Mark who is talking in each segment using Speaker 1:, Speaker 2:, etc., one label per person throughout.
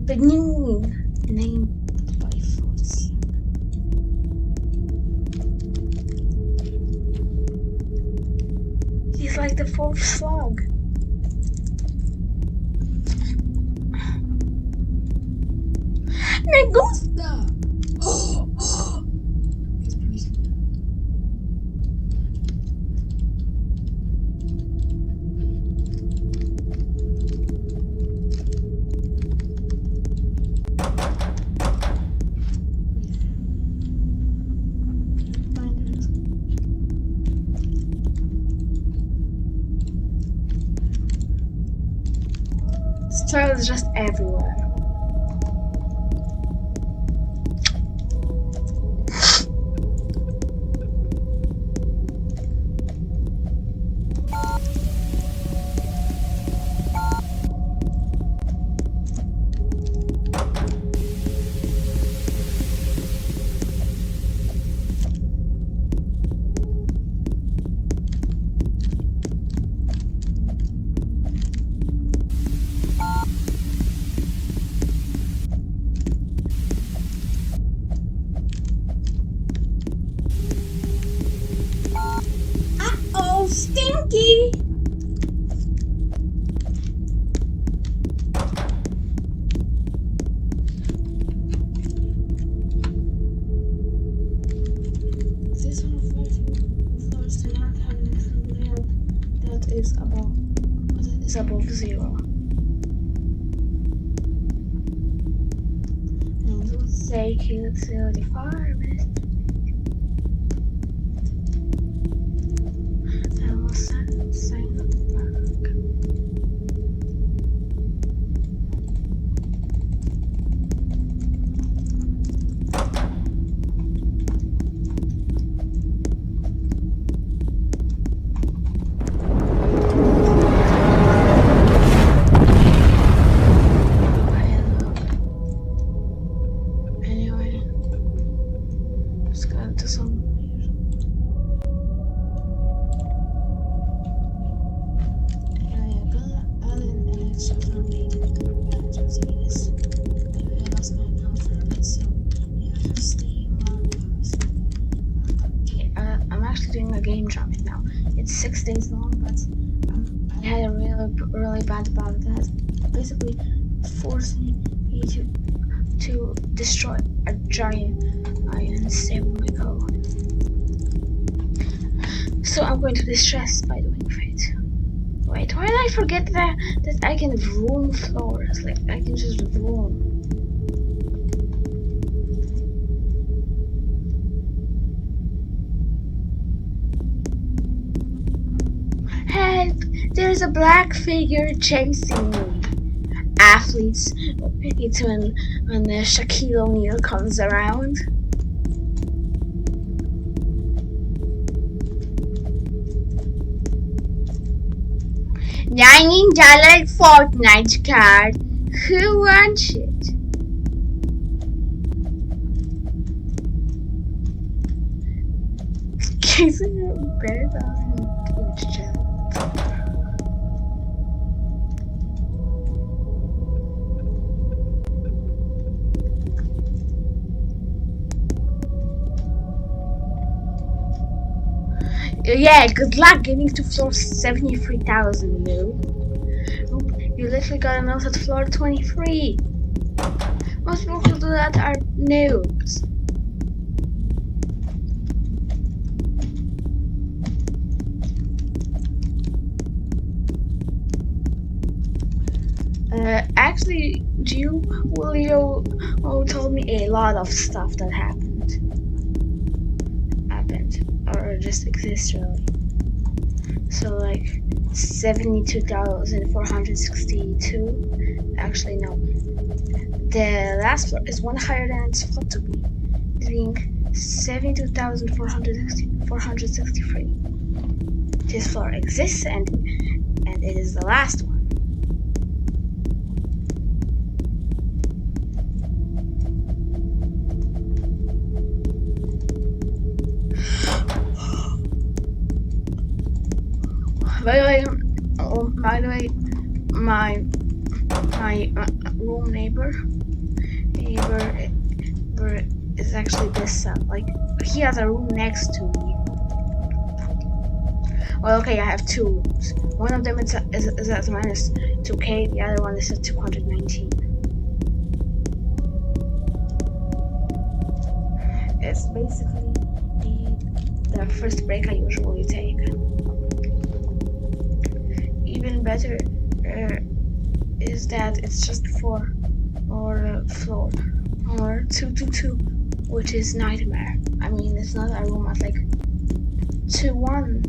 Speaker 1: The new name by force. He's like the fourth slug. Me gusta. Style is just everywhere. Uh-oh, stinky! This one of floors do not have anything there that is above 0. And let's say kill 35. Doing a game jam right now. It's 6 days long, but I had a really bad bug that basically forced me to destroy a giant iron stable my code. So I'm going to distress by doing it. Wait, why did I forget that I can roam floors? Like I can just roam. Help! There's a black figure chasing me. Athletes, it's when Shaquille O'Neal comes around. $19 Fortnite card. Who wants it? Casey, better than Twitch chat. Yeah, good luck getting to floor 73,000, noob. You literally got an at floor 23. Most people who do that are noobs. Actually, Julio told me a lot of stuff that happened, or just exists really. So like 72,462. Actually, no. The last floor is one higher than it's supposed to be, being 72,463. This floor exists, and it is the last one. By the way, my room neighbor Where is actually this cell. Like, he has a room next to me. Well, okay, I have two rooms. One of them is at minus 2k, the other one is at 219. It's basically the first break I usually take. Even better is that it's just 4 or floor or 222, which is nightmare. I mean, it's not a room at like 2-1.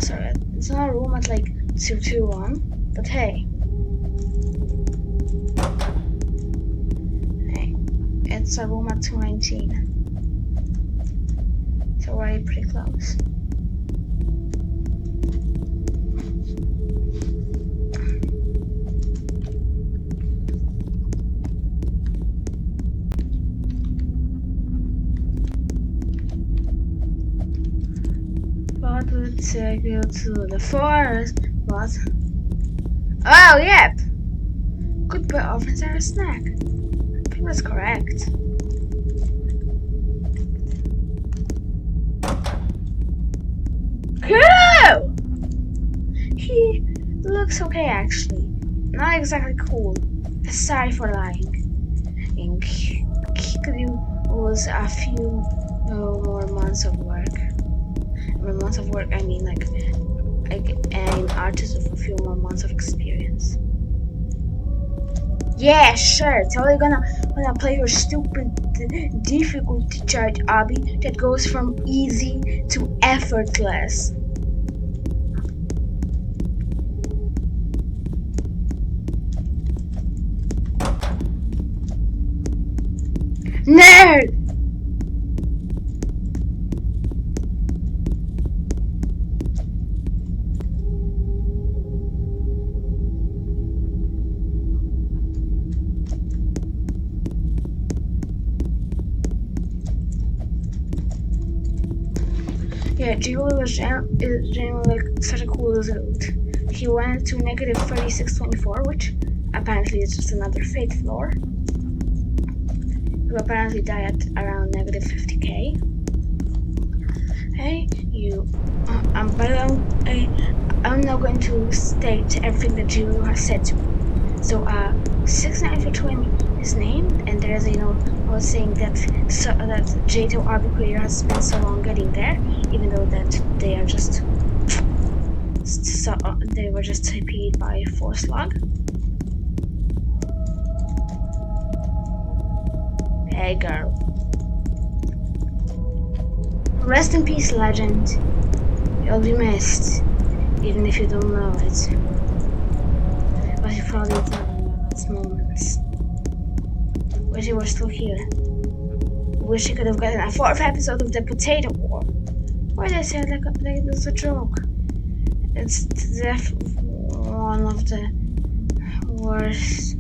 Speaker 1: Sorry, it's not a room at like 221, but hey, it's a room at 219. So we're already pretty close. What would take you to the forest? What? Oh, yep! Could buy offers are a snack. I think that's correct. Cool! He looks okay, actually. Not exactly cool. Sorry for lying. And he could use a few more months of work. By months of work, I mean like an artist with a few more months of experience. Yeah, sure. Totally gonna play your stupid difficulty chart, Abby, that goes from easy to effortless. Nerd! Yeah, Julie was genuinely like such a cool dude. He went to negative 3624, which apparently is just another fate floor. Who apparently died at around negative 50k. Hey, you. But I'm not going to state everything that Julie has said to me. So, 694 is named, and there's I was saying that that Jato Arbitrator has spent so long getting there, even though that they are just they were just TP'd by Force Log. Hey, girl. Rest in peace, legend. You'll be missed, even if you don't know it. But you probably did in your last moments. Wish you were still here. Wish you could have gotten a 4th episode of the Potato War. Why they say like it's a joke? It's one of the worst.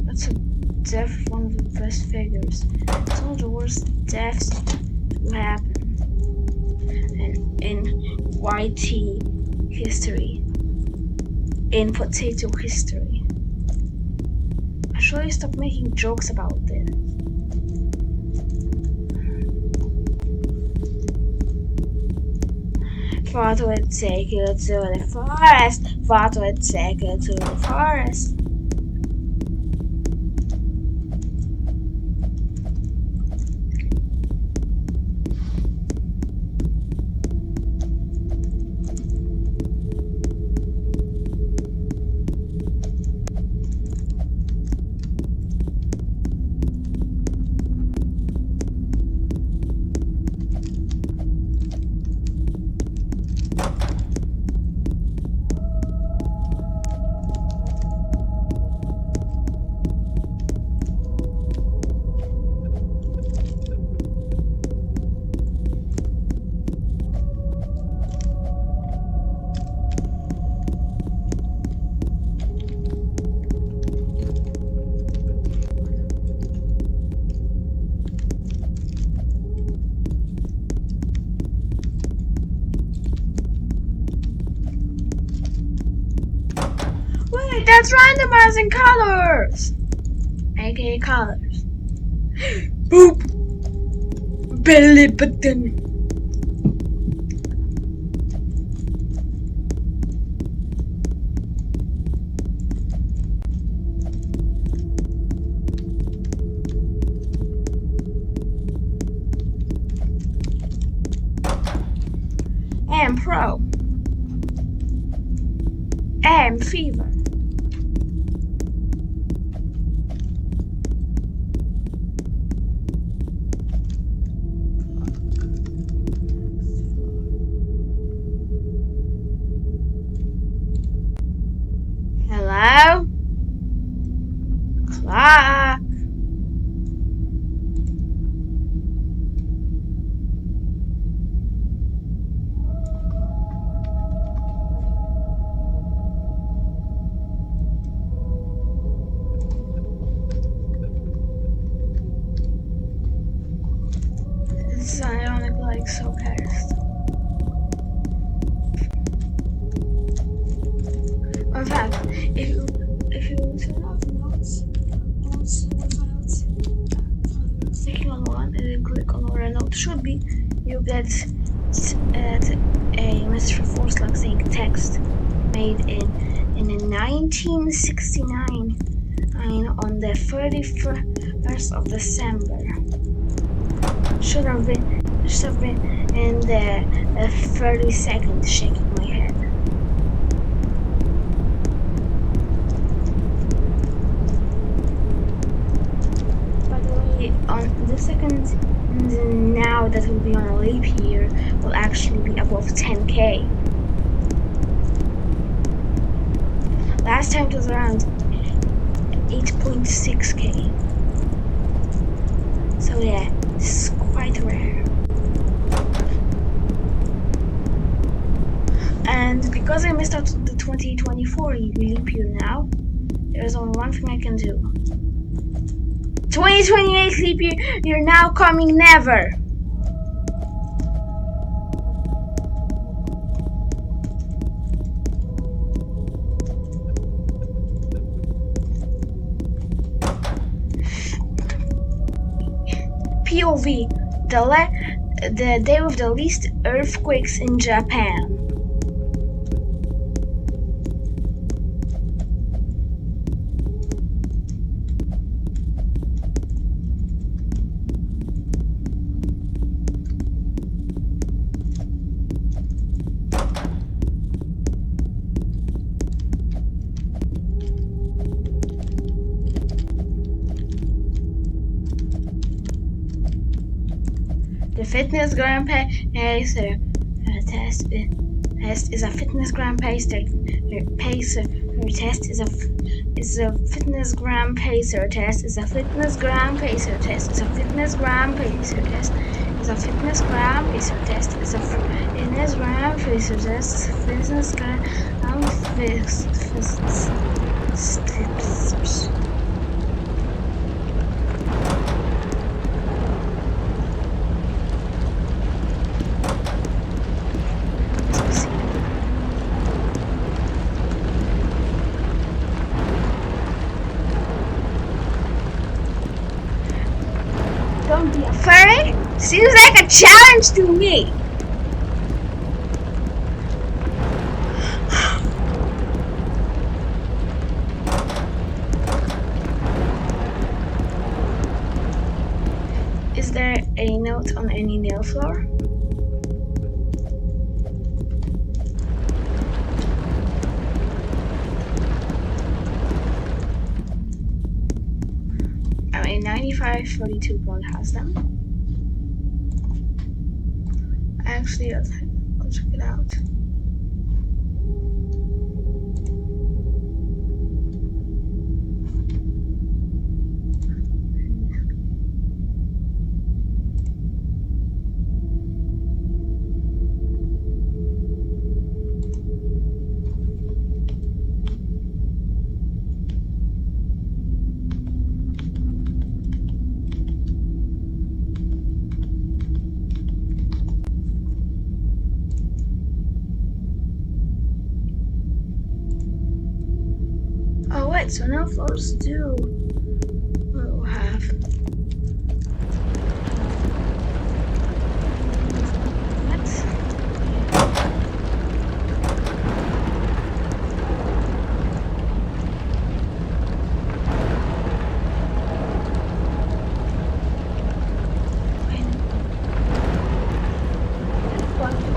Speaker 1: It's a death, one of the best figures. It's one of the worst deaths to happen in YT history, in potato history. I should really stop making jokes about this. What would take you to the forest? What would take you to the forest? Wait, that's randomizing colors! aka colors. Boop! Belly button. And pro. And fever. Hello? Clock. This is ironic, like so cursed. In fact, if you turn off notes without clicking on one and then click on where a note should be, you get a message from Force saying text made in 1969 on the 31st of December. Should have been in the 32nd, shaking my head. By the way, on the second now that will be on a leap year will actually be above 10k. Last time it was around 8.6k. So yeah, this is quite rare. And because I missed out the 2024 leap year now, there's only one thing I can do. 2028 leap year, you're now coming never! POV, the day with the least earthquakes in Japan. The fitness gram pacer test is a fitness gram pacer test is a fitness gram pacer test is a fitness gram pacer test is a fitness gram pacer test is a fitness gram pacer test is a fitness gram pacer test fitness gram Don't be a furry? Seems like a challenge to me. Is there a note on any nail floor? A 9542 bond has them. Actually, I'll check it out. Oh wait, so now floors do have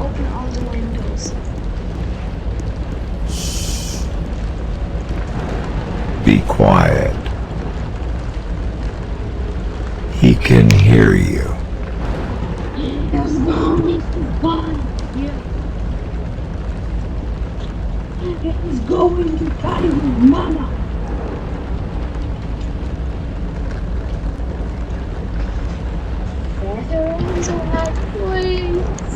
Speaker 1: open all the windows.
Speaker 2: Be quiet. He can hear you.
Speaker 1: He's going to find you. He's going to find your mama. Better to have please.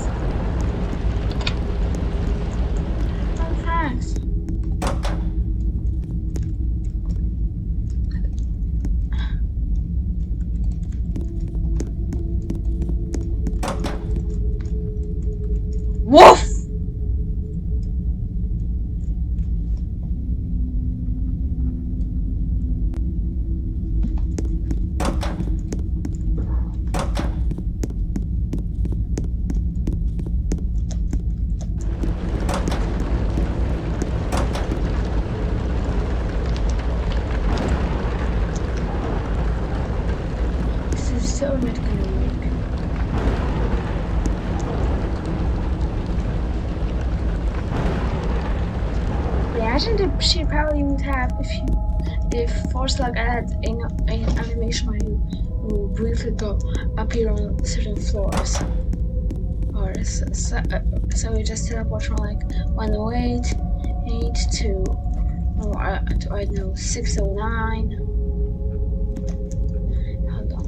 Speaker 1: Oh, thanks. Woof! This is so not gonna work. Imagine the shit power you would have if Force Lag had an animation where you briefly go appear on certain floors. Or so you just teleport from like 108, 8 to, I don't know, 609. Hold on.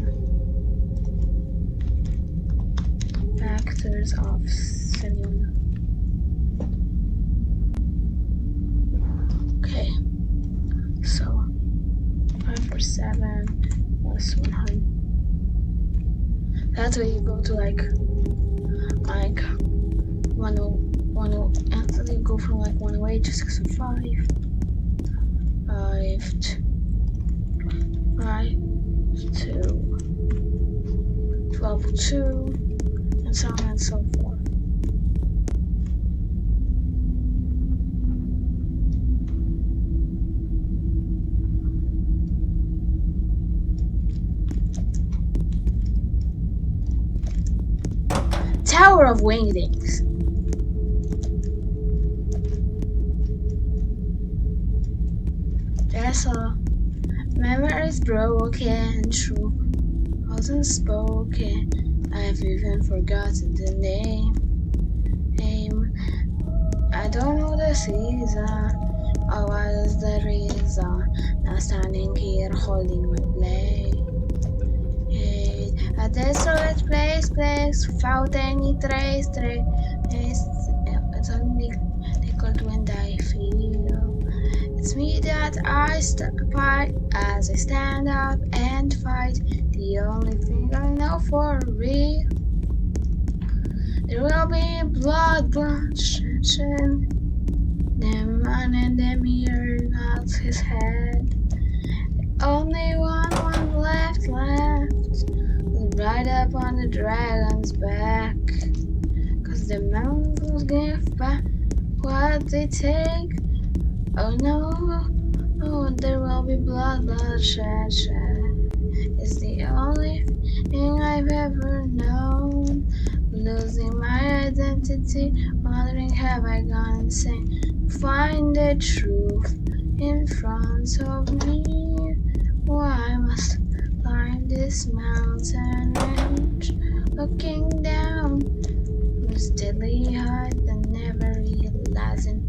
Speaker 1: Factors of 71. Okay. So 547 plus 100. That's where you go to like 10, and then you go from like 108 to 605, 5 to 1202, and so on and so forth. Tower of Wingdings. That's all. Memories broken, true wasn't spoken. I've even forgotten the name. I don't know the season. Oh, what is the reason? Now standing here holding my blade. A desolate place without any trace. It's only tickled when I feel. It's me that I fight as I stand up and fight. The only thing I know for real. There will be bloodshed. The man in the mirror nods his head. Only one left. We'll ride up on the dragon's back. Cause the mountains will give back what they take. Oh no, oh, there will be bloodshed. It's the only thing I've ever known. Losing my identity, wondering have I gone insane. Find the truth in front of me. Why must climb this mountain range? Looking down, whose deadly height and never realizing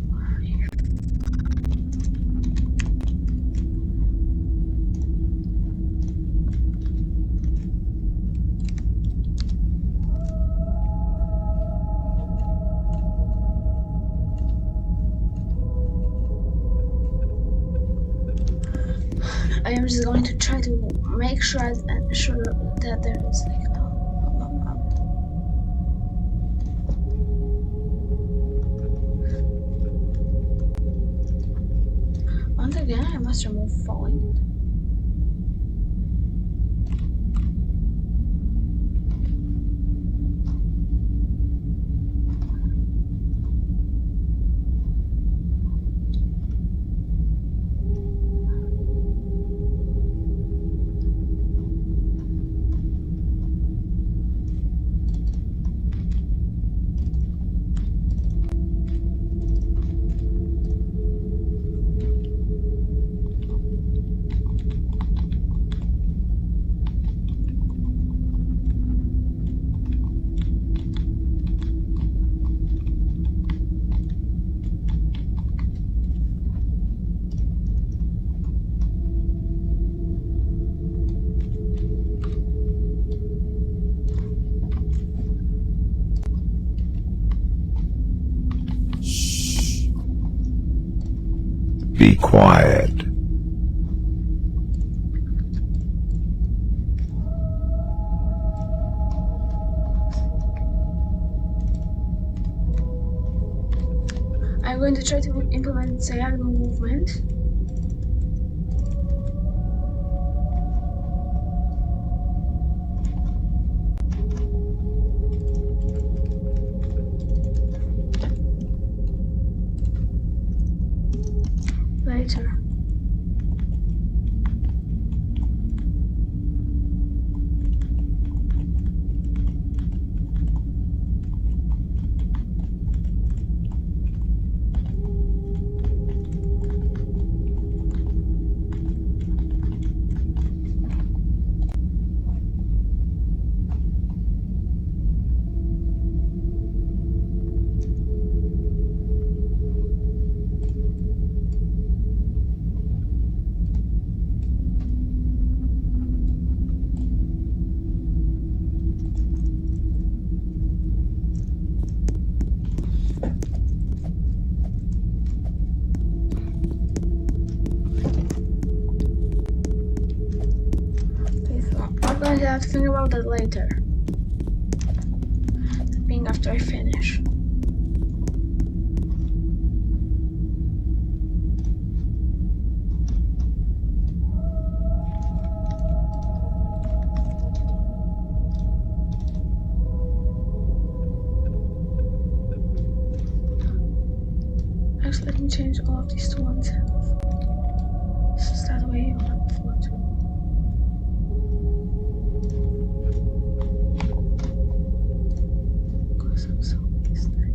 Speaker 1: why. I am just going to try to make sure that there is like no. Once again, I must remove falling.
Speaker 2: Be quiet.
Speaker 1: I'm going to try to implement diagonal movement. Later. I'm going to have to think about that later. Being after I finish. Actually, let me change all of these to 1/10. So that way you have a float. Because I'm so used to it.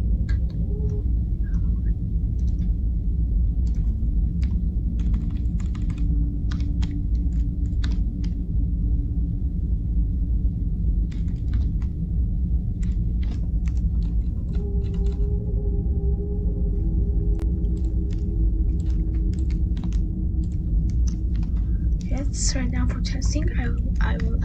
Speaker 1: Yes, right now for testing, I will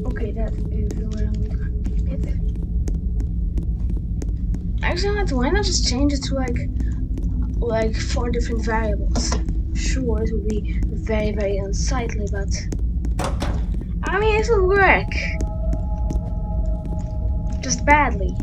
Speaker 1: okay, that is where I'm going to keep it. Actually, why not just change it to like 4 different variables? Sure, it will be very, very unsightly, but I mean, it will work. Just badly.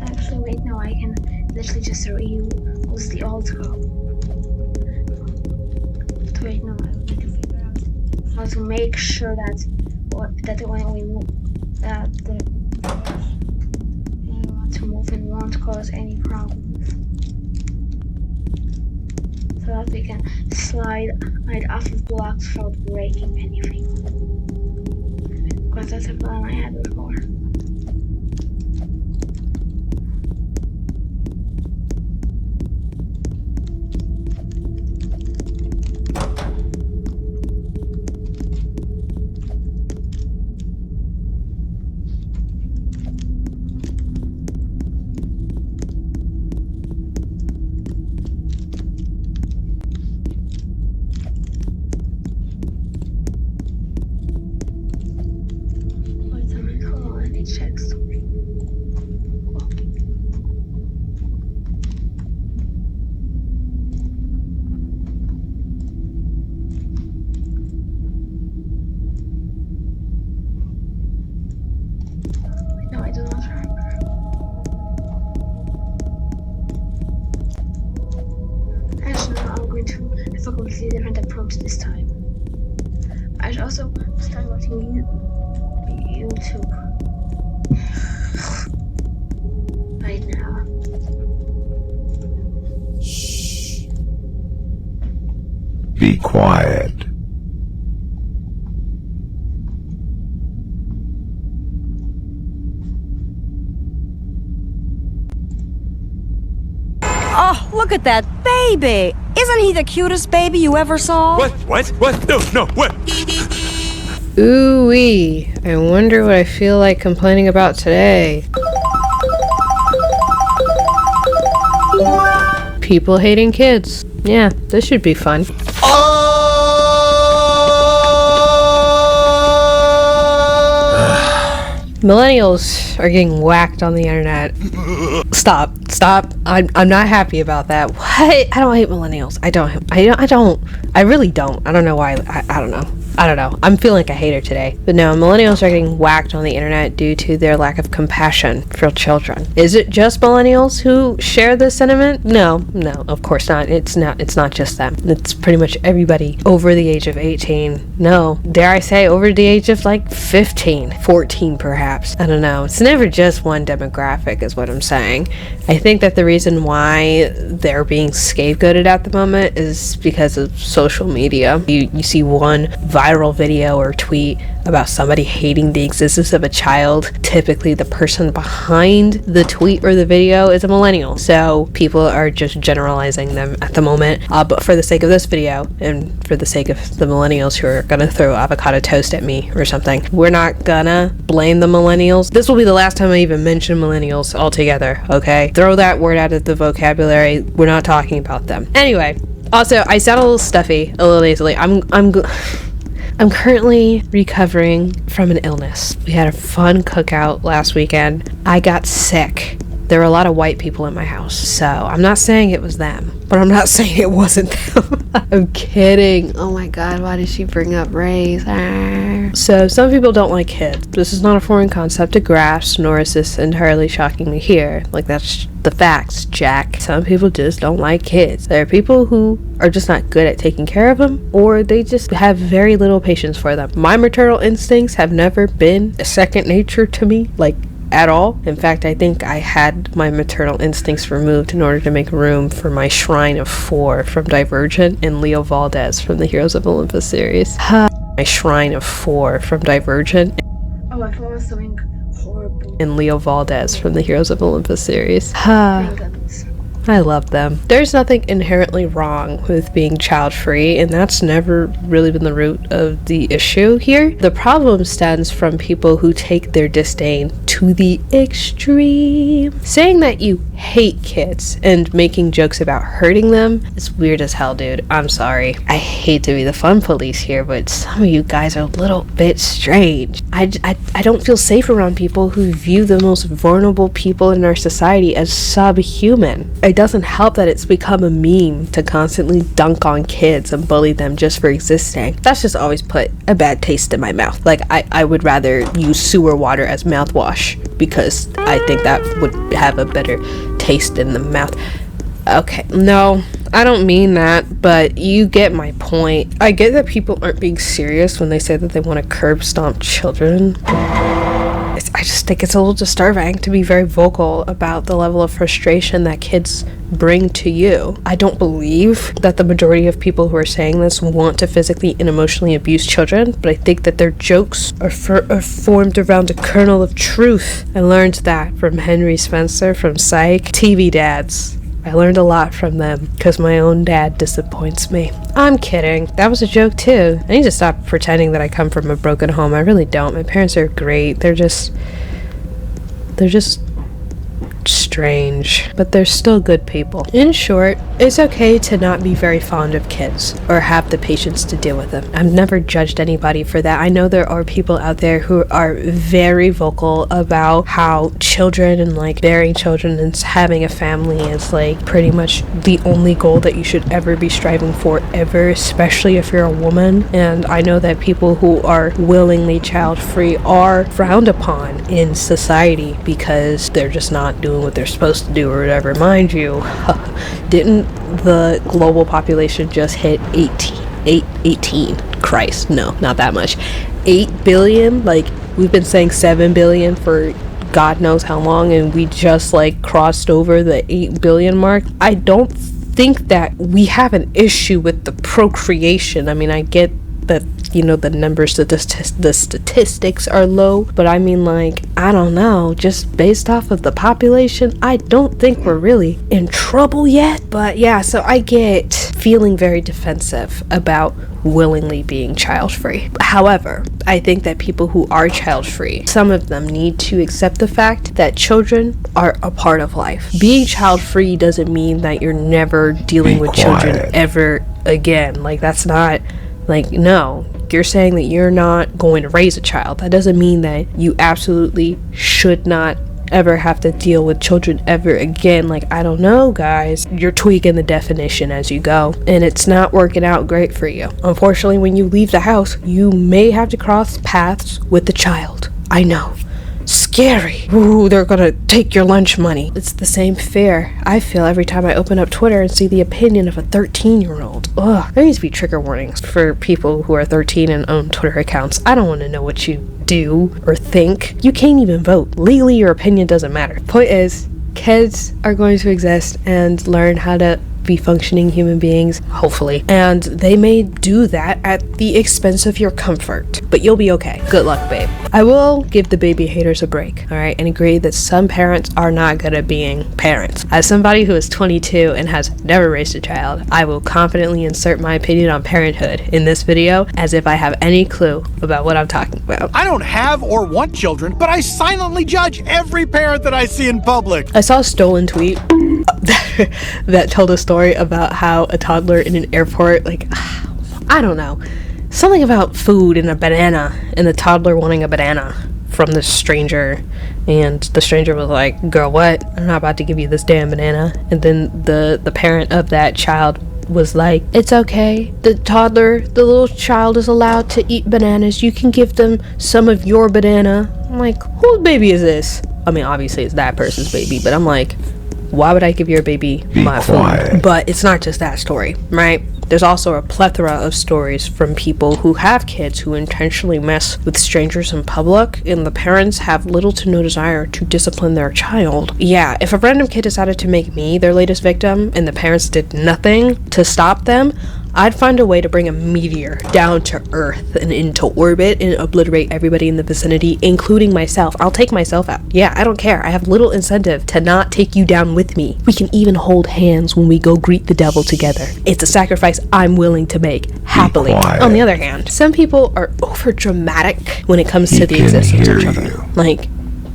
Speaker 1: Actually, wait, no, I can literally just reuse the alt code. But wait, no, I will need to figure out how to make sure that when we move that the we want to move and won't cause any problems, so that we can slide off of blocks without breaking anything. Because that's a plan I had before. Wait a minute, hold on, let me check something. Oh. Wait, no, I do not remember. Actually, no, I'm going to have a completely different approach this time. I should also start watching YouTube right now.
Speaker 2: Shh. Be quiet.
Speaker 3: Oh, look at that baby. Isn't he the cutest baby you ever saw?
Speaker 4: What? No, what?
Speaker 5: Ooh-wee. I wonder what I feel like complaining about today. People hating kids. Yeah, this should be fun. Millennials are getting whacked on the internet. Stop. I'm not happy about that. What? I don't hate millennials. I really don't. I don't know why. I don't know. I'm feeling like a hater today. But no, millennials are getting whacked on the internet due to their lack of compassion for children. Is it just millennials who share this sentiment? No, of course not. It's not just them. It's pretty much everybody over the age of 18. No, dare I say over the age of like 15, 14 perhaps. I don't know. It's never just one demographic is what I'm saying. I think that the reason why they're being scapegoated at the moment is because of social media. You see one viral video or tweet about somebody hating the existence of a child. Typically the person behind the tweet or the video is a millennial, so people are just generalizing them at the moment. But for the sake of this video and for the sake of the millennials who are gonna throw avocado toast at me or something, we're not gonna blame the millennials. This will be the last time I even mention millennials altogether, okay? Throw that word out of the vocabulary. We're not talking about them. Anyway, also I sound a little stuffy, a little nasally. I'm currently recovering from an illness. We had a fun cookout last weekend. I got sick. There were a lot of white people in my house, so I'm not saying it was them, but I'm not saying it wasn't them. I'm kidding. Oh my god, why did she bring up race? So some people don't like kids. This is not a foreign concept to grasp, nor is this entirely shocking to hear. Like, that's the facts, Jack. Some people just don't like kids. There are people who are just not good at taking care of them, or they just have very little patience for them. My maternal instincts have never been a second nature to me, like, at all. In fact, I think I had my maternal instincts removed in order to make room for my Shrine of 4 from Divergent and Leo Valdez from the Heroes of Olympus series. My Shrine of 4 from Divergent
Speaker 1: Oh, I thought I was something horrible.
Speaker 5: and Leo Valdez from the Heroes of Olympus series.
Speaker 1: Thank goodness.
Speaker 5: I love them. There's nothing inherently wrong with being child-free, and that's never really been the root of the issue here. The problem stems from people who take their disdain to the extreme. Saying that you hate kids and making jokes about hurting them is weird as hell, dude. I'm sorry. I hate to be the fun police here, but some of you guys are a little bit strange. I don't feel safe around people who view the most vulnerable people in our society as subhuman. It doesn't help that it's become a meme to constantly dunk on kids and bully them just for existing. That's just always put a bad taste in my mouth. Like, I would rather use sewer water as mouthwash because I think that would have a better taste in the mouth. Okay, no, I don't mean that, but you get my point. I get that people aren't being serious when they say that they want to curb stomp children. I just think it's a little disturbing to be very vocal about the level of frustration that kids bring to you. I don't believe that the majority of people who are saying this want to physically and emotionally abuse children, but I think that their jokes are formed around a kernel of truth. I learned that from Henry Spencer from Psych. TV dads. I learned a lot from them because my own dad disappoints me. I'm kidding. That was a joke too. I need to stop pretending that I come from a broken home. I really don't. My parents are great. They're just strange, but they're still good people. In short, it's okay to not be very fond of kids or have the patience to deal with them. I've never judged anybody for that. I know there are people out there who are very vocal about how children and like bearing children and having a family is like pretty much the only goal that you should ever be striving for ever, especially if you're a woman. And I know that people who are willingly child-free are frowned upon in society because they're just not doing what they're supposed to do or whatever. Mind you, didn't the global population just hit 18? Christ, no, not that much. 8 billion? Like, we've been saying 7 billion for God knows how long, and we just like crossed over the 8 billion mark. I don't think that we have an issue with the procreation. I mean, I get that, you know, the numbers, the statistics are low, but I mean, like, I don't know, just based off of the population, I don't think we're really in trouble yet. But yeah, so I get feeling very defensive about willingly being child free. However, I think that people who are child free, some of them need to accept the fact that children are a part of life. Being child free doesn't mean that you're never dealing with children ever again. Like, that's not, like, no, you're saying that you're not going to raise a child. That doesn't mean that you absolutely should not ever have to deal with children ever again. Like, I don't know, guys, you're tweaking the definition as you go, and it's not working out great for you. Unfortunately, when you leave the house, you may have to cross paths with the child. I know, scary. Ooh, they're gonna take your lunch money. It's the same fear I feel every time I open up Twitter and see the opinion of a 13-year-old. Ugh, there needs to be trigger warnings for people who are 13 and own Twitter accounts. I don't want to know what you do or think. You can't even vote. Legally, your opinion doesn't matter. Point is, kids are going to exist and learn how to be functioning human beings, hopefully, and they may do that at the expense of your comfort, but you'll be okay. Good luck, babe. I will give the baby haters a break, all right, and agree that some parents are not good at being parents. As somebody who is 22 and has never raised a child, I will confidently insert my opinion on parenthood in this video as if I have any clue about what I'm talking about.
Speaker 6: I don't have or want children, but I silently judge every parent that I see in public.
Speaker 5: I saw a stolen tweet that told a story about how a toddler in an airport, like, I don't know, something about food and a banana, and the toddler wanting a banana from the stranger, and the stranger was like, girl, what? I'm not about to give you this damn banana. And then the parent of that child was like, it's okay, the little child is allowed to eat bananas, you can give them some of your banana. I'm like, whose baby is this? I mean, obviously it's that person's baby, but I'm like, why would I give your baby my food? But it's not just that story, right? There's also a plethora of stories from people who have kids who intentionally mess with strangers in public, and the parents have little to no desire to discipline their child. Yeah, if a random kid decided to make me their latest victim and the parents did nothing to stop them, I'd find a way to bring a meteor down to Earth and into orbit and obliterate everybody in the vicinity, including myself. I'll take myself out. Yeah, I don't care. I have little incentive to not take you down with me. We can even hold hands when we go greet the devil together. It's a sacrifice I'm willing to make, happily. On the other hand, some people are over dramatic when it comes to the existence of children. Like,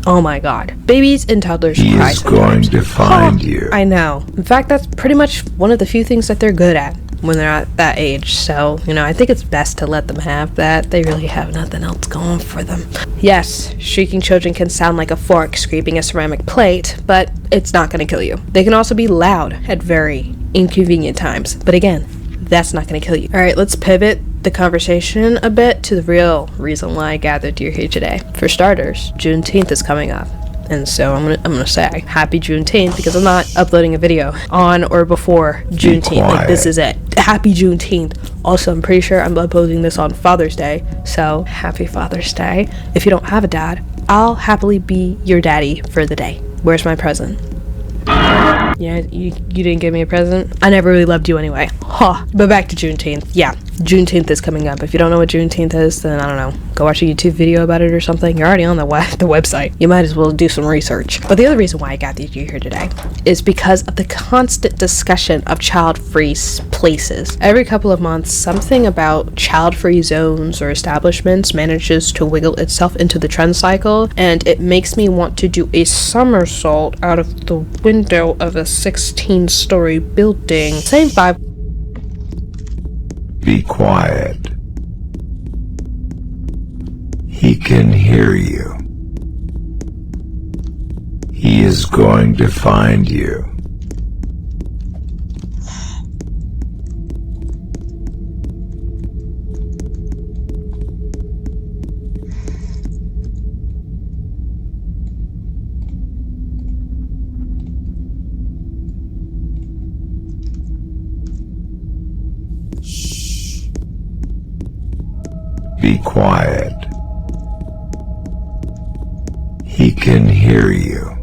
Speaker 5: oh my god. Babies and toddlers cry sometimes. He is going to find you. I know. In fact, that's pretty much one of the few things that they're good at when they're at that age. So, you know, I think it's best to let them have that. They really have nothing else going for them. Yes, shrieking children can sound like a fork scraping a ceramic plate, but it's not going to kill you. They can also be loud at very inconvenient times, but again, that's not going to kill you. Alright, let's pivot the conversation a bit to the real reason why I gathered you here today. For starters, Juneteenth is coming up. And so I'm gonna say happy Juneteenth, because I'm not uploading a video on or before Juneteenth. Like, this is it. Happy Juneteenth. Also, I'm pretty sure I'm uploading this on Father's Day, so happy Father's Day. If you don't have a dad, I'll happily be your daddy for the day. Where's my present? Yeah, you didn't give me a present? I never really loved you anyway. Huh. But back to Juneteenth. Yeah, Juneteenth is coming up. If you don't know what Juneteenth is, then I don't know. Go watch a YouTube video about it or something. You're already on the website. You might as well do some research. But the other reason why I got you here today is because of the constant discussion of child-free places. Every couple of months, something about child-free zones or establishments manages to wiggle itself into the trend cycle, and it makes me want to do a somersault out of the window of a 16-story building. Same vibe.
Speaker 2: Be quiet. He can hear you. He is going to find you. Be quiet. He can hear you.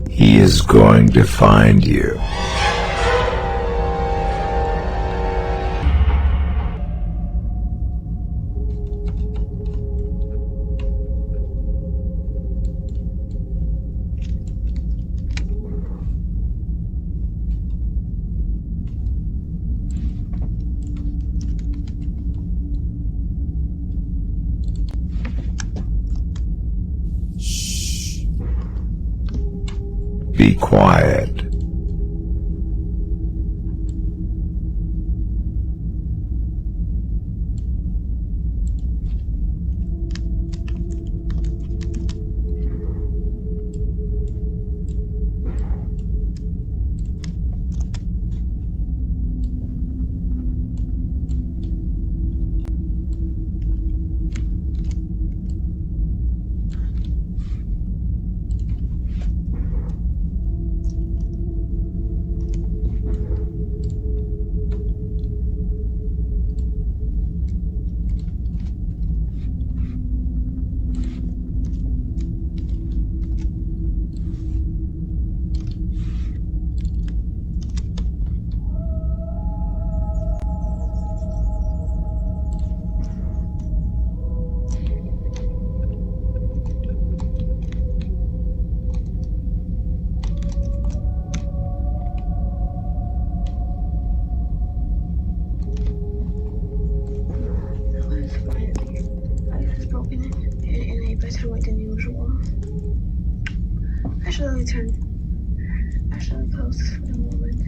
Speaker 2: He is going to find you. be quiet.
Speaker 1: Life is broken in a better way than usual. Actually closed for the moment.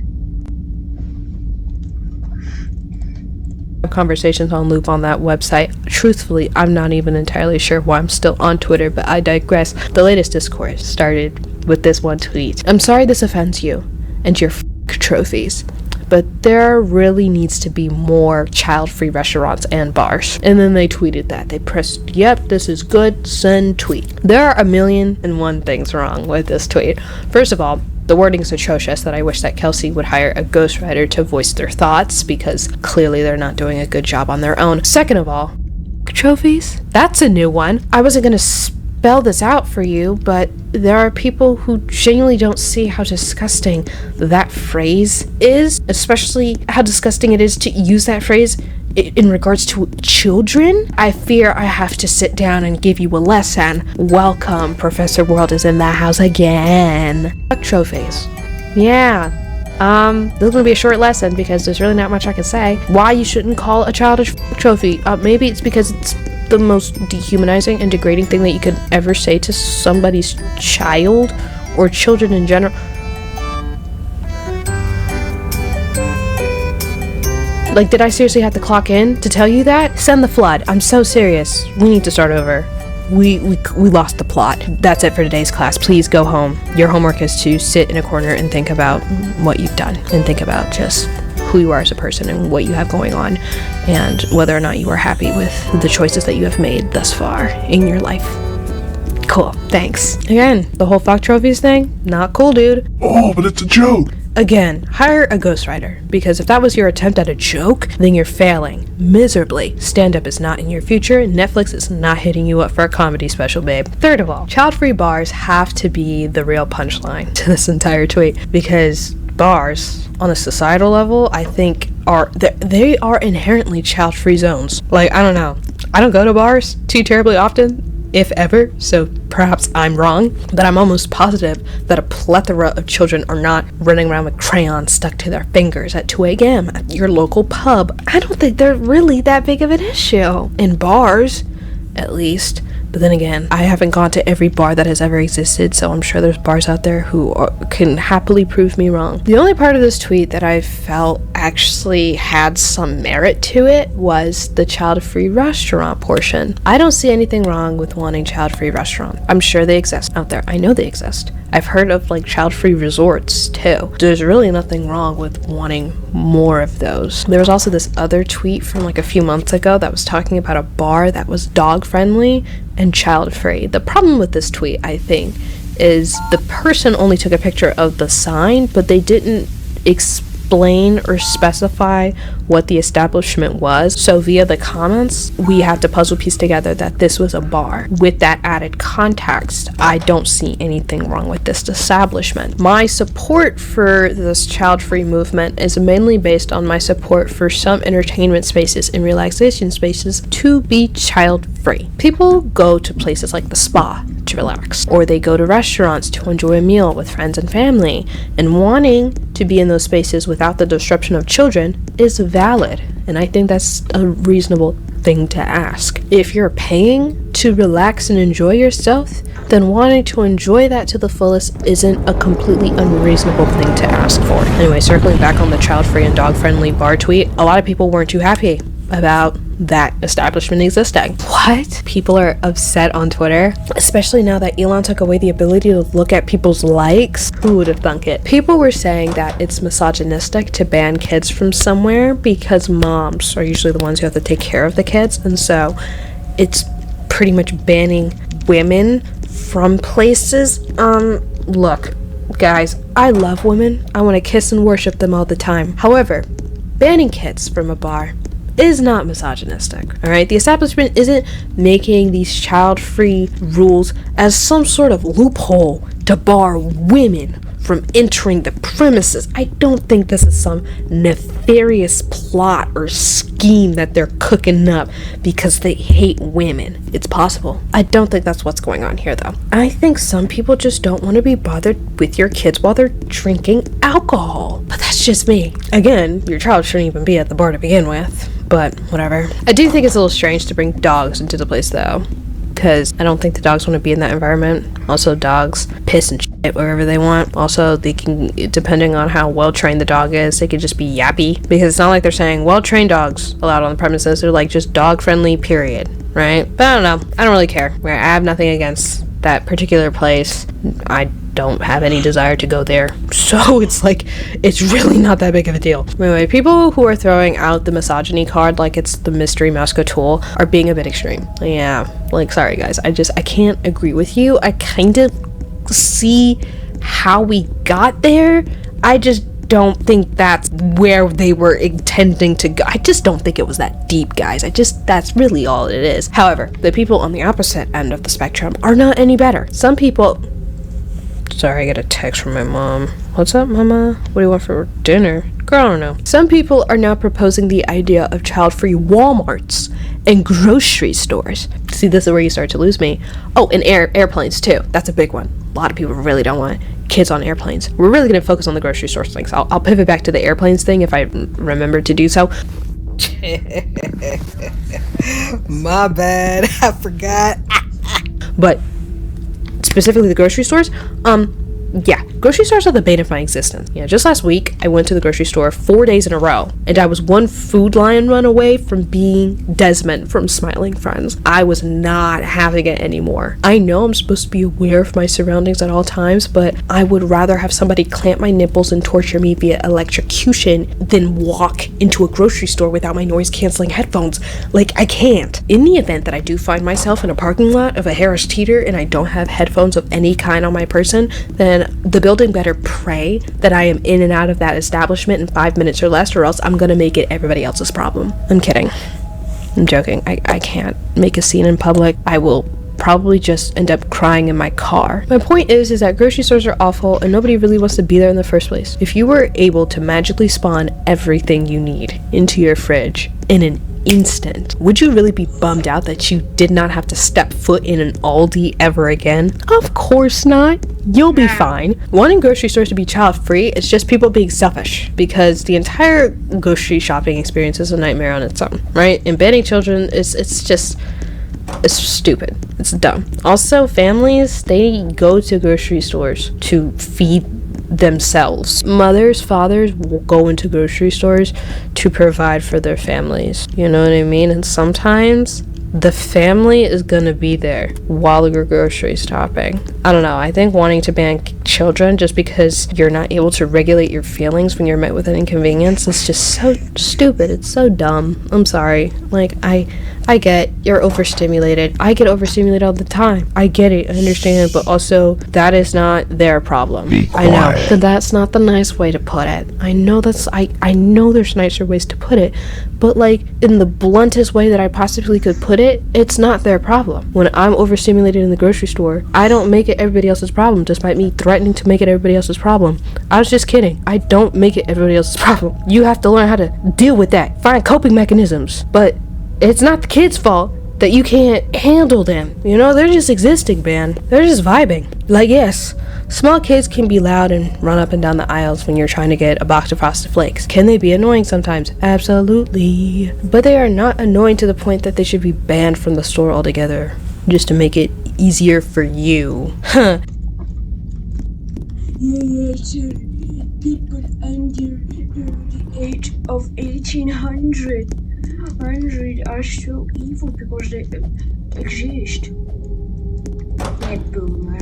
Speaker 5: Conversations on loop on that website. Truthfully, I'm not even entirely sure why I'm still on Twitter, but I digress. The latest discourse started with this one tweet. I'm sorry this offends you and your trophies, but there really needs to be more child-free restaurants and bars. And then they tweeted that. They pressed, yep, this is good, send tweet. There are 1,000,001 things wrong with this tweet. First of all, the wording is atrocious that I wish that Kelsey would hire a ghostwriter to voice their thoughts, because clearly they're not doing a good job on their own. Second of all, trophies? That's a new one. I wasn't gonna spell this out for you, but there are people who genuinely don't see how disgusting that phrase is, especially how disgusting it is to use that phrase in regards to children. I fear I have to sit down and give you a lesson. Welcome, Professor World is in the house again. Fuck trophies. Yeah. This is gonna be a short lesson because there's really not much I can say. Why you shouldn't call a child a trophy? Maybe it's because it's the most dehumanizing and degrading thing that you could ever say to somebody's child or children in general. Like, did I seriously have to clock in to tell you that? Send the flood. I'm so serious. We need to start over. We lost the plot. That's it for today's class. Please go home. Your homework is to sit in a corner and think about what you've done, and think about just who you are as a person and what you have going on, and whether or not you are happy with the choices that you have made thus far in your life. Cool. Thanks. Again, the whole fuck trophies thing, not cool, dude.
Speaker 7: Oh, but it's a joke.
Speaker 5: Again, hire a ghostwriter, because if that was your attempt at a joke, then you're failing miserably. Stand-up is not in your future. Netflix is not hitting you up for a comedy special, babe. Third of all, child-free bars have to be the real punchline to this entire tweet, because bars, on a societal level, I think they are inherently child-free zones. Like, I don't know. I don't go to bars too terribly often, if ever, so perhaps I'm wrong, but I'm almost positive that a plethora of children are not running around with crayons stuck to their fingers at 2 a.m. at your local pub. I don't think they're really that big of an issue. In bars, at least. But then again, I haven't gone to every bar that has ever existed, so I'm sure there's bars out there who can happily prove me wrong. The only part of this tweet that I felt actually had some merit to it was the child-free restaurant portion. I don't see anything wrong with wanting child-free restaurants. I'm sure they exist out there. I know they exist. I've heard of like child-free resorts too. There's really nothing wrong with wanting more of those. There was also this other tweet from like a few months ago that was talking about a bar that was dog-friendly and child-free. The problem with this tweet, I think, is the person only took a picture of the sign, but they didn't explain or specify what the establishment was. So via the comments, we have to puzzle piece together that this was a bar. With that added context, I don't see anything wrong with this establishment. My support for this child-free movement is mainly based on my support for some entertainment spaces and relaxation spaces to be child-free. People go to places like the spa to relax, or they go to restaurants to enjoy a meal with friends and family, and wanting to be in those spaces without the disruption of children is valid and I think that's a reasonable thing to ask. If you're paying to relax and enjoy yourself, then wanting to enjoy that to the fullest isn't a completely unreasonable thing to ask for. Anyway, circling back on the child-free and dog-friendly bar tweet, a lot of people weren't too happy about that establishment existing. What? People are upset on Twitter, especially now that Elon took away the ability to look at people's likes. Who would have thunk it? People were saying that it's misogynistic to ban kids from somewhere because moms are usually the ones who have to take care of the kids, and so it's pretty much banning women from places. Look, guys, I love women. I want to kiss and worship them all the time. However, banning kids from a bar is not misogynistic, alright? The establishment isn't making these child-free rules as some sort of loophole to bar women from entering the premises. I don't think this is some nefarious plot or scheme that they're cooking up because they hate women. It's possible. I don't think that's what's going on here, though. I think some people just don't want to be bothered with your kids while they're drinking alcohol. But that's just me. Again, your child shouldn't even be at the bar to begin with. But whatever. I do think it's a little strange to bring dogs into the place, though, because I don't think the dogs want to be in that environment. Also, dogs piss and shit wherever they want. Also, they can, depending on how well trained the dog is, they could just be yappy, because it's not like they're saying well trained dogs allowed on the premises. They're like just dog friendly, period, right? But I don't know, I don't really care. I have nothing against that particular place. I don't have any desire to go there, so it's like, it's really not that big of a deal. Anyway, people who are throwing out the misogyny card like it's the mystery mouse tool are being a bit extreme. Yeah, like, sorry guys, I can't agree with you. I kind of see how we got there. I just don't think that's where they were intending to go. I just don't think it was that deep, guys. That's really all it is. However, the people on the opposite end of the spectrum are not any better. Some people... Sorry, I got a text from my mom. What's up, mama? What do you want for dinner? Girl, I don't know. Some people are now proposing the idea of child-free Walmarts and grocery stores. See, this is where you start to lose me. Oh, and airplanes too. That's a big one. A lot of people really don't want kids on airplanes. We're really going to focus on the grocery store things. I'll pivot back to the airplanes thing if I remember to do so. My bad. I forgot. But specifically the grocery stores, yeah, grocery stores are the bane of my existence. Yeah, just last week, I went to the grocery store 4 days in a row, and I was one Food Lion run away from being Desmond from Smiling Friends. I was not having it anymore. I know I'm supposed to be aware of my surroundings at all times, but I would rather have somebody clamp my nipples and torture me via electrocution than walk into a grocery store without my noise-canceling headphones. Like, I can't. In the event that I do find myself in a parking lot of a Harris Teeter and I don't have headphones of any kind on my person, then the building better pray that I am in and out of that establishment in 5 minutes or less, or else I'm gonna make it everybody else's problem. I'm kidding. I'm joking. I can't make a scene in public. I will probably just end up crying in my car. My point is that grocery stores are awful and nobody really wants to be there in the first place. If you were able to magically spawn everything you need into your fridge in an instant, would you really be bummed out that you did not have to step foot in an Aldi ever again? Of course not. You'll be fine. Wanting grocery stores to be child-free, it's just people being selfish, because the entire grocery shopping experience is a nightmare on its own, right? And banning children it's stupid. It's dumb. Also, families, they go to grocery stores to feed themselves. Mothers, fathers will go into grocery stores to provide for their families. You know what I mean? And sometimes the family is gonna be there while you're grocery shopping. I don't know. I think wanting to ban children just because you're not able to regulate your feelings when you're met with an inconvenience is just so stupid. It's so dumb. I'm sorry. Like, I get you're overstimulated. I get overstimulated all the time. I get it. I understand. But also, that is not their problem.
Speaker 2: Be
Speaker 5: I know.
Speaker 2: quiet.
Speaker 5: But that's not the nice way to put it. I know I know there's nicer ways to put it. But, like, in the bluntest way that I possibly could put it, it's not their problem. When I'm overstimulated in the grocery store, I don't make it everybody else's problem, despite me threatening to make it everybody else's problem. I was just kidding. I don't make it everybody else's problem. You have to learn how to deal with that. Find coping mechanisms. But it's not the kid's fault that you can't handle them. You know, they're just existing, man. They're just vibing. Like, yes, Small kids can be loud and run up and down the aisles when you're trying to get a box of Frosted Flakes. Can they be annoying sometimes? Absolutely. But they are not annoying to the point that they should be banned from the store altogether, just to make it easier for you. Huh.
Speaker 1: Yeah, people under the age of 1800 are so evil because they exist. Yeah, boomer.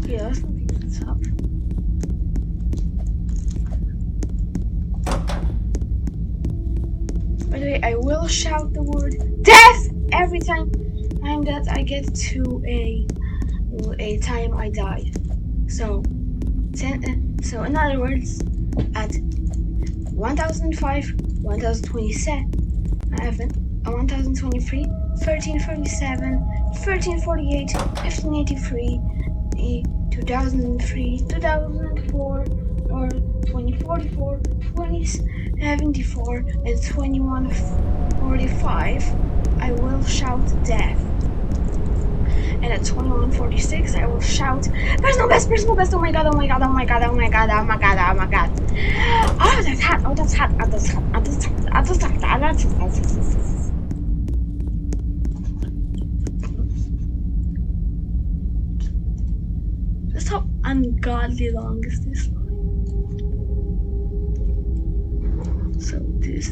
Speaker 1: Yeah, that's something that's up. By the way, I will shout the word death every time that I get to a time I die. So, so in other words, at 1005, 1027, 1023, 1347, 1348, 1583, 2003, 2004, or 2044, 2074, and 2145, I will shout death. And at 2146, I will shout, personal best, oh my god, oh my god, oh my god, oh my god, oh my god, oh my god. Oh, that's hot, oh, that's hot, oh, that's hot, oh, that's hot, oh, that's hot, oh, that's hot. Just how ungodly long is this line? So this.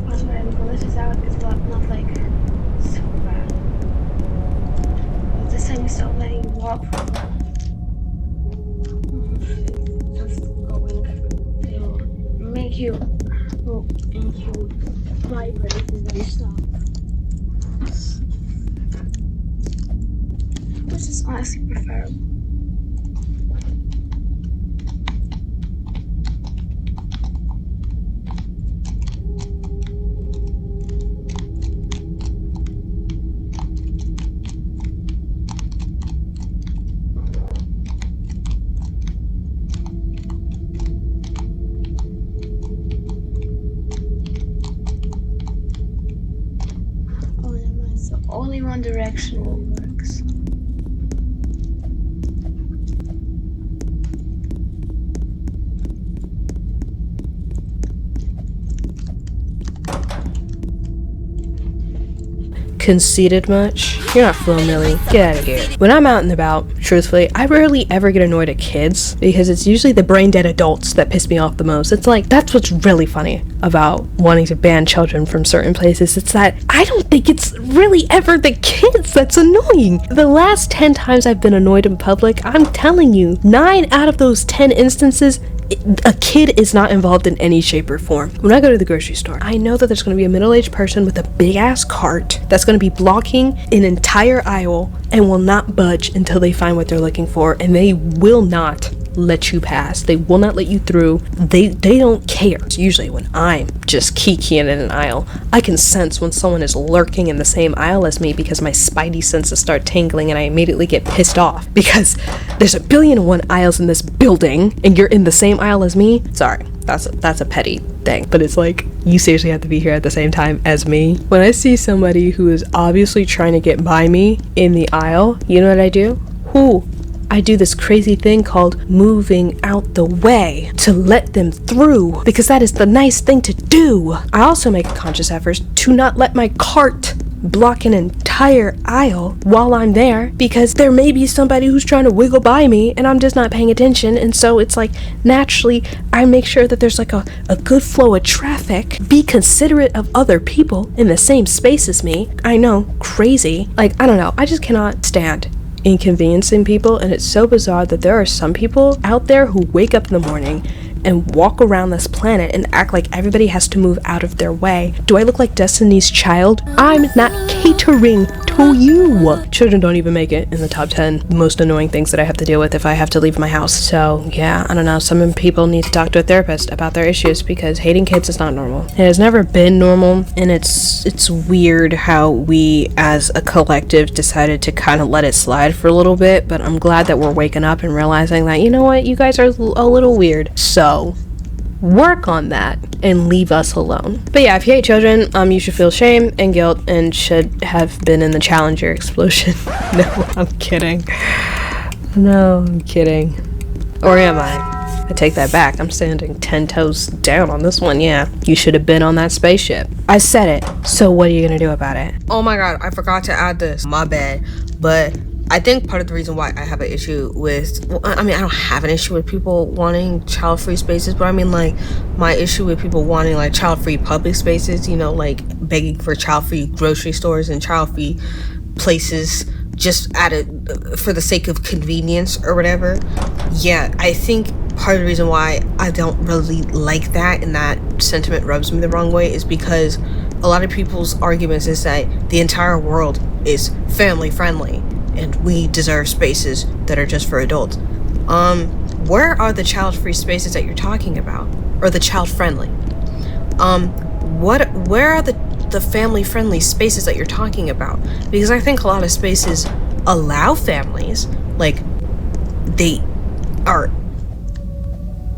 Speaker 1: That's why the glitches out is not like super bad. But this time it's not letting you walk for a while. It's just going to make you vibrate and then stop. Which is honestly preferable. Oh, never mind. So only one direction really works.
Speaker 5: Conceited much? You're not Flo Millie. Get out of here. When I'm out and about, truthfully, I rarely ever get annoyed at kids because it's usually the brain dead adults that piss me off the most. It's like, that's what's really funny about wanting to ban children from certain places. It's that I don't think it's really ever the kids that's annoying. The last 10 times I've been annoyed in public, I'm telling you, 9 out of those 10 instances, a kid is not involved in any shape or form. When I go to the grocery store, I know that there's going to be a middle-aged person with a big-ass cart that's going to be blocking an entire aisle and will not budge until they find what they're looking for, and they will not let you pass. They will not let you through. They don't care. Usually when I'm just kikiing in an aisle, I can sense when someone is lurking in the same aisle as me because my spidey senses start tingling and I immediately get pissed off because there's 1,000,000,001 aisles in this building and you're in the same aisle as me. Sorry, that's a petty thing, but it's like, you seriously have to be here at the same time as me. When I see somebody who is obviously trying to get by me in the aisle, you know what I do? I do this crazy thing called moving out the way to let them through because that is the nice thing to do. I also make a conscious effort to not let my cart block an entire aisle while I'm there because there may be somebody who's trying to wiggle by me and I'm just not paying attention, and so it's like naturally I make sure that there's like a good flow of traffic. Be considerate of other people in the same space as me. I know, crazy. Like, I don't know, I just cannot stand inconveniencing people, and it's so bizarre that there are some people out there who wake up in the morning and walk around this planet and act like everybody has to move out of their way. Do I look like Destiny's Child? I'm not catering to you. Children don't even make it in the top 10 most annoying things that I have to deal with if I have to leave my house. So yeah, I don't know, some people need to talk to a therapist about their issues because hating kids is not normal. It has never been normal, and it's weird how we as a collective decided to kind of let it slide for a little bit, but I'm glad that we're waking up and realizing that, you know what, you guys are a little weird. So work on that and leave us alone. But yeah, if you hate children, you should feel shame and guilt and should have been in the Challenger explosion. No, I'm kidding. No, I'm kidding. Or am I? I take that back. I'm standing 10 toes down on this one. Yeah, you should have been on that spaceship. I said it. So what are you gonna do about it? Oh my god, I forgot to add this. My bad. But I think part of the reason why I have an issue with, well, I mean, I don't have an issue with people wanting child-free spaces, but I mean, like, my issue with people wanting, like, child-free public spaces, you know, like, begging for child-free grocery stores and child-free places just for the sake of convenience or whatever. Yeah, I think part of the reason why I don't really like that and that sentiment rubs me the wrong way is because a lot of people's arguments is that the entire world is family-friendly and we deserve spaces that are just for adults. Where are the child-free spaces that you're talking about? Or the child-friendly? Where are the family-friendly spaces that you're talking about? Because I think a lot of spaces allow families, like, they are,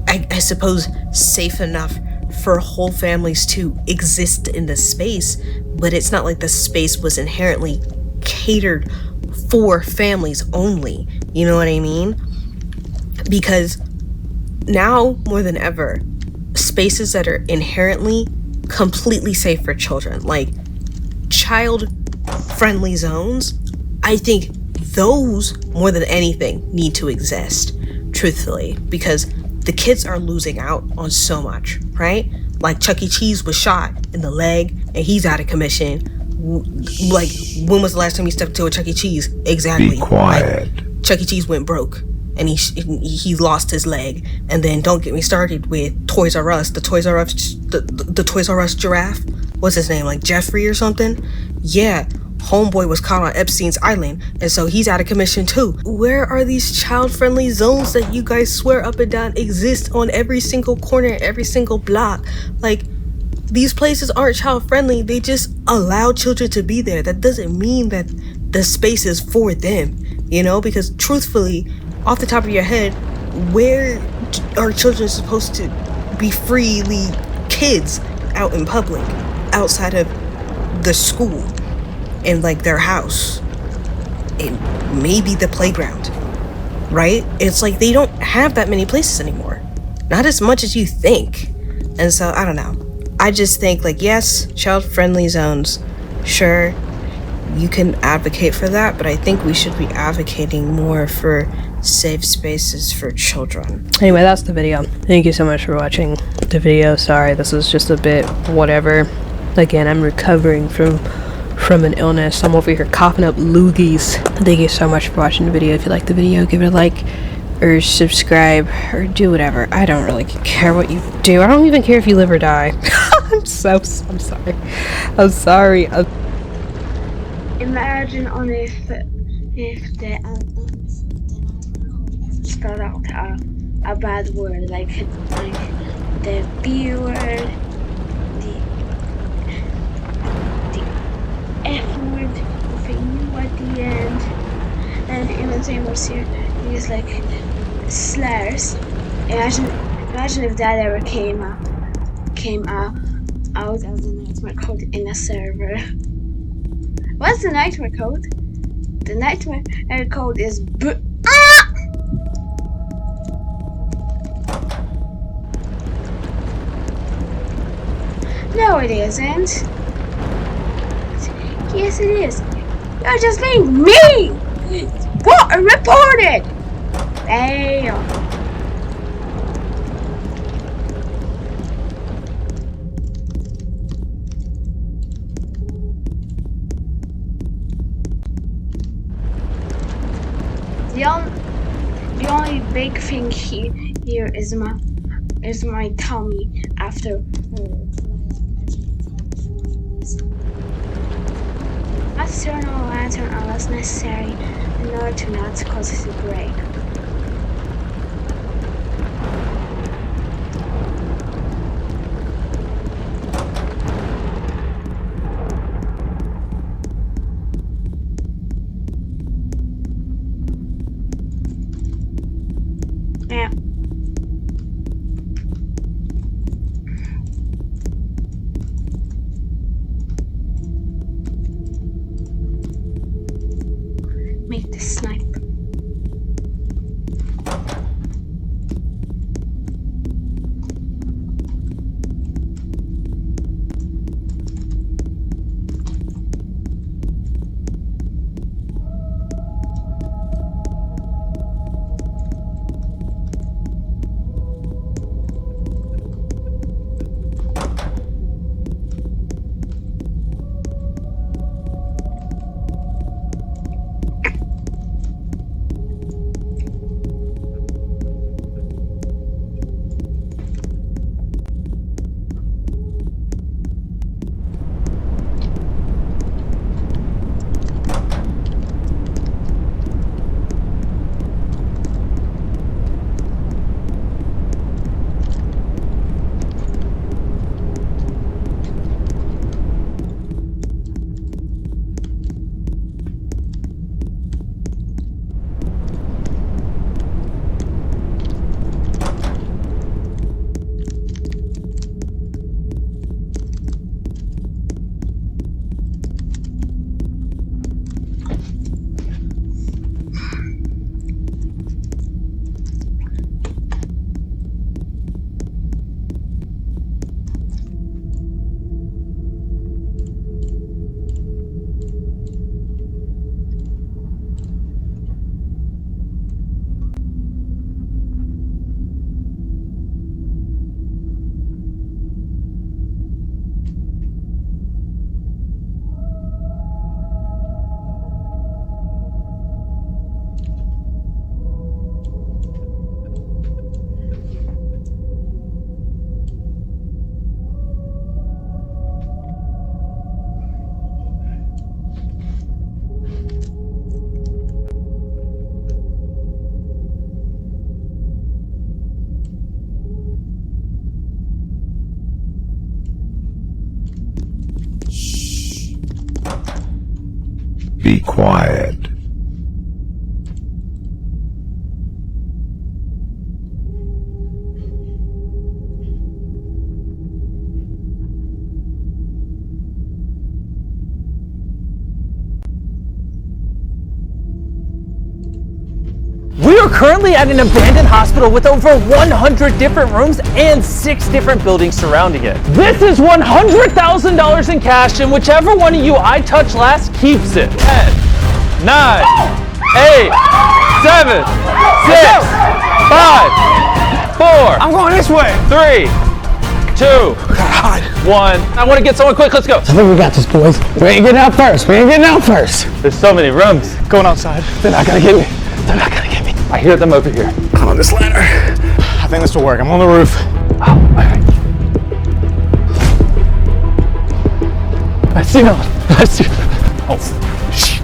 Speaker 5: I suppose, safe enough for whole families to exist in the space, but it's not like the space was inherently catered for families only, you know what I mean? Because now more than ever, spaces that are inherently completely safe for children, like child-friendly zones, I think those more than anything need to exist, truthfully, because the kids are losing out on so much, right? Like Chuck E. Cheese was shot in the leg and he's out of commission. Like, when was the last time you stepped to a Chuck E. Cheese? Exactly.
Speaker 2: Be quiet.
Speaker 5: Like, Chuck E. Cheese went broke and he lost his leg. And then don't get me started with Toys R Us. The Toys R Us giraffe. What's his name? Like Jeffrey or something? Yeah. Homeboy was caught on Epstein's Island, and so he's out of commission too. Where are these child-friendly zones that you guys swear up and down exist on every single corner, every single block? Like, these places aren't child-friendly, they just allow children to be there. That doesn't mean that the space is for them, you know? Because truthfully, off the top of your head, where are children supposed to be freely kids out in public, outside of the school? In like their house and maybe the playground, right? It's like they don't have that many places anymore, not as much as you think. And so I don't know, I just think like, yes, child-friendly zones, sure, you can advocate for that, but I think we should be advocating more for safe spaces for children. Anyway, that's the video. Thank you so much for watching the video. Sorry, this was just a bit whatever. Again, I'm recovering from an illness. I'm over here coughing up loogies. Thank you so much for watching the video. If you like the video, give it a like or subscribe or do whatever. I don't really care what you do. I don't even care if you live or die. I'm sorry. I'm sorry.
Speaker 1: Imagine on if the spelled out a bad word like the B word, the F word with a U at the end, and even same more serious like slurs. Imagine if that ever came out as the nightmare code in a server. What's the nightmare code? The nightmare code is No, it isn't. Yes, it is. You're just being mean. What? Reported. Damn. The only big thing here is my tummy after. Let's turn on a lantern unless necessary in order to not cause it to break. Yeah. Make the snipe.
Speaker 2: Be quiet.
Speaker 7: We are currently at an abandoned hospital with over 100 different rooms and 6 different buildings surrounding it. This is $100,000 in cash, and whichever one of you I touch last keeps it. 10, 9, 8, 7, 6, 5, 4.
Speaker 6: I'm going this way.
Speaker 7: 3, 2,
Speaker 6: God.
Speaker 7: 1. I want to get someone quick. Let's go.
Speaker 8: I think we got this, boys. We ain't getting out first.
Speaker 7: There's so many rooms.
Speaker 6: Going outside.
Speaker 8: They're not gonna get me. They're not gonna get me.
Speaker 7: I hear them over here.
Speaker 8: I'm on this ladder.
Speaker 6: I think this will work. I'm on the roof.
Speaker 7: I see no one. I see.
Speaker 6: Oh,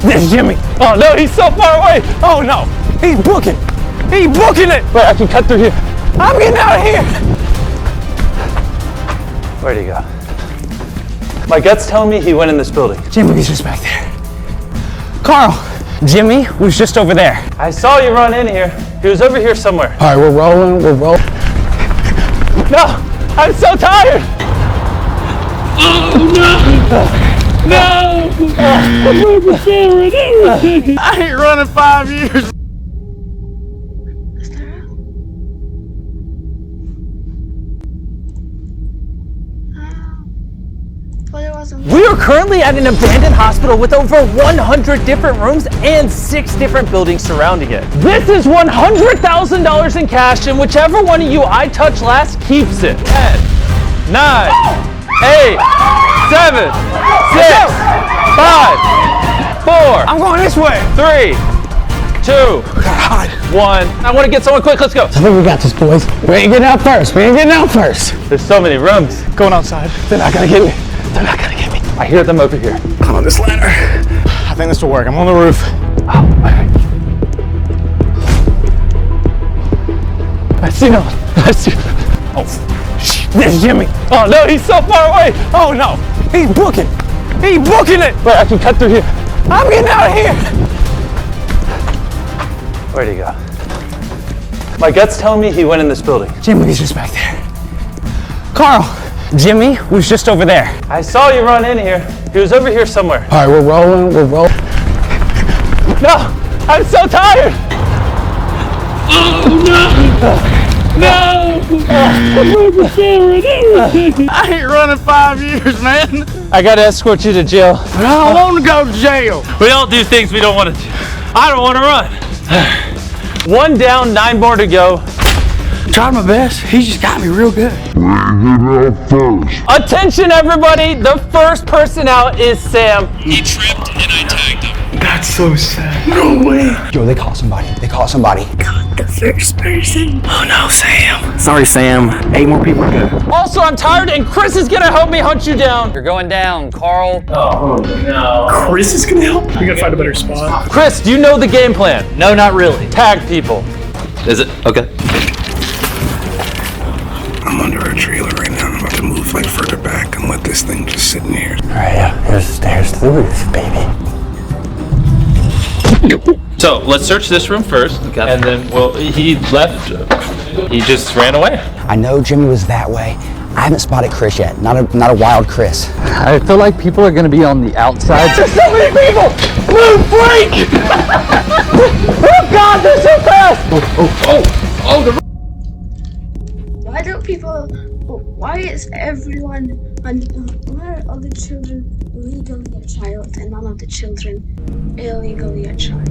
Speaker 6: there's Jimmy.
Speaker 7: Oh no, he's so far away.
Speaker 6: Oh no, he's booking. He's booking it.
Speaker 7: Wait, I can cut through here.
Speaker 6: I'm getting out of here.
Speaker 7: Where'd he go? My gut's telling me he went in this building.
Speaker 8: Jimmy was just back there. Carl, Jimmy was just over there.
Speaker 7: I saw you run in here. He was over here somewhere.
Speaker 8: All right, we're rolling.
Speaker 7: No, I'm so tired.
Speaker 6: I ain't running 5 years.
Speaker 1: Is there Well, there wasn't.
Speaker 7: We are currently at an abandoned hospital with over 100 different rooms and 6 different buildings surrounding it. This is $100,000 in cash, and whichever one of you I touch last keeps it. 10, 9, 8, 7, 6, 5, 4.
Speaker 6: I'm going this way.
Speaker 7: 3, 2,
Speaker 6: God.
Speaker 7: 1. I want to get someone quick. Let's go.
Speaker 8: I think we got this, boys. We ain't getting out first.
Speaker 7: There's so many rooms.
Speaker 6: Going outside.
Speaker 8: They're not gonna get me. They're not gonna get me.
Speaker 7: I hear them over here.
Speaker 8: I'm on this ladder.
Speaker 6: I think this will work. I'm on the roof.
Speaker 7: I see no one. I see.
Speaker 6: Oh, there's Jimmy.
Speaker 7: Oh no, he's so far away.
Speaker 6: Oh no, he's booking. He's booking it.
Speaker 7: Wait, I can cut through here.
Speaker 6: I'm getting out of here.
Speaker 7: Where'd he go? My gut's telling me he went in this building.
Speaker 8: Jimmy was just back there. Carl, Jimmy was just over there.
Speaker 7: I saw you run in here. He was over here somewhere.
Speaker 8: All right, we're rolling.
Speaker 7: No, I'm so tired.
Speaker 6: I ain't running 5 years, man.
Speaker 7: I gotta escort you to jail.
Speaker 6: I don't want to go to jail.
Speaker 7: We all do things we don't want to do. I don't want to run. 1 down, 9 more to go.
Speaker 6: Tried my best. He just got me real good.
Speaker 7: Attention, everybody! The first person out is Sam.
Speaker 9: He tripped and I tagged him.
Speaker 6: That's so sad. No way.
Speaker 8: Yo, they call somebody.
Speaker 9: The first person.
Speaker 8: Oh no, Sam. Sorry, Sam. 8 more people to go.
Speaker 7: Also, I'm tired, and Chris is gonna help me hunt you down.
Speaker 10: You're going down, Carl.
Speaker 6: Chris is gonna help. We gotta find a better spot.
Speaker 7: Chris, do you know the game plan?
Speaker 10: No, not really.
Speaker 7: Tag people.
Speaker 10: Is it? Okay.
Speaker 11: I'm under a trailer right now. I'm about to move like further back and let this thing just sit in here.
Speaker 8: All right, yeah. Here's the stairs to the roof, baby.
Speaker 4: So let's search this room first, and then, well, he left. He just ran away.
Speaker 8: I know Jimmy was that way. I haven't spotted Chris yet. Not a wild Chris.
Speaker 10: I feel like people are gonna be on the outside.
Speaker 7: There's so many people! Move, break! Oh God, they're so fast!
Speaker 1: Why don't people? Why is everyone? Why are all the children legally a child and none of the children illegally a child?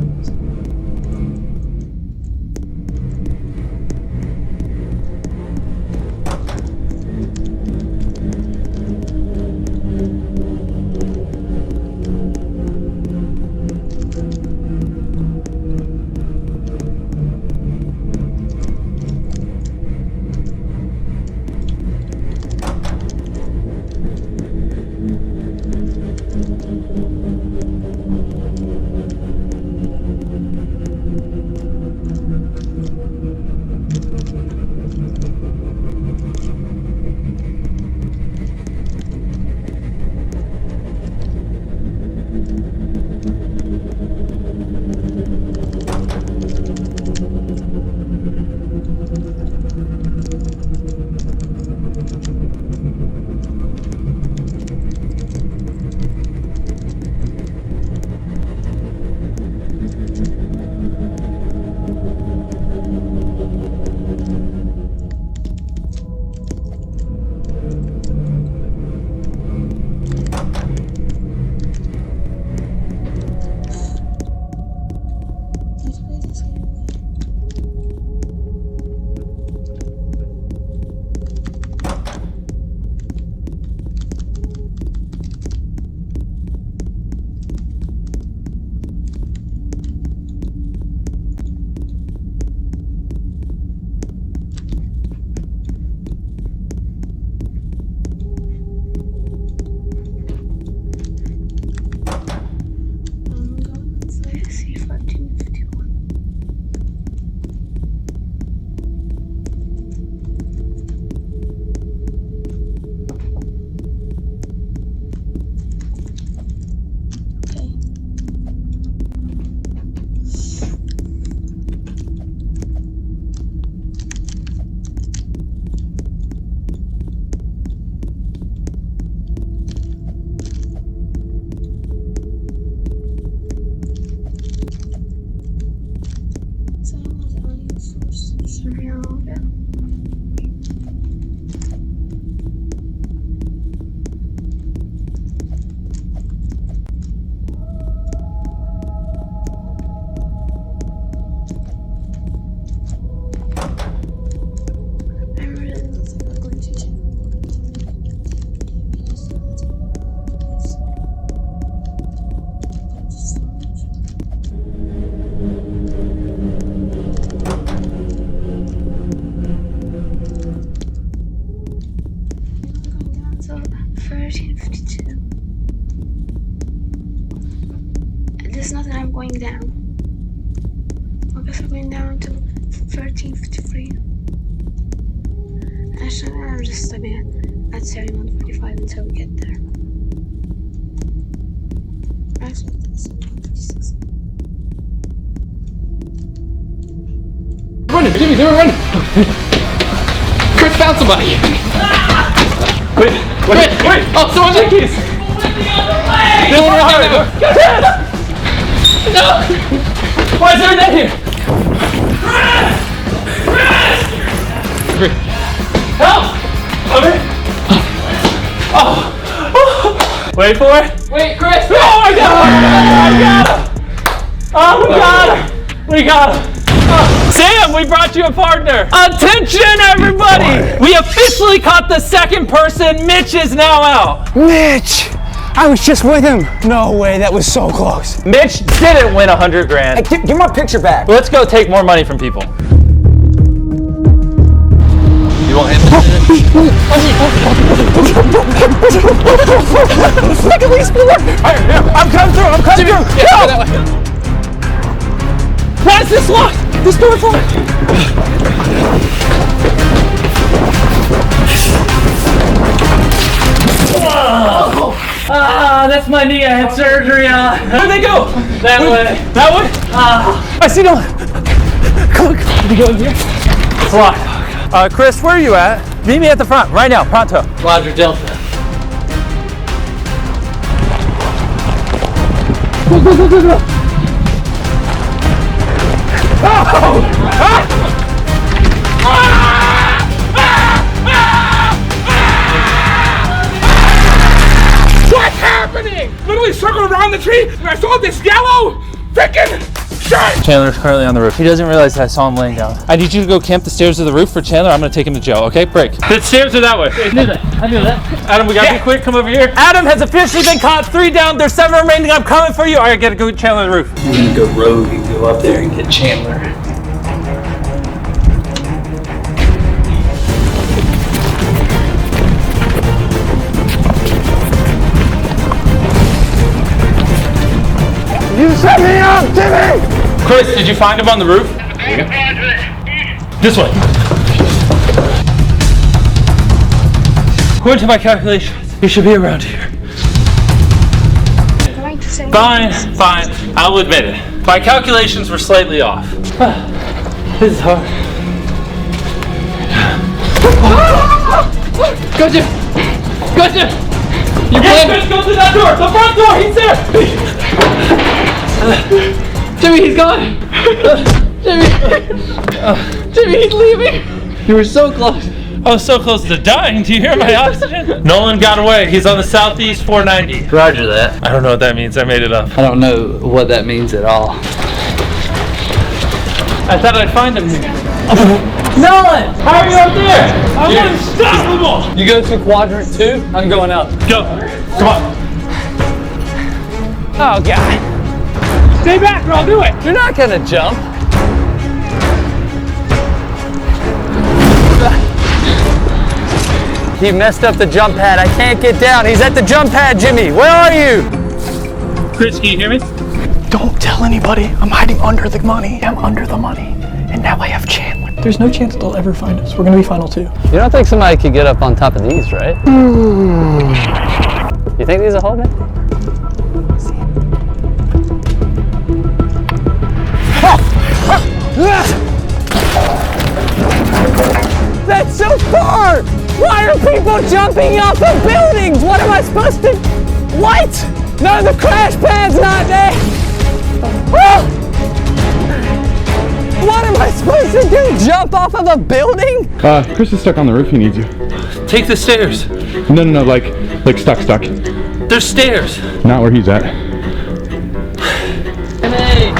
Speaker 1: 22. There's nothing. I'm going down. I guess I'm going down to 1353. Actually, I'm just studying at 7145 until we get there. Actually, it's 7156.
Speaker 4: Running, Jimmy, they were running. Chris found somebody. Wait. Oh, someone's in keys. They were running. No. Why is there a net here? Help! Over. Oh. Wait for it. Wait, Chris. Oh my God! Oh, we got him. Sam, we brought you a partner. Attention, everybody! We officially caught the second person. Mitch is now out.
Speaker 8: Mitch! I was just with him. No way, that was so close.
Speaker 4: Mitch didn't win 100 grand.
Speaker 8: Hey, give my picture back.
Speaker 4: Let's go take more money from people. You want him to do it?
Speaker 8: I'm coming through.
Speaker 4: Yeah, that way. Why is this locked? This door's locked. Whoa! That's my knee. I had surgery on. Where'd they go? That way. That way?
Speaker 8: I see them. Come on. Did you go in here?
Speaker 4: It's locked.
Speaker 7: Chris, where are you at? Meet me at the front right now, pronto.
Speaker 4: Roger, Delta.
Speaker 7: Go.
Speaker 6: What's happening? Literally circled around the tree and I saw this yellow freaking shirt.
Speaker 7: Chandler's currently on the roof. He doesn't realize that I saw him laying down. I need you to go camp the stairs of the roof for Chandler. I'm gonna take him to jail, okay? Break.
Speaker 4: The stairs are that way. I knew that. Adam, we gotta be quick. Come over here.
Speaker 7: Adam has officially been caught. 3 down. There's 7 remaining. I'm coming for you. All right, gotta go get Chandler on the roof.
Speaker 10: I'm gonna go rogue and go up there and get Chandler.
Speaker 8: You set me up, Timmy!
Speaker 4: Chris, did you find him on the roof? This way. According to my calculations, he should be around here. Fine. I'll admit it. My calculations were slightly off. This is hard. Gotcha! You Chris, go to that door! The front door! He's there! Jimmy, he's gone! Jimmy, he's leaving! You were so close. I was so close to dying. Do you hear my oxygen? Nolan got away. He's on the southeast 490.
Speaker 10: Roger that.
Speaker 4: I don't know what that means. I made it up.
Speaker 10: I don't know what that means at all.
Speaker 4: I thought I'd find him here. Nolan! How are you up there? I'm unstoppable!
Speaker 10: You go to quadrant 2, I'm going up.
Speaker 4: Go! Come on!
Speaker 8: Oh, God.
Speaker 6: Stay back or I'll do it.
Speaker 10: You're not gonna jump. He messed up the jump pad. I can't get down. He's at the jump pad, Jimmy. Where are you?
Speaker 4: Chris, can you hear me?
Speaker 6: Don't tell anybody. I'm hiding under the money. I'm under the money. And now I have Chandler. There's no chance they'll ever find us. We're gonna be final 2.
Speaker 10: You don't think somebody could get up on top of these, right? You think these will hold me?
Speaker 8: That's so far! Why are people jumping off of buildings? What am I supposed to... What? No, the crash pad's not there! Oh! What am I supposed to do? Jump off of a building?
Speaker 12: Chris is stuck on the roof. He needs you.
Speaker 4: Take the stairs.
Speaker 12: No, like stuck.
Speaker 4: There's stairs.
Speaker 12: Not where he's at.
Speaker 4: Hey.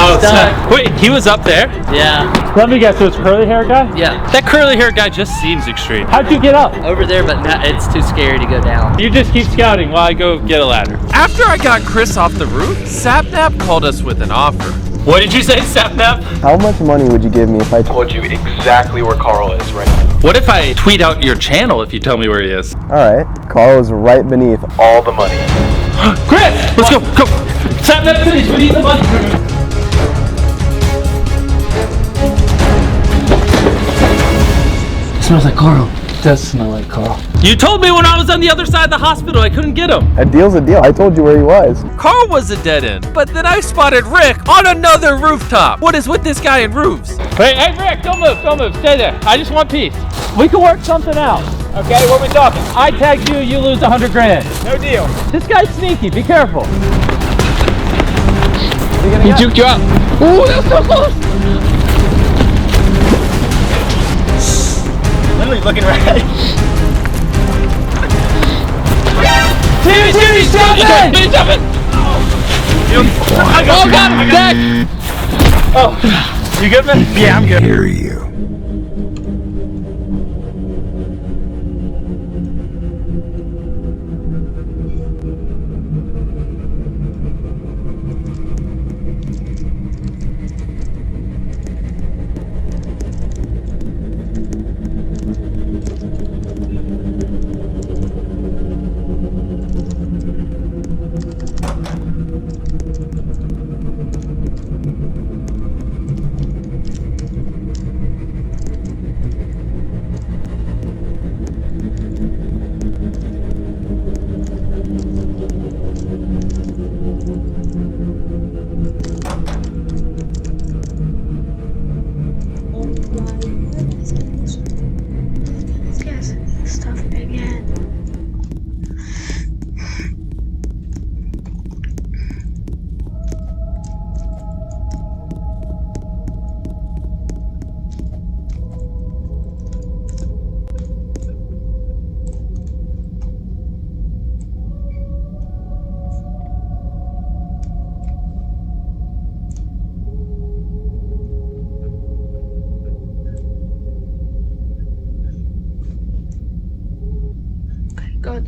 Speaker 4: Oh, snap. Wait, he was up there?
Speaker 10: Yeah.
Speaker 7: Let me guess, so it's curly hair guy?
Speaker 10: Yeah.
Speaker 4: That curly hair guy just seems extreme.
Speaker 7: How'd you get up?
Speaker 10: Over there, but it's too scary to go down.
Speaker 4: You just keep scouting while I go get a ladder. After I got Chris off the roof, Sapnap called us with an offer. What did you say, Sapnap?
Speaker 13: How much money would you give me if I told you exactly where Carl is right now?
Speaker 4: What if I tweet out your channel if you tell me where he is?
Speaker 13: Alright, Carl is right beneath all the money.
Speaker 4: Chris! Let's go! Sapnap cities beneath the money!
Speaker 6: It smells like Carl. It does smell like Carl.
Speaker 4: You told me when I was on the other side of the hospital I couldn't get him.
Speaker 13: A deal's a deal. I told you where he was.
Speaker 4: Carl was a dead end, but then I spotted Rick on another rooftop. What is with this guy in roofs? Hey, Rick, don't move, stay there. I just want peace. We can work something out. Okay, what are we talking? I tag you, you lose 100 grand. No deal. This guy's sneaky, be careful.
Speaker 6: He juked you up. Ooh, that was so close.
Speaker 10: Literally looking right.
Speaker 6: Timmy, jump in!
Speaker 10: Finish up it!
Speaker 6: I got him, Jack!
Speaker 10: Oh, you good, man? Yeah, I'm good.
Speaker 2: Hear you.
Speaker 1: Stuff again. Okay, good.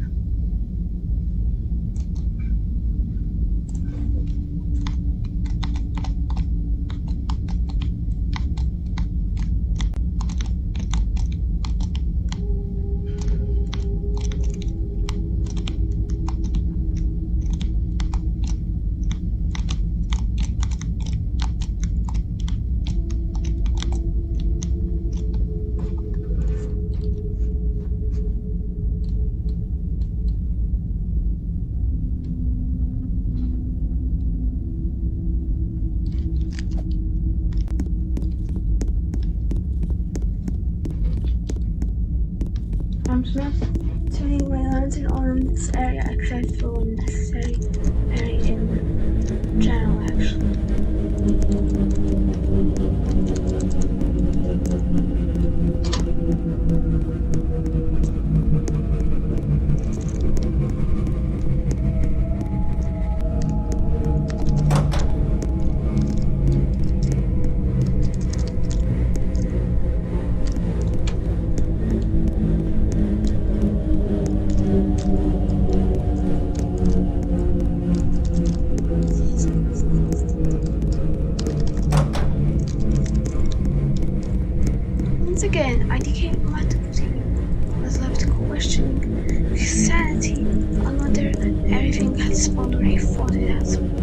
Speaker 1: I'm Smith, turning my lantern on this area except for when necessary. Very in general, actually. Once again, Adyhb was left questioning his sanity on whether everything had spawned where he thought it had spawned.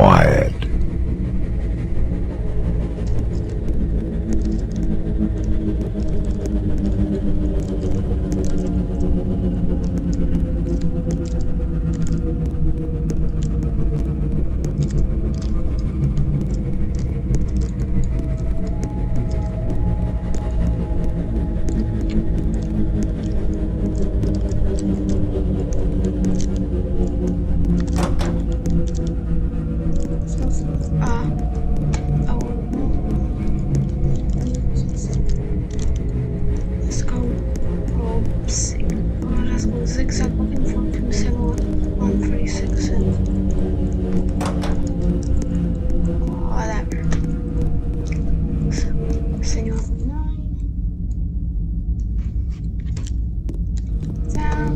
Speaker 2: quiet.
Speaker 1: Let's go. Let's go zigzag looking for 271367. Whatever. Single 9. Down.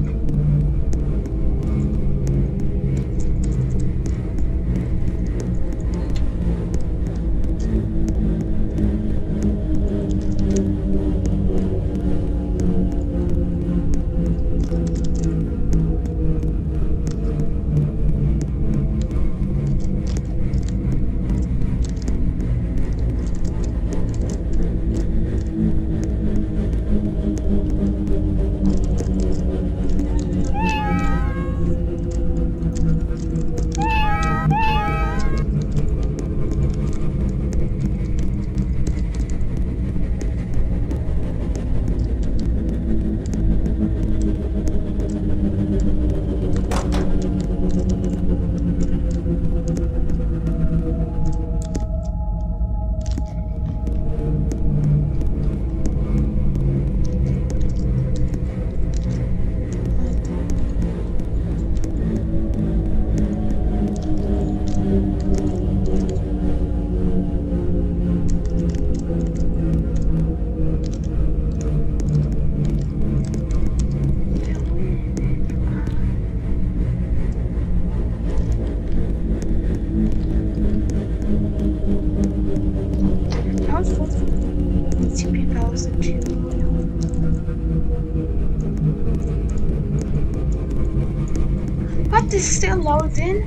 Speaker 1: What is still loading?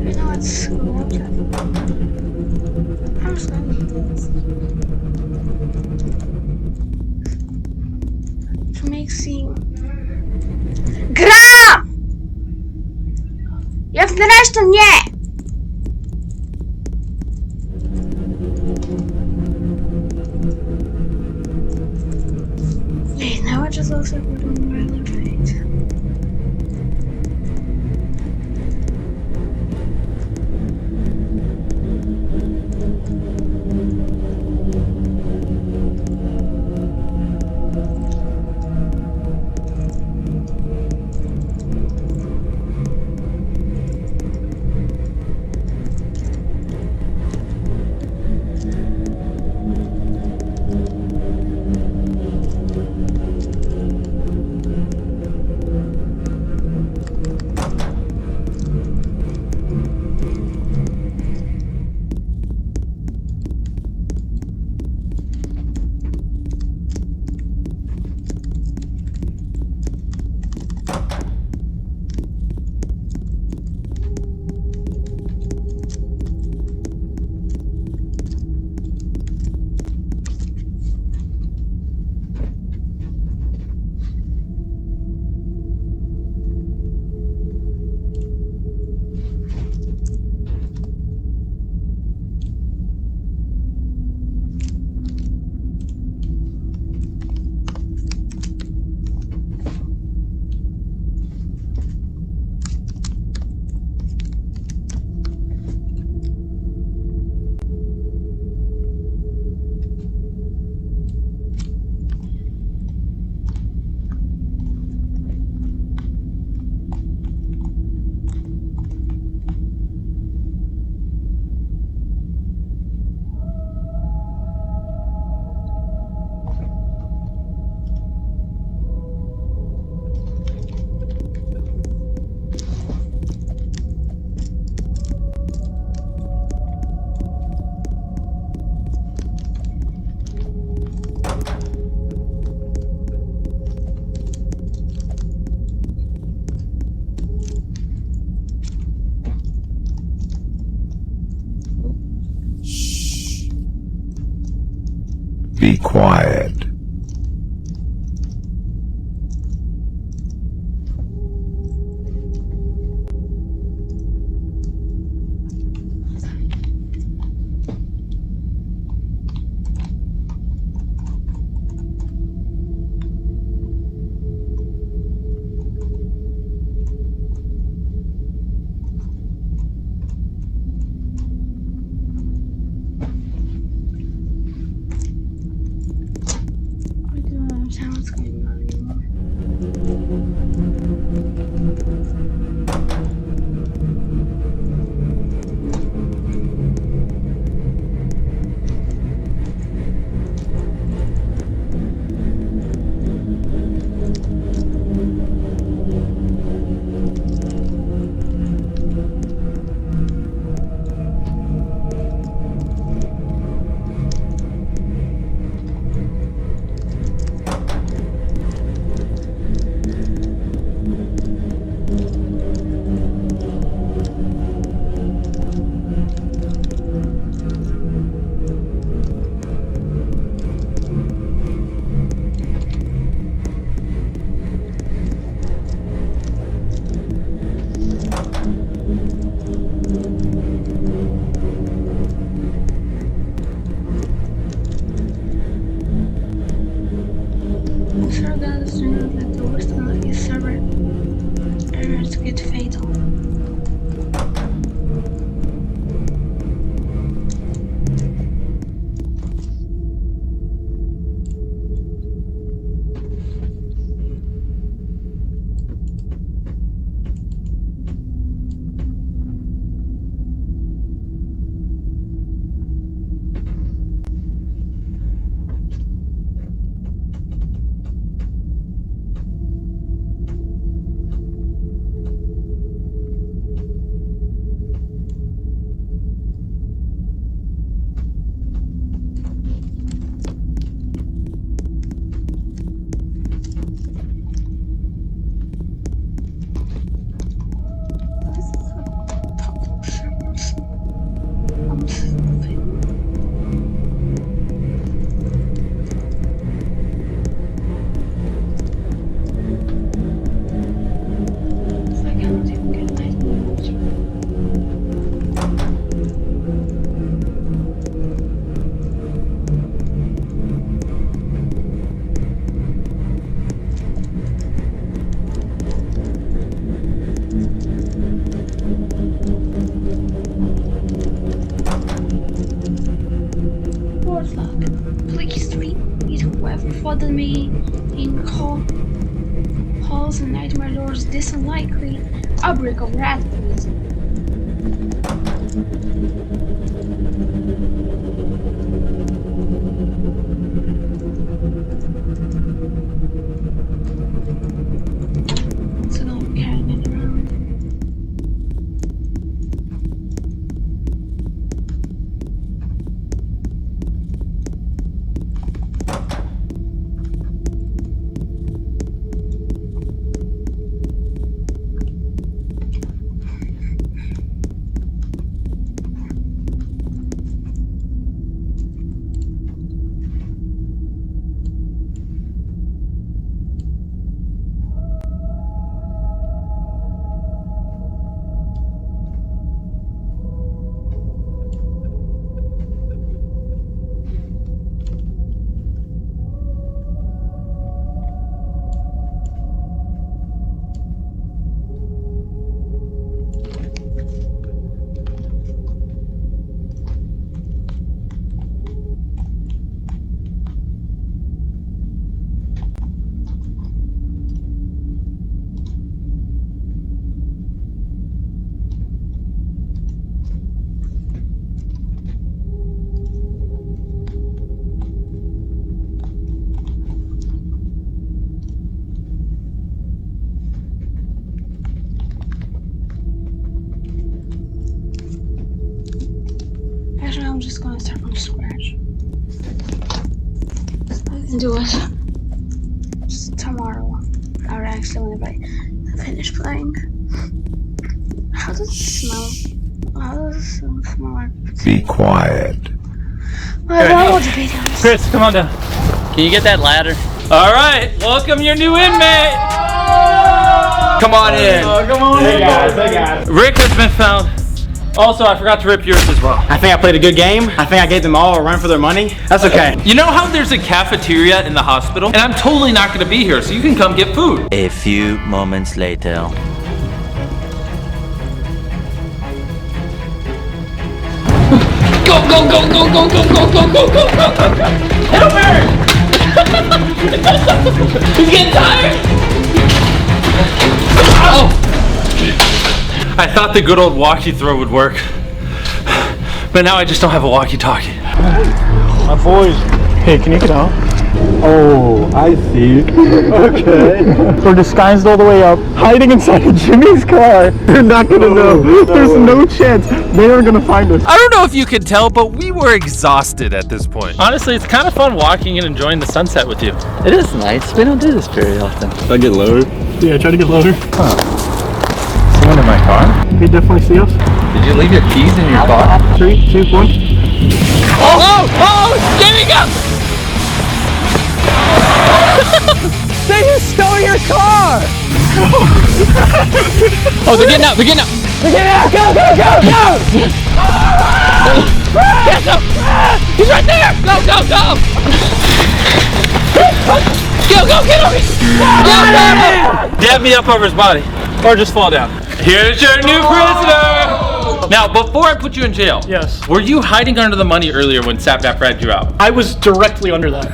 Speaker 1: I know it's loaded. I'm just gonna do this to make scene. Gram! Jak zresztą nie! Wait, now it just looks like we're doing relevant.
Speaker 2: Be quiet.
Speaker 1: I don't understand what's going on anymore. I'm sure that is not like the worst one is server errors get fatal. Please treat whoever flooded me in halls and nightmare doors this unlikely outbreak of rat poison. So don't carry it around. Actually, I'm just gonna start from scratch. I can do it just tomorrow, or actually whenever I finish playing. How does it smell? How does it smell like?
Speaker 2: Be quiet.
Speaker 4: Chris, come on down.
Speaker 10: Can you get that ladder?
Speaker 4: All right, welcome your new inmate. Come on in.
Speaker 10: Come on in. Hey guys.
Speaker 4: Rick has been found. Also, I forgot to rip yours as well.
Speaker 14: I think I played a good game. I think I gave them all a run for their money. That's okay.
Speaker 4: You know how there's a cafeteria in the hospital? And I'm totally not gonna be here, so you can come get food.
Speaker 15: A few moments later.
Speaker 4: Go, go, go, go, go, go, go, go, go, go, go, go, go. Hit him, Aaron! He's getting tired! Oh! I thought the good old walkie throw would work. But now I just don't have a walkie-talkie.
Speaker 6: My boys. Hey, can you get out? Oh, I see. Okay. We're disguised all the way up, hiding inside of Jimmy's car. They're not gonna know. There's no chance they are gonna find us.
Speaker 4: I don't know if you can tell, but we were exhausted at this point. Honestly, it's kind of fun walking and enjoying the sunset with you.
Speaker 10: It is nice. We don't do this very often.
Speaker 6: Should I get lower? Yeah, try to get lower. Someone in my car? They definitely see us.
Speaker 10: Did you leave your keys in your car?
Speaker 6: 3, 2, 1.
Speaker 4: Oh! Jimmy, go!
Speaker 8: They just stole your car!
Speaker 4: Oh, they're getting out, they're getting out!
Speaker 8: They're getting out! Go, go, go, go!
Speaker 4: Yes, go! He's right there! Go, go, go! Go, go, get over here! Go! Dab me up over his body. Or just fall down. Here's your new prisoner! Now, before I put you in jail,
Speaker 6: yes,
Speaker 4: were you hiding under the money earlier when Sapnap dragged you out?
Speaker 6: I was directly under that.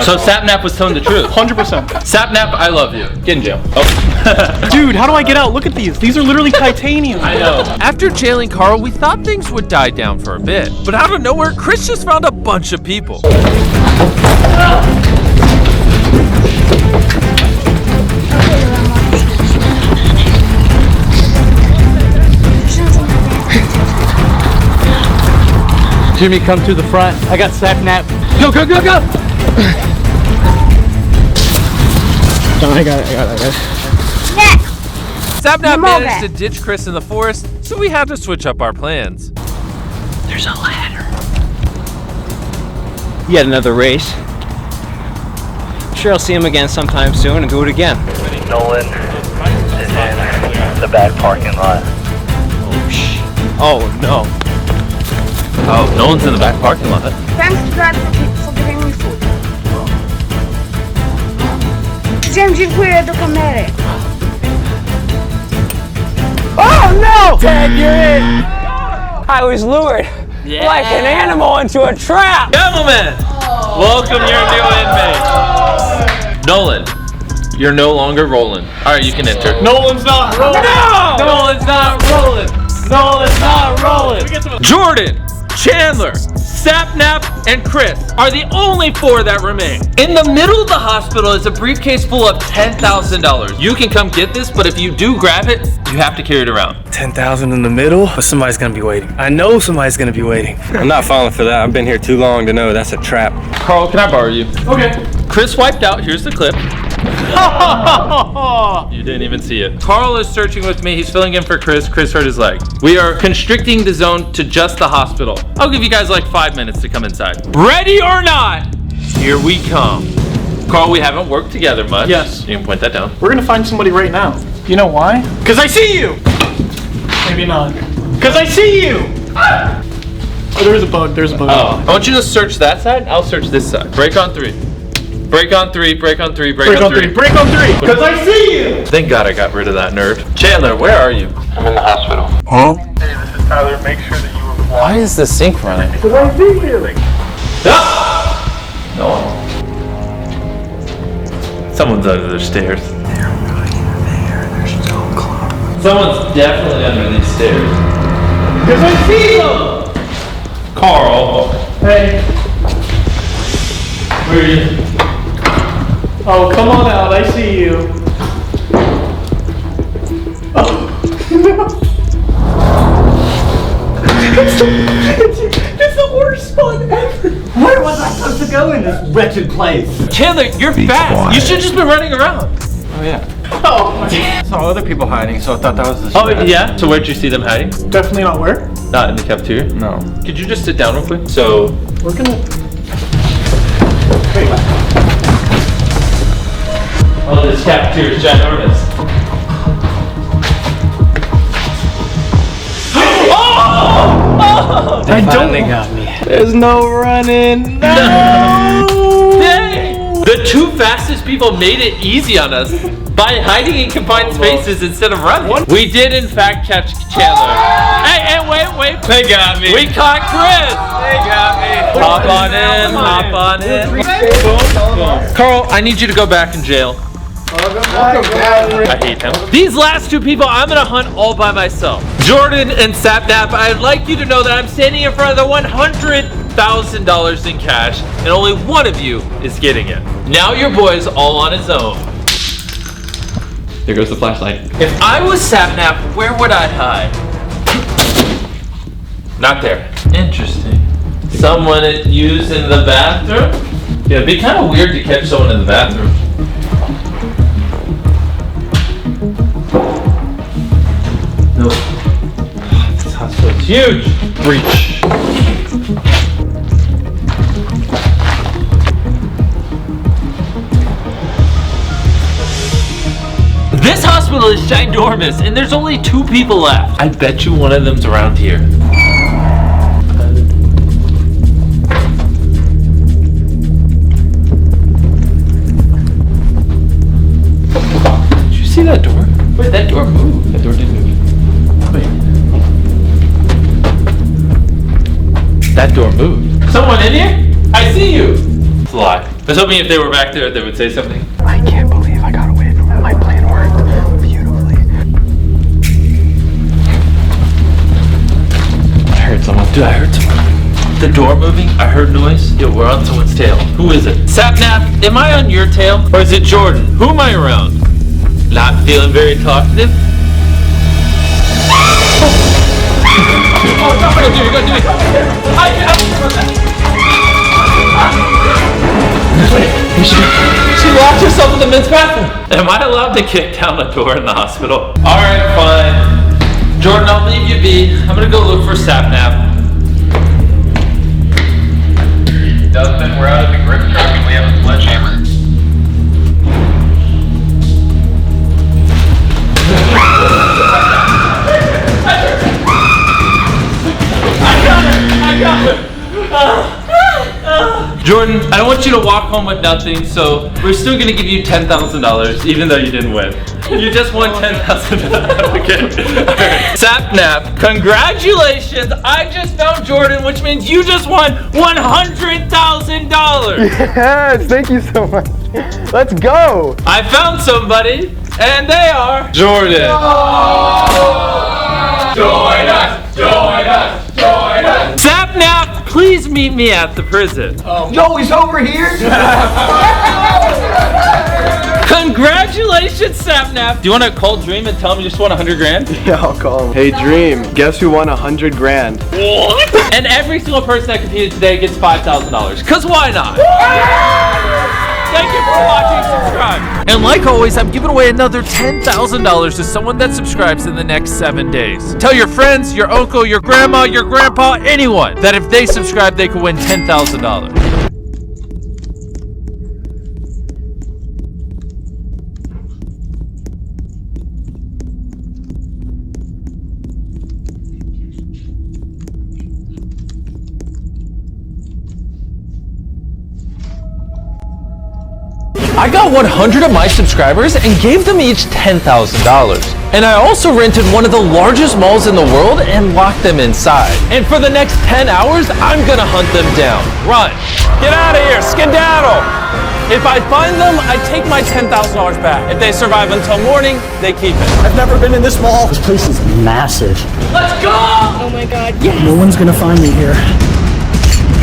Speaker 4: So Sapnap was telling the truth?
Speaker 6: 100%.
Speaker 4: Sapnap, I love you. Get in jail. Oh.
Speaker 6: Dude, how do I get out? Look at these. These are literally titanium.
Speaker 4: I know. After jailing Carl, we thought things would die down for a bit. But out of nowhere, Chris just found a bunch of people.
Speaker 10: Jimmy, come to the front. I got Sapnap.
Speaker 4: Go, go, go, go!
Speaker 6: I got it.
Speaker 4: Sapnap managed to ditch Chris in the forest, so we had to switch up our plans.
Speaker 10: There's a ladder. Yet another race. Sure, I'll see him again sometime soon and do it again.
Speaker 15: Nolan is in the back parking lot.
Speaker 4: Oh, no. Oh, Nolan's in the back parking lot.
Speaker 1: Thanks, Dad, for giving me food. James, dziękuję do kamery.
Speaker 8: Oh no! Dad, you're in! I was lured like an animal into a trap!
Speaker 4: Gentlemen, welcome your new inmate. Nolan, you're no longer rolling. All right, you can enter.
Speaker 6: Nolan's not rolling.
Speaker 4: No! Nolan's not rolling. Nolan's not rolling. Jordan, Chandler, Sapnap, and Chris are the only 4 that remain. In the middle of the hospital is a briefcase full of $10,000. You can come get this, but if you do grab it, you have to carry it around.
Speaker 13: 10,000 in the middle, but somebody's gonna be waiting. I know somebody's gonna be waiting. I'm not falling for that. I've been here too long to know that's a trap.
Speaker 4: Carl, can I borrow you?
Speaker 6: Okay.
Speaker 4: Chris wiped out. Here's the clip. You didn't even see it. Carl is searching with me. He's filling in for Chris. Chris hurt his leg. We are constricting the zone to just the hospital. I'll give you guys like 5 minutes to come inside. Ready or not, here we come. Carl, we haven't worked together much.
Speaker 6: Yes.
Speaker 4: You can point that down.
Speaker 6: We're gonna find somebody right now. You know why? Because I see you! Maybe not. Because I see you! Oh, there's a bug. There's a bug.
Speaker 4: Oh, I want you to search that side. I'll search this side. Break on 3. Break on 3, break on 3, break on 3.
Speaker 6: Break on 3! Because I see you!
Speaker 4: Thank God I got rid of that nerd. Chandler, where are you?
Speaker 13: I'm in the hospital.
Speaker 6: Huh?
Speaker 13: Hey, this is Tyler. Make sure that you reply.
Speaker 4: Why is the sink running?
Speaker 6: Because I see you!
Speaker 4: Ah! No. Someone's under the stairs.
Speaker 11: They're right there. They're so close.
Speaker 4: Someone's definitely under these stairs.
Speaker 6: Because I see them!
Speaker 4: Carl.
Speaker 6: Hey.
Speaker 4: Where are you?
Speaker 6: Oh, come on out. I see you. Oh. It's the worst spot ever. Where was I supposed to go in this wretched place?
Speaker 4: Chandler, you're fast.
Speaker 2: quiet.
Speaker 4: You should just be running around.
Speaker 13: Oh, yeah.
Speaker 6: Oh,
Speaker 13: I saw other people hiding, so I thought that was the
Speaker 4: Oh, yeah? So where'd you see them hiding?
Speaker 6: definitely not where.
Speaker 4: Not in the cafeteria?
Speaker 6: No.
Speaker 4: Could you just sit down real quick? So,
Speaker 6: We're gonna...
Speaker 4: oh, this cafeteria is ginormous. Oh!
Speaker 10: They finally got me.
Speaker 6: There's no running. No!
Speaker 4: Dang! The two fastest people made it easy on us by hiding in confined spaces instead of running. We did in fact catch Chandler. Hey, wait.
Speaker 13: They got me.
Speaker 4: We caught Chris.
Speaker 13: They got me.
Speaker 4: Hop on in. Carl, I need you to go back in jail. I hate him. These last two people I'm gonna hunt all by myself. Jordan and Sapnap, I'd like you to know that I'm standing in front of the $100,000 in cash, and only one of you is getting it. Now your boy's all on his own.
Speaker 12: There goes the flashlight.
Speaker 4: If I was Sapnap, where would I hide? Not there. Interesting. Someone used in the bathroom? Yeah, it'd be kind of weird to catch someone in the bathroom. No. This hospital is huge. Breach. This hospital is ginormous, and there's only 2 people left. I bet you one of them's around here. Did you see that door? Wait, that door moved. That door did move. Wait. That door moved. Someone in here? I see you. It's a lie. I was hoping if they were back there, they would say something.
Speaker 6: I can't believe I got away from that. My plan worked beautifully.
Speaker 12: I heard someone.
Speaker 4: Dude, I heard someone. The door moving? I heard noise. Yo, we're on someone's tail. Who is it? Sapnap, am I on your tail? Or is it Jordan? Who am I around? Not feeling very talkative? Oh, stop it! You're gonna do it! She locked herself in the men's bathroom. Am I allowed to kick down a door in the hospital? Alright, fine. Jordan, I'll leave you be. I'm gonna go look for Sapnap.
Speaker 15: Dustin, we're out of the grip truck and we have a sledgehammer.
Speaker 4: I got her! Jordan, I don't want you to walk home with nothing, so we're still gonna give you $10,000, even though you didn't win. You just won $10,000. Okay. Right. Sapnap, congratulations! I just found Jordan, which means you just won $100,000.
Speaker 6: Yes, thank you so much. Let's go.
Speaker 4: I found somebody, and they are Jordan. Join us! Join us! Join us! Sapnap, please meet me at the prison.
Speaker 8: No, he's over here.
Speaker 4: Congratulations, Sapnap. Do you want to call Dream and tell him you just won $100,000?
Speaker 6: Yeah, I'll call him. Hey, Dream, guess who won $100,000?
Speaker 4: What? And every single person that competed today gets $5,000. Cause why not? Thank you for watching. Subscribe. And like always, I'm giving away another $10,000 to someone that subscribes in the next 7 days. Tell your friends, your uncle, your grandma, your grandpa, anyone that if they subscribe, they could win $10,000. I got 100 of my subscribers and gave them each $10,000. And I also rented one of the largest malls in the world and locked them inside. And for the next 10 hours, I'm gonna hunt them down. Run.
Speaker 7: Get out of here, skedaddle! If I find them, I take my $10,000 back. If they survive until morning, they keep it.
Speaker 8: I've never been in this mall. This place is massive.
Speaker 4: Let's go!
Speaker 3: Oh my god, yes!
Speaker 8: No one's gonna find me here.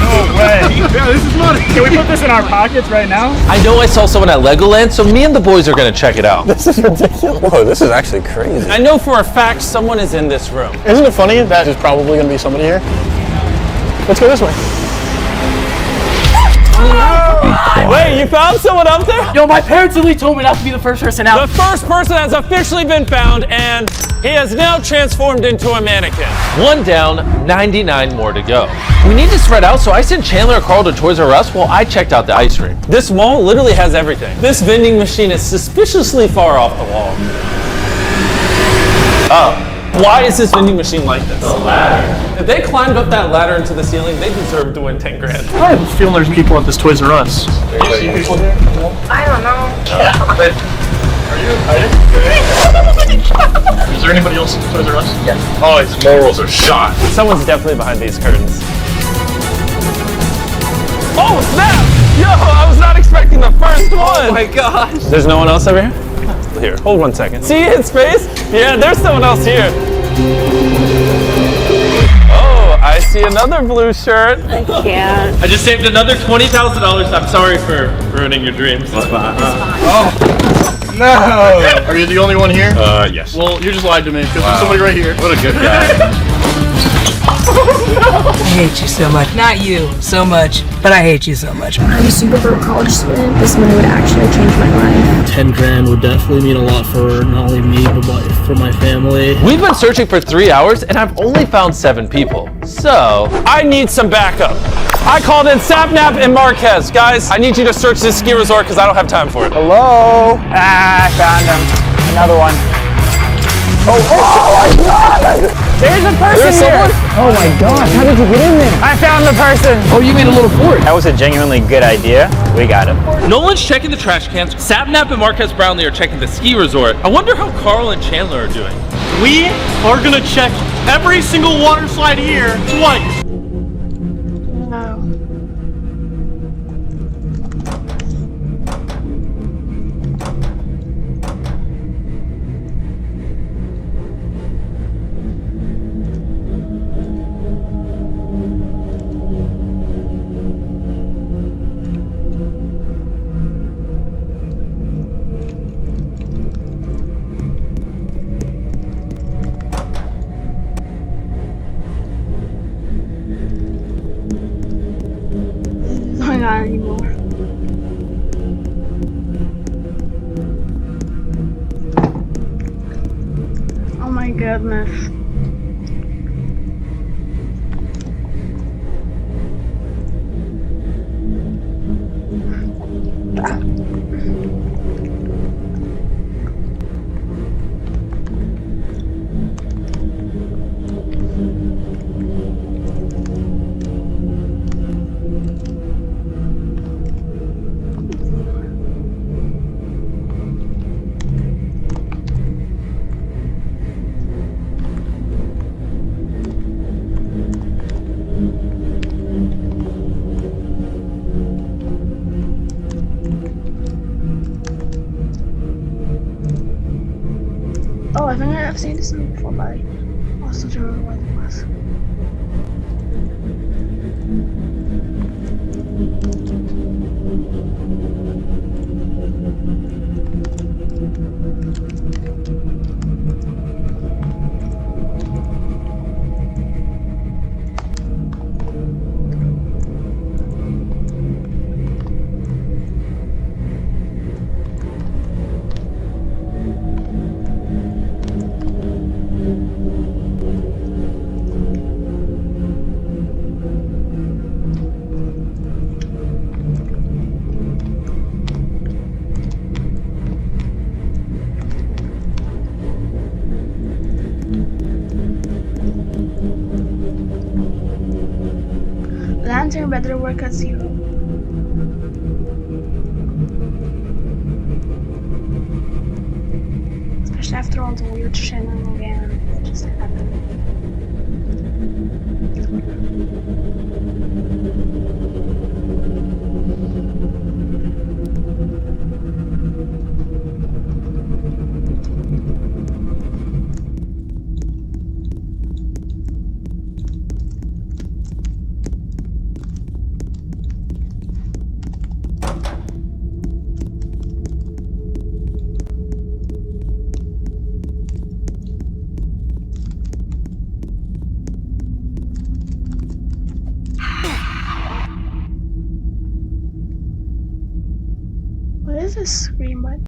Speaker 6: No way. Yeah, this is money. Can we put this in our pockets right now?
Speaker 4: I know I saw someone at Legoland, so me and the boys are gonna check it out.
Speaker 8: This is ridiculous.
Speaker 10: Whoa, this is actually crazy.
Speaker 7: I know for a fact someone is in this room.
Speaker 8: Isn't it funny that there's probably gonna be somebody here? Let's go this way.
Speaker 7: Wait, you found someone up there?
Speaker 8: Yo, my parents only told me not to be the first person out.
Speaker 7: The first person has officially been found, and He has now transformed into a mannequin.
Speaker 4: 1 down, 99 more to go. We need to spread out, so I sent Chandler and Carl to Toys R Us while I checked out the ice rink.
Speaker 7: This mall literally has everything. This vending machine is suspiciously far off the wall. Why is this vending machine like this? The ladder. If they climbed up that ladder into the ceiling, they deserve to win 10 grand.
Speaker 6: I have a feeling there's people at this Toys R Us.
Speaker 8: I don't know.
Speaker 6: Are you excited? Is there anybody else at Toys R Us? Yes. Oh, his morals are shot.
Speaker 7: Someone's definitely behind these curtains. Oh, snap! Yo, I was not expecting the first one!
Speaker 10: Oh my gosh.
Speaker 7: There's no one else over here? Here, hold 1 second. See his face? Yeah, there's someone else here. Oh, I see another blue shirt.
Speaker 8: I can't.
Speaker 4: I just saved another $20,000. I'm sorry for ruining your dreams.
Speaker 6: That's fine. No! Are you the only one here?
Speaker 11: Yes.
Speaker 6: Well, you just lied to me because there's somebody right here.
Speaker 11: What a good guy.
Speaker 16: I hate you so much. Not you so much, but I hate you so much.
Speaker 1: I'm a super broke college student. This money would actually change my life.
Speaker 17: 10 grand would definitely mean a lot for not only me, but for my family.
Speaker 4: We've been searching for 3 hours and I've only found 7 people. So,
Speaker 7: I need some backup. I called in Sapnap and Marquez. Guys, I need you to search this ski resort because I don't have time for it.
Speaker 8: Hello? Ah, I found him. Another one. Oh my God! There's a person here! Oh my God, how did you get in there? I found the person!
Speaker 17: Oh, you made a little fort.
Speaker 8: That was a genuinely good idea. We got him.
Speaker 4: Nolan's checking the trash cans. Sapnap and Marquez Brownlee are checking the ski resort. I wonder how Carl and Chandler are doing.
Speaker 6: We are gonna check every single water slide here twice.
Speaker 1: No. Not anymore. Oh my goodness. Oh, I think I've seen this one before, but I also don't remember what it was. Lantern better work at 0. Especially after all the weird shenanigans that just happened. What is this scream, by the way?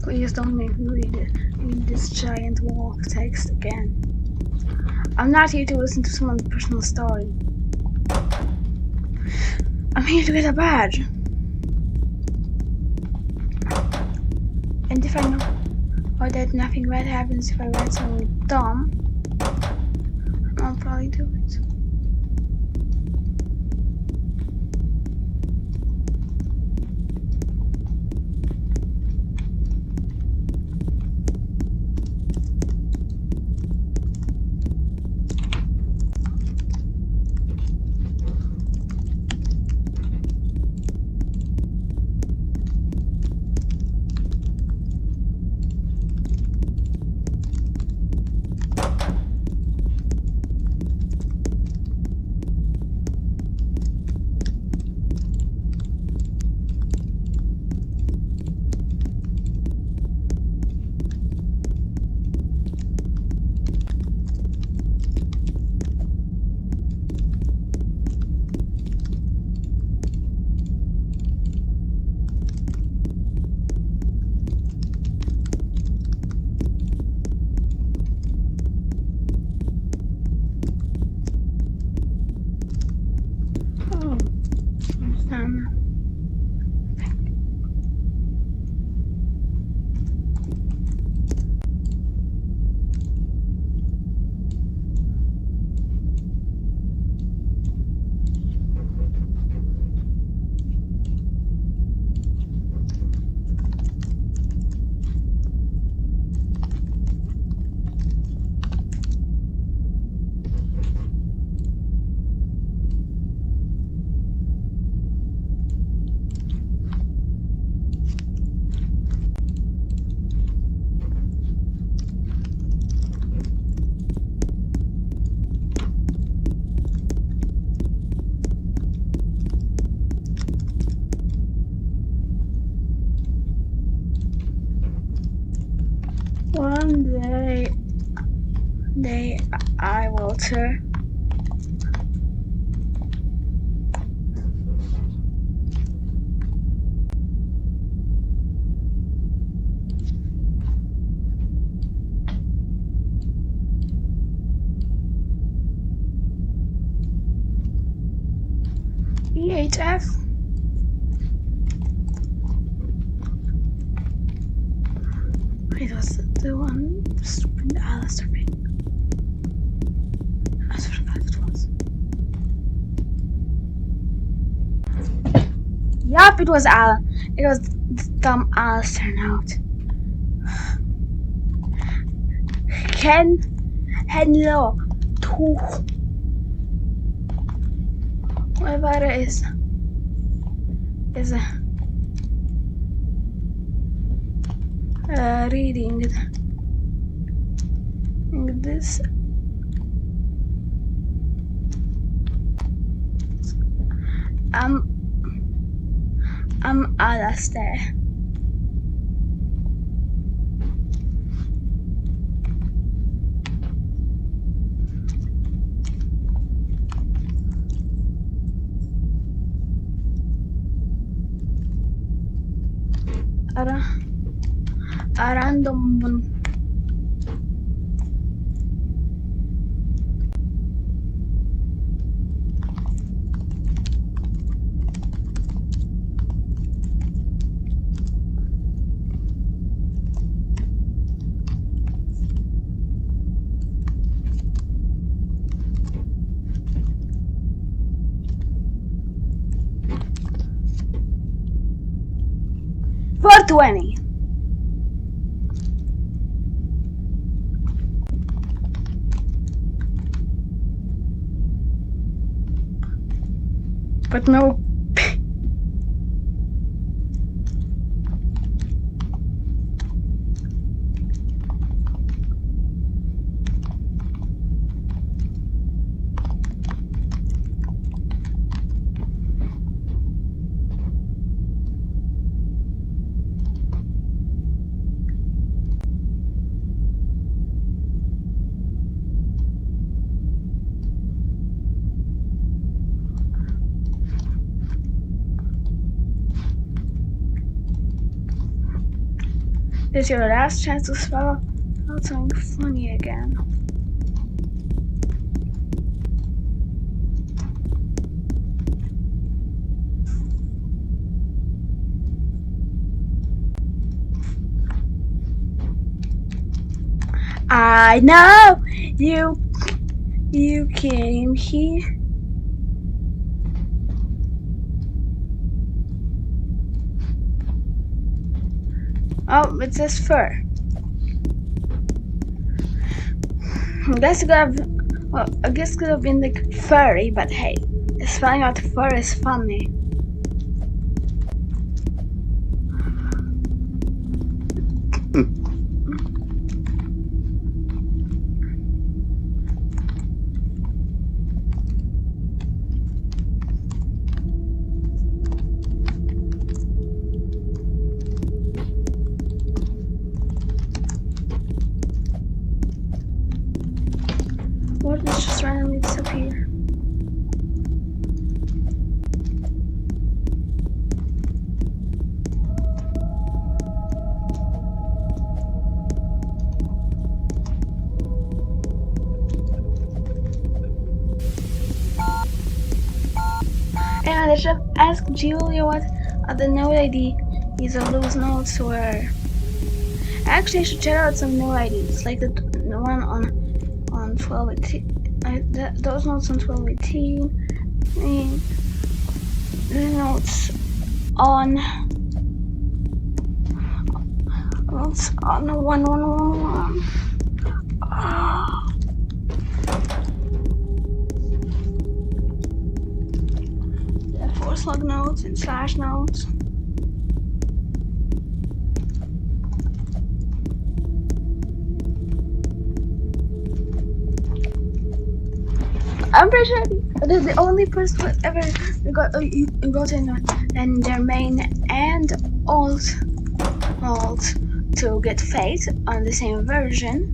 Speaker 1: Please don't make me read this giant wall of text again. I'm not here to listen to someone's personal story. I'm here to get a badge. And if I know that nothing bad happens if I write something dumb, I'll probably do it. One day I will turn. EHF. It was the one stupid Alistair thing. I forgot it was. Yup, it was It was the dumb Alistair note. Hello to whoever is reading this. I'm Alistair. A random one. For 20. But no. This is your last chance to spell out something funny again. I know you came here. Oh, it says fur. I guess it could have been like furry, but hey, spelling out fur is funny. What did just randomly disappear? And I should ask Julia what the node IDs of those nodes were. Actually, I should check out some node IDs, like the one on 1218. Those nodes on 1218. The nodes on 1111. The force log nodes and slash nodes. I'm pretty sure this is the only person who ever got in their main and alt to get Fate on the same version,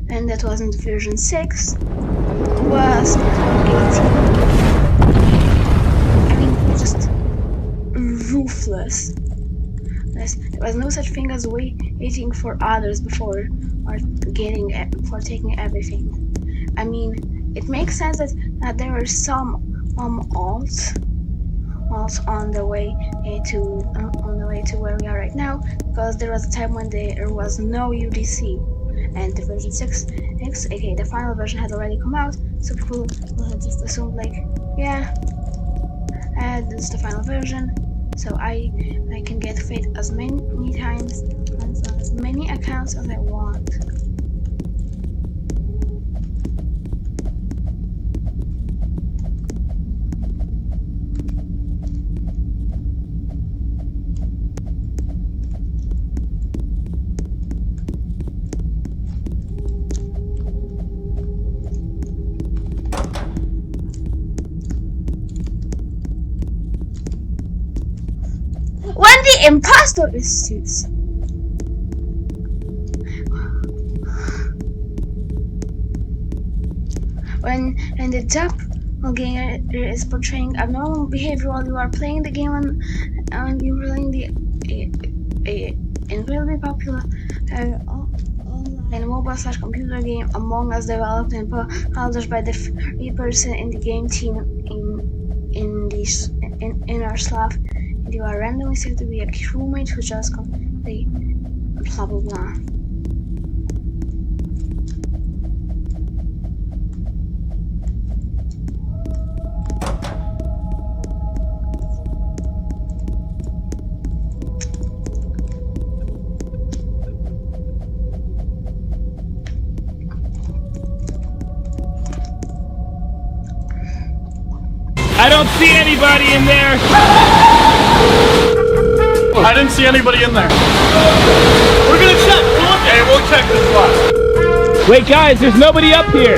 Speaker 1: and that wasn't version 6, was 18. I mean, just ruthless. There was no such thing as waiting for others before taking everything. I mean, it makes sense that there were some alts on the way to where we are right now, because there was a time when there was no UDC, and the version 6, aka the final version, had already come out, so people had just assumed like, yeah, this is the final version, so I can get Fate as many times on as many accounts as I want. When the impostor is when the doppelganger is portraying abnormal behavior while you are playing the game and you're playing the incredibly popular online mobile/computer game Among Us, developed and published by the free person in the game team in our Slav. You are randomly set to be a crewmate who just complete blah blah blah.
Speaker 6: I don't see anybody in there. I didn't see anybody in there. We're gonna check. Okay, we'll check this one. Wait, guys, there's nobody up here.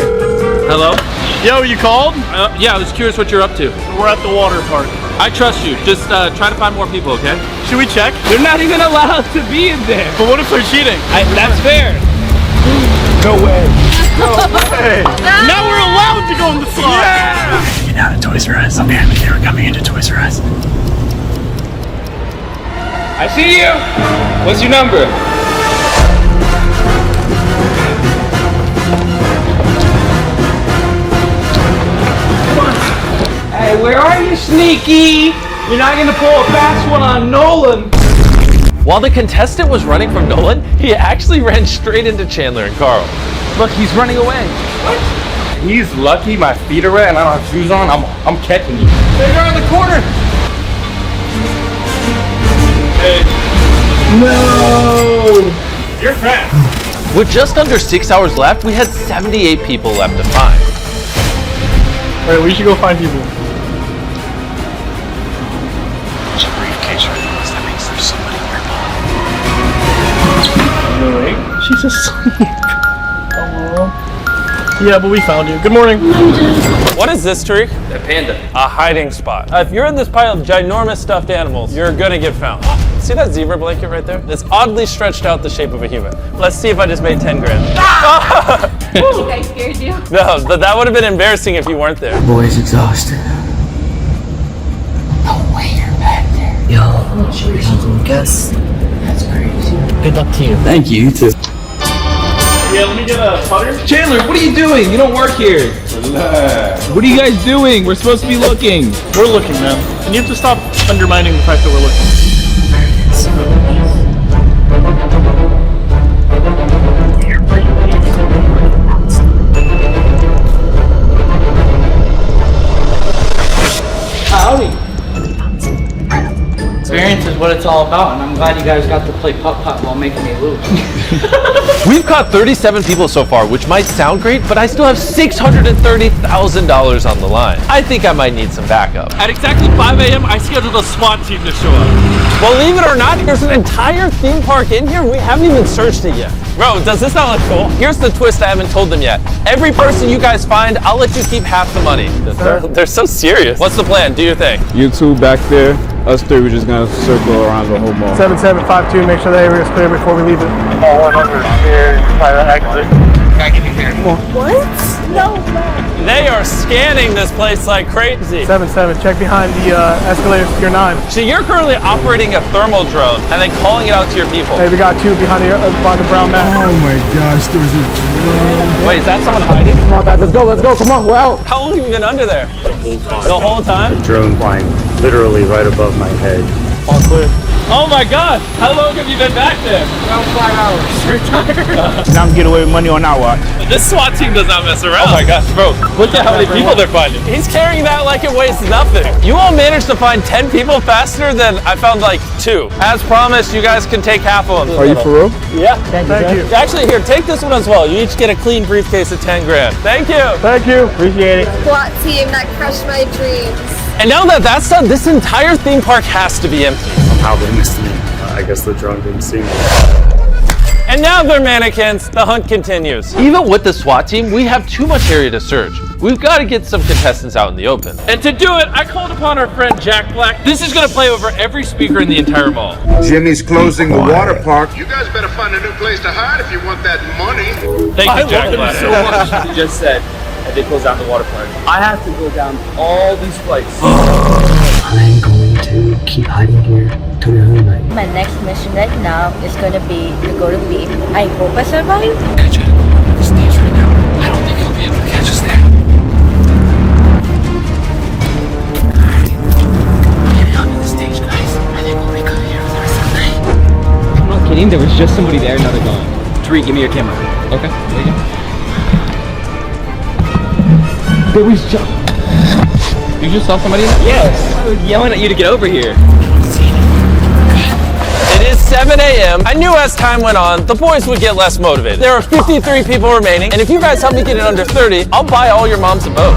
Speaker 4: Hello?
Speaker 6: Yo, you called?
Speaker 4: Yeah, I was curious what you're up to.
Speaker 6: We're at the water park.
Speaker 4: I trust you. Just try to find more people, okay?
Speaker 6: Should we check?
Speaker 4: They're not even allowed to be in there.
Speaker 6: But what if they're cheating?
Speaker 4: That's fair.
Speaker 6: No way. No way. Now we're allowed to go in the slot. Yeah!
Speaker 15: Get out of Toys R Us. Apparently they were coming into Toys R Us.
Speaker 4: I see you. What's your number?
Speaker 8: Hey, where are you, Sneaky? You're not gonna pull a fast one on Nolan.
Speaker 4: While the contestant was running from Nolan, he actually ran straight into Chandler and Carl.
Speaker 8: Look, he's running away.
Speaker 13: What? He's lucky my feet are wet and I don't have shoes on. I'm catching you.
Speaker 8: They're around the corner.
Speaker 13: Hey.
Speaker 8: No!
Speaker 13: You're fast.
Speaker 4: With just under 6 hours left, we had 78 people left to find.
Speaker 6: Alright, we should go find people.
Speaker 11: There's a briefcase right across. That means there's somebody nearby.
Speaker 6: Really? She's asleep. Oh, yeah, but we found you. Good morning.
Speaker 7: What is this, Tariq?
Speaker 13: A panda.
Speaker 7: A hiding spot. If you're in this pile of ginormous stuffed animals, you're gonna get found. See that zebra blanket right there? It's oddly stretched out the shape of a human. Let's see if I just made 10 grand.
Speaker 18: Ooh, I scared you.
Speaker 7: No, but that would have been embarrassing if you weren't there.
Speaker 9: Boy's exhausted. No way you're back there. Yo, should we have some guests? That's crazy.
Speaker 17: Good luck to you.
Speaker 9: Thank you, you too.
Speaker 6: Yeah, let me get a putter.
Speaker 8: Chandler, what are you doing? You don't work here.
Speaker 13: Relax.
Speaker 8: What are you guys doing? We're supposed to be looking.
Speaker 6: We're looking, man. And you have to stop undermining the fact that we're looking.
Speaker 8: Howdy. Experience is what it's all about, and I'm glad you guys got to play putt-putt while making me lose.
Speaker 4: We've caught 37 people so far, which might sound great, but I still have $630,000 on the line. I think I might need some backup. At exactly 5 a.m., I scheduled a SWAT team to show up.
Speaker 7: Believe it or not, there's an entire theme park in here. We haven't even searched it yet. Bro, does this not look cool? Here's the twist I haven't told them yet. Every person you guys find, I'll let you keep half the money. They're so serious. What's the plan? Do your thing.
Speaker 6: You two back there. Us three, we're just gonna circle around the whole mall. 7752, make sure the area is clear before we leave it.
Speaker 15: Mall 100, clear, private exit. Can I give you here?
Speaker 18: What? No,
Speaker 7: They are scanning this place like crazy.
Speaker 6: 77, check behind the escalator to your 9.
Speaker 7: So you're currently operating a thermal drone and then calling it out to your people.
Speaker 6: Hey, we got two behind the brown mat.
Speaker 2: Oh my gosh, there's a drone.
Speaker 7: Wait, is that someone hiding?
Speaker 6: Come on, guys, let's go, come on, we're out.
Speaker 7: How long have you been under there? The whole time?
Speaker 15: Drone flying literally right above my head.
Speaker 6: All clear.
Speaker 4: Oh my God! How long have you been back there?
Speaker 6: Around 5 hours. Now I'm getting away with money on our watch.
Speaker 4: This SWAT team does not mess around. Oh my gosh, bro. Look at how many people they're finding.
Speaker 7: He's carrying that like it weighs nothing. You all managed to find 10 people faster than I found like 2. As promised, you guys can take half of them.
Speaker 6: Are you for real?
Speaker 7: Yeah.
Speaker 6: Thank you.
Speaker 7: Actually, here, take this one as well. You each get a clean briefcase of 10 grand. Thank you.
Speaker 6: Thank you. Appreciate it.
Speaker 18: SWAT team that crushed my dreams.
Speaker 7: And now that that's done, this entire theme park has to be empty.
Speaker 15: Somehow they missed me. I guess the drone didn't see me.
Speaker 7: And now they're mannequins. The hunt continues.
Speaker 4: Even with the SWAT team, we have too much area to search. We've got to get some contestants out in the open. And to do it, I called upon our friend Jack Black. This is going to play over every speaker in the entire mall.
Speaker 2: Jimmy's closing the water park.
Speaker 11: You guys better find a new place to hide if you want that money.
Speaker 4: Thank you, Jack Black.
Speaker 13: So much. You just said I did close down the water park. I have to go down all these flights.
Speaker 9: I'm going to keep hiding here till the whole night.
Speaker 18: My next mission right now is going to be to go to beach. I hope I survive.
Speaker 11: Catch it on the stage right now. I don't think he'll be able to catch us there. Get onto the stage, guys. I think we'll be good here for the rest of the night.
Speaker 8: I'm not kidding, there was just somebody there, now they're gone. Tariq, give me your camera. Okay, there you go. There was just... You just saw somebody? Yes. I was yelling at you to get over here.
Speaker 7: It is 7 a.m. I knew as time went on, the boys would get less motivated. There are 53 people remaining, and if you guys help me get it under 30, I'll buy all your moms a boat.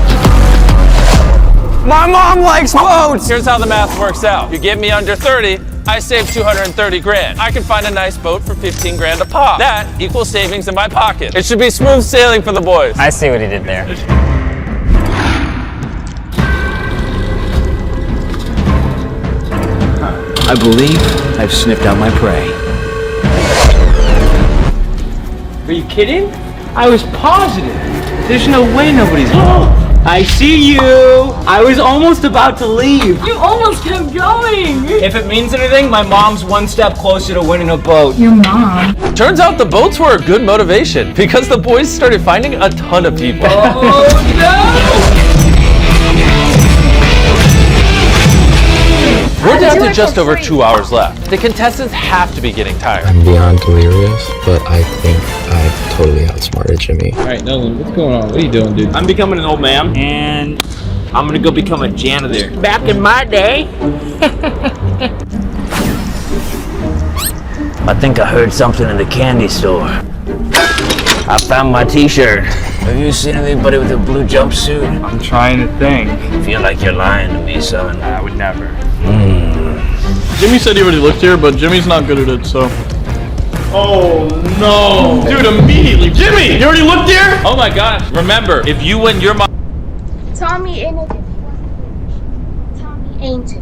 Speaker 10: My mom likes boats!
Speaker 7: Here's how the math works out. You get me under 30, I save 230 grand. I can find a nice boat for 15 grand a pop. That equals savings in my pocket. It should be smooth sailing for the boys.
Speaker 10: I see what he did there.
Speaker 9: I believe I've sniffed out my prey.
Speaker 8: Are you kidding? I was positive. There's no way nobody's home. I see you. I was almost about to leave.
Speaker 18: You almost kept going.
Speaker 8: If it means anything, my mom's one step closer to winning a boat.
Speaker 18: Your mom.
Speaker 4: Turns out the boats were a good motivation because the boys started finding a ton of people.
Speaker 8: Oh no!
Speaker 4: We're down to just over 2 hours left. The contestants have to be getting tired.
Speaker 9: I'm beyond delirious, but I think I've totally outsmarted Jimmy.
Speaker 12: Alright, Nolan, what's going on? What are you doing, dude?
Speaker 14: I'm becoming an old man, and I'm gonna go become a janitor.
Speaker 10: Back in my day. I think I heard something in the candy store. I found my t-shirt. Have you seen anybody with a blue jumpsuit?
Speaker 6: I'm trying to think.
Speaker 10: I feel like you're lying to me, son.
Speaker 6: I would never.
Speaker 17: Jimmy said he already looked here, but Jimmy's not good at it, so.
Speaker 4: Oh no!
Speaker 17: Dude, immediately. Jimmy, you already looked here?
Speaker 4: Oh my gosh. Remember, if you and your mom...
Speaker 1: Tommy in it if you want to. Tommy ain't it.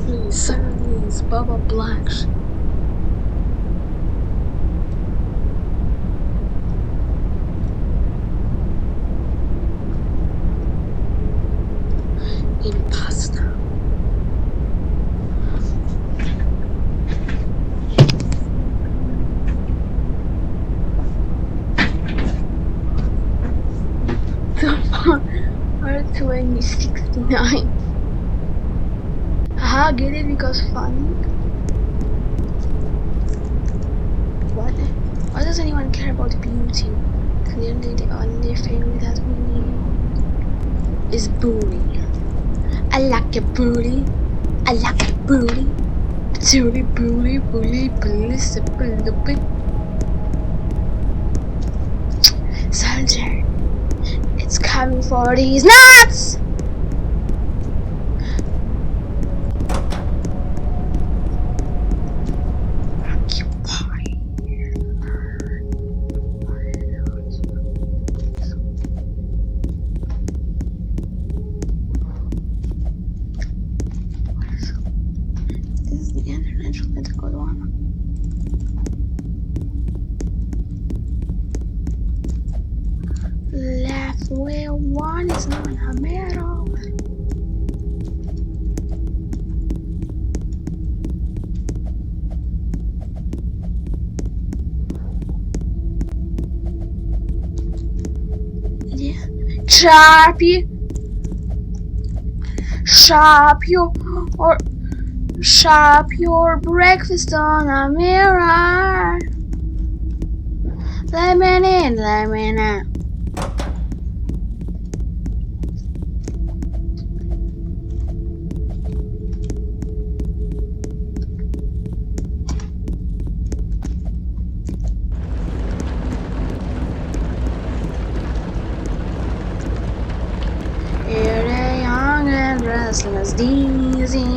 Speaker 1: Please, Bubba Blacks. Impasta. Or 2069. Haha, get it because funny. What? Why does anyone care about beauty? Clearly the only thing that we need is booty. I like your booty. I like your booty. Booty, booty, booty, booty, booty. Soldier, it's coming for these nuts! This is the international good one. Left wheel one is not a metal. Yeah. Sharp your breakfast on a mirror. Let me in, let me out. Here the young and restless dizzy.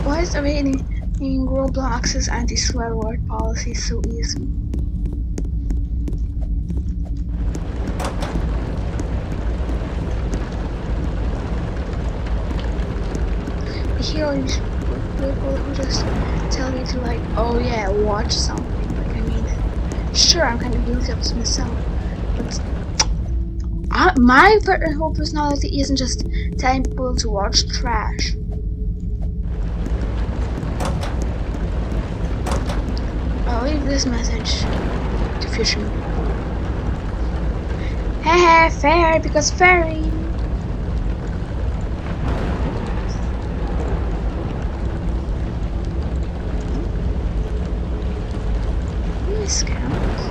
Speaker 1: Why is evading Roblox's anti-swear word policy so easy? Here are people who just tell you to like, oh yeah, watch something. Like, I mean, sure, I'm kind of guilty of this myself, but My whole personality isn't just telling people to watch trash. I'll leave this message to future me. Hey, fairy, because fairy. Scams.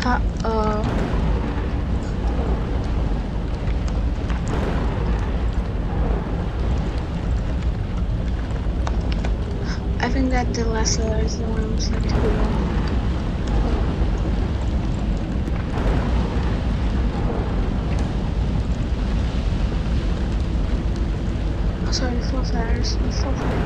Speaker 1: Uh-oh. I think that the last letter is the one I'm selecting to go. Oh, sorry, 4 letters. 4 letters.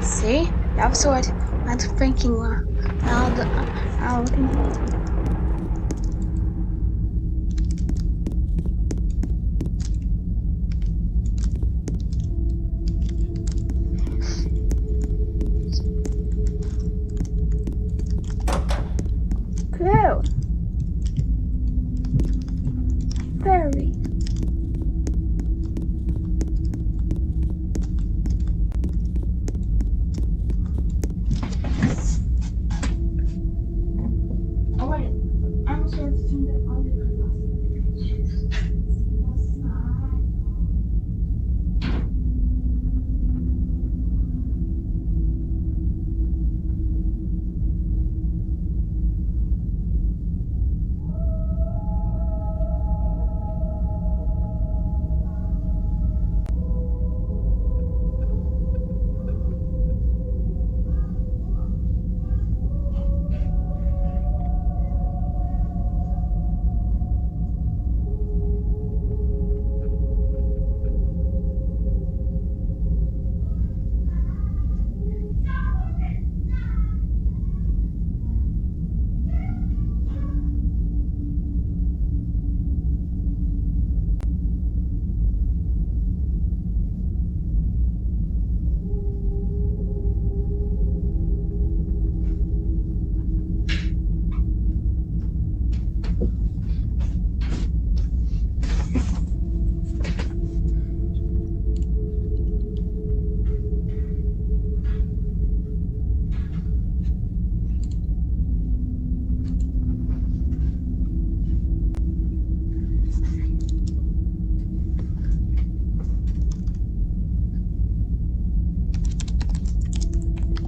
Speaker 1: See? That's what I'm thinking. I'll look into it. Cool. Very. Alright, I'm sure to turn that on the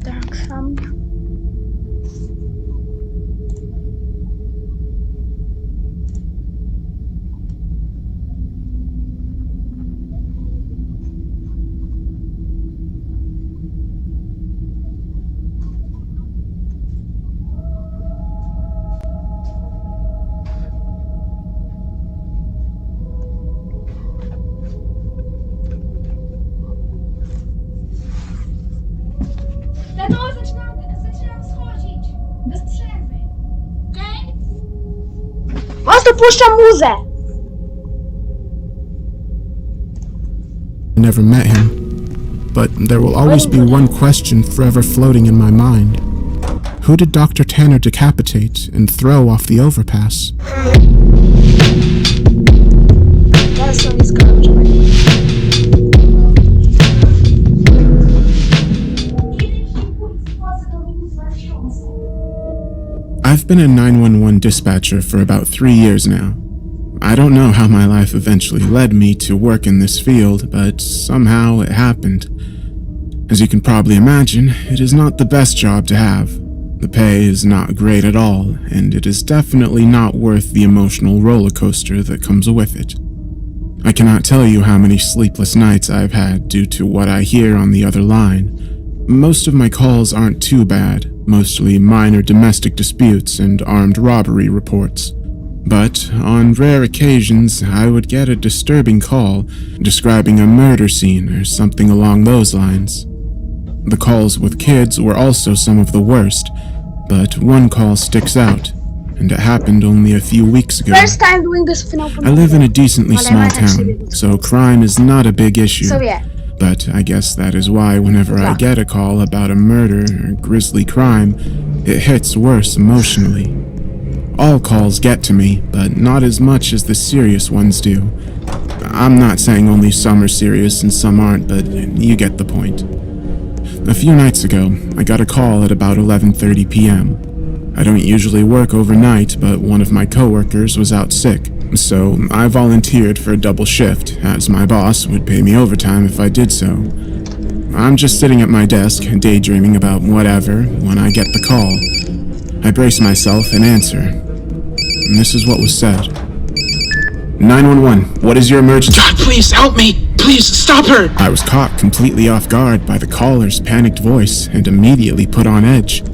Speaker 1: dark sound. puszczam muzę!
Speaker 19: Never met him, but there will always be one question forever floating in my mind. Who did Dr. Tanner decapitate and throw off the overpass? I've been a 911 dispatcher for about 3 years now. I don't know how my life eventually led me to work in this field, but somehow it happened. As you can probably imagine, it is not the best job to have. The pay is not great at all, and it is definitely not worth the emotional roller coaster that comes with it. I cannot tell you how many sleepless nights I've had due to what I hear on the other line. Most of my calls aren't too bad, mostly minor domestic disputes and armed robbery reports. But on rare occasions, I would get a disturbing call describing a murder scene or something along those lines. The calls with kids were also some of the worst, but one call sticks out, and it happened only a few weeks ago.
Speaker 1: First time doing this with an open
Speaker 19: I live in a decently
Speaker 1: Well, I
Speaker 19: small
Speaker 1: might actually
Speaker 19: town, so crime is not a big issue.
Speaker 1: So yeah.
Speaker 19: But I guess that is why whenever I get a call about a murder or grisly crime, it hits worse emotionally. All calls get to me, but not as much as the serious ones do. I'm not saying only some are serious and some aren't, but you get the point. A few nights ago, I got a call at about 11:30 p.m. I don't usually work overnight, but one of my coworkers was out sick, so I volunteered for a double shift, as my boss would pay me overtime if I did so. I'm just sitting at my desk, daydreaming about whatever, when I get the call. I brace myself and answer. And this is what was said. 911, what is your emergency?
Speaker 20: God, please help me! Please, stop her!
Speaker 19: I was caught completely off guard by the caller's panicked voice and immediately put on edge.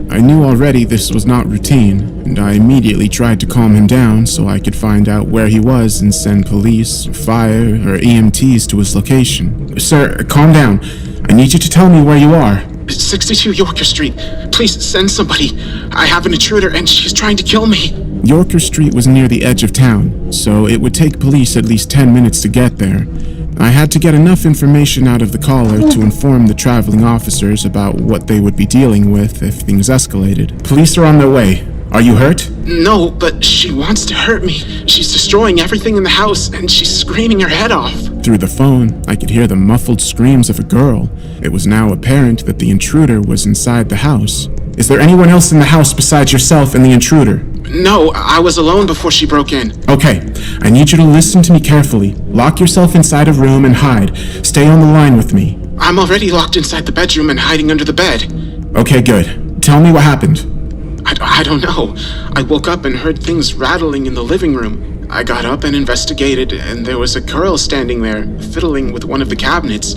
Speaker 19: I knew already this was not routine, and I immediately tried to calm him down so I could find out where he was and send police, fire, or EMTs to his location. Sir, calm down. I need you to tell me where you are.
Speaker 20: 62 Yorker Street. Please send somebody. I have an intruder and she's trying to kill me.
Speaker 19: Yorker Street was near the edge of town, so it would take police at least 10 minutes to get there. I had to get enough information out of the caller to inform the traveling officers about what they would be dealing with if things escalated. Police are on their way. Are you hurt?
Speaker 20: No, but she wants to hurt me. She's destroying everything in the house and she's screaming her head off.
Speaker 19: Through the phone, I could hear the muffled screams of a girl. It was now apparent that the intruder was inside the house. Is there anyone else in the house besides yourself and the intruder?
Speaker 20: No, I was alone before she broke in.
Speaker 19: Okay, I need you to listen to me carefully. Lock yourself inside a room and hide. Stay on the line with me.
Speaker 20: I'm already locked inside the bedroom and hiding under the bed.
Speaker 19: Okay, good. Tell me what happened.
Speaker 20: I don't know. I woke up and heard things rattling in the living room. I got up and investigated, and there was a girl standing there, fiddling with one of the cabinets.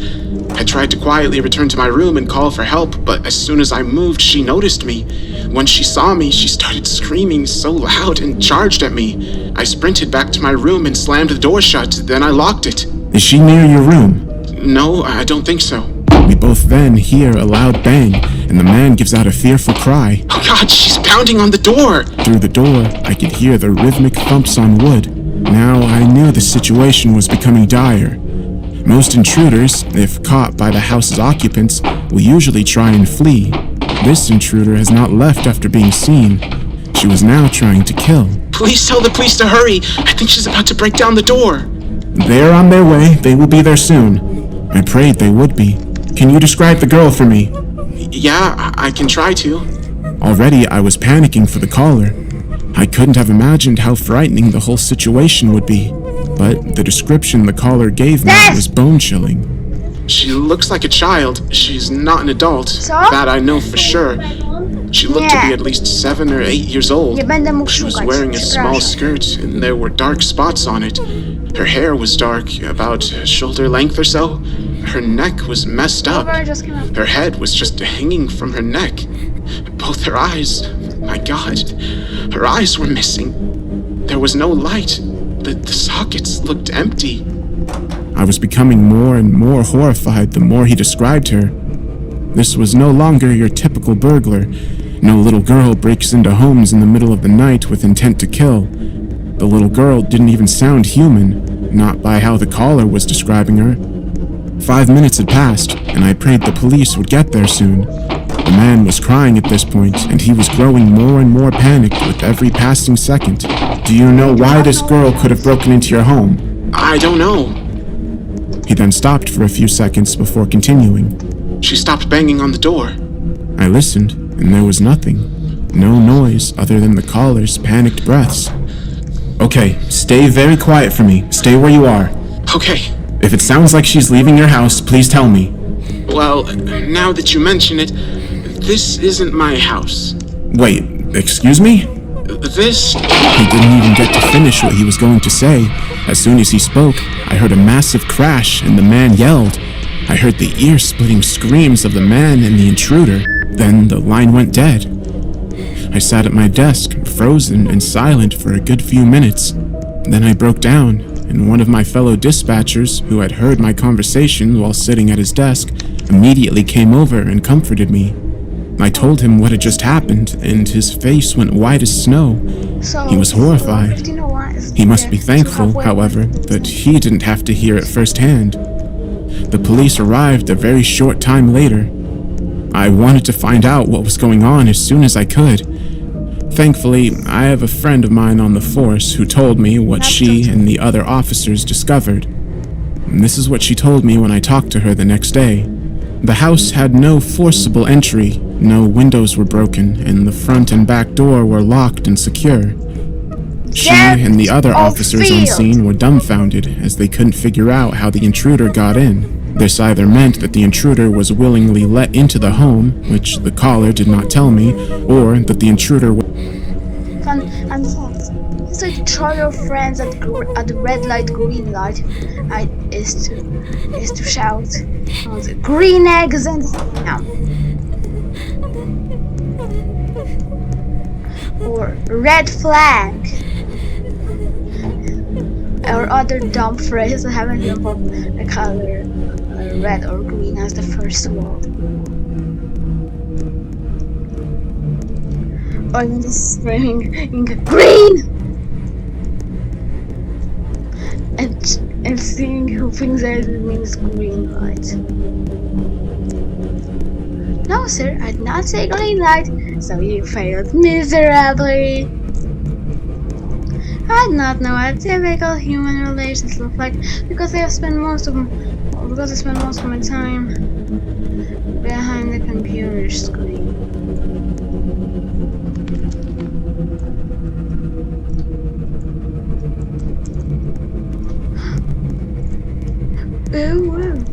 Speaker 20: I tried to quietly return to my room and call for help, but as soon as I moved, she noticed me. When she saw me, she started screaming so loud and charged at me. I sprinted back to my room and slammed the door shut, then I locked it.
Speaker 19: Is she near your room?
Speaker 20: No, I don't think so.
Speaker 19: We both then hear a loud bang, and the man gives out a fearful cry.
Speaker 20: Oh God, she's pounding on the door!
Speaker 19: Through the door, I could hear the rhythmic thumps on wood. Now I knew the situation was becoming dire. Most intruders, if caught by the house's occupants, will usually try and flee. This intruder has not left after being seen. She was now trying to kill.
Speaker 20: Please tell the police to hurry! I think she's about to break down the door!
Speaker 19: They're on their way. They will be there soon. I prayed they would be. Can you describe the girl for me?
Speaker 20: Yeah, I can try to.
Speaker 19: Already I was panicking for the caller. I couldn't have imagined how frightening the whole situation would be, but the description the caller gave me was bone-chilling.
Speaker 20: She looks like a child. She's not an adult. That I know for sure. She looked to be at least 7 or 8 years old. She was wearing a small skirt, and there were dark spots on it. Her hair was dark, about shoulder length or so. Her neck was messed up. Her head was just hanging from her neck. Both her eyes, my God, her eyes were missing. There was no light. The sockets looked empty.
Speaker 19: I was becoming more and more horrified the more he described her. This was no longer your typical burglar. No little girl breaks into homes in the middle of the night with intent to kill. The little girl didn't even sound human, not by how the caller was describing her. 5 minutes had passed, and I prayed the police would get there soon. The man was crying at this point, and he was growing more and more panicked with every passing second. Do you know why this girl could have broken into your home?
Speaker 20: I don't know.
Speaker 19: He then stopped for a few seconds before continuing.
Speaker 20: She stopped banging on the door.
Speaker 19: I listened, and there was nothing. No noise other than the caller's panicked breaths. Okay, stay very quiet for me. Stay where you are.
Speaker 20: Okay.
Speaker 19: If it sounds like she's leaving your house, please tell me.
Speaker 20: Well, now that you mention it, this isn't my house.
Speaker 19: Wait, excuse me?
Speaker 20: This...
Speaker 19: He didn't even get to finish what he was going to say. As soon as he spoke, I heard a massive crash and the man yelled. I heard the ear-splitting screams of the man and the intruder. Then the line went dead. I sat at my desk, frozen and silent for a good few minutes. Then I broke down, and one of my fellow dispatchers, who had heard my conversation while sitting at his desk, immediately came over and comforted me. I told him what had just happened, and his face went white as snow. He was horrified. He must be thankful, however, that he didn't have to hear it firsthand. The police arrived a very short time later. I wanted to find out what was going on as soon as I could. Thankfully, I have a friend of mine on the force who told me what she and the other officers discovered. And this is what she told me when I talked to her the next day. The house had no forcible entry, no windows were broken, and the front and back door were locked and secure. She and the other officers on scene were dumbfounded as they couldn't figure out how the intruder got in. This either meant that the intruder was willingly let into the home, which the caller did not tell me, or that the intruder
Speaker 1: So to try your friends at the red light, green light, is to shout green eggs and ham, or red flag, or other dumb phrases that haven't involved the color red or green as the first word. Or even just screaming green and seeing who thinks that it means green light. No sir, I did not say green light, so you failed miserably. I do not know what typical human relations look like because I spend most of my time behind the computer screen. Ooh, woo.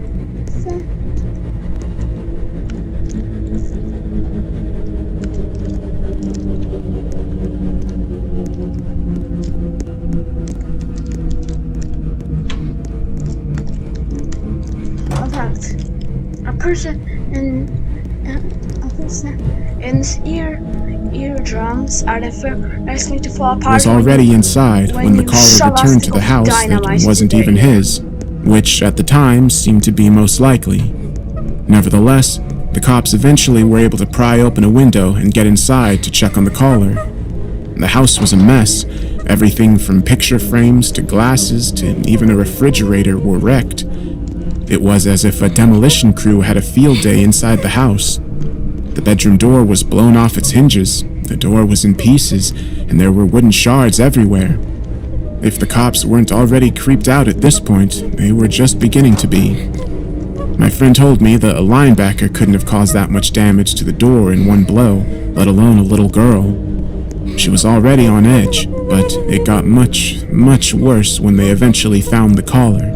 Speaker 1: A person in his eardrums are the first thing to fall apart.
Speaker 19: Was already inside when the caller returned to the house that wasn't even his, which at the time seemed to be most likely. Nevertheless, the cops eventually were able to pry open a window and get inside to check on the caller. The house was a mess. Everything from picture frames to glasses to even a refrigerator were wrecked. It was as if a demolition crew had a field day inside the house. The bedroom door was blown off its hinges, the door was in pieces, and there were wooden shards everywhere. If the cops weren't already creeped out at this point, they were just beginning to be. My friend told me that a linebacker couldn't have caused that much damage to the door in one blow, let alone a little girl. She was already on edge, but it got much, much worse when they eventually found the caller.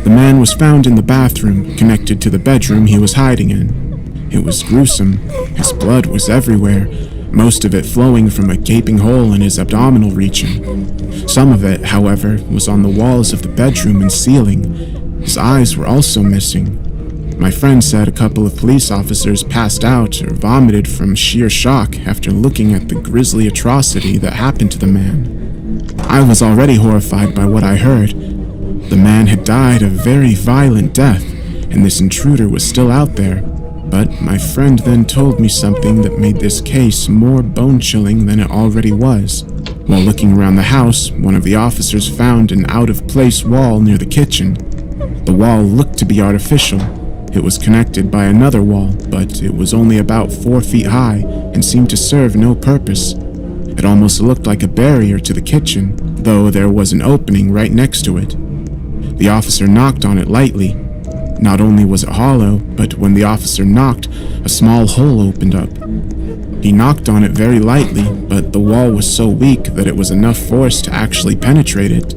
Speaker 19: The man was found in the bathroom, connected to the bedroom he was hiding in. It was gruesome. His blood was everywhere, most of it flowing from a gaping hole in his abdominal region. Some of it, however, was on the walls of the bedroom and ceiling. His eyes were also missing. My friend said a couple of police officers passed out or vomited from sheer shock after looking at the grisly atrocity that happened to the man. I was already horrified by what I heard. The man had died a very violent death, and this intruder was still out there. But my friend then told me something that made this case more bone-chilling than it already was. While looking around the house, one of the officers found an out-of-place wall near the kitchen. The wall looked to be artificial. It was connected by another wall, but it was only about 4 feet high and seemed to serve no purpose. It almost looked like a barrier to the kitchen, though there was an opening right next to it. The officer knocked on it lightly. Not only was it hollow, but when the officer knocked, a small hole opened up. He knocked on it very lightly, but the wall was so weak that it was enough force to actually penetrate it.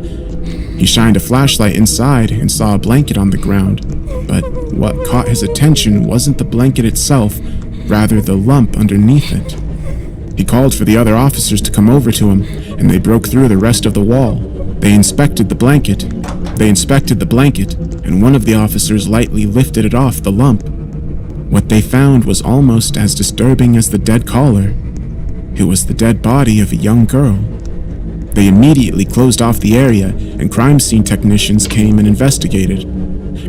Speaker 19: He shined a flashlight inside and saw a blanket on the ground, but what caught his attention wasn't the blanket itself, rather the lump underneath it. He called for the other officers to come over to him, and they broke through the rest of the wall. They inspected the blanket, and one of the officers lightly lifted it off the lump. What they found was almost as disturbing as the dead caller. It was the dead body of a young girl. They immediately closed off the area, and crime scene technicians came and investigated.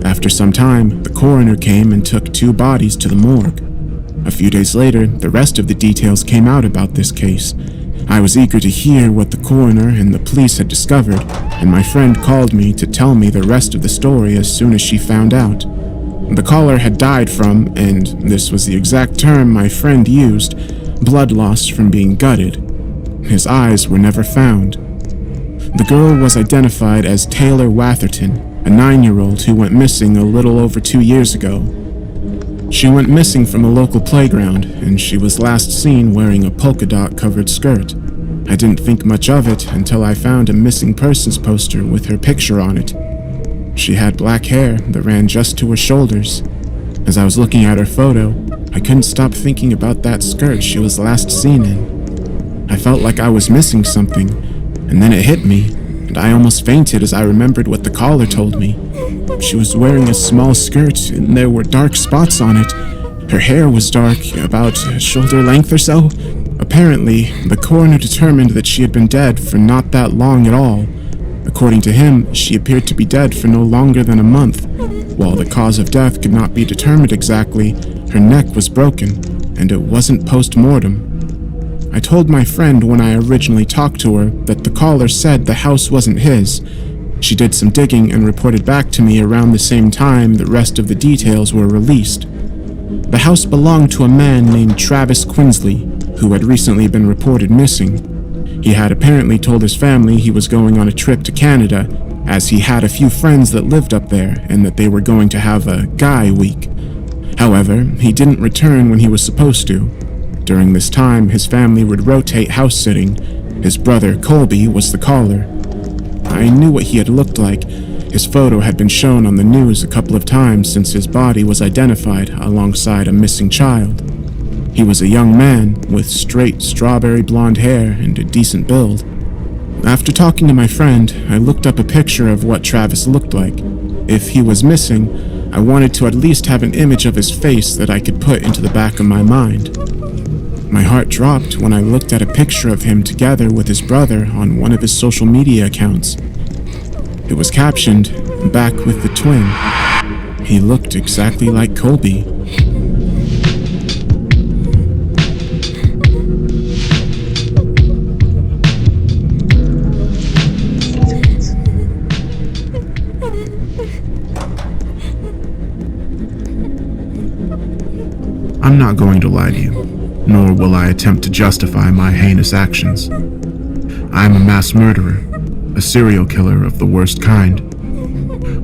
Speaker 19: After some time, the coroner came and took 2 bodies to the morgue. A few days later, the rest of the details came out about this case. I was eager to hear what the coroner and the police had discovered, and my friend called me to tell me the rest of the story as soon as she found out. The caller had died from, and this was the exact term my friend used, blood loss from being gutted. His eyes were never found. The girl was identified as Taylor Watherton, a 9-year-old who went missing a little over 2 years ago. She went missing from a local playground, and she was last seen wearing a polka dot covered skirt. I didn't think much of it until I found a missing persons poster with her picture on it. She had black hair that ran just to her shoulders. As I was looking at her photo, I couldn't stop thinking about that skirt she was last seen in. I felt like I was missing something, and then it hit me, and I almost fainted as I remembered what the caller told me. She was wearing a small skirt, and there were dark spots on it. Her hair was dark, about shoulder length or so. Apparently, the coroner determined that she had been dead for not that long at all. According to him, she appeared to be dead for no longer than a month. While the cause of death could not be determined exactly, her neck was broken, and it wasn't post-mortem. I told my friend when I originally talked to her that the caller said the house wasn't his. She did some digging and reported back to me around the same time the rest of the details were released. The house belonged to a man named Travis Quinsley, who had recently been reported missing. He had apparently told his family he was going on a trip to Canada, as he had a few friends that lived up there and that they were going to have a guy week. However, he didn't return when he was supposed to. During this time, his family would rotate house sitting. His brother, Colby, was the caller. I knew what he had looked like. His photo had been shown on the news a couple of times since his body was identified alongside a missing child. He was a young man with straight strawberry blonde hair and a decent build. After talking to my friend, I looked up a picture of what Travis looked like. If he was missing, I wanted to at least have an image of his face that I could put into the back of my mind. My heart dropped when I looked at a picture of him together with his brother on one of his social media accounts. It was captioned, "Back with the twin." He looked exactly like Colby. I'm not going to lie to you, nor will I attempt to justify my heinous actions. I am a mass murderer, a serial killer of the worst kind.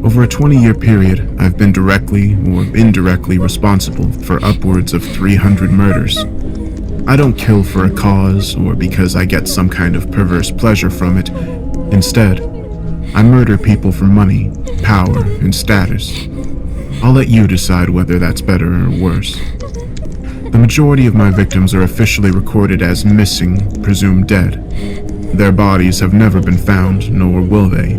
Speaker 19: Over a 20-year period, I've been directly or indirectly responsible for upwards of 300 murders. I don't kill for a cause or because I get some kind of perverse pleasure from it. Instead, I murder people for money, power, and status. I'll let you decide whether that's better or worse. The majority of my victims are officially recorded as missing, presumed dead. Their bodies have never been found, nor will they.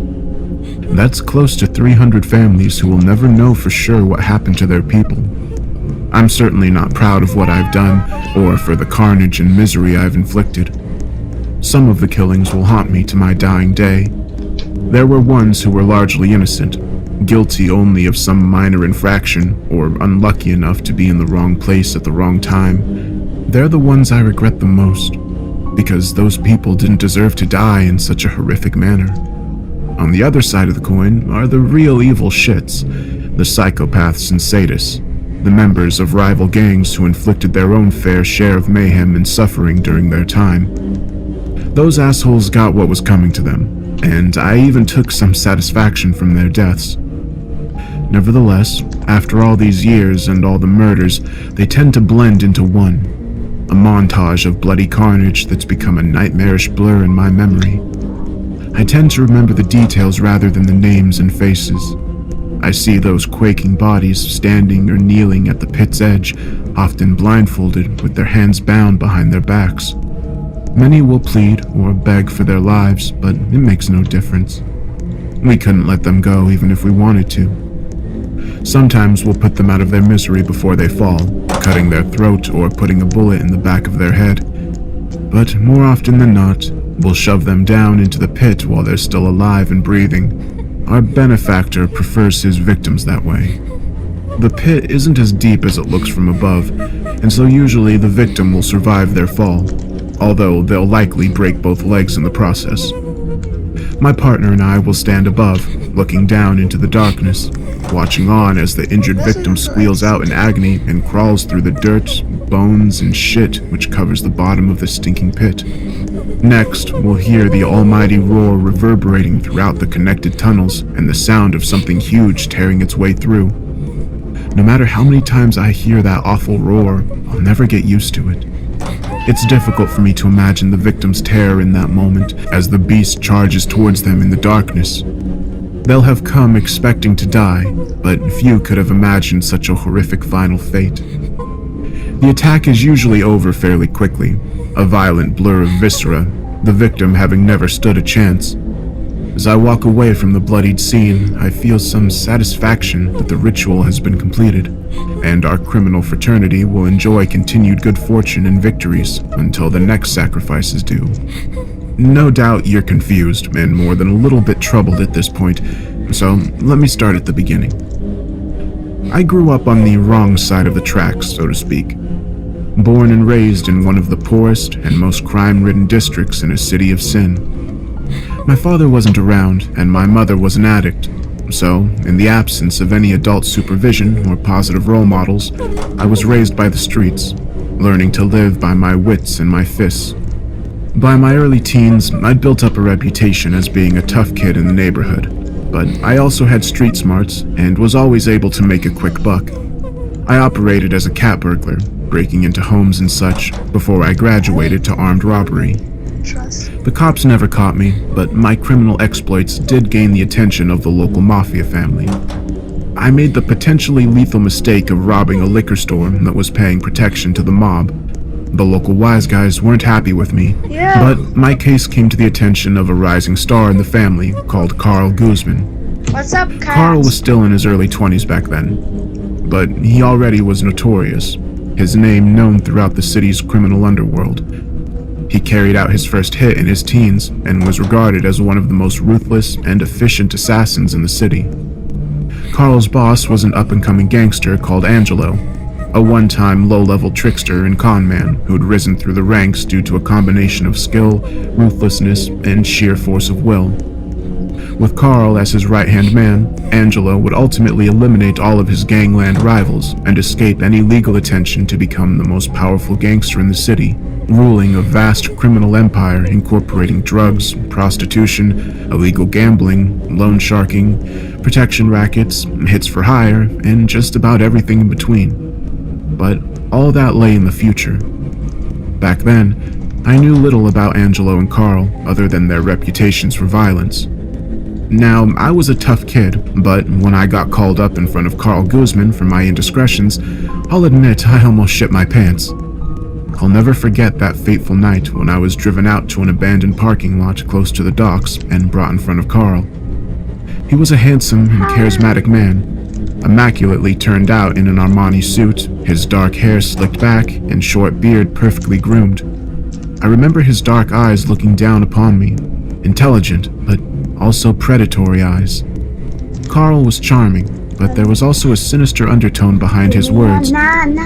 Speaker 19: That's close to 300 families who will never know for sure what happened to their people. I'm certainly not proud of what I've done, or for the carnage and misery I've inflicted. Some of the killings will haunt me to my dying day. There were ones who were largely innocent, guilty only of some minor infraction or unlucky enough to be in the wrong place at the wrong time, they're the ones I regret the most, because those people didn't deserve to die in such a horrific manner. On the other side of the coin are the real evil shits, the psychopaths and sadists, the members of rival gangs who inflicted their own fair share of mayhem and suffering during their time. Those assholes got what was coming to them, and I even took some satisfaction from their deaths. Nevertheless, after all these years and all the murders, they tend to blend into one, a montage of bloody carnage that's become a nightmarish blur in my memory. I tend to remember the details rather than the names and faces. I see those quaking bodies standing or kneeling at the pit's edge, often blindfolded with their hands bound behind their backs. Many will plead or beg for their lives, but it makes no difference. We couldn't let them go even if we wanted to. Sometimes we'll put them out of their misery before they fall, cutting their throat or putting a bullet in the back of their head. But more often than not, we'll shove them down into the pit while they're still alive and breathing. Our benefactor prefers his victims that way. The pit isn't as deep as it looks from above, and so usually the victim will survive their fall, although they'll likely break both legs in the process. My partner and I will stand above, looking down into the darkness, watching on as the injured victim squeals out in agony and crawls through the dirt, bones, and shit which covers the bottom of the stinking pit. Next, we'll hear the almighty roar reverberating throughout the connected tunnels and the sound of something huge tearing its way through. No matter how many times I hear that awful roar, I'll never get used to it. It's difficult for me to imagine the victim's terror in that moment as the beast charges towards them in the darkness. They'll have come expecting to die, but few could have imagined such a horrific final fate. The attack is usually over fairly quickly, a violent blur of viscera, the victim having never stood a chance. As I walk away from the bloodied scene, I feel some satisfaction that the ritual has been completed, and our criminal fraternity will enjoy continued good fortune and victories until the next sacrifice is due. No doubt you're confused and more than a little bit troubled at this point, so let me start at the beginning. I grew up on the wrong side of the tracks, so to speak. Born and raised in one of the poorest and most crime-ridden districts in a city of sin. My father wasn't around, and my mother was an addict, so, in the absence of any adult supervision or positive role models, I was raised by the streets, learning to live by my wits and my fists. By my early teens, I'd built up a reputation as being a tough kid in the neighborhood, but I also had street smarts and was always able to make a quick buck. I operated as a cat burglar, breaking into homes and such, before I graduated to armed robbery. The cops never caught me, but my criminal exploits did gain the attention of the local mafia family. I made the potentially lethal mistake of robbing a liquor store that was paying protection to the mob. The local wise guys weren't happy with me, but my case came to the attention of a rising star in the family called Carl Guzman.
Speaker 1: What's up, Kat?
Speaker 19: Carl was still in his early 20s back then, but he already was notorious, his name known throughout the city's criminal underworld. He carried out his first hit in his teens and was regarded as one of the most ruthless and efficient assassins in the city. Carl's boss was an up-and-coming gangster called Angelo, a one-time low-level trickster and con man who'd risen through the ranks due to a combination of skill, ruthlessness, and sheer force of will. With Carl as his right-hand man, Angelo would ultimately eliminate all of his gangland rivals and escape any legal attention to become the most powerful gangster in the city, ruling a vast criminal empire incorporating drugs, prostitution, illegal gambling, loan sharking, protection rackets, hits for hire, and just about everything in between. But all that lay in the future. Back then, I knew little about Angelo and Carl other than their reputations for violence. Now, I was a tough kid, but when I got called up in front of Carl Guzman for my indiscretions, I'll admit I almost shit my pants. I'll never forget that fateful night when I was driven out to an abandoned parking lot close to the docks and brought in front of Carl. He was a handsome and charismatic man, immaculately turned out in an Armani suit, his dark hair slicked back and short beard perfectly groomed. I remember his dark eyes looking down upon me, intelligent but also predatory eyes. Carl was charming, but there was also a sinister undertone behind his words,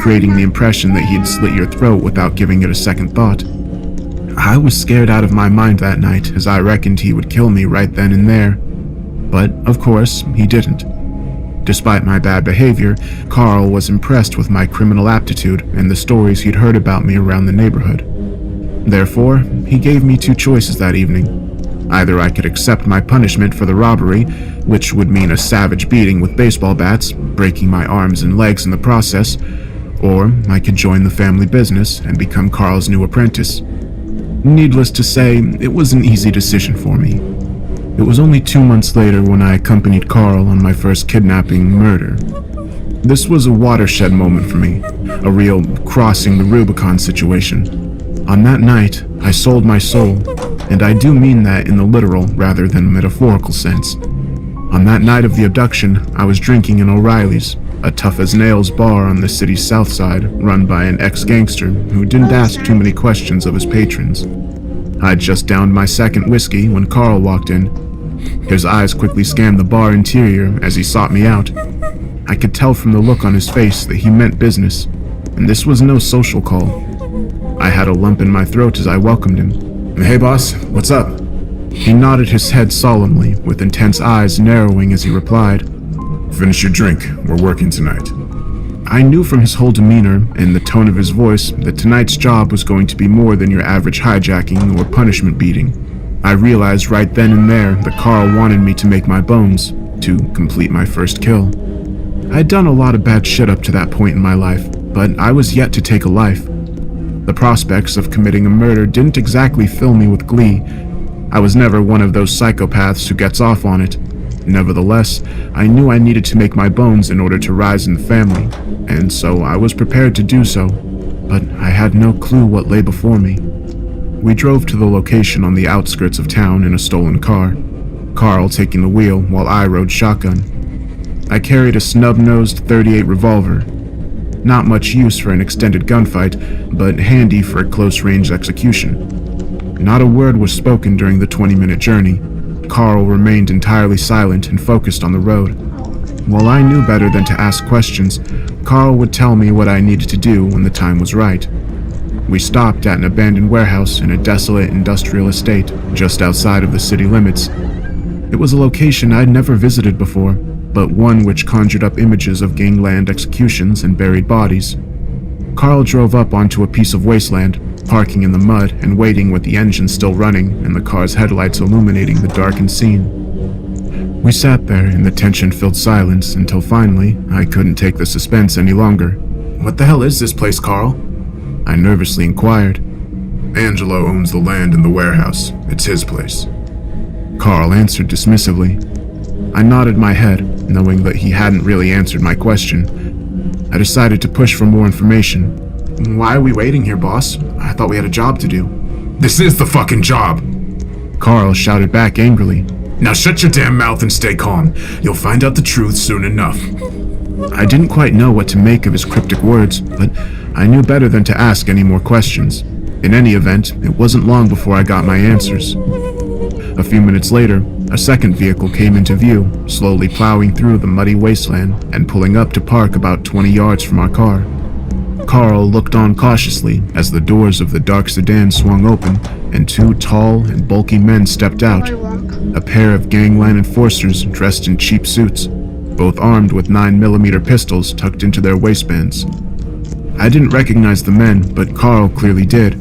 Speaker 19: creating the impression that he'd slit your throat without giving it a second thought. I was scared out of my mind that night, as I reckoned he would kill me right then and there. But, of course, he didn't. Despite my bad behavior, Carl was impressed with my criminal aptitude and the stories he'd heard about me around the neighborhood. Therefore, he gave me two choices that evening. Either I could accept my punishment for the robbery, which would mean a savage beating with baseball bats, breaking my arms and legs in the process, or I could join the family business and become Carl's new apprentice. Needless to say, it was an easy decision for me. It was only 2 months later when I accompanied Carl on my first kidnapping murder. This was a watershed moment for me, a real crossing the Rubicon situation. On that night, I sold my soul, and I do mean that in the literal rather than metaphorical sense. On that night of the abduction, I was drinking in O'Reilly's, a tough-as-nails bar on the city's south side, run by an ex-gangster who didn't ask too many questions of his patrons. I'd just downed my second whiskey when Carl walked in. His eyes quickly scanned the bar interior as he sought me out. I could tell from the look on his face that he meant business, and this was no social call. I had a lump in my throat as I welcomed him. "Hey boss, what's up?" He nodded his head solemnly, with intense eyes narrowing as he replied, "Finish your drink, we're working tonight." I knew from his whole demeanor and the tone of his voice that tonight's job was going to be more than your average hijacking or punishment beating. I realized right then and there that Carl wanted me to make my bones, to complete my first kill. I'd done a lot of bad shit up to that point in my life, but I was yet to take a life. The prospects of committing a murder didn't exactly fill me with glee. I was never one of those psychopaths who gets off on it. Nevertheless, I knew I needed to make my bones in order to rise in the family, and so I was prepared to do so, but I had no clue what lay before me. We drove to the location on the outskirts of town in a stolen car, Carl taking the wheel while I rode shotgun. I carried a snub-nosed .38 revolver. Not much use for an extended gunfight, but handy for a close-range execution. Not a word was spoken during the 20-minute journey. Carl remained entirely silent and focused on the road. While I knew better than to ask questions, Carl would tell me what I needed to do when the time was right. We stopped at an abandoned warehouse in a desolate industrial estate just outside of the city limits. It was a location I'd never visited before, but one which conjured up images of gangland executions and buried bodies. Carl drove up onto a piece of wasteland, parking in the mud and waiting with the engine still running and the car's headlights illuminating the darkened scene. We sat there in the tension-filled silence until finally I couldn't take the suspense any longer. "What the hell is this place, Carl?" I nervously inquired.
Speaker 2: "Angelo owns the land in the warehouse. It's his place."
Speaker 19: Carl answered dismissively. I nodded my head, knowing that he hadn't really answered my question. I decided to push for more information. "Why are we waiting here, boss? I thought we had a job to do."
Speaker 2: "This is the fucking job!"
Speaker 19: Carl shouted back angrily.
Speaker 2: "Now shut your damn mouth and stay calm. You'll find out the truth soon enough."
Speaker 19: I didn't quite know what to make of his cryptic words, but I knew better than to ask any more questions. In any event, it wasn't long before I got my answers. A few minutes later, a second vehicle came into view, slowly plowing through the muddy wasteland and pulling up to park about 20 yards from our car. Carl looked on cautiously as the doors of the dark sedan swung open and two tall and bulky men stepped out, a pair of gangland enforcers dressed in cheap suits, both armed with 9mm pistols tucked into their waistbands. I didn't recognize the men, but Carl clearly did,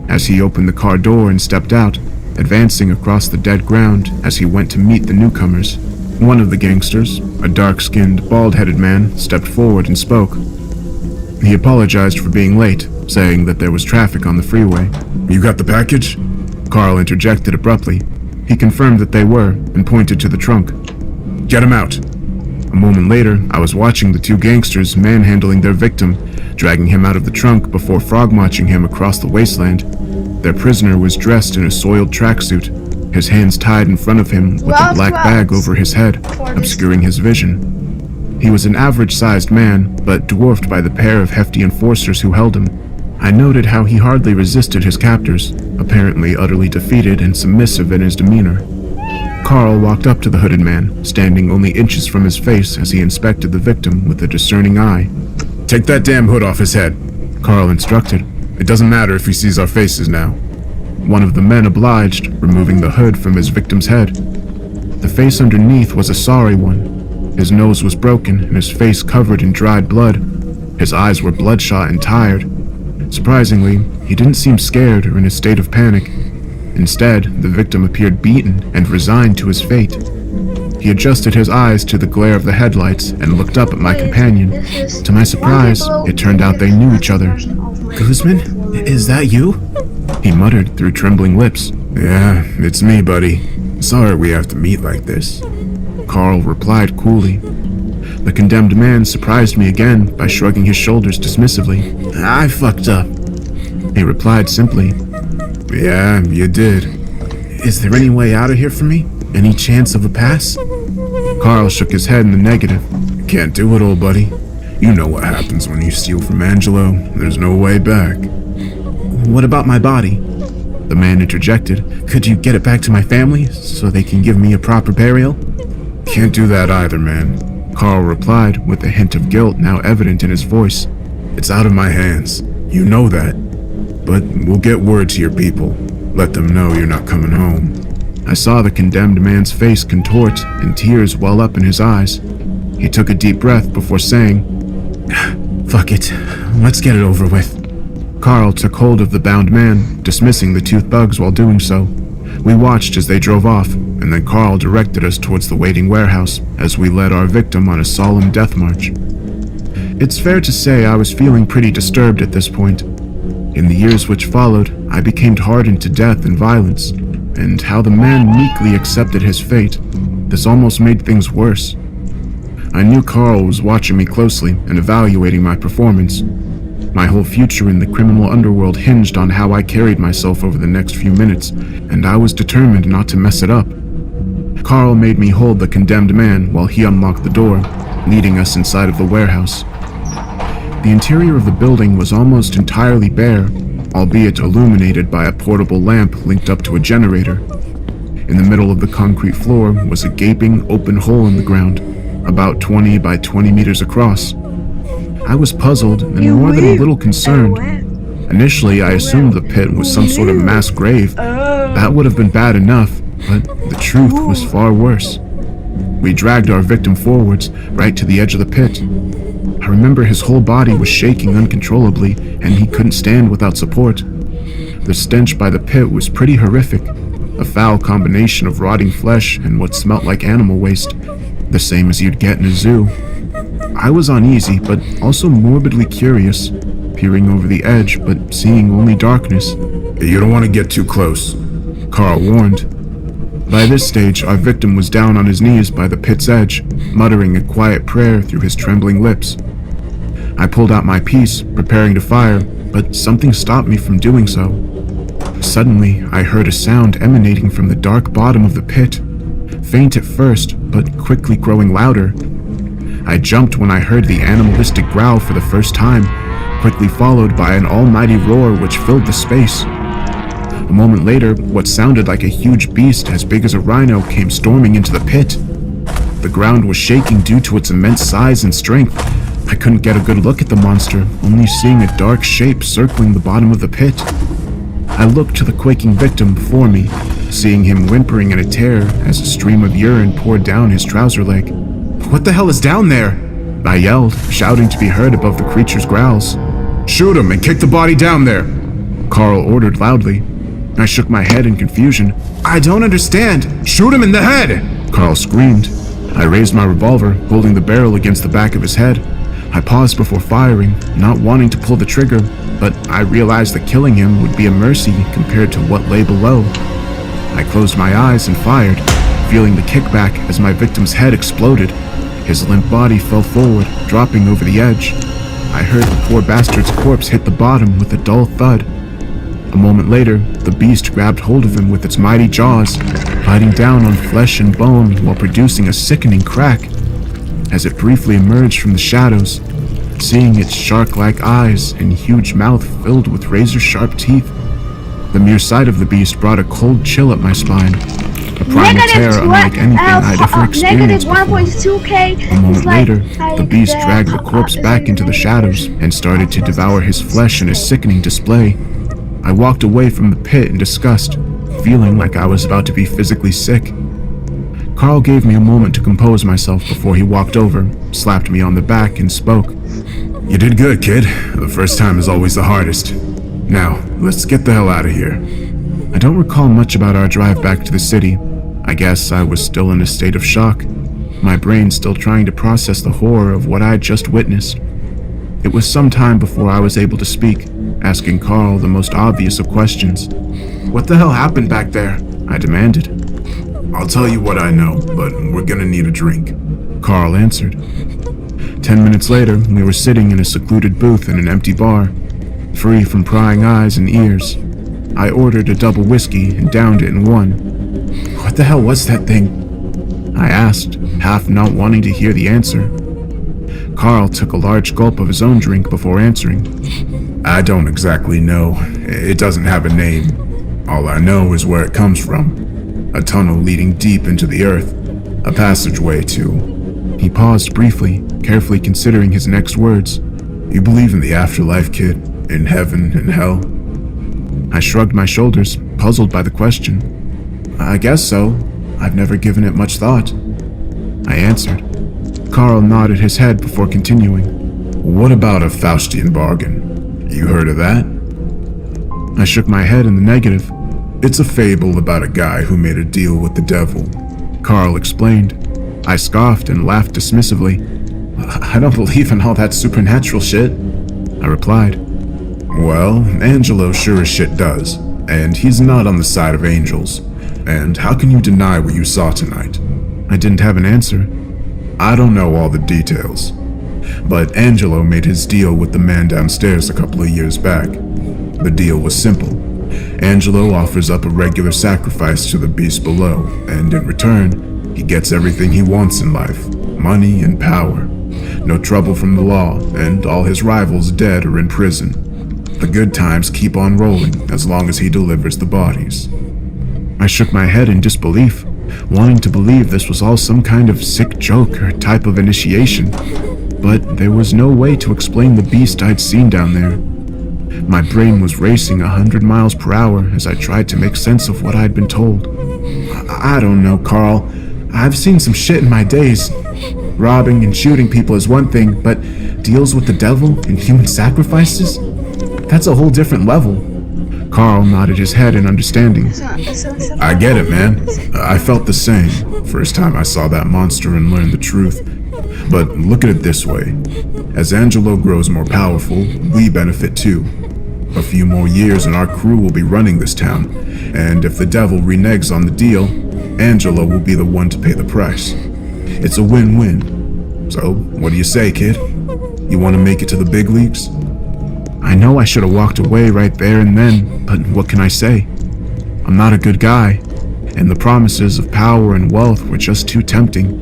Speaker 19: as he opened the car door and stepped out, advancing across the dead ground as he went to meet the newcomers. One of the gangsters, a dark-skinned, bald-headed man, stepped forward and spoke. He apologized for being late, saying that there was traffic on the freeway.
Speaker 2: "You got the package?"
Speaker 19: Carl interjected abruptly. He confirmed that they were and pointed to the trunk.
Speaker 2: "Get him out."
Speaker 19: A moment later, I was watching the two gangsters manhandling their victim, dragging him out of the trunk before frog-marching him across the wasteland. Their prisoner was dressed in a soiled tracksuit, his hands tied in front of him with a black bag over his head, obscuring his vision. He was an average-sized man, but dwarfed by the pair of hefty enforcers who held him. I noted how he hardly resisted his captors, apparently utterly defeated and submissive in his demeanor. Carl walked up to the hooded man, standing only inches from his face as he inspected the victim with a discerning eye.
Speaker 2: Take that damn hood off his head,
Speaker 19: Carl instructed.
Speaker 2: It doesn't matter if he sees our faces now.
Speaker 19: One of the men obliged, removing the hood from his victim's head. The face underneath was a sorry one. His nose was broken and his face covered in dried blood. His eyes were bloodshot and tired. Surprisingly, he didn't seem scared or in a state of panic. Instead, the victim appeared beaten and resigned to his fate. He adjusted his eyes to the glare of the headlights and looked up at my companion. To my surprise, it turned out they knew each other.
Speaker 2: Guzman, is that you?
Speaker 19: He muttered through trembling lips.
Speaker 2: Yeah, it's me, buddy. Sorry we have to meet like this.
Speaker 19: Carl replied coolly. The condemned man surprised me again by shrugging his shoulders dismissively.
Speaker 2: I fucked up.
Speaker 19: He replied simply.
Speaker 2: Yeah, you did.
Speaker 19: Is there any way out of here for me? Any chance of a pass? Carl shook his head in the negative.
Speaker 2: Can't do it, old buddy. You know what happens when you steal from Angelo. There's no way back.
Speaker 19: What about my body? The man interjected. Could you get it back to my family so they can give me a proper burial?
Speaker 2: Can't do that either, man.
Speaker 19: Carl replied with a hint of guilt now evident in his voice.
Speaker 2: It's out of my hands. You know that. But we'll get word to your people. Let them know you're not coming home.
Speaker 19: I saw the condemned man's face contort and tears well up in his eyes. He took a deep breath before saying, "Fuck it. Let's get it over with." Carl took hold of the bound man, dismissing the two thugs while doing so. We watched as they drove off, and then Carl directed us towards the waiting warehouse as we led our victim on a solemn death march. It's fair to say I was feeling pretty disturbed at this point. In the years which followed, I became hardened to death and violence, and how the man meekly accepted his fate, this almost made things worse. I knew Carl was watching me closely and evaluating my performance. My whole future in the criminal underworld hinged on how I carried myself over the next few minutes, and I was determined not to mess it up. Carl made me hold the condemned man while he unlocked the door, leading us inside of the warehouse. The interior of the building was almost entirely bare, albeit illuminated by a portable lamp linked up to a generator. In the middle of the concrete floor was a gaping, open hole in the ground, about 20 by 20 meters across. I was puzzled and more than a little concerned. Initially, I assumed the pit was some sort of mass grave. That would have been bad enough, but the truth was far worse. We dragged our victim forwards, right to the edge of the pit. I remember his whole body was shaking uncontrollably, and he couldn't stand without support. The stench by the pit was pretty horrific, a foul combination of rotting flesh and what smelt like animal waste, the same as you'd get in a zoo. I was uneasy, but also morbidly curious, peering over the edge, but seeing only darkness.
Speaker 2: You don't want to get too close,
Speaker 19: Carl warned. By this stage, our victim was down on his knees by the pit's edge, muttering a quiet prayer through his trembling lips. I pulled out my piece, preparing to fire, but something stopped me from doing so. Suddenly, I heard a sound emanating from the dark bottom of the pit, faint at first, but quickly growing louder. I jumped when I heard the animalistic growl for the first time, quickly followed by an almighty roar which filled the space. A moment later, what sounded like a huge beast as big as a rhino came storming into the pit. The ground was shaking due to its immense size and strength. I couldn't get a good look at the monster, only seeing a dark shape circling the bottom of the pit. I looked to the quaking victim before me, seeing him whimpering in a terror as a stream of urine poured down his trouser leg. "What the hell is down there?" I yelled, shouting to be heard above the creature's growls.
Speaker 2: "Shoot him and kick the body down there,"
Speaker 19: Carl ordered loudly. I shook my head in confusion. "I don't understand."
Speaker 2: "Shoot him in the head!"
Speaker 19: Carl screamed. I raised my revolver, holding the barrel against the back of his head. I paused before firing, not wanting to pull the trigger, but I realized that killing him would be a mercy compared to what lay below. I closed my eyes and fired, feeling the kickback as my victim's head exploded. His limp body fell forward, dropping over the edge. I heard the poor bastard's corpse hit the bottom with a dull thud. A moment later, the beast grabbed hold of him with its mighty jaws, biting down on flesh and bone while producing a sickening crack. As it briefly emerged from the shadows, seeing its shark-like eyes and huge mouth filled with razor-sharp teeth, the mere sight of the beast brought a cold chill up my spine.
Speaker 2: a primal terror unlike anything I'd ever experienced before.
Speaker 1: 1.2K.
Speaker 2: A moment later, the beast dragged the corpse back into the shadows and started to devour his flesh in a sickening display. I walked away from the pit in disgust, feeling like I was about to be physically sick. Carl gave me a moment to compose myself before he walked over, slapped me on the back, and spoke. "You did good, kid. The first time is always the hardest. Now, let's get the hell out of here." I don't recall much about our drive back to the city. I guess I was still in a state of shock, my brain still trying to process the horror of what I'd just witnessed. It was some time before I was able to speak, asking Carl the most obvious of questions. "What the hell happened back there?" I demanded. "I'll tell you what I know, but we're gonna need a drink," Carl answered. 10 minutes later, we were sitting in a secluded booth in an empty bar, free from prying eyes and ears. I ordered a double whiskey and downed it in one. "What the hell was that thing?" I asked, half not wanting to hear the answer. Carl took a large gulp of his own drink before answering. "I don't exactly know. It doesn't have a name. All I know is where it comes from. A tunnel leading deep into the earth. A passageway to..." He paused briefly, carefully considering his next words. "You believe in the afterlife, kid? In heaven and hell?" I shrugged my shoulders, puzzled by the question. "I guess so. I've never given it much thought," I answered. Carl nodded his head before continuing. "What about a Faustian bargain? You heard of that?" I shook my head in the negative. "It's a fable about a guy who made a deal with the devil," Carl explained. I scoffed and laughed dismissively. "I don't believe in all that supernatural shit," I replied. "Well, Angelo sure as shit does, and he's not on the side of angels. And how can you deny what you saw tonight?" I didn't have an answer. "I don't know all the details, but Angelo made his deal with the man downstairs a couple of years back. The deal was simple. Angelo offers up a regular sacrifice to the beast below, and in return, he gets everything he wants in life, money and power. No trouble from the law, and all his rivals dead or in prison. The good times keep on rolling as long as he delivers the bodies." I shook my head in disbelief, wanting to believe this was all some kind of sick joke or type of initiation. But there was no way to explain the beast I'd seen down there. My brain was racing 100 miles per hour as I tried to make sense of what I'd been told. I don't know, Carl. I've seen some shit in my days. Robbing and shooting people is one thing, but deals with the devil and human sacrifices? That's a whole different level. Carl nodded his head in understanding. "I get it, man. I felt the same first time I saw that monster and learned the truth. But look at it this way. As Angelo grows more powerful, we benefit too. A few more years and our crew will be running this town, and if the devil reneges on the deal, Angelo will be the one to pay the price. It's a win-win. So, what do you say, kid? You want to make it to the big leagues?" I know I should have walked away right there and then, but what can I say? I'm not a good guy, and the promises of power and wealth were just too tempting.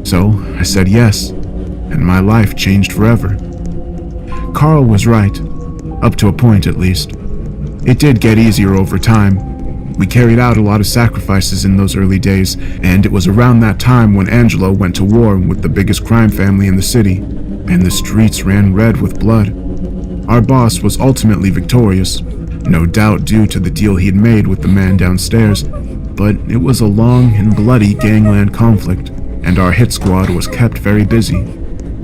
Speaker 2: So I said yes, and my life changed forever. Carl was right, up to a point at least. It did get easier over time. We carried out a lot of sacrifices in those early days, and it was around that time when Angelo went to war with the biggest crime family in the city, and the streets ran red with blood. Our boss was ultimately victorious, no doubt due to the deal he'd made with the man downstairs, but it was a long and bloody gangland conflict, and our hit squad was kept very busy.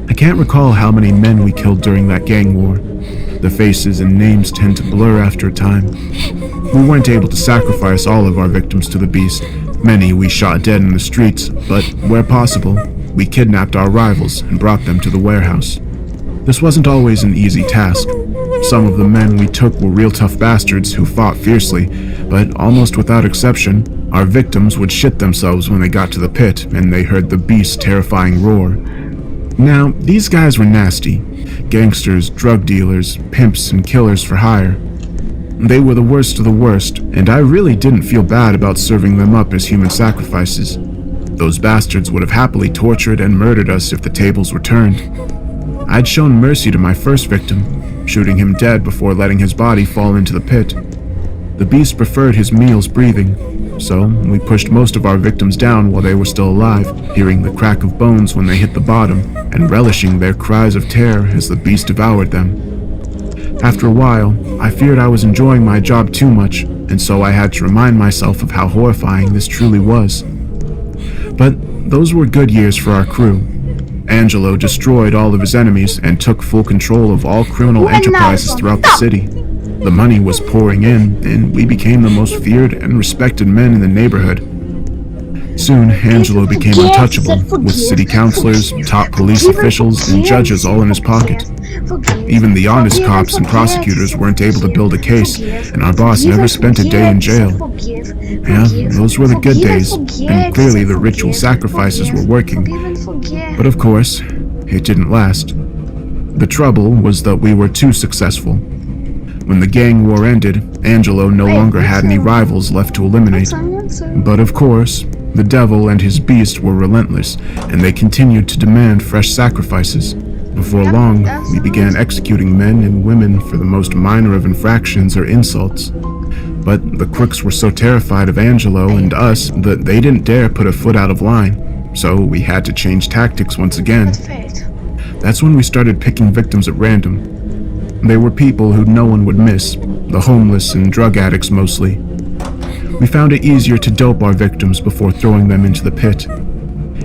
Speaker 2: I can't recall how many men we killed during that gang war. The faces and names tend to blur after a time. We weren't able to sacrifice all of our victims to the beast. Many we shot dead in the streets, but where possible, we kidnapped our rivals and brought them to the warehouse. This wasn't always an easy task. Some of the men we took were real tough bastards who fought fiercely, but almost without exception, our victims would shit themselves when they got to the pit and they heard the beast's terrifying roar. Now, these guys were nasty. Gangsters, drug dealers, pimps, and killers for hire. They were the worst of the worst, and I really didn't feel bad about serving them up as human sacrifices. Those bastards would have happily tortured and murdered us if the tables were turned. I'd shown mercy to my first victim, shooting him dead before letting his body fall into the pit. The beast preferred his meals breathing, so we pushed most of our victims down while they were still alive, hearing the crack of bones when they hit the bottom, and relishing their cries of terror as the beast devoured them. After a while, I feared I was enjoying my job too much, and so I had to remind myself of how horrifying this truly was. But those were good years for our crew. Angelo destroyed all of his enemies and took full control of all criminal enterprises throughout the city. The money was pouring in, and we became the most feared and respected men in the neighborhood. Soon, Angelo became untouchable, with city councilors, top police officials, and judges all in his pocket. Even the honest cops and prosecutors weren't able to build a case, and our boss never spent a day in jail. Yeah, those were the good days, and clearly the ritual sacrifices were working. But of course, it didn't last. The trouble was that we were too successful. When the gang war ended, Angelo no longer had any rivals left to eliminate. But of course, the devil and his beast were relentless, and they continued to demand fresh sacrifices. Before long, we began executing men and women for the most minor of infractions or insults. But the crooks were so terrified of Angelo and us that they didn't dare put a foot out of line, so we had to change tactics once again. That's when we started picking victims at random. They were people who no one would miss, the homeless and drug addicts mostly. We found it easier to dope our victims before throwing them into the pit.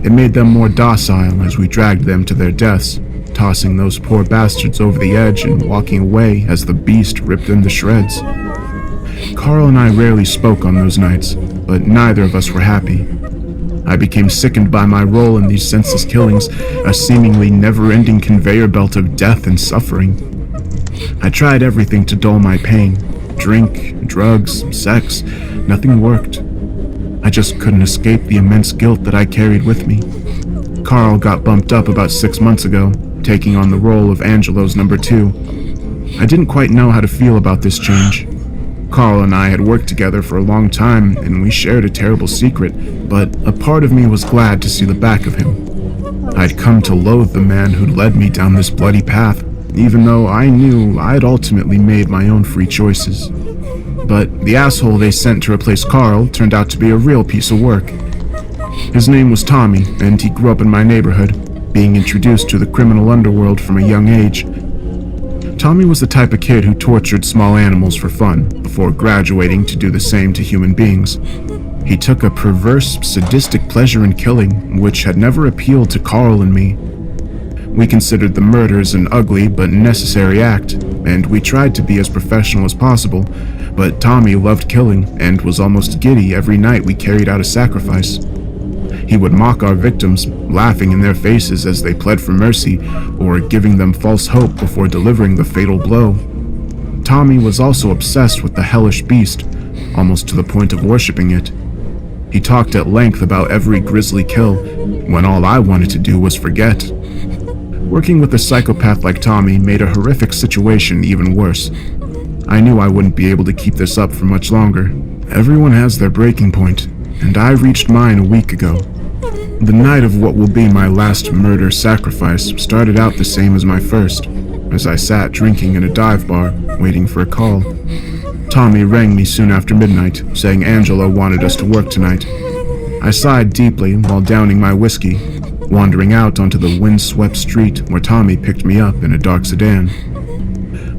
Speaker 2: It made them more docile as we dragged them to their deaths, tossing those poor bastards over the edge and walking away as the beast ripped them to shreds. Carl and I rarely spoke on those nights, but neither of us were happy. I became sickened by my role in these senseless killings, a seemingly never-ending conveyor belt of death and suffering. I tried everything to dull my pain. Drink, drugs, sex, nothing worked. I just couldn't escape the immense guilt that I carried with me. Carl got bumped up about 6 months ago, taking on the role of Angelo's number 2. I didn't quite know how to feel about this change. Carl and I had worked together for a long time, and we shared a terrible secret, but a part of me was glad to see the back of him. I'd come to loathe the man who'd led me down this bloody path, even though I knew I'd ultimately made my own free choices. But the asshole they sent to replace Carl turned out to be a real piece of work. His name was Tommy, and he grew up in my neighborhood, being introduced to the criminal underworld from a young age. Tommy was the type of kid who tortured small animals for fun, before graduating to do the same to human beings. He took a perverse, sadistic pleasure in killing, which had never appealed to Carl and me. We considered the murders an ugly but necessary act, and we tried to be as professional as possible, but Tommy loved killing and was almost giddy every night we carried out a sacrifice. He would mock our victims, laughing in their faces as they pled for mercy, or giving them false hope before delivering the fatal blow. Tommy was also obsessed with the hellish beast, almost to the point of worshipping it. He talked at length about every grisly kill, when all I wanted to do was forget. Working with a psychopath like Tommy made a horrific situation even worse. I knew I wouldn't be able to keep this up for much longer. Everyone has their breaking point, and I reached mine a week ago. The night of what will be my last murder sacrifice started out the same as my first, as I sat drinking in a dive bar, waiting for a call. Tommy rang me soon after midnight, saying Angelo wanted us to work tonight. I sighed deeply while downing my whiskey, wandering out onto the wind-swept street where Tommy picked me up in a dark sedan.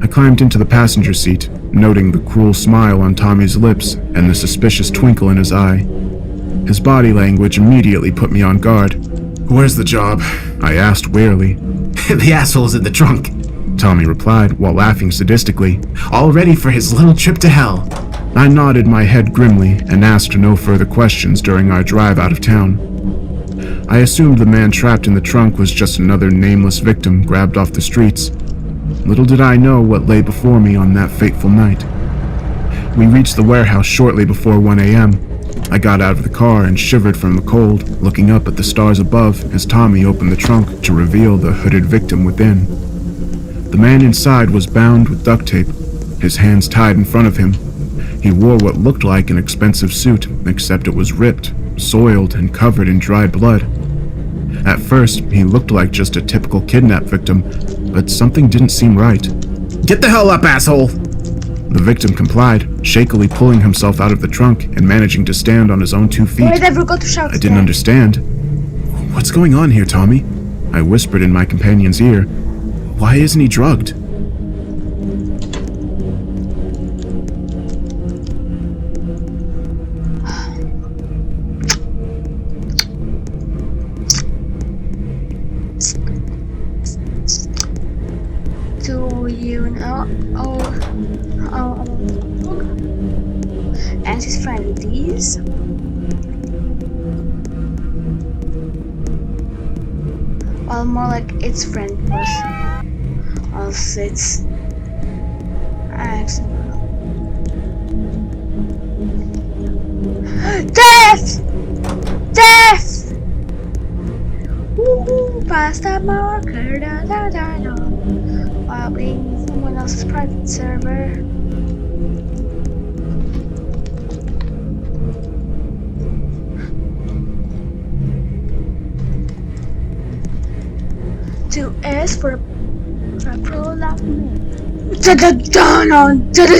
Speaker 2: I climbed into the passenger seat, noting the cruel smile on Tommy's lips and the suspicious twinkle in his eye. His body language immediately put me on guard.
Speaker 20: "Where's the job?"
Speaker 2: I asked wearily.
Speaker 20: "The asshole's in the trunk,"
Speaker 2: Tommy replied while laughing sadistically.
Speaker 20: "All ready for his little trip to hell."
Speaker 2: I nodded my head grimly and asked no further questions during our drive out of town. I assumed the man trapped in the trunk was just another nameless victim grabbed off the streets. Little did I know what lay before me on that fateful night. We reached the warehouse shortly before 1 a.m. I got out of the car and shivered from the cold, looking up at the stars above as Tommy opened the trunk to reveal the hooded victim within. The man inside was bound with duct tape, his hands tied in front of him. He wore what looked like an expensive suit, except it was ripped, soiled, and covered in dried blood. At first, he looked like just a typical kidnap victim, but something didn't seem right.
Speaker 20: "Get the hell up, asshole!"
Speaker 2: The victim complied, shakily pulling himself out of the trunk and managing to stand on his own 2 feet. I didn't understand. What's going on here, Tommy? I whispered in my companion's ear. Why isn't he drugged?
Speaker 1: Do you know and his friend these? Well, more like its friend was. Also, it's death! Death! Ooh, past that marker, da da da da. While being someone else's private server. To S for prologue. Da da da da da da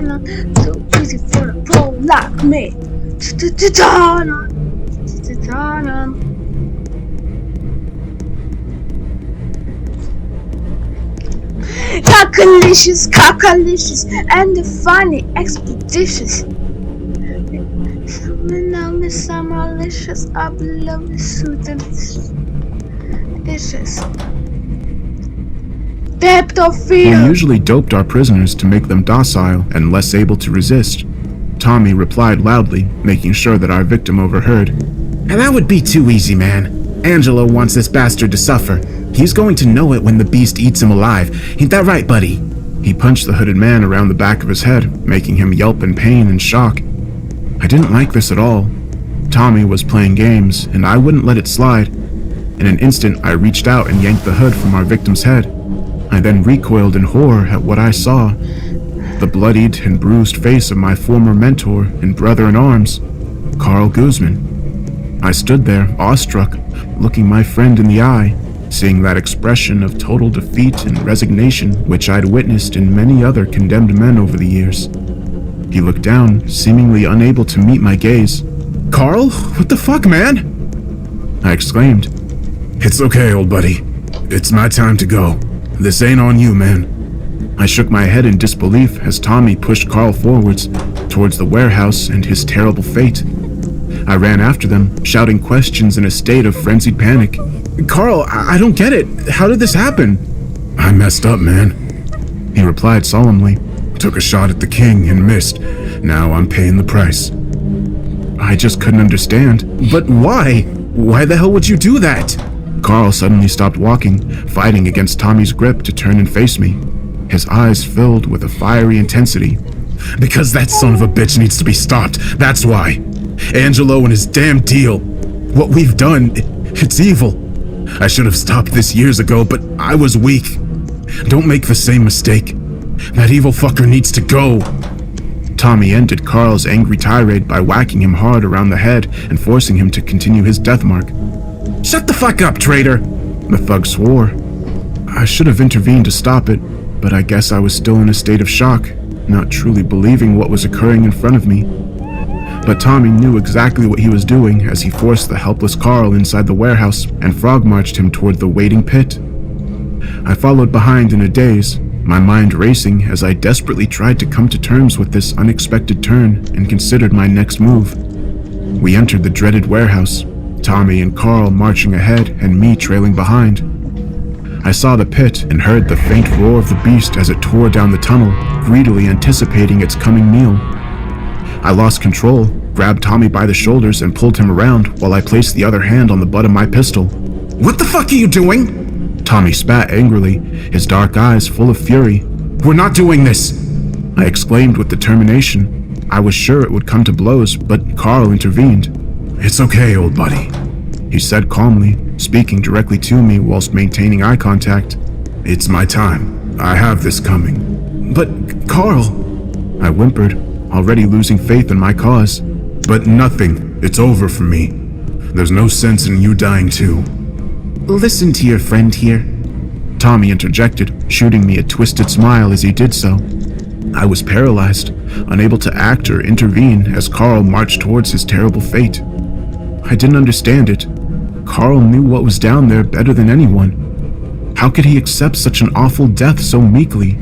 Speaker 1: da. Too easy for the prologue me. Da da da da da da. Cockalicious, and the funny, expeditious. Some malicious, oblivious, dishes. Depth of fear.
Speaker 2: We usually doped our prisoners to make them docile and less able to resist. Tommy replied loudly, making sure that our victim overheard.
Speaker 21: And that would be too easy, man. Angelo wants this bastard to suffer. He's going to know it when the beast eats him alive. Ain't that right, buddy?
Speaker 2: He punched the hooded man around the back of his head, making him yelp in pain and shock. I didn't like this at all. Tommy was playing games, and I wouldn't let it slide. In an instant, I reached out and yanked the hood from our victim's head. I then recoiled in horror at what I saw. The bloodied and bruised face of my former mentor and brother in arms, Carl Guzman. I stood there, awestruck, looking my friend in the eye, seeing that expression of total defeat and resignation which I'd witnessed in many other condemned men over the years. He looked down, seemingly unable to meet my gaze. "Carl? What the fuck, man?" I exclaimed.
Speaker 11: "It's okay, old buddy. It's my time to go. This ain't on you, man."
Speaker 2: I shook my head in disbelief as Tommy pushed Carl forwards, towards the warehouse and his terrible fate. I ran after them, shouting questions in a state of frenzied panic. "Carl, I don't get it. How did this happen?"
Speaker 11: "I messed up, man," he replied solemnly. "Took a shot at the king and missed. Now I'm paying the price."
Speaker 2: I just couldn't understand. But why? Why the hell would you do that? Carl suddenly stopped walking, fighting against Tommy's grip to turn and face me. His eyes filled with a fiery intensity.
Speaker 11: "Because that son of a bitch needs to be stopped. That's why. Angelo and his damn deal. What we've done, it's evil. I should have stopped this years ago, but I was weak. Don't make the same mistake. That evil fucker needs to go."
Speaker 2: Tommy ended Carl's angry tirade by whacking him hard around the head and forcing him to continue his death mark.
Speaker 21: "Shut the fuck up, traitor!"
Speaker 2: the thug swore. I should have intervened to stop it, but I guess I was still in a state of shock, not truly believing what was occurring in front of me. But Tommy knew exactly what he was doing as he forced the helpless Carl inside the warehouse and frog-marched him toward the waiting pit. I followed behind in a daze, my mind racing as I desperately tried to come to terms with this unexpected turn and considered my next move. We entered the dreaded warehouse, Tommy and Carl marching ahead and me trailing behind. I saw the pit and heard the faint roar of the beast as it tore down the tunnel, greedily anticipating its coming meal. I lost control, grabbed Tommy by the shoulders and pulled him around while I placed the other hand on the butt of my pistol.
Speaker 21: "What the fuck are you doing?"
Speaker 2: Tommy spat angrily, his dark eyes full of fury.
Speaker 21: "We're not doing this!"
Speaker 2: I exclaimed with determination. I was sure it would come to blows, but Carl intervened.
Speaker 11: "It's okay, old buddy,"
Speaker 2: he said calmly, speaking directly to me whilst maintaining eye contact.
Speaker 11: "It's my time. I have this coming."
Speaker 2: "But, Carl," I whimpered, already losing faith in my cause.
Speaker 11: "But nothing. It's over for me. There's no sense in you dying too."
Speaker 21: "Listen to your friend here."
Speaker 2: Tommy interjected, shooting me a twisted smile as he did so. I was paralyzed, unable to act or intervene as Carl marched towards his terrible fate. I didn't understand it. Carl knew what was down there better than anyone. How could he accept such an awful death so meekly?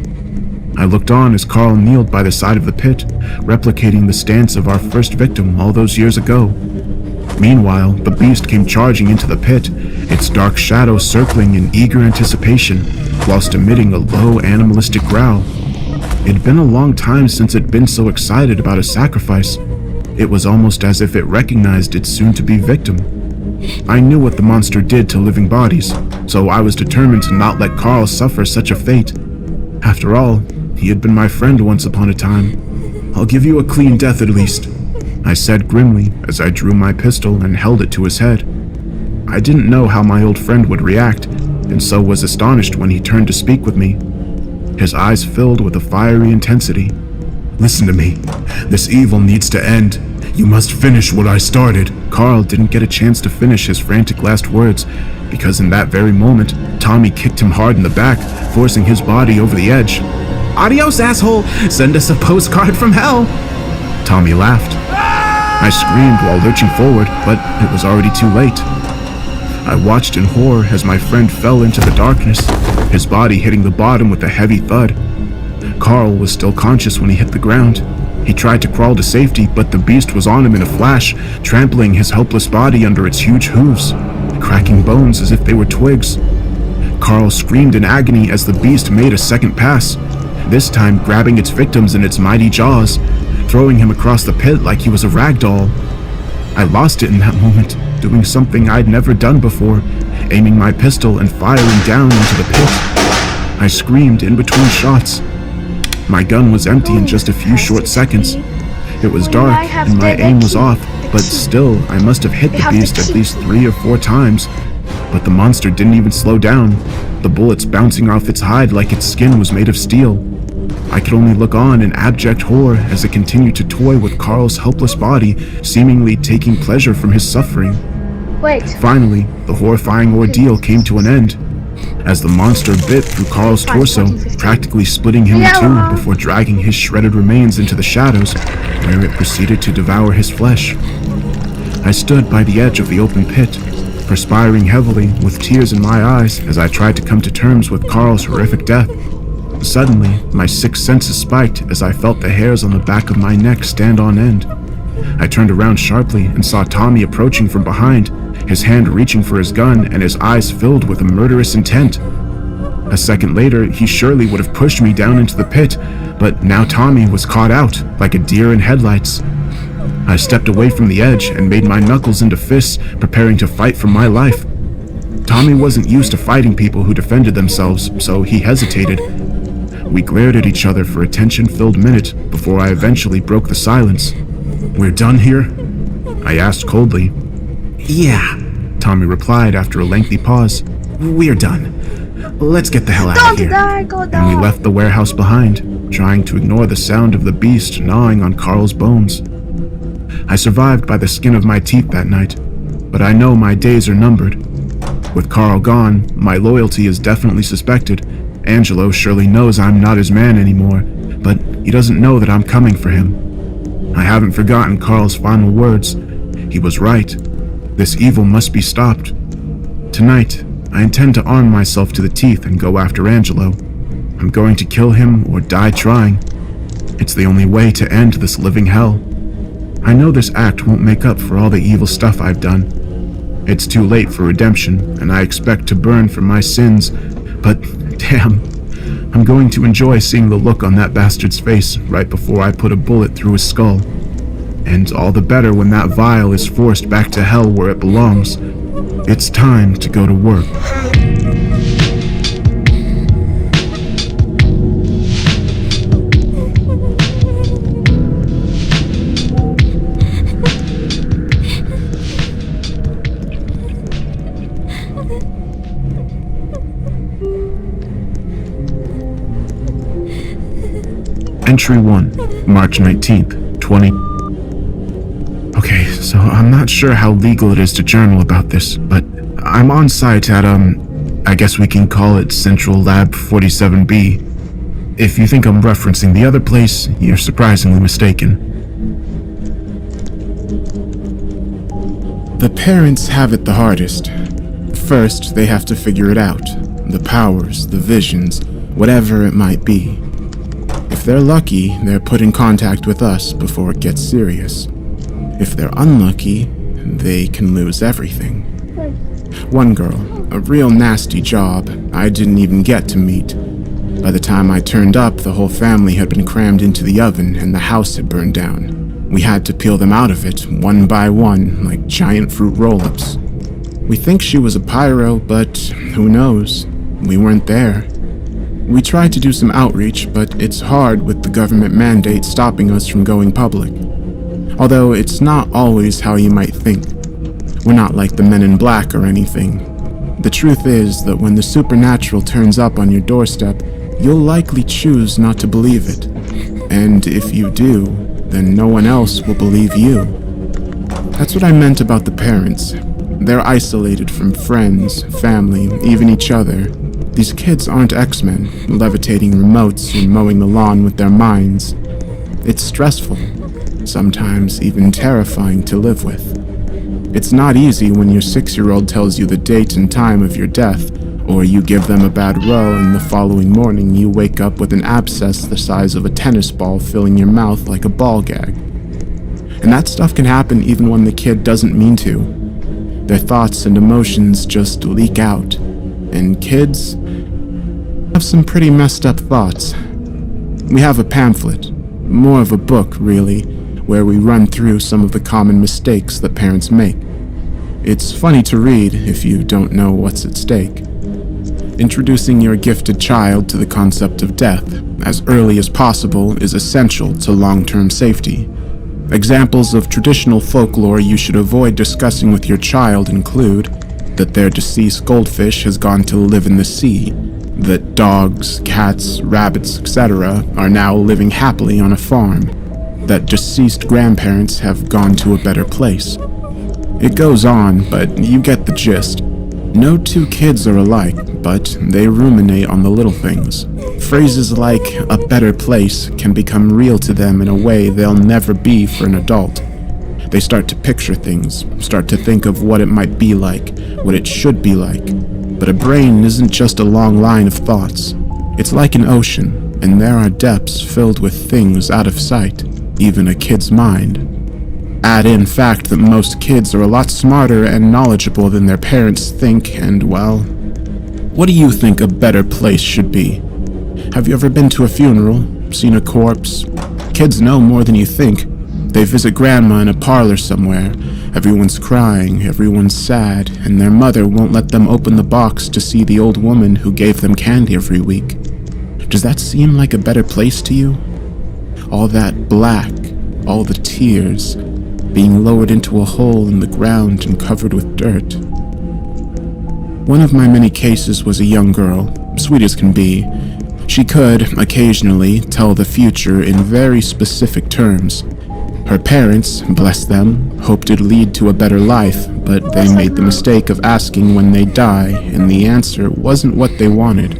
Speaker 2: I looked on as Carl kneeled by the side of the pit, replicating the stance of our first victim all those years ago. Meanwhile, the beast came charging into the pit, its dark shadow circling in eager anticipation, whilst emitting a low animalistic growl. It'd been a long time since it'd been so excited about a sacrifice. It was almost as if it recognized its soon-to-be victim. I knew what the monster did to living bodies, so I was determined to not let Carl suffer such a fate. After all, he had been my friend once upon a time. I'll give you a clean death at least, I said grimly as I drew my pistol and held it to his head. I didn't know how my old friend would react, and so was astonished when he turned to speak with me. His eyes filled with a fiery intensity. Listen to me. This evil needs to end. You must finish what I started. Carl didn't get a chance to finish his frantic last words, because in that very moment, Tommy kicked him hard in the back, forcing his body over the edge. Adios, asshole! Send us a postcard from hell! Tommy laughed. I screamed while lurching forward, but it was already too late. I watched in horror as my friend fell into the darkness, his body hitting the bottom with a heavy thud. Carl was still conscious when he hit the ground. He tried to crawl to safety, but the beast was on him in a flash, trampling his helpless body under its huge hooves, cracking bones as if they were twigs. Carl screamed in agony as the beast made a second pass, this time grabbing its victims in its mighty jaws, throwing him across the pit like he was a rag doll. I lost it in that moment, doing something I'd never done before, aiming my pistol and firing down into the pit. I screamed in between shots. My gun was empty in just a few short seconds. It was dark and my aim was off, but still I must have hit the beast at least 3 or 4 times. But the monster didn't even slow down, the bullets bouncing off its hide like its skin was made of steel. I could only look on in abject horror as it continued to toy with Carl's helpless body, seemingly taking pleasure from his suffering. Finally, the horrifying ordeal came to an end, as the monster bit through Carl's torso, practically splitting him in two before dragging his shredded remains into the shadows, where it proceeded to devour his flesh. I stood by the edge of the open pit, perspiring heavily with tears in my eyes as I tried to come to terms with Carl's horrific death. Suddenly, my 6 senses spiked as I felt the hairs on the back of my neck stand on end. I turned around sharply and saw Tommy approaching from behind, his hand reaching for his gun and his eyes filled with a murderous intent. A second later, he surely would have pushed me down into the pit, but now Tommy was caught out like a deer in headlights. I stepped away from the edge and made my knuckles into fists, preparing to fight for my life. Tommy wasn't used to fighting people who defended themselves, so he hesitated. We glared at each other for a tension-filled minute before I eventually broke the silence. We're done here? I asked coldly. Yeah, Tommy replied after a lengthy pause. We're done. Let's get the hell out of here. And we left the warehouse behind, trying to ignore the sound of the beast gnawing on Carl's bones. I survived by the skin of my teeth that night, but I know my days are numbered. With Carl gone, my loyalty is definitely suspected. Angelo surely knows I'm not his man anymore, but he doesn't know that I'm coming for him. I haven't forgotten Carl's final words. He was right. This evil must be stopped. Tonight, I intend to arm myself to the teeth and go after Angelo. I'm going to kill him or die trying. It's the only way to end this living hell. I know this act won't make up for all the evil stuff I've done. It's too late for redemption, and I expect to burn for my sins, but damn, I'm going to enjoy seeing the look on that bastard's face right before I put a bullet through his skull. And all the better when that vial is forced back to hell where it belongs. It's time to go to work. Entry 1, March 19th, 20... Okay, so I'm not sure how legal it is to journal about this, but I'm on site at,
Speaker 11: I guess we can call it Central Lab 47B. If you think I'm referencing the other place, you're surprisingly mistaken.
Speaker 19: The parents have it the hardest. First, they have to figure it out. The powers, the visions, whatever it might be. If they're lucky, they're put in contact with us before it gets serious. If they're unlucky, they can lose everything. One girl, a real nasty job, I didn't even get to meet. By the time I turned up, the whole family had been crammed into the oven and the house had burned down. We had to peel them out of it, one by one, like giant fruit roll-ups. We think she was a pyro, but who knows? We weren't there. We tried to do some outreach, but it's hard with the government mandate stopping us from going public. Although it's not always how you might think. We're not like the Men in Black or anything. The truth is that when the supernatural turns up on your doorstep, you'll likely choose not to believe it. And if you do, then no one else will believe you. That's what I meant about the parents. They're isolated from friends, family, even each other. These kids aren't X-Men, levitating remotes and mowing the lawn with their minds. It's stressful, sometimes even terrifying to live with. It's not easy when your 6-year-old tells you the date and time of your death, or you give them a bad row and the following morning you wake up with an abscess the size of a tennis ball filling your mouth like a ball gag. And that stuff can happen even when the kid doesn't mean to. Their thoughts and emotions just leak out. And kids have some pretty messed up thoughts. We have a pamphlet, more of a book really, where we run through some of the common mistakes that parents make. It's funny to read if you don't know what's at stake. Introducing your gifted child to the concept of death as early as possible is essential to long-term safety. Examples of traditional folklore you should avoid discussing with your child include that their deceased goldfish has gone to live in the sea, that dogs, cats, rabbits, etc. are now living happily on a farm, that deceased grandparents have gone to a better place. It goes on, but you get the gist. No two kids are alike, but they ruminate on the little things. Phrases like, a better place, can become real to them in a way they'll never be for an adult. They start to picture things, start to think of what it might be like, what it should be like. But a brain isn't just a long line of thoughts. It's like an ocean, and there are depths filled with things out of sight, even a kid's mind. Add in fact that most kids are a lot smarter and knowledgeable than their parents think, and well, what do you think a better place should be? Have you ever been to a funeral, seen a corpse? Kids know more than you think. They visit grandma in a parlor somewhere. Everyone's crying, everyone's sad, and their mother won't let them open the box to see the old woman who gave them candy every week. Does that seem like a better place to you? All that black, all the tears, being lowered into a hole in the ground and covered with dirt. One of my many cases was a young girl, sweet as can be. She could, occasionally, tell the future in very specific terms. Her parents, bless them, hoped it'd lead to a better life, but they made the mistake of asking when they'd die, and the answer wasn't what they wanted.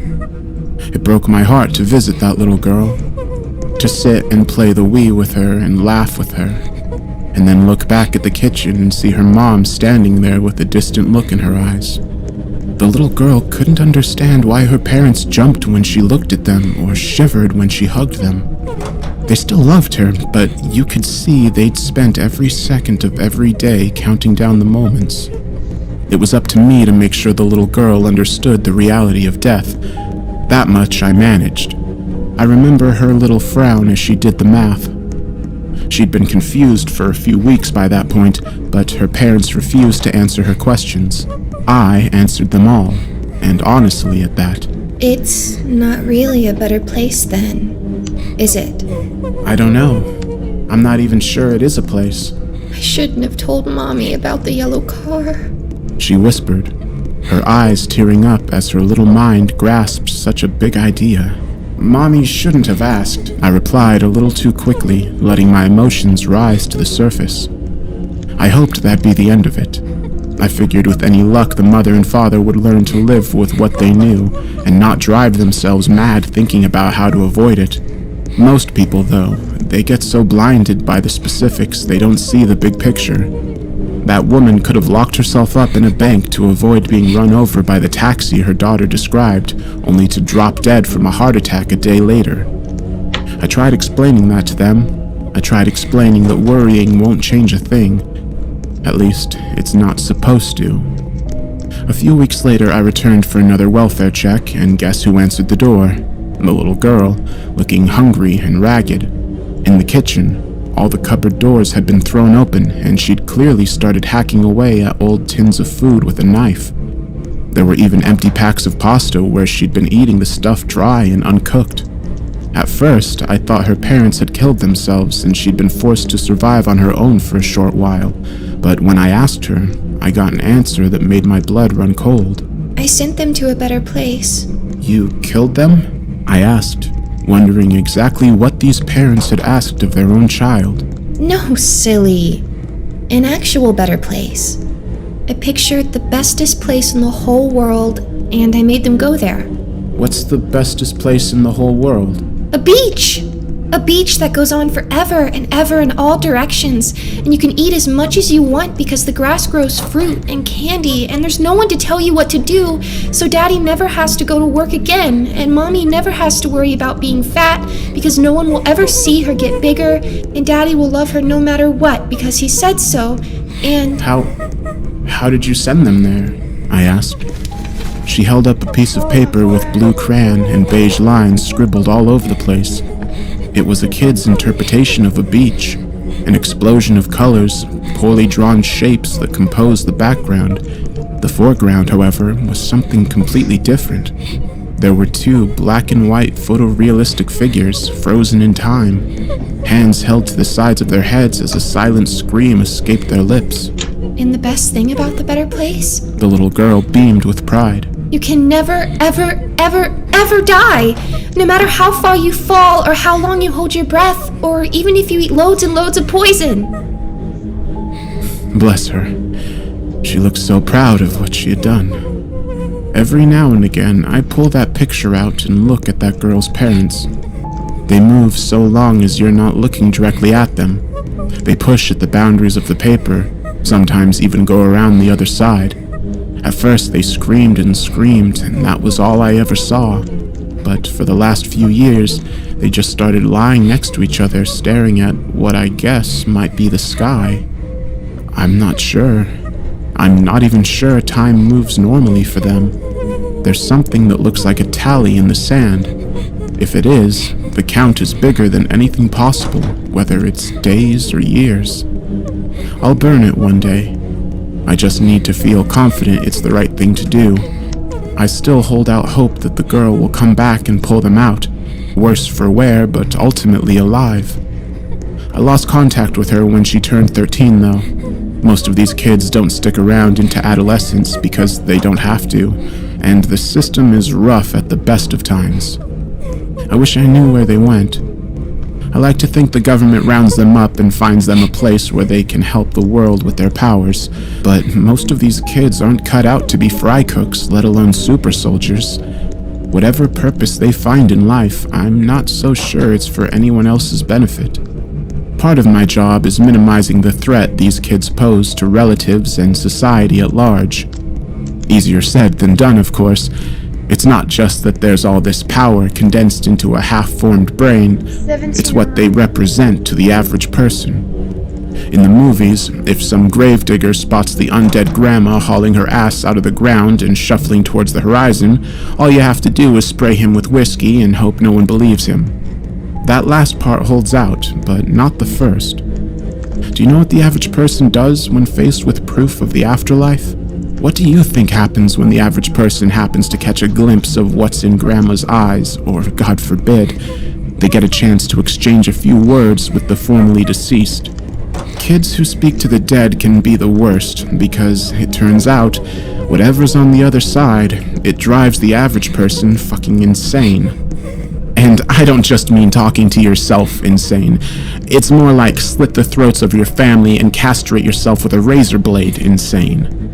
Speaker 19: It broke my heart to visit that little girl, to sit and play the Wii with her and laugh with her, and then look back at the kitchen and see her mom standing there with a distant look in her eyes. The little girl couldn't understand why her parents jumped when she looked at them or shivered when she hugged them. They still loved her, but you could see they'd spent every second of every day counting down the moments. It was up to me to make sure the little girl understood the reality of death. That much I managed. I remember her little frown as she did the math. She'd been confused for a few weeks by that point, but her parents refused to answer her questions. I answered them all, and honestly at that.
Speaker 5: It's not really a better place then, is it?
Speaker 19: I don't know. I'm not even sure it is a place.
Speaker 5: I shouldn't have told Mommy about the yellow car.
Speaker 19: She whispered, her eyes tearing up as her little mind grasped such a big idea. Mommy shouldn't have asked, I replied a little too quickly, letting my emotions rise to the surface. I hoped that'd be the end of it. I figured with any luck the mother and father would learn to live with what they knew and not drive themselves mad thinking about how to avoid it. Most people, though, they get so blinded by the specifics they don't see the big picture. That woman could have locked herself up in a bank to avoid being run over by the taxi her daughter described, only to drop dead from a heart attack a day later. I tried explaining that to them. I tried explaining that worrying won't change a thing. At least, it's not supposed to. A few weeks later, I returned for another welfare check, and guess who answered the door? The little girl, looking hungry and ragged. In the kitchen, all the cupboard doors had been thrown open, and she'd clearly started hacking away at old tins of food with a knife. There were even empty packs of pasta where she'd been eating the stuff dry and uncooked. At first, I thought her parents had killed themselves and she'd been forced to survive on her own for a short while, but when I asked her, I got an answer that made my blood run cold.
Speaker 5: I sent them to a better place.
Speaker 19: You killed them? I asked, wondering exactly what these parents had asked of their own child.
Speaker 5: No, silly. An actual better place. I pictured the bestest place in the whole world, and I made them go there.
Speaker 19: What's the bestest place in the whole world?
Speaker 5: A beach! A beach that goes on forever and ever in all directions, and you can eat as much as you want because the grass grows fruit and candy, and there's no one to tell you what to do, so Daddy never has to go to work again, and Mommy never has to worry about being fat because no one will ever see her get bigger, and Daddy will love her no matter what because he said so, and...
Speaker 19: How did you send them there? I asked. She held up a piece of paper with blue crayon and beige lines scribbled all over the place. It was a kid's interpretation of a beach, an explosion of colors, poorly drawn shapes that composed the background. The foreground, however, was something completely different. There were two black and white photorealistic figures frozen in time, hands held to the sides of their heads as a silent scream escaped their lips.
Speaker 5: And the best thing about the better place?
Speaker 19: The little girl beamed with pride.
Speaker 5: You can never, ever, ever, ever die! No matter how far you fall, or how long you hold your breath, or even if you eat loads and loads of poison.
Speaker 19: Bless her. She looked so proud of what she had done. Every now and again, I pull that picture out and look at that girl's parents. They move so long as you're not looking directly at them. They push at the boundaries of the paper, sometimes even go around the other side. At first they screamed and screamed, and that was all I ever saw. But for the last few years, they just started lying next to each other, staring at what I guess might be the sky. I'm not sure. I'm not even sure time moves normally for them. There's something that looks like a tally in the sand. If it is, the count is bigger than anything possible, whether it's days or years. I'll burn it one day. I just need to feel confident it's the right thing to do. I still hold out hope that the girl will come back and pull them out, worse for wear, but ultimately alive. I lost contact with her when she turned 13, though. Most of these kids don't stick around into adolescence because they don't have to, and the system is rough at the best of times. I wish I knew where they went. I like to think the government rounds them up and finds them a place where they can help the world with their powers, but most of these kids aren't cut out to be fry cooks, let alone super soldiers. Whatever purpose they find in life, I'm not so sure it's for anyone else's benefit. Part of my job is minimizing the threat these kids pose to relatives and society at large. Easier said than done, of course. It's not just that there's all this power condensed into a half-formed brain, it's what they represent to the average person. In the movies, if some gravedigger spots the undead grandma hauling her ass out of the ground and shuffling towards the horizon, all you have to do is spray him with whiskey and hope no one believes him. That last part holds out, but not the first. Do you know what the average person does when faced with proof of the afterlife? What do you think happens when the average person happens to catch a glimpse of what's in Grandma's eyes, or, God forbid, they get a chance to exchange a few words with the formerly deceased? Kids who speak to the dead can be the worst, because it turns out, whatever's on the other side, it drives the average person fucking insane. And I don't just mean talking to yourself insane. It's more like slit the throats of your family and castrate yourself with a razor blade insane.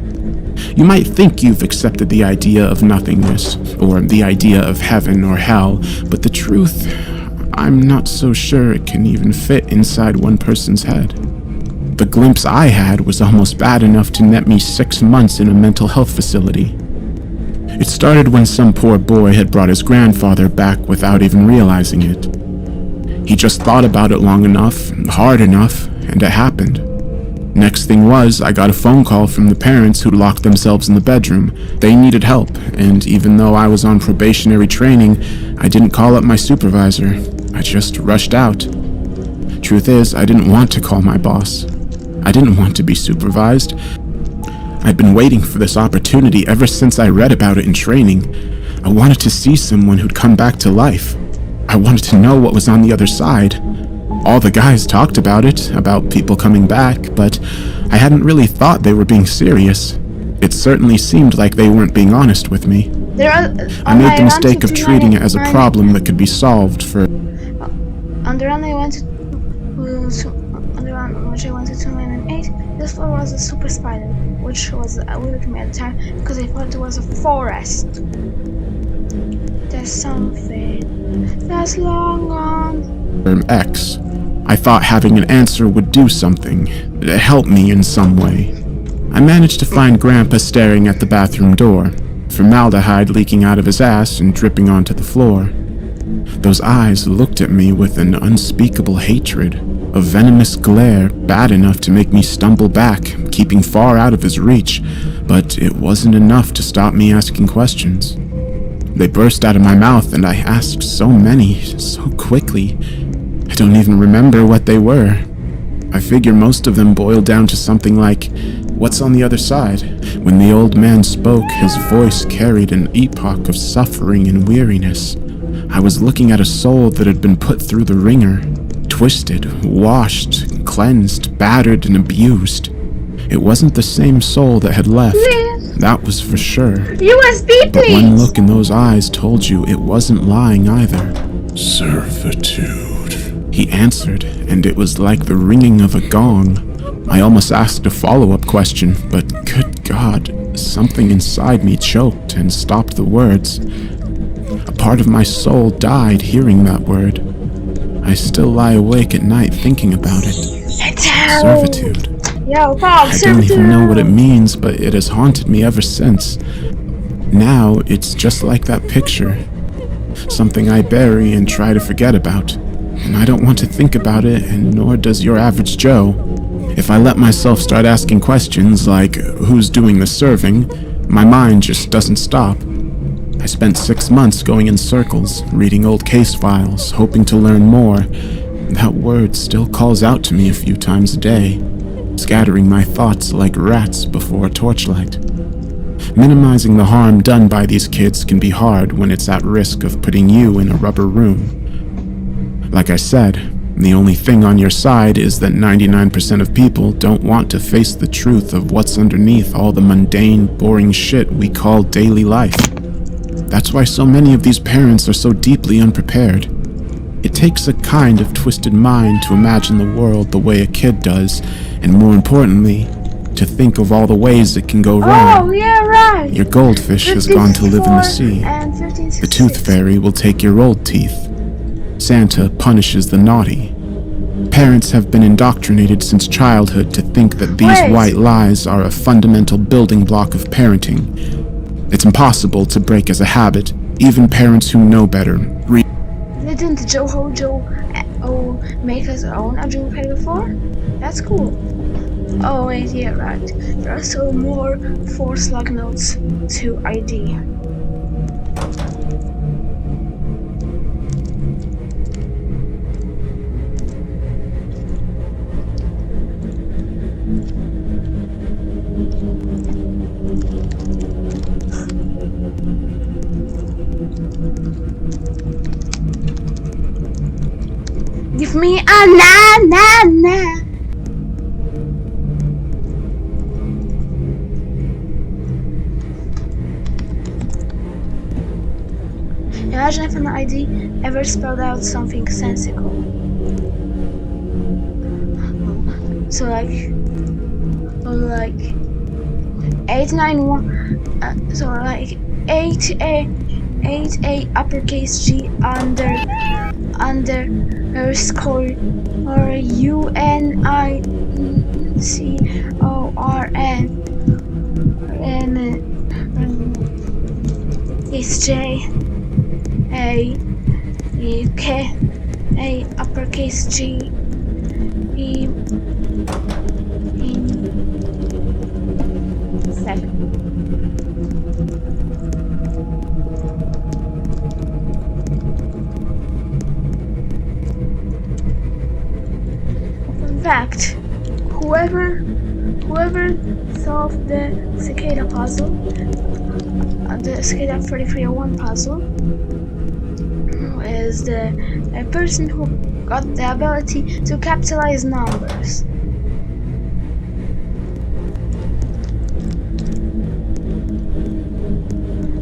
Speaker 19: You might think you've accepted the idea of nothingness, or the idea of heaven or hell, but the truth, I'm not so sure it can even fit inside one person's head. The glimpse I had was almost bad enough to net me 6 months in a mental health facility. It started when some poor boy had brought his grandfather back without even realizing it. He just thought about it long enough, hard enough, and it happened. Next thing was, I got a phone call from the parents who'd locked themselves in the bedroom. They needed help, and even though I was on probationary training, I didn't call up my supervisor. I just rushed out. Truth is, I didn't want to call my boss. I didn't want to be supervised. I'd been waiting for this opportunity ever since I read about it in training. I wanted to see someone who'd come back to life. I wanted to know what was on the other side. All the guys talked about it, about people coming back, but I hadn't really thought they were being serious. It certainly seemed like they weren't being honest with me. I made the mistake of treating it as a problem that could be solved for...
Speaker 1: On the run which I went to 2008, this floor was a super spider, which was weird to me at the time because I thought it was a forest. There's something that's long gone.
Speaker 19: X. I thought having an answer would do something, help me in some way. I managed to find Grandpa staring at the bathroom door, formaldehyde leaking out of his ass and dripping onto the floor. Those eyes looked at me with an unspeakable hatred, a venomous glare bad enough to make me stumble back, keeping far out of his reach, but it wasn't enough to stop me asking questions. They burst out of my mouth and I asked so many, so quickly. I don't even remember what they were. I figure most of them boiled down to something like, "What's on the other side?" When the old man spoke, his voice carried an epoch of suffering and weariness. I was looking at a soul that had been put through the ringer, twisted, washed, cleansed, battered, and abused. It wasn't the same soul that had left. That was for sure.
Speaker 1: USB,
Speaker 19: but one look in those eyes told you it wasn't lying either.
Speaker 11: Servitude.
Speaker 19: He answered, and it was like the ringing of a gong. I almost asked a follow-up question, but good God, something inside me choked and stopped the words. A part of my soul died hearing that word. I still lie awake at night thinking about it. Servitude. I don't even know what it means, but it has haunted me ever since. Now, it's just like that picture. Something I bury and try to forget about. And I don't want to think about it, and nor does your average Joe. If I let myself start asking questions like, who's doing the serving, my mind just doesn't stop. I spent 6 months going in circles, reading old case files, hoping to learn more. That word still calls out to me a few times a day, scattering my thoughts like rats before a torchlight. Minimizing the harm done by these kids can be hard when it's at risk of putting you in a rubber room. Like I said, the only thing on your side is that 99% of people don't want to face the truth of what's underneath all the mundane, boring shit we call daily life. That's why so many of these parents are so deeply unprepared. It takes a kind of twisted mind to imagine the world the way a kid does, and more importantly, to think of all the ways it can go wrong.
Speaker 1: Oh, yeah, right.
Speaker 19: Your goldfish has gone to live in the sea. The tooth fairy will take your old teeth. Santa punishes the naughty. Parents have been indoctrinated since childhood to think that these white lies are a fundamental building block of parenting. It's impossible to break as a habit, even parents who know better.
Speaker 1: Didn't Joe make his own Adyhb before? That's cool. Oh wait, yeah, right. There are still more 4 slug notes to ID. Give me a na. Imagine if an ID ever spelled out something sensical. So like 891. So like 8A uppercase G underscore or UNICORN and it's J A K A uppercase G E in 7. In fact, whoever solved the cicada puzzle, the cicada 3301 puzzle, is the person who got the ability to capitalize numbers.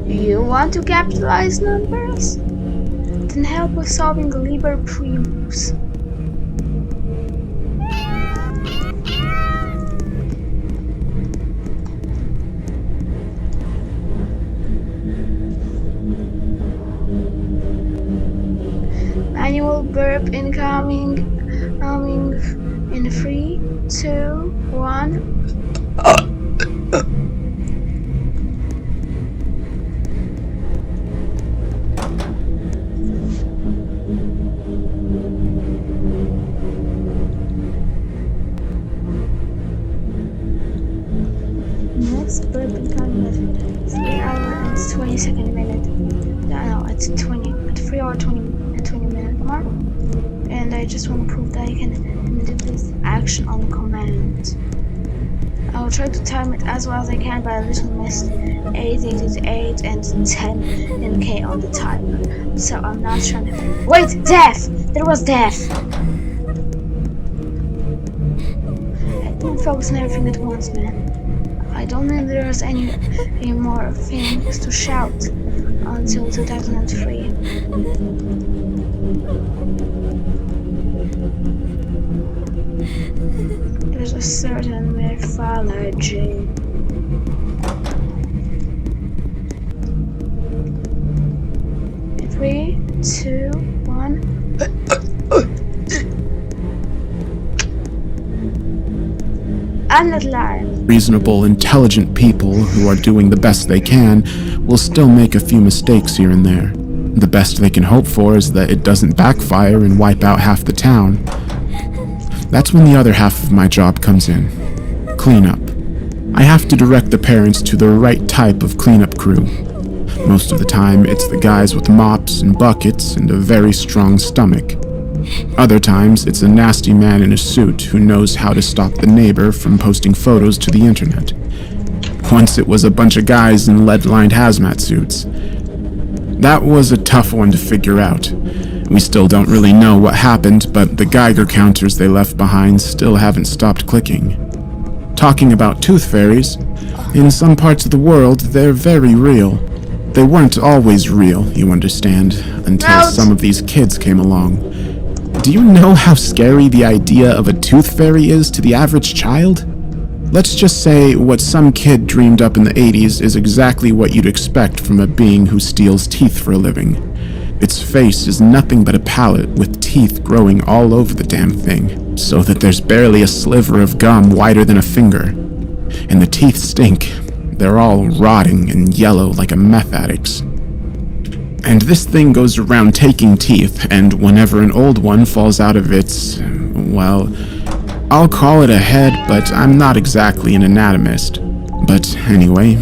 Speaker 1: You want to capitalize numbers? Then help with solving Liber Primus. Manual burp incoming in 3, 2, 1. Next burp incoming at 3 hour and 22nd minute. No, it's 3 hour 20 minute mark. And I just want to prove that I can do this action on command. I'll try to time it as well as I can, but I just missed 8 and 10 and K on the timer. So I'm not trying to. Wait, death! There was death! I don't focus on everything at once, man. I don't think there's any more things to shout until 2003. There's a certain mythology. In 3, 2, 1. I'm not lying.
Speaker 19: Reasonable, intelligent people who are doing the best they can will still make a few mistakes here and there. The best they can hope for is that it doesn't backfire and wipe out half the town. That's when the other half of my job comes in. Cleanup. I have to direct the parents to the right type of cleanup crew. Most of the time, it's the guys with mops and buckets and a very strong stomach. Other times, it's a nasty man in a suit who knows how to stop the neighbor from posting photos to the internet. Once it was a bunch of guys in lead-lined hazmat suits. That was a tough one to figure out. We still don't really know what happened, but the Geiger counters they left behind still haven't stopped clicking. Talking about tooth fairies, in some parts of the world, they're very real. They weren't always real, you understand, until some of these kids came along. Do you know how scary the idea of a tooth fairy is to the average child? Let's just say what some kid dreamed up in the 80s is exactly what you'd expect from a being who steals teeth for a living. Its face is nothing but a palate with teeth growing all over the damn thing, so that there's barely a sliver of gum wider than a finger. And the teeth stink. They're all rotting and yellow like a meth addict's. And this thing goes around taking teeth, and whenever an old one falls out of its, well, I'll call it a head, but I'm not exactly an anatomist. But anyway,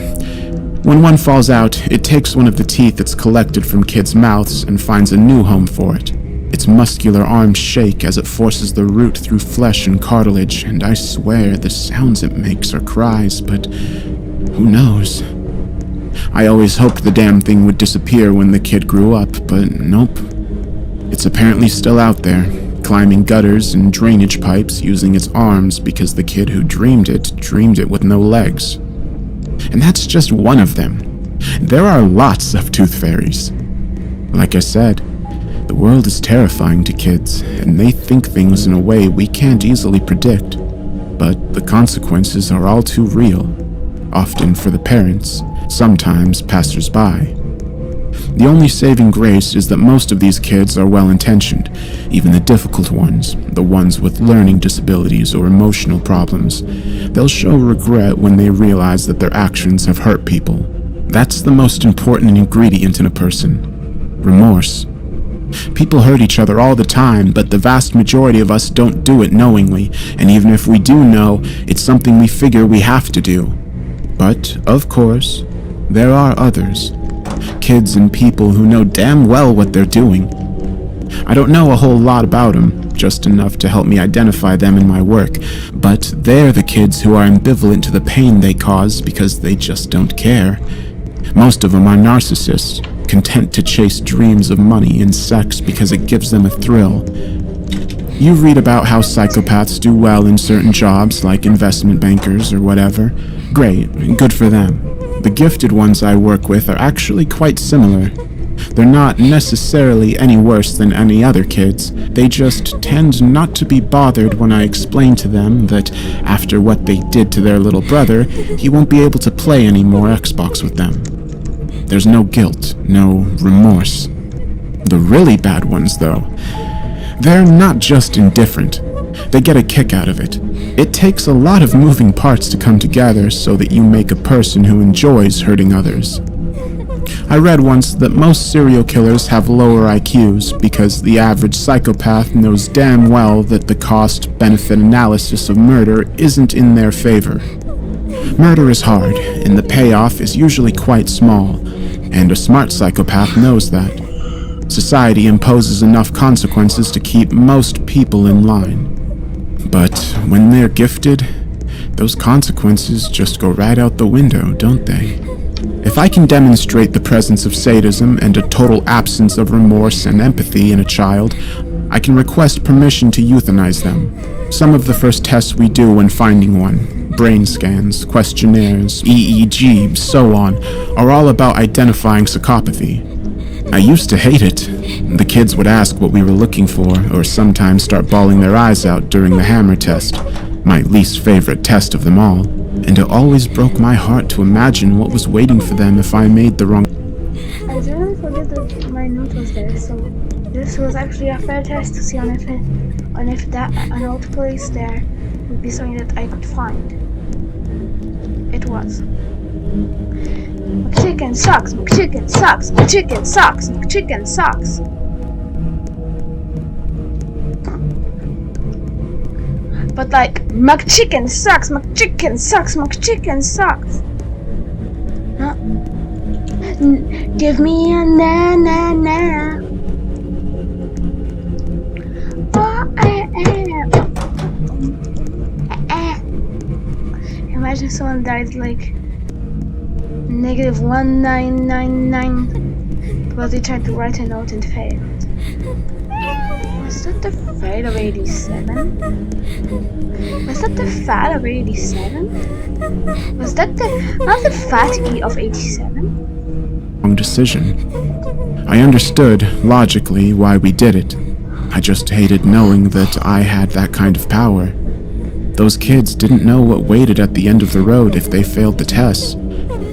Speaker 19: when one falls out, it takes one of the teeth it's collected from kids' mouths and finds a new home for it. Its muscular arms shake as it forces the root through flesh and cartilage, and I swear the sounds it makes are cries, but who knows? I always hoped the damn thing would disappear when the kid grew up, but nope. It's apparently still out there, climbing gutters and drainage pipes using its arms because the kid who dreamed it with no legs. And that's just one of them. There are lots of tooth fairies. Like I said, the world is terrifying to kids, and they think things in a way we can't easily predict. But the consequences are all too real. often for the parents, sometimes passers-by. The only saving grace is that most of these kids are well-intentioned, even the difficult ones, the ones with learning disabilities or emotional problems. They'll show regret when they realize that their actions have hurt people. That's the most important ingredient in a person. Remorse. People hurt each other all the time, but the vast majority of us don't do it knowingly, and even if we do know, it's something we figure we have to do. But, of course, there are others. Kids and people who know damn well what they're doing. I don't know a whole lot about them, just enough to help me identify them in my work, but they're the kids who are ambivalent to the pain they cause because they just don't care. Most of them are narcissists, content to chase dreams of money and sex because it gives them a thrill. You read about how psychopaths do well in certain jobs, like investment bankers or whatever. Great, good for them. The gifted ones I work with are actually quite similar. They're not necessarily any worse than any other kids. They just tend not to be bothered when I explain to them that after what they did to their little brother, he won't be able to play any more Xbox with them. There's no guilt, no remorse. The really bad ones, though, they're not just indifferent. They get a kick out of it. It takes a lot of moving parts to come together so that you make a person who enjoys hurting others. I read once that most serial killers have lower IQs because the average psychopath knows damn well that the cost-benefit analysis of murder isn't in their favor. Murder is hard, and the payoff is usually quite small, and a smart psychopath knows that. Society imposes enough consequences to keep most people in line. But when they're gifted, those consequences just go right out the window, don't they? If I can demonstrate the presence of sadism and a total absence of remorse and empathy in a child, I can request permission to euthanize them. Some of the first tests we do when finding one, brain scans, questionnaires, EEG, so on, are all about identifying psychopathy. I used to hate it. The kids would ask what we were looking for, or sometimes start bawling their eyes out during the hammer test, my least favorite test of them all, and it always broke my heart to imagine what was waiting for them if I made the wrong.
Speaker 1: I didn't forget that my note was there, so this was actually a fair test to see on if that a note place there would be something that I could find. It was. McChicken sucks, McChicken sucks, McChicken sucks, McChicken sucks. But like, McChicken sucks, McChicken sucks, McChicken sucks. Huh? Give me a na-na-na. Imagine someone died like -1999 because they tried to write a note and failed. Was that the fate of 87? Was that the fat of 87? Was that not the fat E of 87?
Speaker 19: Wrong decision. I understood, logically, why we did it. I just hated knowing that I had that kind of power. Those kids didn't know what waited at the end of the road if they failed the tests.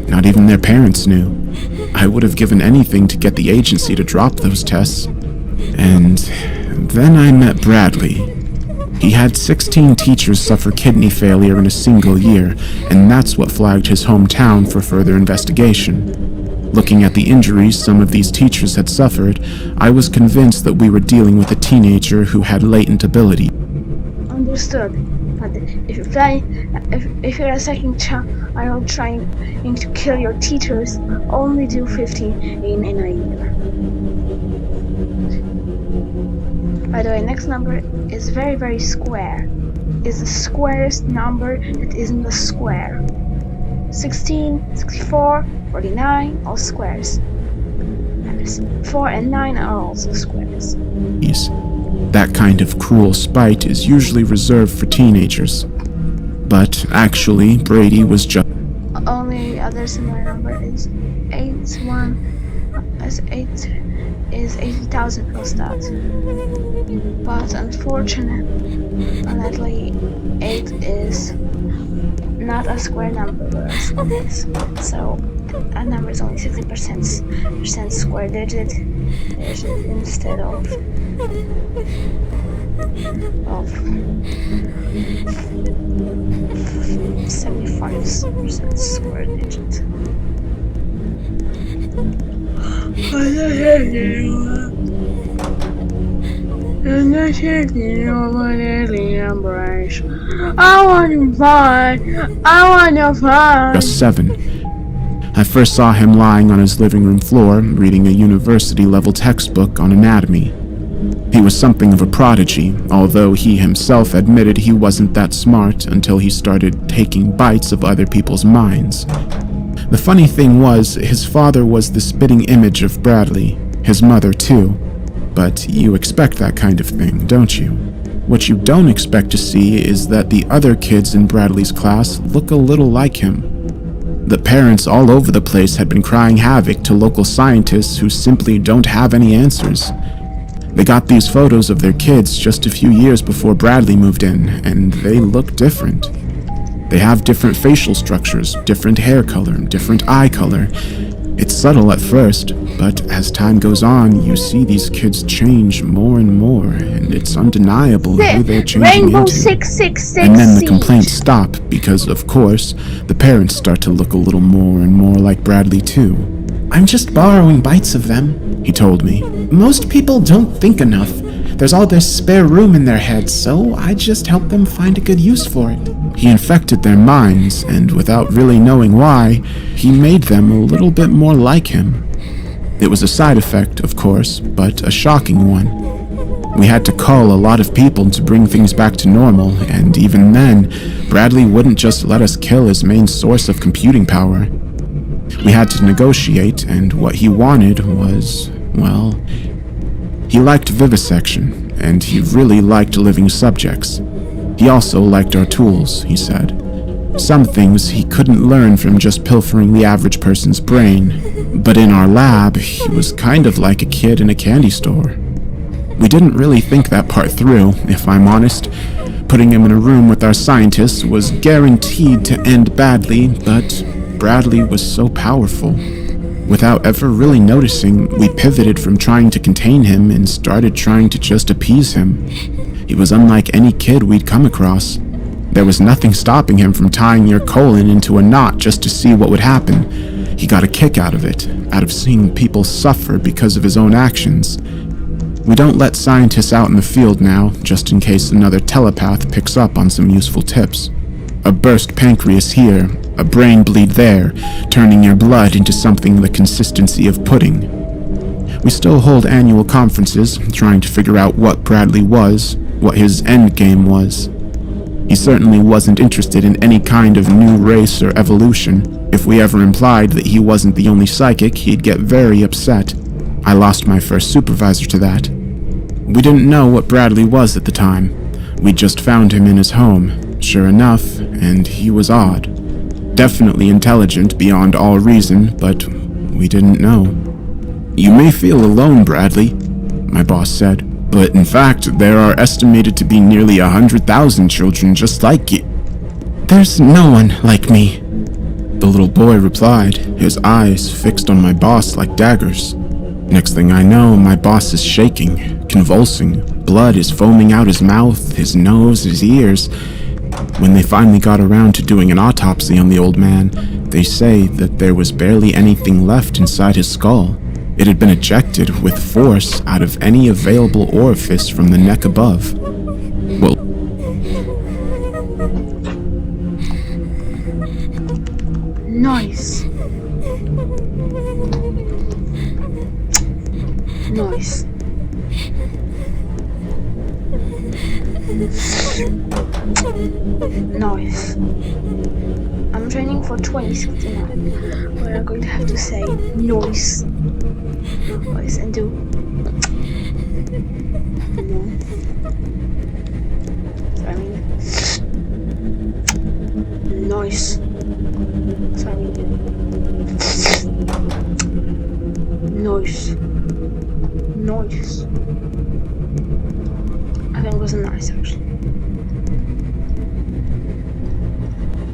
Speaker 19: Not even their parents knew. I would have given anything to get the agency to drop those tests. And then I met Bradley. He had 16 teachers suffer kidney failure in a single year, and that's what flagged his hometown for further investigation. Looking at the injuries some of these teachers had suffered, I was convinced that we were dealing with a teenager who had latent ability.
Speaker 1: Understood. But if you're a second child trying to kill your teachers, only do 15 in a year. By the way, next number is very, very square. Is the squarest number that isn't a square. 16, 64, 49, all squares. And 4 and 9 are also squares.
Speaker 19: That kind of cruel spite is usually reserved for teenagers. But actually, Brady was just...
Speaker 1: Only other similar number is 8 is 80,000 plus that. But unfortunately, 8 is 9 not a square number, so a number is only 60% square digit instead of 75% square digit. I want to find.
Speaker 19: Just 7. I first saw him lying on his living room floor, reading a university-level textbook on anatomy. He was something of a prodigy, although he himself admitted he wasn't that smart until he started taking bites of other people's minds. The funny thing was, his father was the spitting image of Bradley, his mother too. But you expect that kind of thing, don't you? What you don't expect to see is that the other kids in Bradley's class look a little like him. The parents all over the place had been crying havoc to local scientists who simply don't have any answers. They got these photos of their kids just a few years before Bradley moved in, and they look different. They have different facial structures, different hair color, different eye color. It's subtle at first, but as time goes on, you see these kids change more and more, and it's undeniable who they're changing
Speaker 1: Rainbow
Speaker 19: into.
Speaker 1: 666.
Speaker 19: And then the complaints stop because, of course, the parents start to look a little more and more like Bradley too. I'm just borrowing bites of them, he told me. Most people don't think enough. There's all this spare room in their heads, so I just help them find a good use for it. He infected their minds, and without really knowing why, he made them a little bit more like him. It was a side effect, of course, but a shocking one. We had to call a lot of people to bring things back to normal, and even then, Bradley wouldn't just let us kill his main source of computing power. We had to negotiate, and what he wanted was, well, he liked vivisection, and he really liked living subjects. He also liked our tools, he said. Some things he couldn't learn from just pilfering the average person's brain, but in our lab, he was kind of like a kid in a candy store. We didn't really think that part through, if I'm honest. Putting him in a room with our scientists was guaranteed to end badly, but Bradley was so powerful. Without ever really noticing, we pivoted from trying to contain him and started trying to just appease him. He was unlike any kid we'd come across. There was nothing stopping him from tying your colon into a knot just to see what would happen. He got a kick out of it, out of seeing people suffer because of his own actions. We don't let scientists out in the field now, just in case another telepath picks up on some useful tips. A burst pancreas here, a brain bleed there, turning your blood into something the consistency of pudding. We still hold annual conferences, trying to figure out what Bradley was, what his endgame was. He certainly wasn't interested in any kind of new race or evolution. If we ever implied that he wasn't the only psychic, he'd get very upset. I lost my first supervisor to that. We didn't know what Bradley was at the time. We just found him in his home, sure enough, and he was odd. Definitely intelligent beyond all reason, but we didn't know. You may feel alone, Bradley, my boss said. But in fact, there are estimated to be nearly 100,000 children just like you. There's no one like me, the little boy replied, his eyes fixed on my boss like daggers. Next thing I know, my boss is shaking, convulsing. Blood is foaming out his mouth, his nose, his ears. When they finally got around to doing an autopsy on the old man, they say that there was barely anything left inside his skull. It had been ejected with force out of any available orifice from the neck above. Well,
Speaker 1: nice. Nice. Nice. I'm training for 2069, where I'm going to have to say noise. Noise and do no. Sorry. Noise. Sorry. Noise. Noise. I think it was nice actually.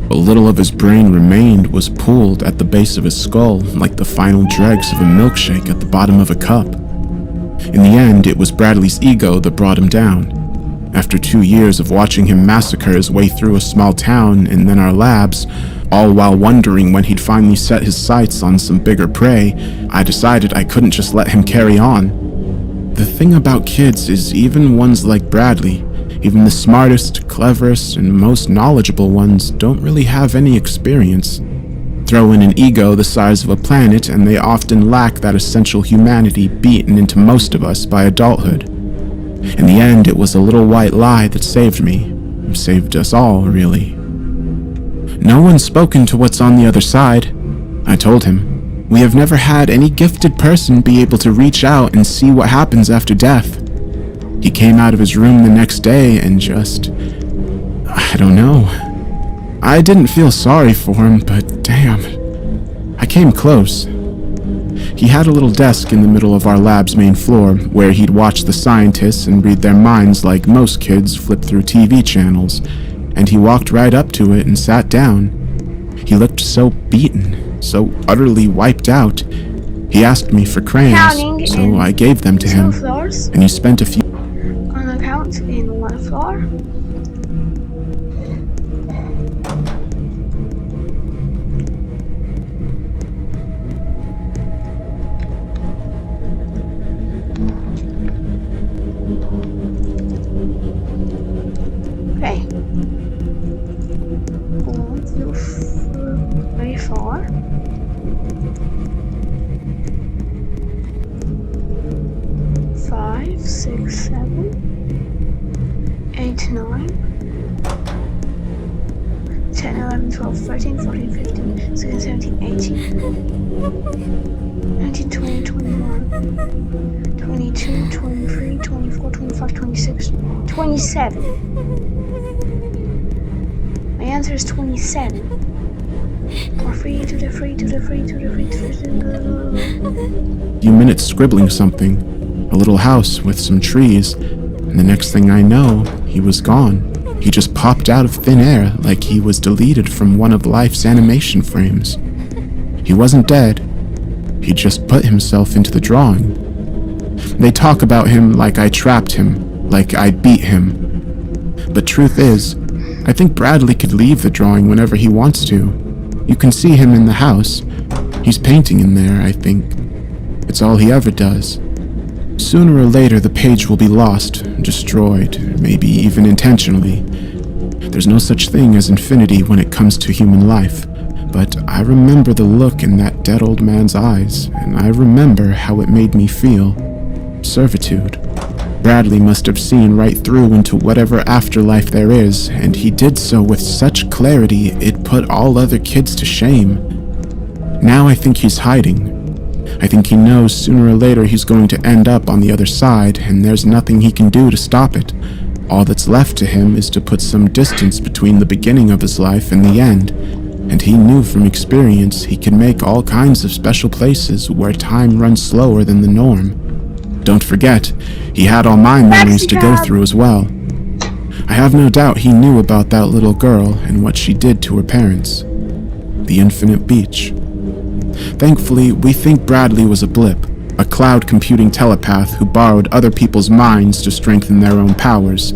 Speaker 19: What little of his brain remained was pooled at the base of his skull like the final dregs of a milkshake at the bottom of a cup. In the end, it was Bradley's ego that brought him down. After 2 years of watching him massacre his way through a small town and then our labs, all while wondering when he'd finally set his sights on some bigger prey, I decided I couldn't just let him carry on. The thing about kids is even ones like Bradley, even the smartest, cleverest, and most knowledgeable ones don't really have any experience. Throw in an ego the size of a planet and they often lack that essential humanity beaten into most of us by adulthood. In the end, it was a little white lie that saved me. Saved us all, really. No one's spoken to what's on the other side. I told him. We have never had any gifted person be able to reach out and see what happens after death. He came out of his room the next day and just... I don't know. I didn't feel sorry for him, but damn. I came close. He had a little desk in the middle of our lab's main floor, where he'd watch the scientists and read their minds like most kids flip through TV channels, and he walked right up to it and sat down. He looked so beaten, so utterly wiped out. He asked me for crayons, so I gave them to him, and he spent a few...
Speaker 1: On a count in one floor. Okay. 1, 2, 3, 4. 5, 6, 7, 8, 9, 10, 11, 12, 13, 14, 15, 16, 17, 18, 19, 20, 21, 22, 23, 24, 25, 26, 27. My answer is 27. Or 3 to the 3 to the 3 to the 3 to the 3.
Speaker 19: few minutes scribbling something. A little house with some trees, and the next thing I know, he was gone. He just popped out of thin air like he was deleted from one of life's animation frames. He wasn't dead. He just put himself into the drawing. They talk about him like I trapped him, like I beat him. But truth is, I think Bradley could leave the drawing whenever he wants to. You can see him in the house. He's painting in there, I think. It's all he ever does. Sooner or later, the page will be lost, destroyed, maybe even intentionally. There's no such thing as infinity when it comes to human life, but I remember the look in that dead old man's eyes, and I remember how it made me feel. Servitude. Bradley must have seen right through into whatever afterlife there is, and he did so with such clarity it put all other kids to shame. Now I think he's hiding. I think he knows sooner or later he's going to end up on the other side, and there's nothing he can do to stop it. All that's left to him is to put some distance between the beginning of his life and the end, and he knew from experience he can make all kinds of special places where time runs slower than the norm. Don't forget, he had all my memories to go through as well. I have no doubt he knew about that little girl and what she did to her parents. The infinite beach. Thankfully, we think Bradley was a blip, a cloud computing telepath who borrowed other people's minds to strengthen their own powers.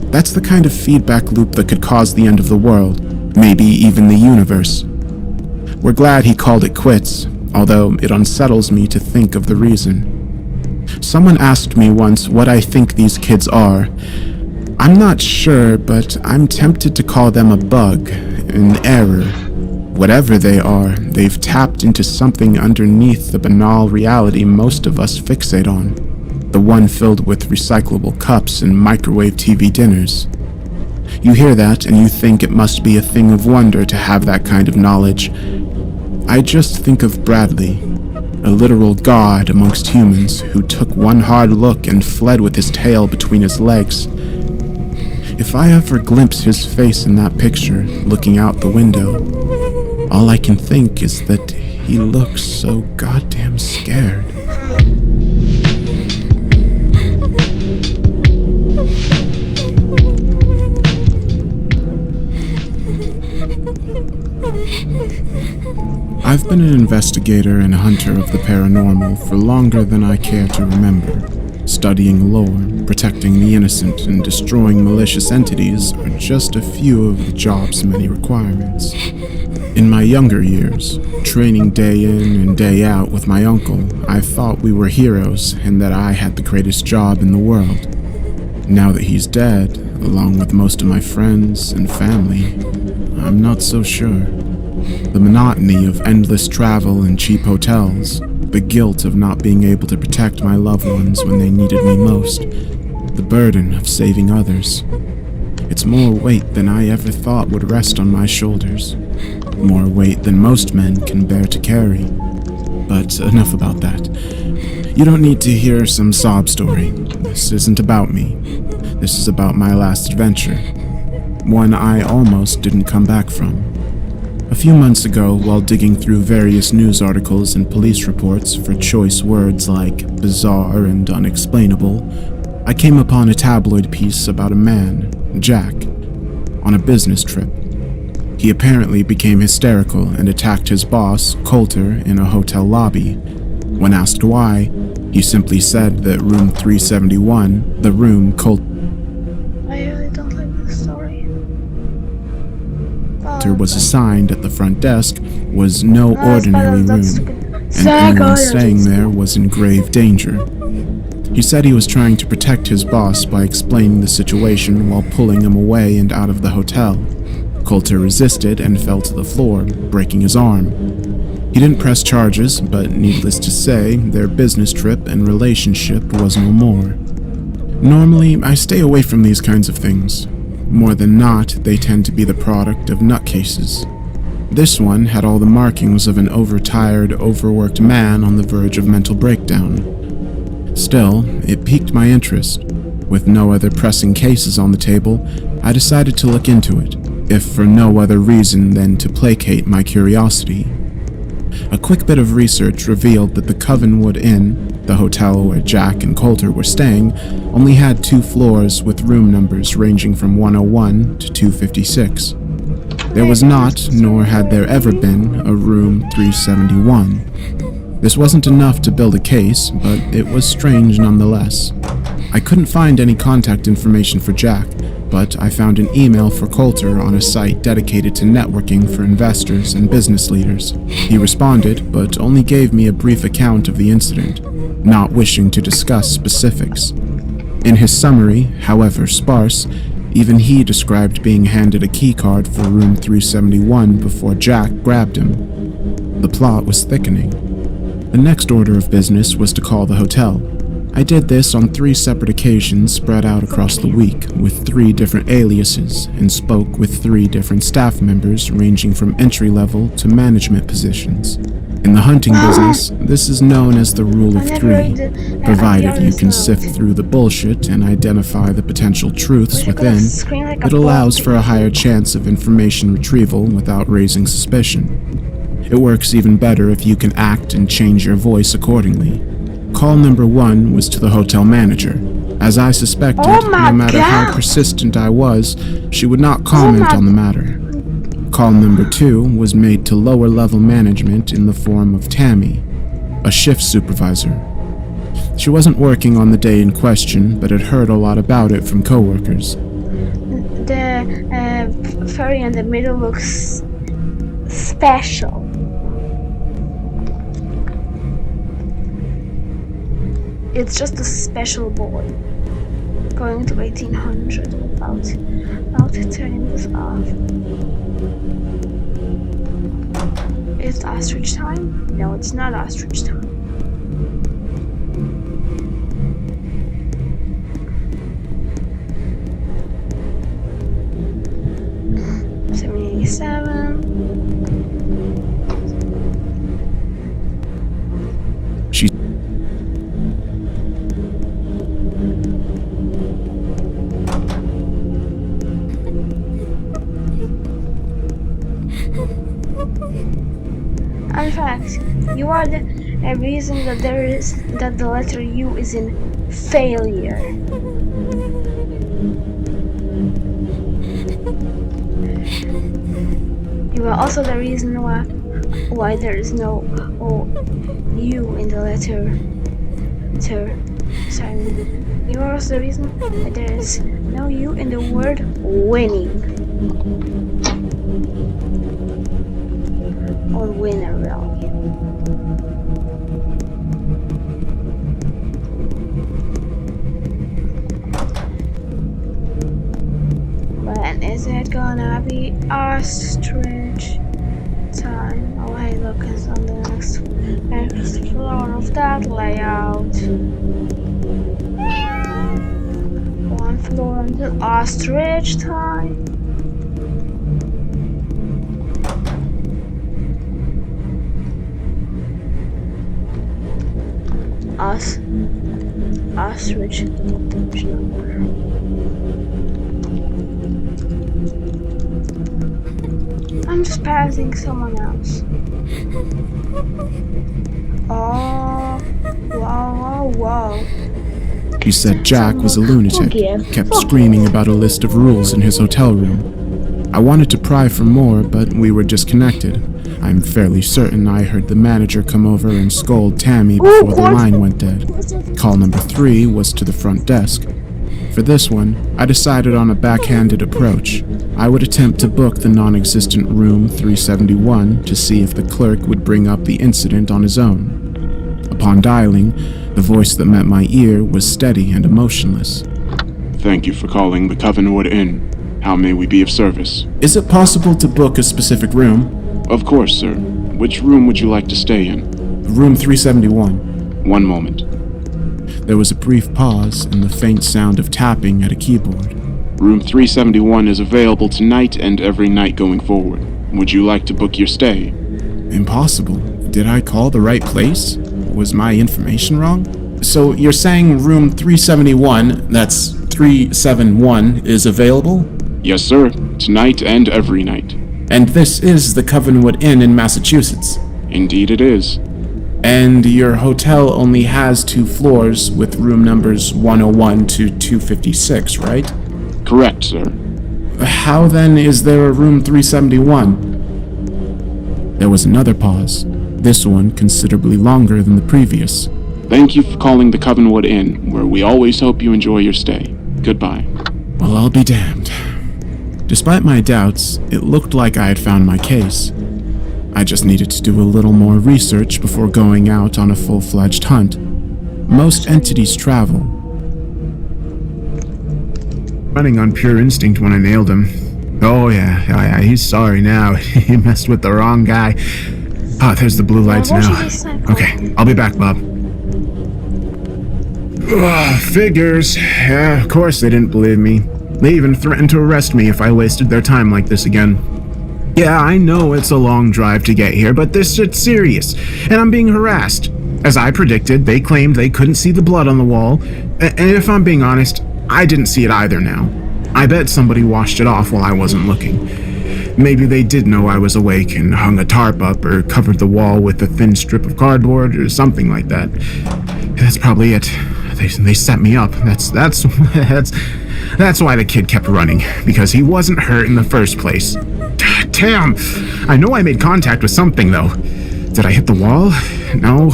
Speaker 19: That's the kind of feedback loop that could cause the end of the world, maybe even the universe. We're glad he called it quits, although it unsettles me to think of the reason. Someone asked me once what I think these kids are. I'm not sure, but I'm tempted to call them a bug, an error. Whatever they are, they've tapped into something underneath the banal reality most of us fixate on. The one filled with recyclable cups and microwave TV dinners. You hear that and you think it must be a thing of wonder to have that kind of knowledge. I just think of Bradley, a literal god amongst humans who took one hard look and fled with his tail between his legs. If I ever glimpse his face in that picture, looking out the window, all I can think is that he looks so goddamn scared. been an investigator and hunter of the paranormal for longer than I care to remember. Studying lore, protecting the innocent, and destroying malicious entities are just a few of the job's many requirements. In my younger years, training day in and day out with my uncle, I thought we were heroes and that I had the greatest job in the world. Now that he's dead, along with most of my friends and family, I'm not so sure. The monotony of endless travel and cheap hotels, the guilt of not being able to protect my loved ones when they needed me most, the burden of saving others. It's more weight than I ever thought would rest on my shoulders. More weight than most men can bear to carry. But enough about that. You don't need to hear some sob story. This isn't about me. This is about my last adventure. One I almost didn't come back from. A few months ago, while digging through various news articles and police reports for choice words like bizarre and unexplainable, I came upon a tabloid piece about a man, Jack, on a business trip. He apparently became hysterical and attacked his boss, Coulter, in a hotel lobby. When asked why, he simply said that room 371, the room Coulter was assigned at the front desk, was no ordinary room, and anyone staying there was in grave danger. He said he was trying to protect his boss by explaining the situation while pulling him away and out of the hotel. Coulter resisted and fell to the floor, breaking his arm. He didn't press charges, but needless to say, their business trip and relationship was no more. Normally, I stay away from these kinds of things. More than not, they tend to be the product of nutcases. This one had all the markings of an overtired, overworked man on the verge of mental breakdown. Still, it piqued my interest. With no other pressing cases on the table, I decided to look into it, if for no other reason than to placate my curiosity. A quick bit of research revealed that the Covenwood Inn, the hotel where Jack and Coulter were staying, only had 2 floors with room numbers ranging from 101 to 256. There was not, nor had there ever been, a room 371. This wasn't enough to build a case, but it was strange nonetheless. I couldn't find any contact information for Jack, but I found an email for Coulter on a site dedicated to networking for investors and business leaders. He responded, but only gave me a brief account of the incident, not wishing to discuss specifics. In his summary, however sparse, even he described being handed a keycard for room 371 before Jack grabbed him. The plot was thickening. The next order of business was to call the hotel. I did this on 3 separate occasions spread out across the week with 3 different aliases and spoke with 3 different staff members ranging from entry-level to management positions. In the hunting business, this is known as the rule of 3, provided you can sift through the bullshit and identify the potential truths within. It allows for a higher chance of information retrieval without raising suspicion. It works even better if you can act and change your voice accordingly. Call number 1 was to the hotel manager. As I suspected, no matter how persistent I was, she would not comment on the matter. Call number 2 was made to lower-level management in the form of Tammy, a shift supervisor. She wasn't working on the day in question, but had heard a lot about it from coworkers.
Speaker 1: The furry in the middle looks special. It's just a special boy. Going to 1800 without turning this off. Is it ostrich time? No, it's not ostrich time. In fact, you are the reason that the letter U is in failure. You are also the reason why why there is no U in the letter. Sorry. Here was the reason why there is no U in the word winning. Or winner, really. When is it gonna be ostrich time? Oh hey, look, it's on the next floor of that layout. One floor until ostrich time. Ostrich number. I'm just passing someone else. Oh, whoa.
Speaker 19: He said Jack was a lunatic, kept screaming about a list of rules in his hotel room. I wanted to pry for more, but we were disconnected. I'm fairly certain I heard the manager come over and scold Tammy before the line went dead. Call number 3 was to the front desk. For this one, I decided on a backhanded approach. I would attempt to book the non-existent room 371 to see if the clerk would bring up the incident on his own. Upon dialing, the voice that met my ear was steady and emotionless.
Speaker 20: Thank you for calling the Covenwood Inn. How may we be of service?
Speaker 19: Is it possible to book a specific room?
Speaker 20: Of course, sir. Which room would you like to stay in?
Speaker 19: Room 371.
Speaker 20: One moment.
Speaker 19: There was a brief pause and the faint sound of tapping at a keyboard.
Speaker 20: Room 371 is available tonight and every night going forward. Would you like to book your stay?
Speaker 19: Impossible. Did I call the right place? Was my information wrong? So you're saying room 371, that's 371, is available?
Speaker 20: Yes, sir. Tonight and every night.
Speaker 19: And this is the Covenwood Inn in Massachusetts?
Speaker 20: Indeed it is.
Speaker 19: And your hotel only has 2 floors with room numbers 101 to 256, right?
Speaker 20: Correct, sir.
Speaker 19: How then is there a room 371? There was another pause, this one considerably longer than the previous.
Speaker 20: Thank you for calling the Covenwood Inn, where we always hope you enjoy your stay. Goodbye.
Speaker 19: Well, I'll be damned. Despite my doubts, it looked like I had found my case. I just needed to do a little more research before going out on a full-fledged hunt. Most entities travel.
Speaker 11: Running on pure instinct when I nailed him. Oh yeah, he's sorry now. He messed with the wrong guy. Ah, there's the blue lights now. Okay, I'll be back, Bob. Figures. Yeah, of course they didn't believe me. They even threatened to arrest me if I wasted their time like this again. Yeah, I know it's a long drive to get here, but this shit's serious, and I'm being harassed. As I predicted, they claimed they couldn't see the blood on the wall, and if I'm being honest, I didn't see it either now. I bet somebody washed it off while I wasn't looking. Maybe they did know I was awake and hung a tarp up or covered the wall with a thin strip of cardboard or something like that. That's probably it. They set me up. That's why the kid kept running, because he wasn't hurt in the first place. Damn! I know I made contact with something, though. Did I hit the wall? No,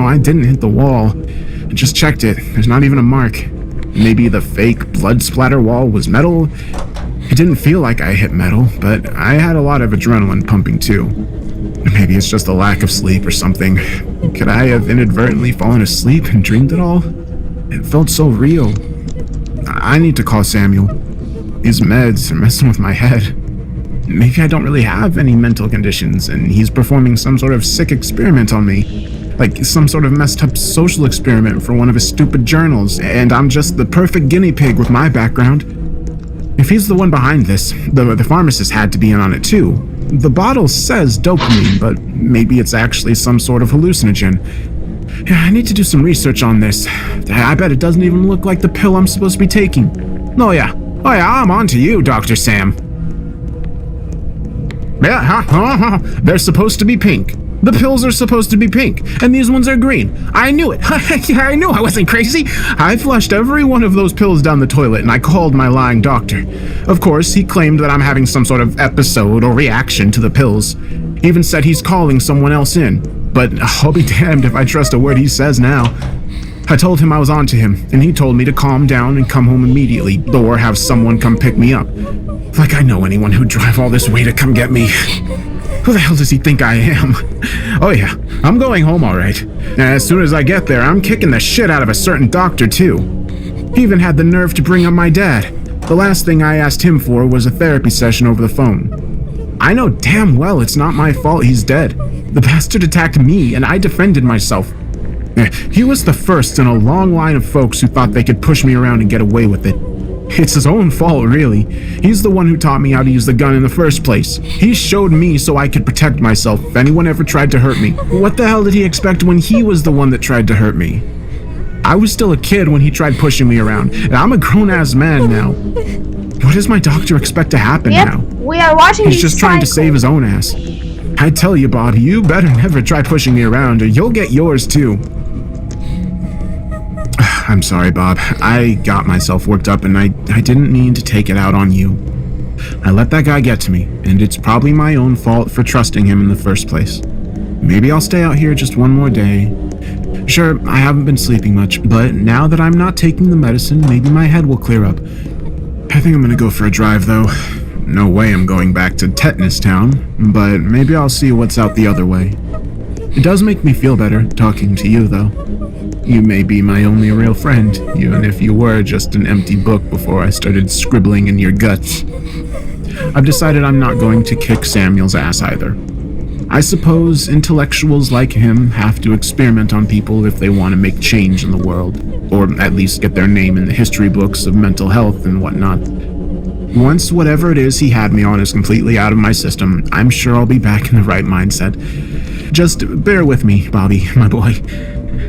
Speaker 11: I didn't hit the wall. I just checked it. There's not even a mark. Maybe the fake blood splatter wall was metal? It didn't feel like I hit metal, but I had a lot of adrenaline pumping too. Maybe it's just a lack of sleep or something. Could I have inadvertently fallen asleep and dreamed it all? It felt so real. I need to call Samuel. These meds are messing with my head. Maybe I don't really have any mental conditions, and he's performing some sort of sick experiment on me. Like some sort of messed up social experiment for one of his stupid journals, and I'm just the perfect guinea pig with my background. If he's the one behind this, the pharmacist had to be in on it too. The bottle says dopamine, but maybe it's actually some sort of hallucinogen. Yeah, I need to do some research on this. I bet it doesn't even look like the pill I'm supposed to be taking. Oh yeah, I'm on to you, Dr. Sam. Yeah, they're supposed to be pink. The pills are supposed to be pink, and these ones are green. I knew it. I knew I wasn't crazy. I flushed every one of those pills down the toilet, and I called my lying doctor. Of course, he claimed that I'm having some sort of episode or reaction to the pills. He even said he's calling someone else in, but I'll be damned if I trust a word he says now. I told him I was on to him, and he told me to calm down and come home immediately, or have someone come pick me up. Like I know anyone who'd drive all this way to come get me. Who the hell does he think I am? Oh yeah, I'm going home alright. As soon as I get there, I'm kicking the shit out of a certain doctor too. He even had the nerve to bring up my dad. The last thing I asked him for was a therapy session over the phone. I know damn well it's not my fault he's dead. The bastard attacked me and I defended myself. He was the first in a long line of folks who thought they could push me around and get away with it. It's his own fault, really. He's the one who taught me how to use the gun in the first place. He showed me so I could protect myself if anyone ever tried to hurt me. What the hell did he expect when he was the one that tried to hurt me? I was still a kid when he tried pushing me around, and I'm a grown-ass man now. What does my doctor expect to happen now?
Speaker 1: We are watching.
Speaker 11: He's just trying to save his own ass. I tell you, Bob, you better never try pushing me around, or you'll get yours too. I'm sorry, Bob. I got myself worked up and I didn't mean to take it out on you. I let that guy get to me, and it's probably my own fault for trusting him in the first place. Maybe I'll stay out here just one more day. Sure, I haven't been sleeping much, but now that I'm not taking the medicine, maybe my head will clear up. I think I'm gonna go for a drive, though. No way I'm going back to Tetanus Town, but maybe I'll see what's out the other way. It does make me feel better talking to you, though. You may be my only real friend, even if you were just an empty book before I started scribbling in your guts. I've decided I'm not going to kick Samuel's ass either. I suppose intellectuals like him have to experiment on people if they want to make change in the world, or at least get their name in the history books of mental health and whatnot. Once whatever it is he had me on is completely out of my system, I'm sure I'll be back in the right mindset. Just bear with me, Bobby, my boy.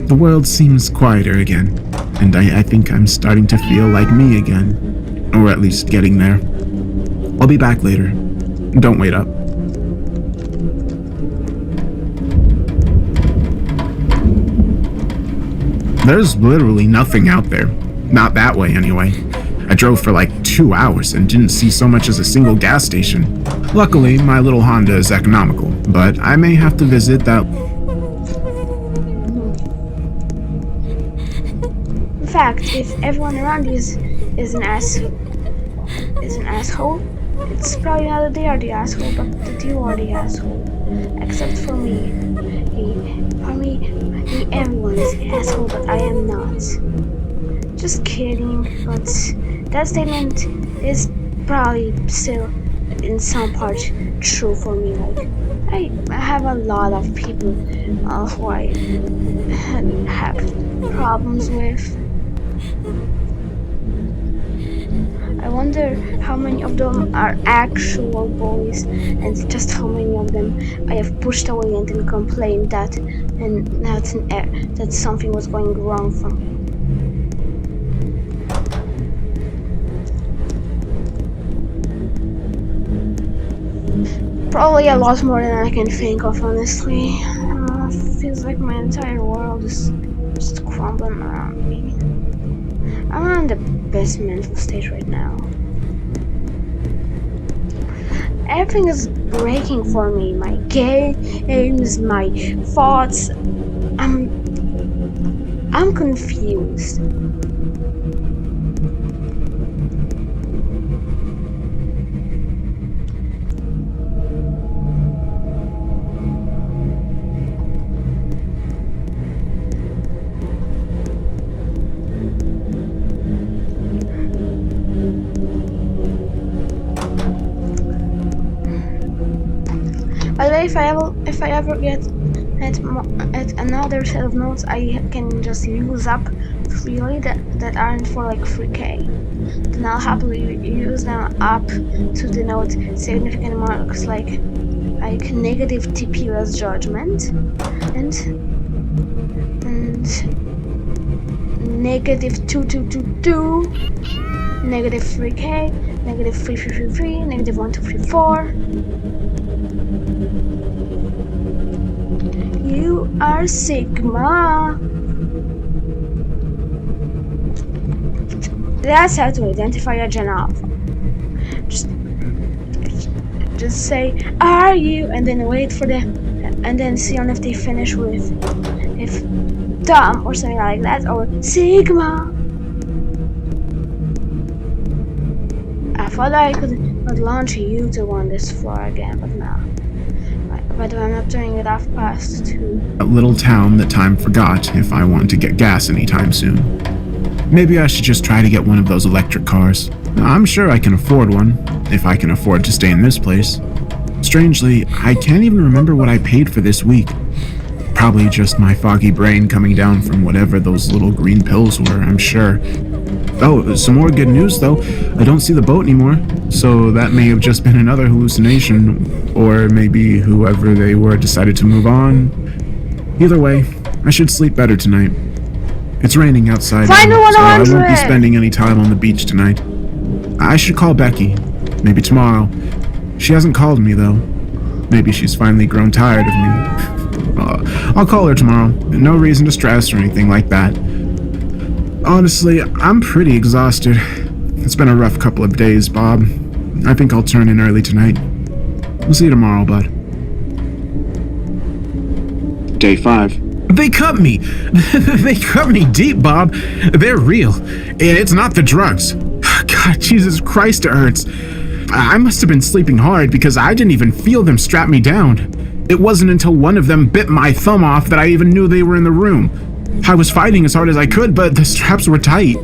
Speaker 11: The world seems quieter again, and I think I'm starting to feel like me again. Or at least getting there. I'll be back later. Don't wait up. There's literally nothing out there. Not that way, anyway. I drove for like 2 hours and didn't see so much as a single gas station. Luckily, my little Honda is economical, but I may have to visit that.
Speaker 1: In fact, if everyone around you is an asshole, it's probably not that they are the asshole, but that you are the asshole. Except for me. Everyone is an asshole, but I am not. Just kidding, but that statement is probably still in some part true for me. Like, I have a lot of people who I have problems with. I wonder how many of them are actual boys, and just how many of them I have pushed away and then complained that something was going wrong from me. Probably a lot more than I can think of, honestly. Feels like my entire world is just crumbling around me. I'm not in the best mental state right now. Everything is breaking for me. My games, my thoughts. I'm confused. By the way, if I ever get at another set of notes I can just use up freely that aren't for like 3K, then I'll happily use them up to denote significant marks like negative TPUS judgment and negative 2222, negative 3K, negative 3333, negative 1234. You are Sigma. That's how to identify a Gen Alpha. just say, "Are you?" and then wait for them, and then see on if they finish with if Tom or something like that, or Sigma. I thought I could launch YouTube on this floor again, but no. By the way, I'm not turning it off past 2.
Speaker 11: A little town that time forgot if I want to get gas anytime soon. Maybe I should just try to get one of those electric cars. I'm sure I can afford one, if I can afford to stay in this place. Strangely, I can't even remember what I paid for this week. Probably just my foggy brain coming down from whatever those little green pills were, I'm sure. Oh, some more good news though. I don't see the boat anymore, so that may have just been another hallucination, or maybe whoever they were decided to move on. Either way, I should sleep better tonight. It's raining outside now, so I won't be spending any time on the beach tonight. I should call Becky, maybe tomorrow. She hasn't called me though. Maybe she's finally grown tired of me. I'll call her tomorrow. No reason to stress or anything like that. Honestly, I'm pretty exhausted. It's been a rough couple of days, Bob. I think I'll turn in early tonight. We'll see you tomorrow, bud. Day 5. They cut me! They cut me deep, Bob. They're real. It's not the drugs. God, Jesus Christ, it hurts. I must have been sleeping hard because I didn't even feel them strap me down. It wasn't until one of them bit my thumb off that I even knew they were in the room. I was fighting as hard as I could, but the straps were tight.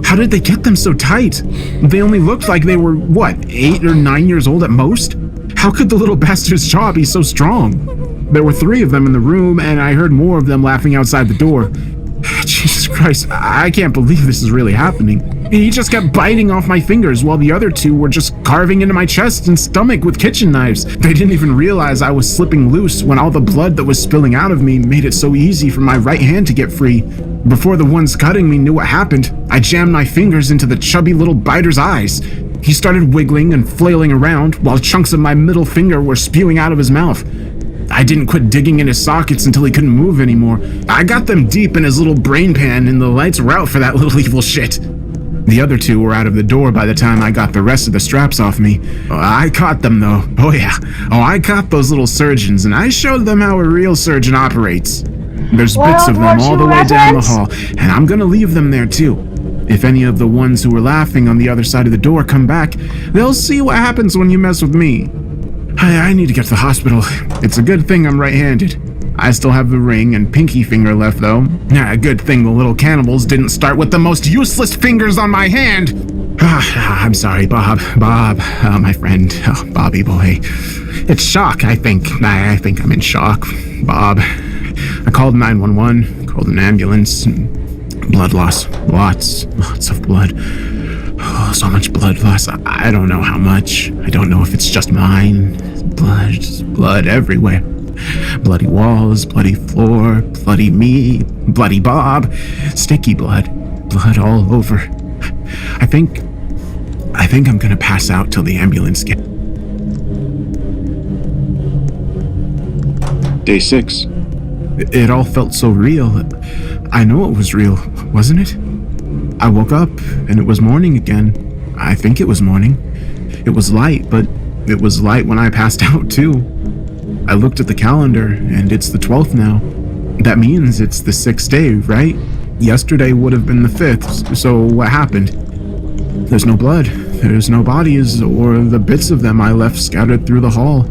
Speaker 11: How did they get them so tight? They only looked like they were, what, 8 or 9 years old at most? How could the little bastard's jaw be so strong? There were 3 of them in the room, and I heard more of them laughing outside the door. Jesus Christ, I can't believe this is really happening. He just kept biting off my fingers while the other 2 were just carving into my chest and stomach with kitchen knives. They didn't even realize I was slipping loose when all the blood that was spilling out of me made it so easy for my right hand to get free. Before the ones cutting me knew what happened, I jammed my fingers into the chubby little biter's eyes. He started wiggling and flailing around while chunks of my middle finger were spewing out of his mouth. I didn't quit digging in his sockets until he couldn't move anymore. I got them deep in his little brain pan and the lights were out for that little evil shit. The other 2 were out of the door by the time I got the rest of the straps off me. I caught them though. Oh yeah. I caught those little surgeons and I showed them how a real surgeon operates. There's bits of them all the way down the hall, and I'm gonna leave them there too. If any of the ones who were laughing on the other side of the door come back, they'll see what happens when you mess with me. I need to get to the hospital. It's a good thing I'm right-handed. I still have the ring and pinky finger left though. A good thing the little cannibals didn't start with the most useless fingers on my hand. I'm sorry, Bob. Bob, my friend. Oh, Bobby boy. It's shock, I think. I think I'm in shock, Bob. I called 911, called an ambulance. Blood loss. Lots of blood. Oh, so much blood loss. I don't know how much. I don't know if it's just mine. Blood everywhere. Bloody walls, bloody floor, bloody me, bloody Bob, sticky blood all over. I think I'm gonna pass out till the ambulance gets. Day 6. It all felt so real. I know it was real, wasn't it? I woke up and it was morning again. I think it was morning. It was light, but it was light when I passed out too. I looked at the calendar and it's the 12th now. That means it's the 6th day, right? Yesterday would have been the 5th, so what happened? There's no blood, there's no bodies or the bits of them I left scattered through the hall.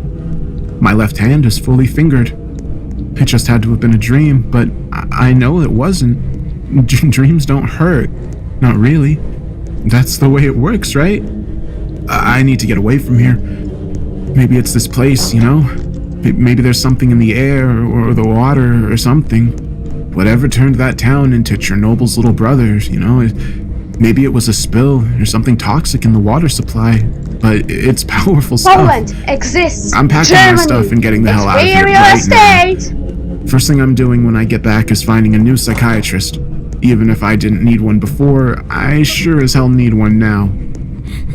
Speaker 11: My left hand is fully fingered. It just had to have been a dream, but I know it wasn't. Dreams don't hurt. Not really. That's the way it works, right? I need to get away from here. Maybe it's this place, you know? Maybe there's something in the air or the water or something. Whatever turned that town into Chernobyl's little brother, you know? Maybe it was a spill or something toxic in the water supply. But it's powerful stuff.
Speaker 1: Poland exists.
Speaker 11: I'm packing
Speaker 1: Germany.
Speaker 11: my stuff and getting the hell out of here right now. First thing I'm doing when I get back is finding a new psychiatrist. Even if I didn't need one before, I sure as hell need one now.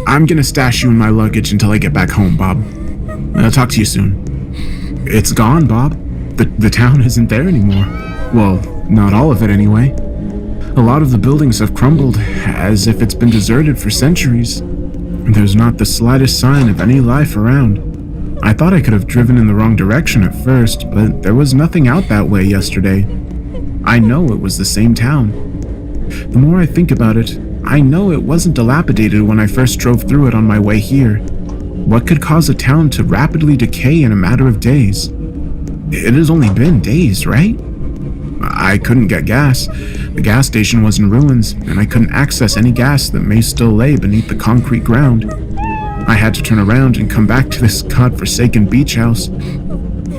Speaker 11: I'm gonna stash you in my luggage until I get back home, Bob. I'll talk to you soon. It's gone, Bob. The town isn't there anymore. Well, not all of it anyway. A lot of the buildings have crumbled, as if it's been deserted for centuries. There's not the slightest sign of any life around. I thought I could have driven in the wrong direction at first, but there was nothing out that way yesterday. I know it was the same town. The more I think about it, I know it wasn't dilapidated when I first drove through it on my way here. What could cause a town to rapidly decay in a matter of days? It has only been days, right? I couldn't get gas. The gas station was in ruins, and I couldn't access any gas that may still lay beneath the concrete ground. I had to turn around and come back to this godforsaken beach house.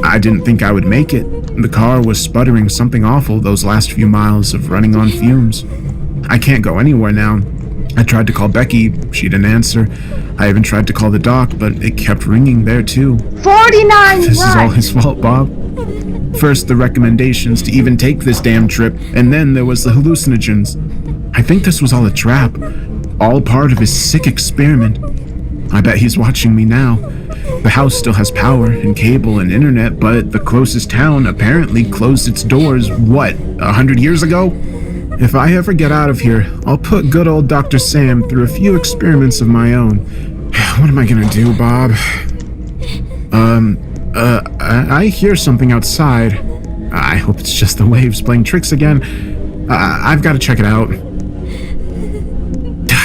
Speaker 11: I didn't think I would make it. The car was sputtering something awful those last few miles of running on fumes. I can't go anywhere now. I tried to call Becky. She didn't answer. I even tried to call the doc, but it kept ringing there too.
Speaker 1: 49
Speaker 11: This is all his fault, Bob. First, the recommendations to even take this damn trip, and then there was the hallucinogens. I think this was all a trap. All part of his sick experiment. I bet he's watching me now. The house still has power and cable and internet, but the closest town apparently closed its doors, 100 years ago? If I ever get out of here, I'll put good old Dr. Sam through a few experiments of my own. What am I gonna do, Bob? I hear something outside. I hope it's just the waves playing tricks again. I've got to check it out.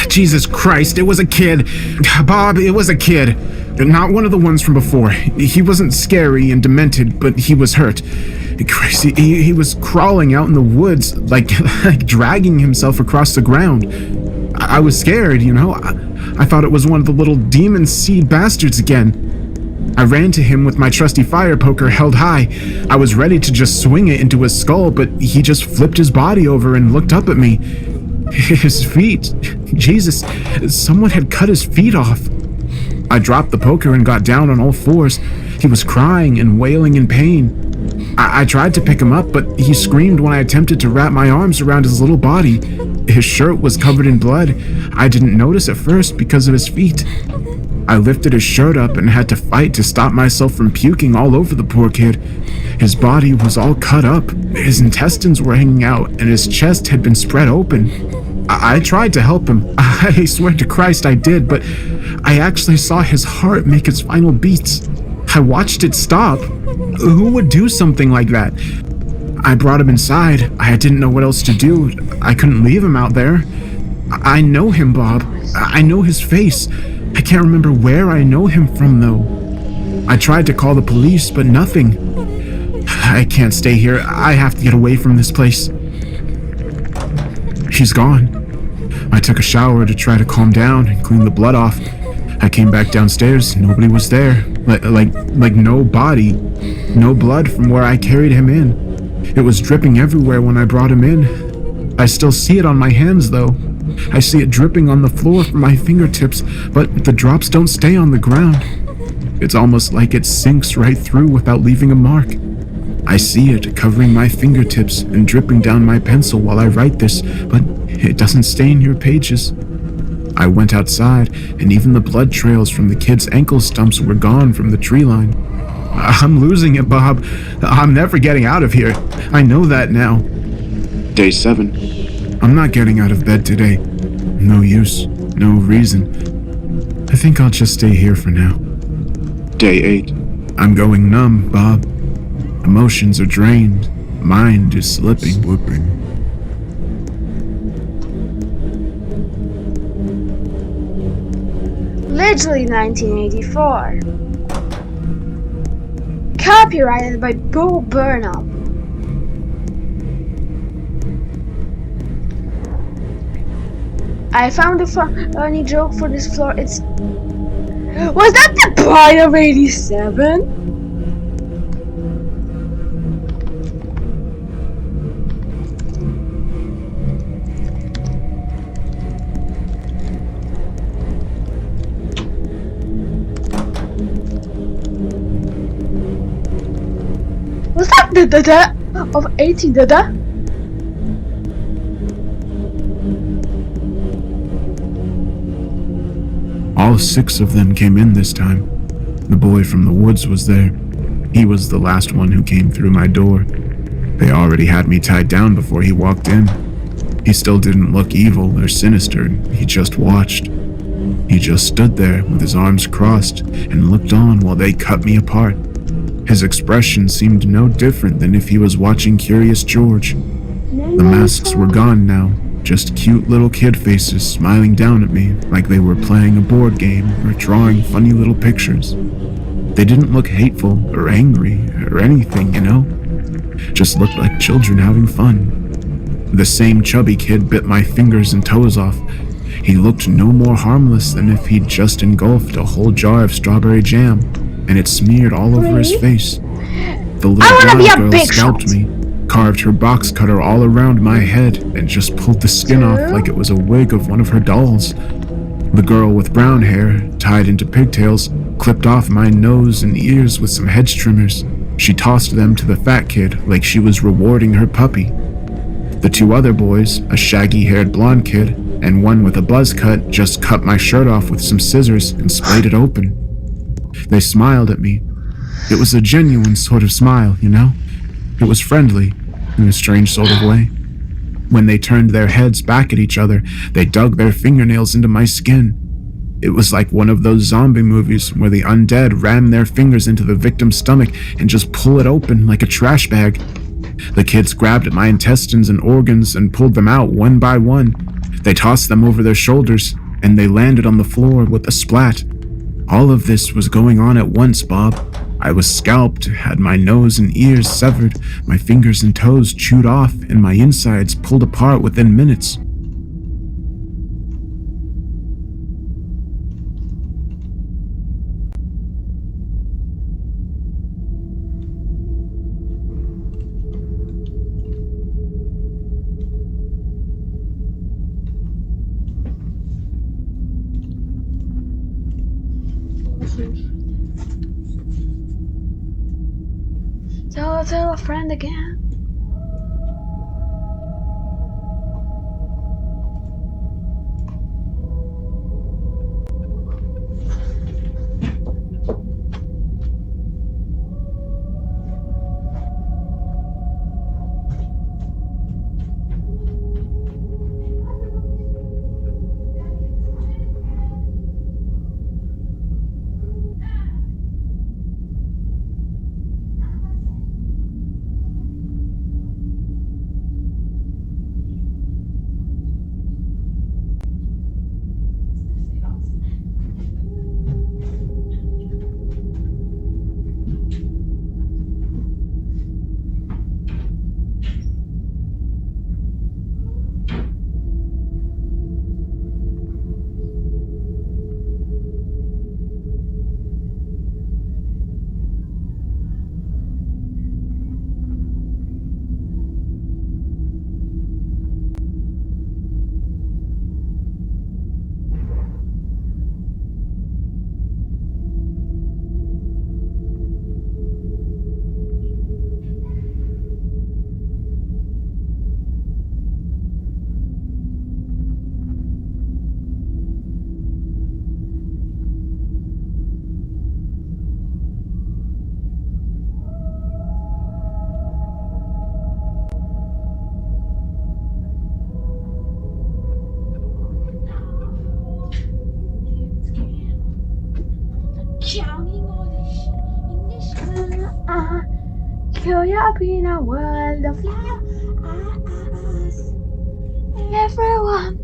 Speaker 11: Jesus Christ, it was a kid. Bob, it was a kid. Not one of the ones from before. He wasn't scary and demented, but he was hurt. Christ, he was crawling out in the woods, like dragging himself across the ground. I was scared, you know. I thought it was one of the little demon seed bastards again. I ran to him with my trusty fire poker held high. I was ready to just swing it into his skull, but he just flipped his body over and looked up at me. His feet. Jesus, someone had cut his feet off. I dropped the poker and got down on all fours. He was crying and wailing in pain. I tried to pick him up, but he screamed when I attempted to wrap my arms around his little body. His shirt was covered in blood. I didn't notice at first because of his feet. I lifted his shirt up and had to fight to stop myself from puking all over the poor kid. His body was all cut up. His intestines were hanging out, and his chest had been spread open. I tried to help him. I swear to Christ I did, but I actually saw his heart make its final beats. I watched it stop. Who would do something like that? I brought him inside. I didn't know what else to do. I couldn't leave him out there. I know him, Bob. I know his face. I can't remember where I know him from, though. I tried to call the police, but nothing. I can't stay here. I have to get away from this place. He's gone. I took a shower to try to calm down and clean the blood off. I came back downstairs. Nobody was there. Like no body. No blood from where I carried him in. It was dripping everywhere when I brought him in. I still see it on my hands, though. I see it dripping on the floor from my fingertips, but the drops don't stay on the ground. It's almost like it sinks right through without leaving a mark. I see it covering my fingertips and dripping down my pencil while I write this, but it doesn't stain your pages. I went outside, and even the blood trails from the kid's ankle stumps were gone from the tree line. I'm losing it, Bob. I'm never getting out of here. I know that now. Day 7. I'm not getting out of bed today. No use. No reason. I think I'll just stay here for now. Day 8. I'm going numb, Bob. Emotions are drained. Mind is slipping.
Speaker 1: Literally 1984. Copyrighted by Bo Burnham. I found a funny joke for this floor. Was that the Pride of 87? Was that the Dada of 80 Dada?
Speaker 11: All 6 of them came in this time. The boy from the woods was there. He was the last one who came through my door. They already had me tied down before he walked in. He still didn't look evil or sinister. He just watched. He just stood there with his arms crossed and looked on while they cut me apart. His expression seemed no different than if he was watching Curious George. The masks were gone now, just cute little kid faces smiling down at me like they were playing a board game or drawing funny little pictures. They didn't look hateful or angry or anything, you know? Just looked like children having fun. The same chubby kid bit my fingers and toes off. He looked no more harmless than if he'd just engulfed a whole jar of strawberry jam, and it smeared all over his face. The little blonde girl scalped me, carved her box cutter all around my head, and just pulled the skin off like it was a wig of one of her dolls. The girl with brown hair, tied into pigtails, clipped off my nose and ears with some hedge trimmers. She tossed them to the fat kid like she was rewarding her puppy. The two other boys, a shaggy-haired blonde kid and one with a buzz cut, just cut my shirt off with some scissors and splayed it open. They smiled at me. It was a genuine sort of smile, you know? It was friendly, in a strange sort of way. When they turned their heads back at each other, they dug their fingernails into my skin. It was like one of those zombie movies where the undead ram their fingers into the victim's stomach and just pull it open like a trash bag. The kids grabbed at my intestines and organs and pulled them out one by one. They tossed them over their shoulders, and they landed on the floor with a splat. All of this was going on at once, Bob. I was scalped, had my nose and ears severed, my fingers and toes chewed off, and my insides pulled apart within minutes.
Speaker 1: Tell a friend again. Could you be in a world of flowers? Everyone.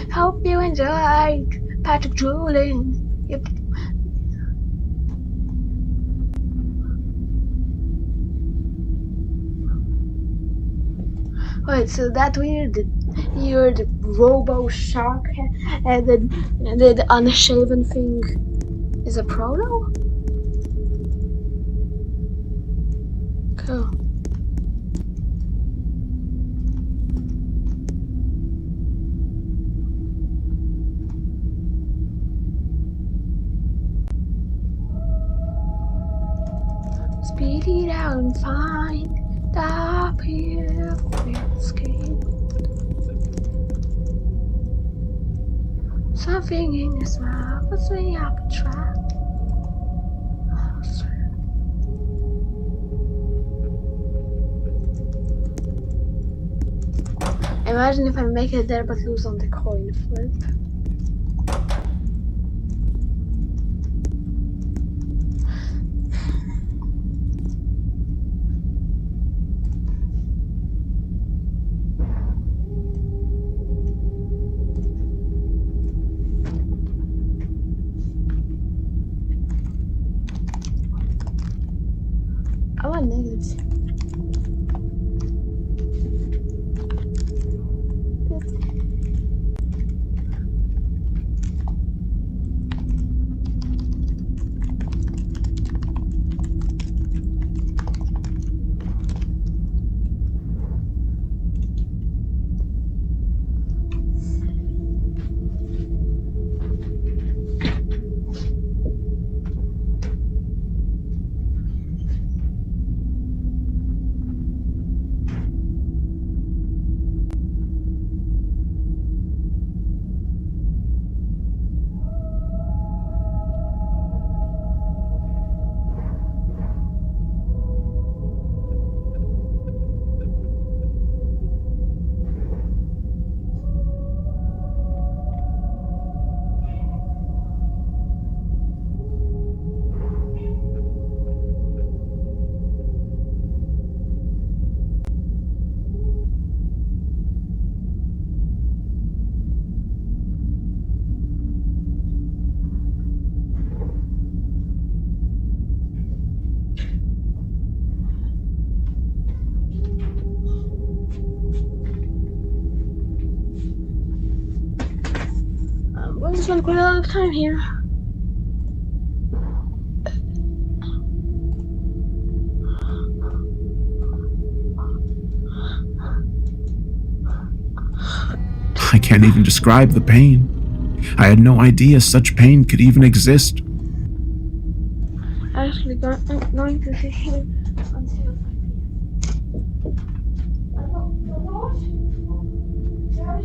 Speaker 1: Hope you enjoyed Patrick drooling. Yep. Wait, so that weird robo shark and the unshaven thing is a proto? Cool. Beat it out and find the perfect escape. Something in your smile puts me up a trap. Imagine if I make it there but lose on the coin flip. I want negatives. We'll just spend quite a lot of time here.
Speaker 11: I can't even describe the pain. I had no idea such pain could even exist.
Speaker 1: Actually, I'm going to sit here until 5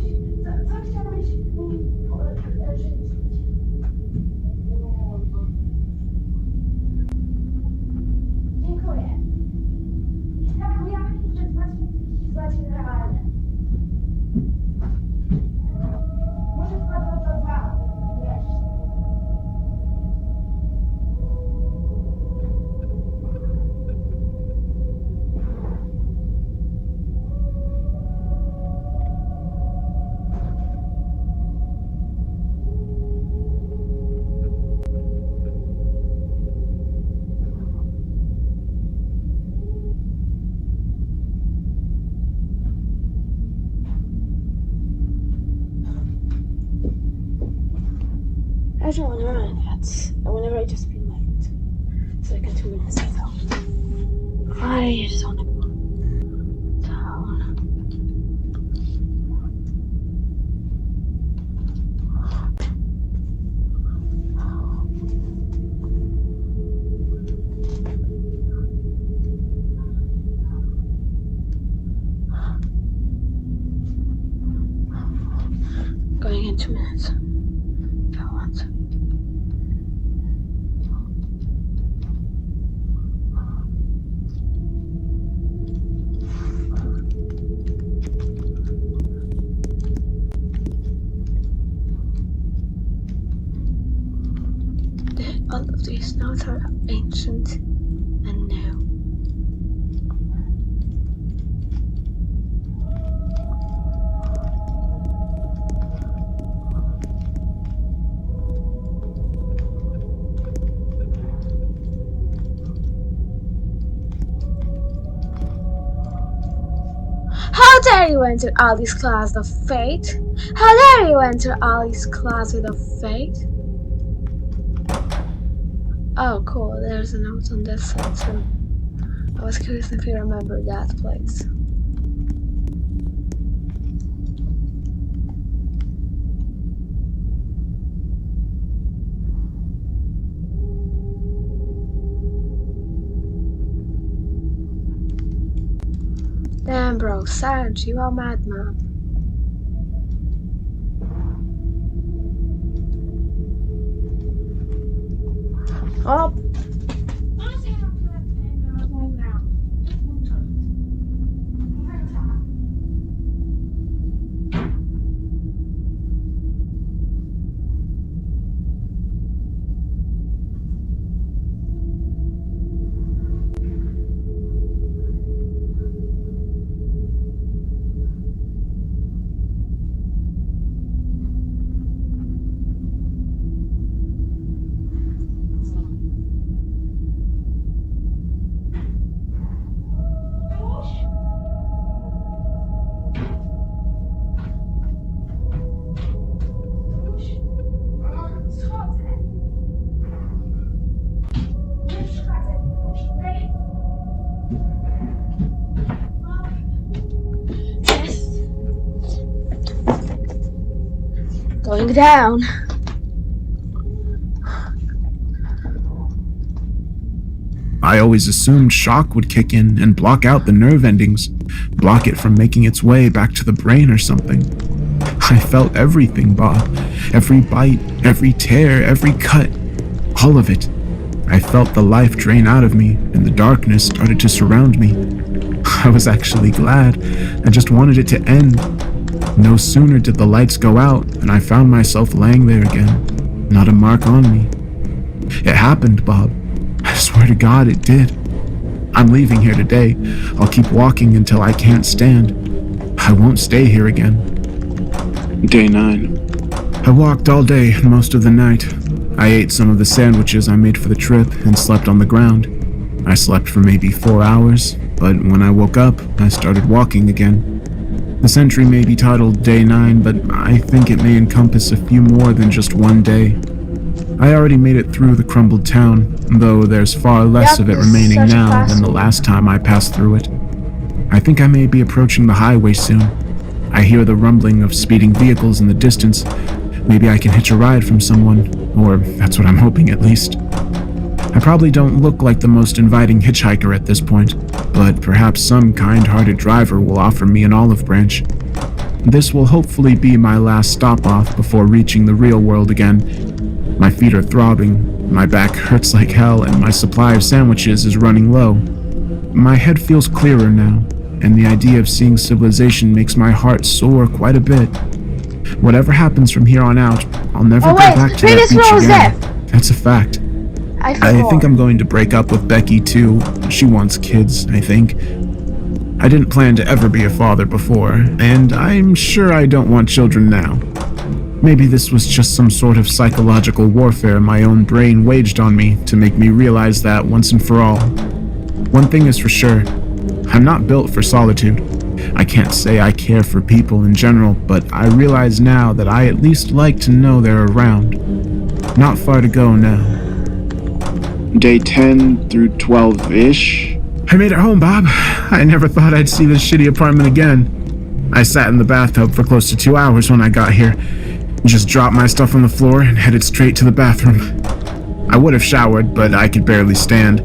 Speaker 1: Dziękuję. Brakujemy jeszcze 2 realne. Może wpadną do 2, wiesz. I don't want to run yet. Whenever I just feel like it. It's like in 2 minutes or so. I just want to go down. Going in 2 minutes. If I want. All of these notes are ancient and new. How dare you enter Ali's class of fate? How dare you enter Ali's closet of fate? Oh, cool. There's a note on this side too. I was curious if you remember that place. Man, bro, Sarge, you are madman. Oh. Going down.
Speaker 2: I always assumed shock would kick in and block out the nerve endings, block it from making its way back to the brain or something. I felt everything, Bob. Every bite, every tear, every cut. All of it. I felt the life drain out of me, and the darkness started to surround me. I was actually glad. I just wanted it to end. No sooner did the lights go out than I found myself laying there again. Not a mark on me. It happened, Bob. I swear to God it did. I'm leaving here today. I'll keep walking until I can't stand. I won't stay here again. Day 9. I walked all day and most of the night. I ate some of the sandwiches I made for the trip and slept on the ground. I slept for maybe 4 hours, but when I woke up, I started walking again. This entry may be titled Day 9, but I think it may encompass a few more than just one day. I already made it through the crumbled town, though there's far less of it remaining now than the last time I passed through it. I think I may be approaching the highway soon. I hear the rumbling of speeding vehicles in the distance. Maybe I can hitch a ride from someone, or that's what I'm hoping at least. I probably don't look like the most inviting hitchhiker at this point, but perhaps some kind-hearted driver will offer me an olive branch. This will hopefully be my last stop-off before reaching the real world again. My feet are throbbing, my back hurts like hell, and my supply of sandwiches is running low. My head feels clearer now, and the idea of seeing civilization makes my heart soar quite a bit. Whatever happens from here on out, I'll never go back to that beach again. That's a fact. I think I'm going to break up with Becky too. She wants kids, I think. I didn't plan to ever be a father before, and I'm sure I don't want children now. Maybe this was just some sort of psychological warfare my own brain waged on me to make me realize that once and for all. One thing is for sure, I'm not built for solitude. I can't say I care for people in general, but I realize now that I at least like to know they're around. Not far to go now. Day 10 through 12-ish. I made it home, Bob. I never thought I'd see this shitty apartment again. I sat in the bathtub for close to 2 hours when I got here. Just dropped my stuff on the floor and headed straight to the bathroom. I would have showered, but I could barely stand.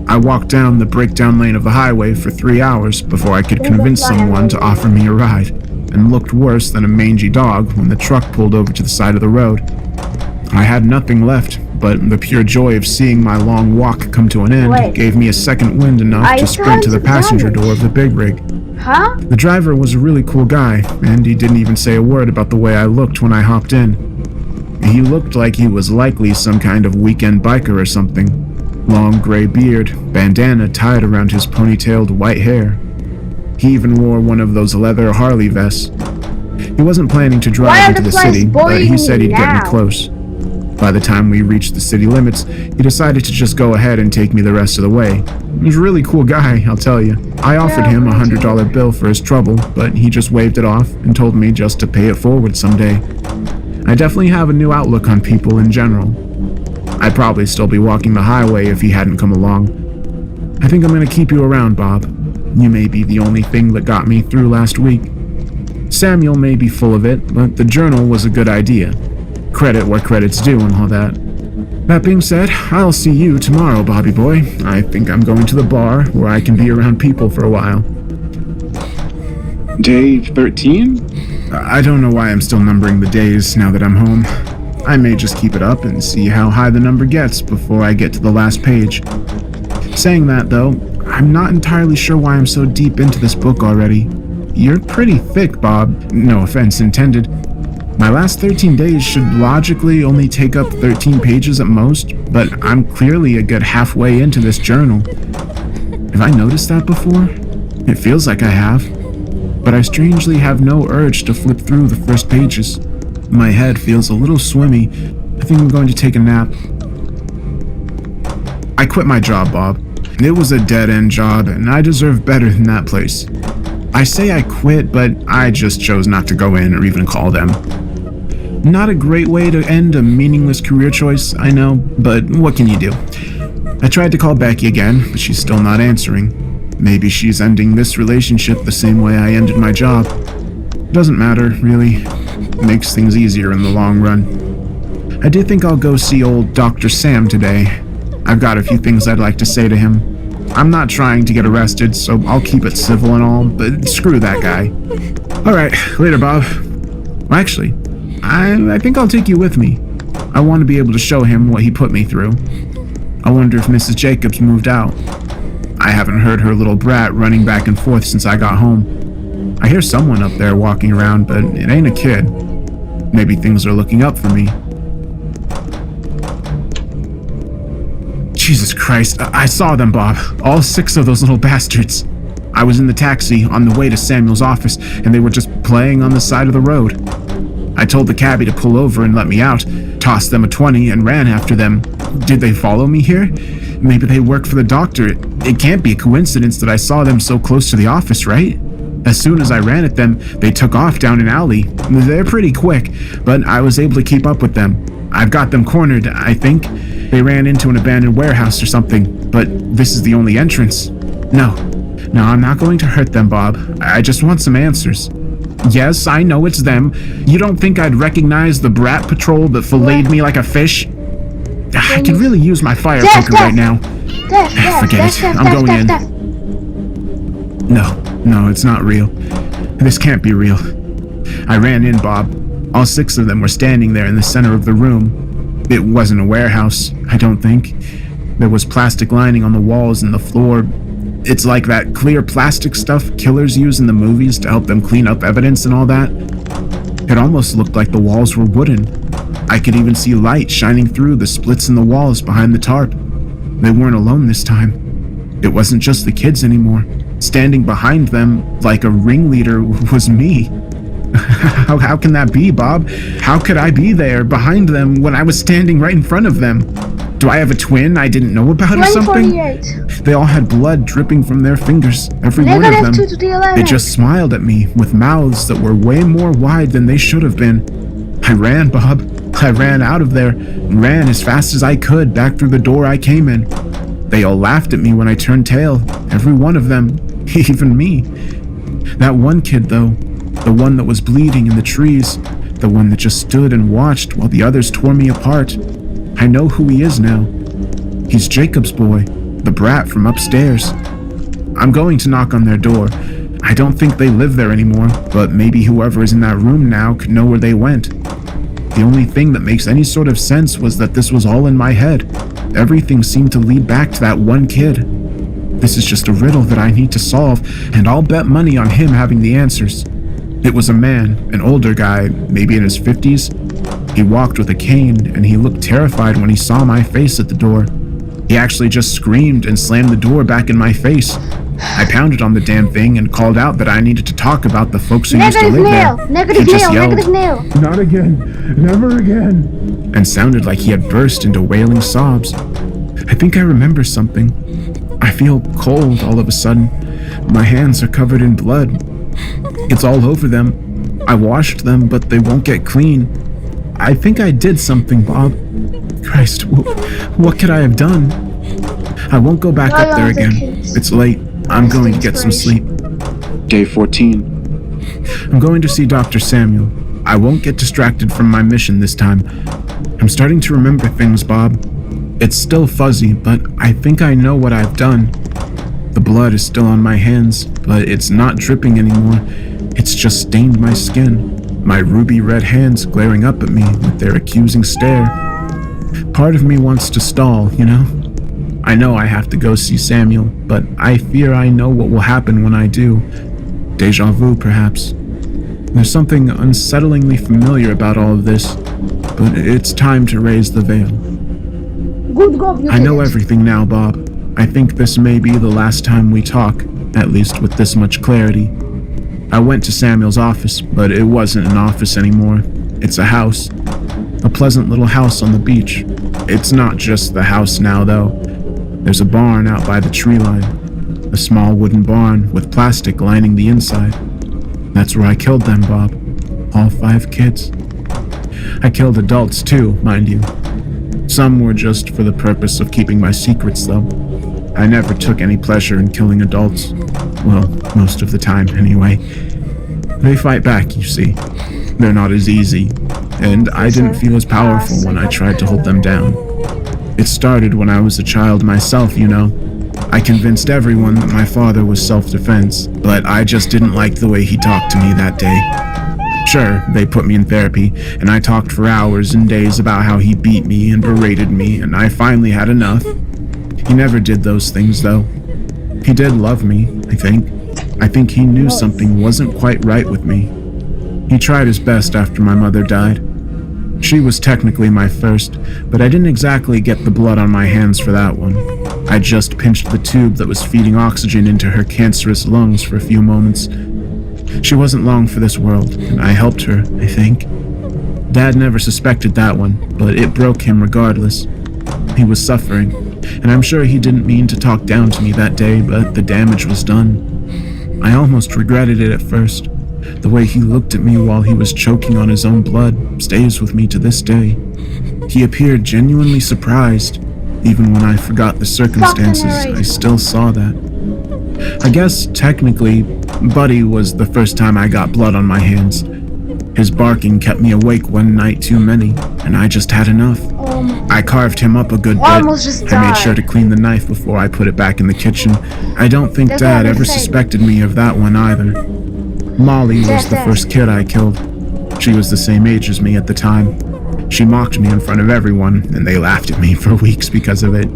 Speaker 2: I walked down the breakdown lane of the highway for 3 hours before I could convince someone to offer me a ride, and looked worse than a mangy dog when the truck pulled over to the side of the road. I had nothing left, but the pure joy of seeing my long walk come to an end gave me a second wind enough to sprint to the passenger door of the big rig.
Speaker 1: Huh?
Speaker 2: The driver was a really cool guy, and he didn't even say a word about the way I looked when I hopped in. He looked like he was likely some kind of weekend biker or something. Long gray beard, bandana tied around his ponytailed white hair. He even wore one of those leather Harley vests. He wasn't planning to drive into the city, but he said he'd get me close. By the time we reached the city limits, he decided to just go ahead and take me the rest of the way. He was a really cool guy, I'll tell you. I offered him a $100 bill for his trouble, but he just waved it off and told me just to pay it forward someday. I definitely have a new outlook on people in general. I'd probably still be walking the highway if he hadn't come along. I think I'm gonna keep you around, Bob. You may be the only thing that got me through last week. Samuel may be full of it, but the journal was a good idea. Credit where credit's due and all that. That being said, I'll see you tomorrow, Bobby boy. I think I'm going to the bar where I can be around people for a while.
Speaker 20: Day 13?
Speaker 11: I don't know why I'm still numbering the days now that I'm home. I may just keep it up and see how high the number gets before I get to the last page. Saying that, though, I'm not entirely sure why I'm so deep into this book already. You're pretty thick, Bob. No offense intended. My last 13 days should logically only take up 13 pages at most, but I'm clearly a good halfway into this journal. Have I noticed that before? It feels like I have. But I strangely have no urge to flip through the first pages. My head feels a little swimmy. I think I'm going to take a nap. I quit my job, Bob. It was a dead-end job, and I deserve better than that place. I say I quit, but I just chose not to go in or even call them. Not a great way to end a meaningless career choice, I know, but what can you do? I tried to call Becky again, but she's still not answering. Maybe she's ending this relationship the same way I ended my job. Doesn't matter, really. Makes things easier in the long run. I did think I'll go see old Dr. Sam today. I've got a few things I'd like to say to him. I'm not trying to get arrested, so I'll keep it civil and all, but screw that guy. Alright, later, Bob. Well, actually, I think I'll take you with me. I want to be able to show him what he put me through. I wonder if Mrs. Jacobs moved out. I haven't heard her little brat running back and forth since I got home. I hear someone up there walking around, but it ain't a kid. Maybe things are looking up for me. Jesus Christ, I saw them, Bob. All 6 of those little bastards. I was in the taxi on the way to Samuel's office, and they were just playing on the side of the road. I told the cabbie to pull over and let me out, tossed them a 20, and ran after them. Did they follow me here? Maybe they work for the doctor. It can't be a coincidence that I saw them so close to the office, right? As soon as I ran at them, they took off down an alley. They're pretty quick, but I was able to keep up with them. I've got them cornered, I think. They ran into an abandoned warehouse or something, but this is the only entrance. No, I'm not going to hurt them, Bob. I just want some answers. Yes, I know it's them. You don't think I'd recognize the brat patrol that filleted me like a fish? I could really use my fire poker right now. Forget it. I'm going in. No, it's not real. This can't be real. I ran in, Bob. All 6 of them were standing there in the center of the room. It wasn't a warehouse, I don't think. There was plastic lining on the walls and the floor. It's like that clear plastic stuff killers use in the movies to help them clean up evidence and all that. It almost looked like the walls were wooden. I could even see light shining through the splits in the walls behind the tarp. They weren't alone this time. It wasn't just the kids anymore. Standing behind them, like a ringleader, was me. How can that be, Bob? How could I be there behind them when I was standing right in front of them? Do I have a twin I didn't know about or something? They all had blood dripping from their fingers, every one of them. They just smiled at me with mouths that were way more wide than they should have been. I ran, Bob. I ran out of there, ran as fast as I could back through the door I came in. They all laughed at me when I turned tail, every one of them, even me. That one kid, though, the one that was bleeding in the trees, the one that just stood and watched while the others tore me apart. I know who he is now. He's Jacob's boy, the brat from upstairs. I'm going to knock on their door. I don't think they live there anymore, but maybe whoever is in that room now could know where they went. The only thing that makes any sort of sense was that this was all in my head. Everything seemed to lead back to that one kid. This is just a riddle that I need to solve, and I'll bet money on him having the answers. It was a man, an older guy, maybe in his 50s. He walked with a cane, and he looked terrified when he saw my face at the door. He actually just screamed and slammed the door back in my face. I pounded on the damn thing and called out that I needed to talk about the folks who used to live there. He just yelled, "Not again, never again," and sounded like he had burst into wailing sobs. I think I remember something. I feel cold all of a sudden. My hands are covered in blood. It's all over them. I washed them, but they won't get clean. I think I did something, Bob. Christ, what could I have done? I won't go back up there again. It's late. I'm going to get some sleep. Day 14. I'm going to see Dr. Samuel. I won't get distracted from my mission this time. I'm starting to remember things, Bob. It's still fuzzy, but I think I know what I've done. The blood is still on my hands, but it's not dripping anymore. It's just stained my skin, my ruby red hands glaring up at me with their accusing stare. Part of me wants to stall, you know? I know I have to go see Samuel, but I fear I know what will happen when I do. Deja vu, perhaps. There's something unsettlingly familiar about all of this, but it's time to raise the veil. I know everything now, Bob. I think this may be the last time we talk, at least with this much clarity. I went to Samuel's office, but it wasn't an office anymore. It's a house. A pleasant little house on the beach. It's not just the house now, though. There's a barn out by the tree line. A small wooden barn with plastic lining the inside. That's where I killed them, Bob. All 5 kids. I killed adults too, mind you. Some were just for the purpose of keeping my secrets, though. I never took any pleasure in killing adults. Well, most of the time, anyway. They fight back, you see. They're not as easy, and I didn't feel as powerful when I tried to hold them down. It started when I was a child myself, you know. I convinced everyone that my father was self-defense, but I just didn't like the way he talked to me that day. Sure, they put me in therapy, and I talked for hours and days about how he beat me and berated me, and I finally had enough. He never did those things, though. He did love me, I think. I think he knew something wasn't quite right with me. He tried his best after my mother died. She was technically my first, but I didn't exactly get the blood on my hands for that one. I just pinched the tube that was feeding oxygen into her cancerous lungs for a few moments. She wasn't long for this world, and I helped her, I think. Dad never suspected that one, but it broke him regardless. He was suffering, and I'm sure he didn't mean to talk down to me that day, but the damage was done. I almost regretted it at first. The way he looked at me while he was choking on his own blood stays with me to this day. He appeared genuinely surprised. Even when I forgot the circumstances, I still saw that. I guess, technically, Buddy was the first time I got blood on my hands. His barking kept me awake one night too many, and I just had enough. I carved him up a good bit. I made sure to clean the knife before I put it back in the kitchen. I don't think Dad ever suspected me of that one either. Molly was the first kid I killed. She was the same age as me at the time. She mocked me in front of everyone, and they laughed at me for weeks because of it.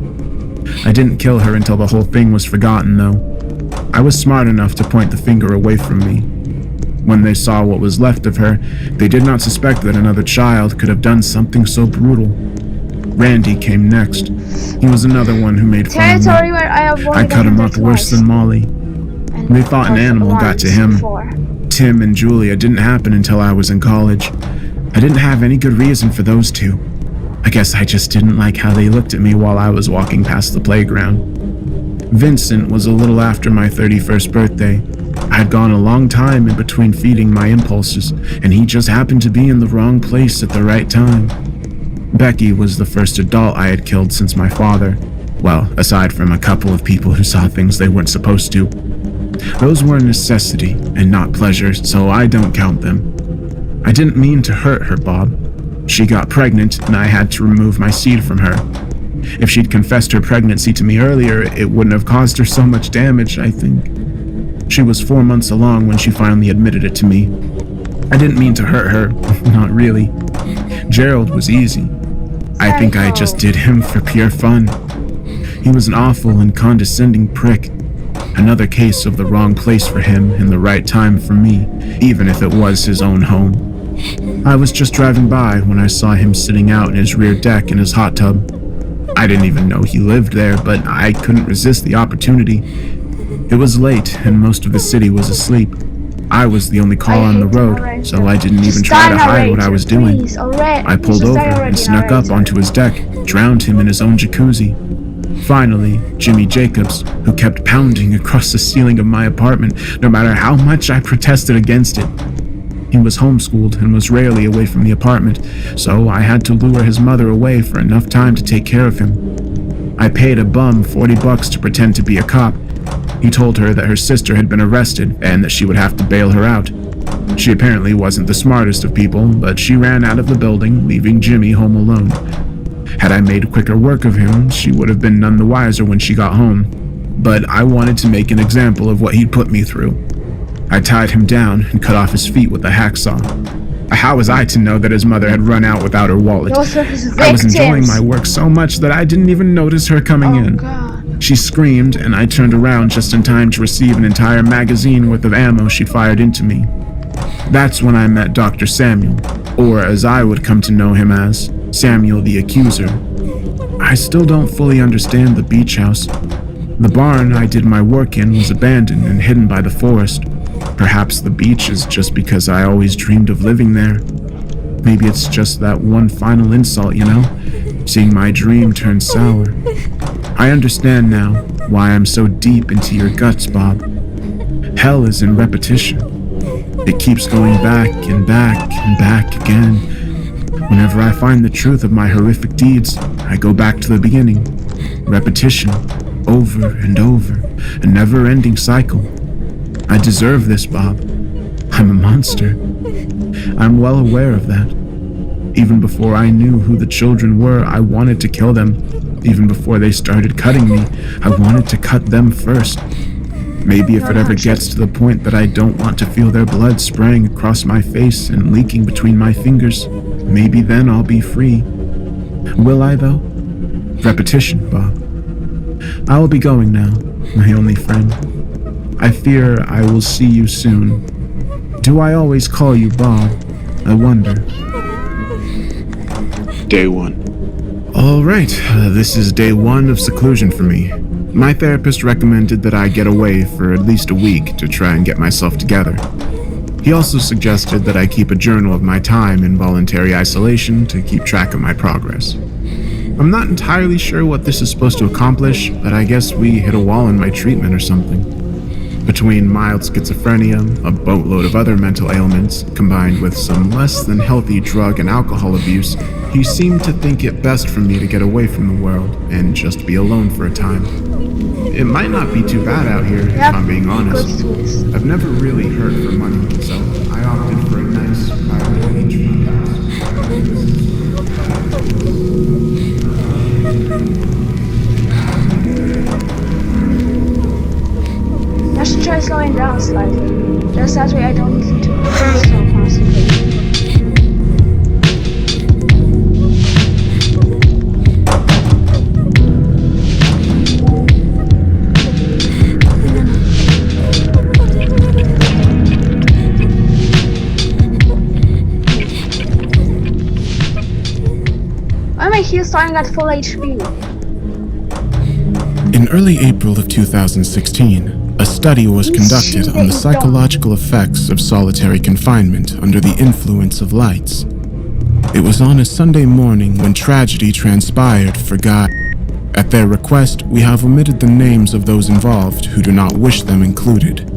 Speaker 11: I didn't kill her until the whole thing was forgotten, though. I was smart enough to point the finger away from me. When they saw what was left of her, they did not suspect that another child could have done something so brutal. Randy came next. He was another one who made fun of me. I cut him up worse than Molly. They thought an animal got to him. Tim and Julia didn't happen until I was in college. I didn't have any good reason for those two. I guess I just didn't like how they looked at me while I was walking past the playground. Vincent was a little after my 31st birthday. I had gone a long time in between feeding my impulses, and he just happened to be in the wrong place at the right time. Becky was the first adult I had killed since my father. Well, aside from a couple of people who saw things they weren't supposed to. Those were a necessity and not pleasure, so I don't count them. I didn't mean to hurt her, Bob. She got pregnant, and I had to remove my seed from her. If she'd confessed her pregnancy to me earlier, it wouldn't have caused her so much damage, I think. She was 4 months along when she finally admitted it to me. I didn't mean to hurt her, not really. Gerald was easy. I think I just did him for pure fun. He was an awful and condescending prick. Another case of the wrong place for him and the right time for me, even if it was his own home. I was just driving by when I saw him sitting out in his rear deck in his hot tub. I didn't even know he lived there, but I couldn't resist the opportunity. It was late, and most of the city was asleep. I was the only car on the road, so I didn't even try to hide what I was doing. I pulled over and snuck up onto his deck, drowned him in his own jacuzzi. Finally, Jimmy Jacobs, who kept pounding across the ceiling of my apartment no matter how much I protested against it. He was homeschooled and was rarely away from the apartment, so I had to lure his mother away for enough time to take care of him. I paid a bum $40 to pretend to be a cop. He told her that her sister had been arrested and that she would have to bail her out. She apparently wasn't the smartest of people, but she ran out of the building, leaving Jimmy home alone. Had I made quicker work of him, she would have been none the wiser when she got home. But I wanted to make an example of what he'd put me through.
Speaker 2: I tied him down and cut off his feet with a hacksaw. How was I to know that his mother had run out without her wallet?
Speaker 1: Those are his
Speaker 2: I was enjoying
Speaker 1: victims.
Speaker 2: my work so much that I didn't even notice her coming in.
Speaker 1: God.
Speaker 2: She screamed, and I turned around just in time to receive an entire magazine worth of ammo she'd fired into me. That's when I met Dr. Samuel, or as I would come to know him as, Samuel the Accuser. I still don't fully understand the beach house. The barn I did my work in was abandoned and hidden by the forest. Perhaps the beach is just because I always dreamed of living there. Maybe it's just that one final insult, you know? Seeing my dream turn sour. I understand now why I'm so deep into your guts, Bob. Hell is in repetition. It keeps going back and back and back again. Whenever I find the truth of my horrific deeds, I go back to the beginning. Repetition, over and over, a never-ending cycle. I deserve this, Bob. I'm a monster. I'm well aware of that. Even before I knew who the children were, I wanted to kill them. Even before they started cutting me, I wanted to cut them first. Maybe if it ever gets to the point that I don't want to feel their blood spraying across my face and leaking between my fingers, maybe then I'll be free. Will I, though? Repetition, Bob. I will be going now, my only friend. I fear I will see you soon. Do I always call you Bob? I wonder.
Speaker 19: Day 1.
Speaker 2: All right, this is day 1 of seclusion for me. My therapist recommended that I get away for at least a week to try and get myself together. He also suggested that I keep a journal of my time in voluntary isolation to keep track of my progress. I'm not entirely sure what this is supposed to accomplish, but I guess we hit a wall in my treatment or something. Between mild schizophrenia, a boatload of other mental ailments, combined with some less than healthy drug and alcohol abuse, he seemed to think it best for me to get away from the world and just be alone for a time. It might not be too bad out here, if I'm being honest. I've never really hurt for money, so I opted for a nice private beachfront house.
Speaker 1: I should try slowing down slightly. Just that way I don't listen to it so constantly. Why am I here starting at full HP?
Speaker 19: In early April of 2016, a study was conducted on the psychological effects of solitary confinement under the influence of lights. It was on a Sunday morning when tragedy transpired for Guy. At their request, we have omitted the names of those involved who do not wish them included.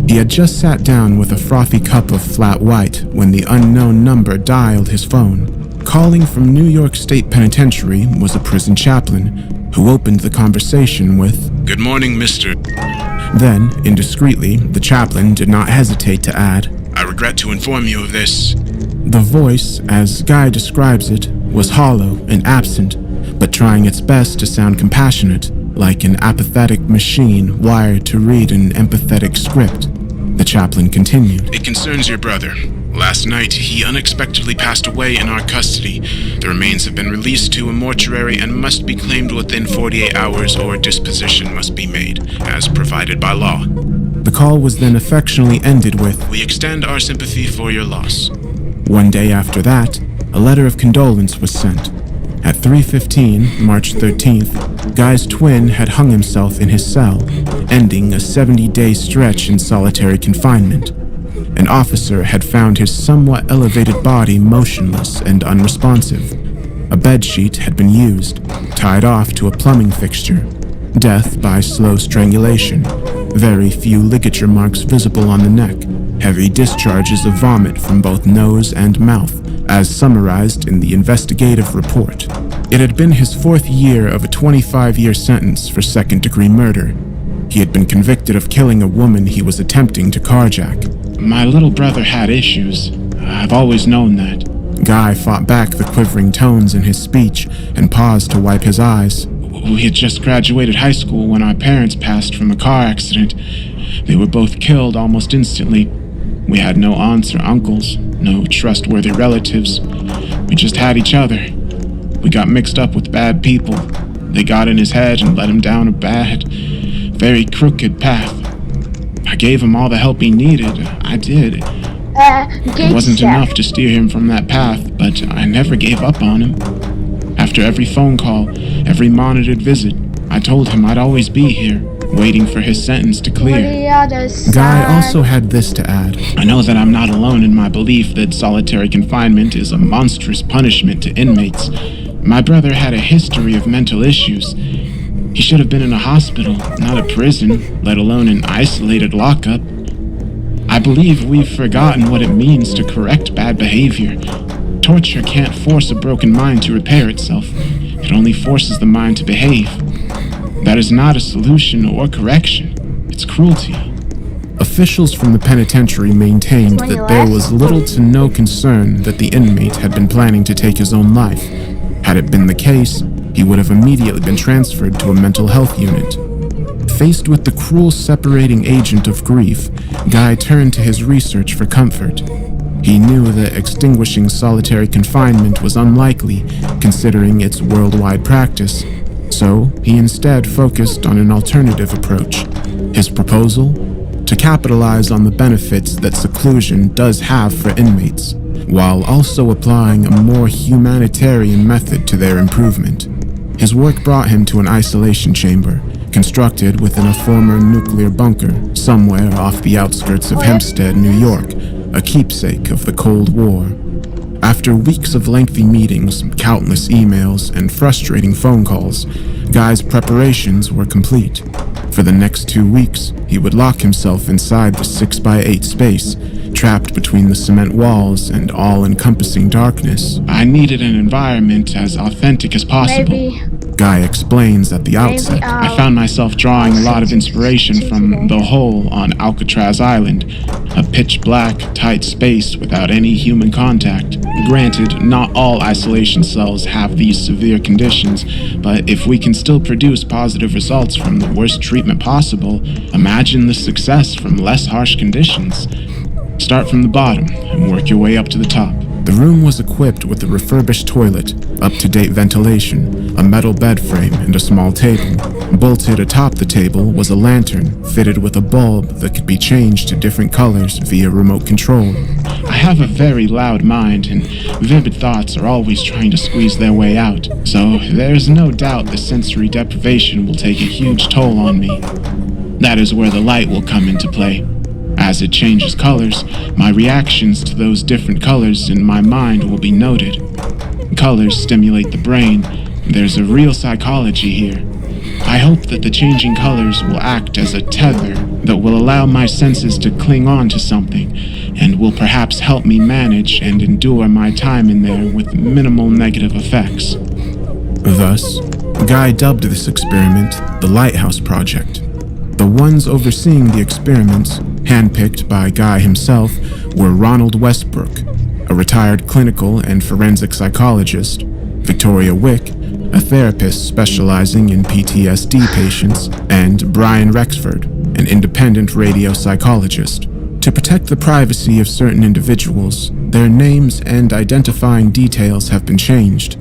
Speaker 19: He had just sat down with a frothy cup of flat white when the unknown number dialed his phone. Calling from New York State Penitentiary was a prison chaplain, who opened the conversation with, "Good morning, Mr." Then, indiscreetly, the chaplain did not hesitate to add, "I regret to inform you of this." The voice, as Guy describes it, was hollow and absent, but trying its best to sound compassionate, like an apathetic machine wired to read an empathetic script. The chaplain continued, "It concerns your brother. Last night, he unexpectedly passed away in our custody. The remains have been released to a mortuary and must be claimed within 48 hours or disposition must be made, as provided by law." The call was then affectionately ended with, "We extend our sympathy for your loss." One day after that, a letter of condolence was sent. At 3:15, March 13th, Guy's twin had hung himself in his cell, ending a 70-day stretch in solitary confinement. An officer had found his somewhat elevated body motionless and unresponsive. A bedsheet had been used, tied off to a plumbing fixture. Death by slow strangulation. Very few ligature marks visible on the neck. Heavy discharges of vomit from both nose and mouth, as summarized in the investigative report. It had been his 4th year of a 25-year sentence for second-degree murder. He had been convicted of killing a woman he was attempting to carjack. "My little brother had issues. I've always known that." Guy fought back the quivering tones in his speech and paused to wipe his eyes. "We had just graduated high school when our parents passed from a car accident. They were both killed almost instantly. We had no aunts or uncles, no trustworthy relatives. We just had each other. We got mixed up with bad people. They got in his head and led him down a bad, very crooked path. I gave him all the help he needed. I did. It wasn't enough to steer him from that path, but I never gave up on him. After every phone call, every monitored visit, I told him I'd always be here, waiting for his sentence to clear.
Speaker 2: Guy also had this to add.
Speaker 19: I know that I'm not alone in my belief that solitary confinement is a monstrous punishment to inmates. My brother had a history of mental issues. He should have been in a hospital, not a prison, let alone an isolated lockup. I believe we've forgotten what it means to correct bad behavior. Torture can't force a broken mind to repair itself. It only forces the mind to behave. That is not a solution or correction. It's cruelty.
Speaker 2: Officials from the penitentiary maintained that there was little to no concern that the inmate had been planning to take his own life. Had it been the case, he would have immediately been transferred to a mental health unit. Faced with the cruel separating agent of grief, Guy turned to his research for comfort. He knew that extinguishing solitary confinement was unlikely, considering its worldwide practice, so he instead focused on an alternative approach. His proposal? To capitalize on the benefits that seclusion does have for inmates, while also applying a more humanitarian method to their improvement. His work brought him to an isolation chamber, constructed within a former nuclear bunker somewhere off the outskirts of Hempstead, New York, a keepsake of the Cold War. After weeks of lengthy meetings, countless emails, and frustrating phone calls, Guy's preparations were complete. For the next 2 weeks, he would lock himself inside the 6x8 space, trapped between the cement walls and all-encompassing darkness.
Speaker 19: I needed an environment as authentic as possible.
Speaker 2: Guy explains at the outset.
Speaker 19: I found myself drawing a lot of inspiration from The Hole on Alcatraz Island, a pitch-black, tight space without any human contact. Granted, not all isolation cells have these severe conditions, but if we can still produce positive results from the worst treatment possible, imagine the success from less harsh conditions. Start from the bottom and work your way up to the top.
Speaker 2: The room was equipped with a refurbished toilet, up-to-date ventilation, a metal bed frame, and a small table. Bolted atop the table was a lantern fitted with a bulb that could be changed to different colors via remote control.
Speaker 19: I have a very loud mind, and vivid thoughts are always trying to squeeze their way out, so there's no doubt the sensory deprivation will take a huge toll on me. That is where the light will come into play. As it changes colors, my reactions to those different colors in my mind will be noted. Colors stimulate the brain. There's a real psychology here. I hope that the changing colors will act as a tether that will allow my senses to cling on to something, and will perhaps help me manage and endure my time in there with minimal negative effects.
Speaker 2: Thus, Guy dubbed this experiment the Lighthouse Project. The ones overseeing the experiments, handpicked by Guy himself, were Ronald Westbrook, a retired clinical and forensic psychologist, Victoria Wick, a therapist specializing in PTSD patients, and Brian Rexford, an independent radio psychologist. To protect the privacy of certain individuals, their names and identifying details have been changed.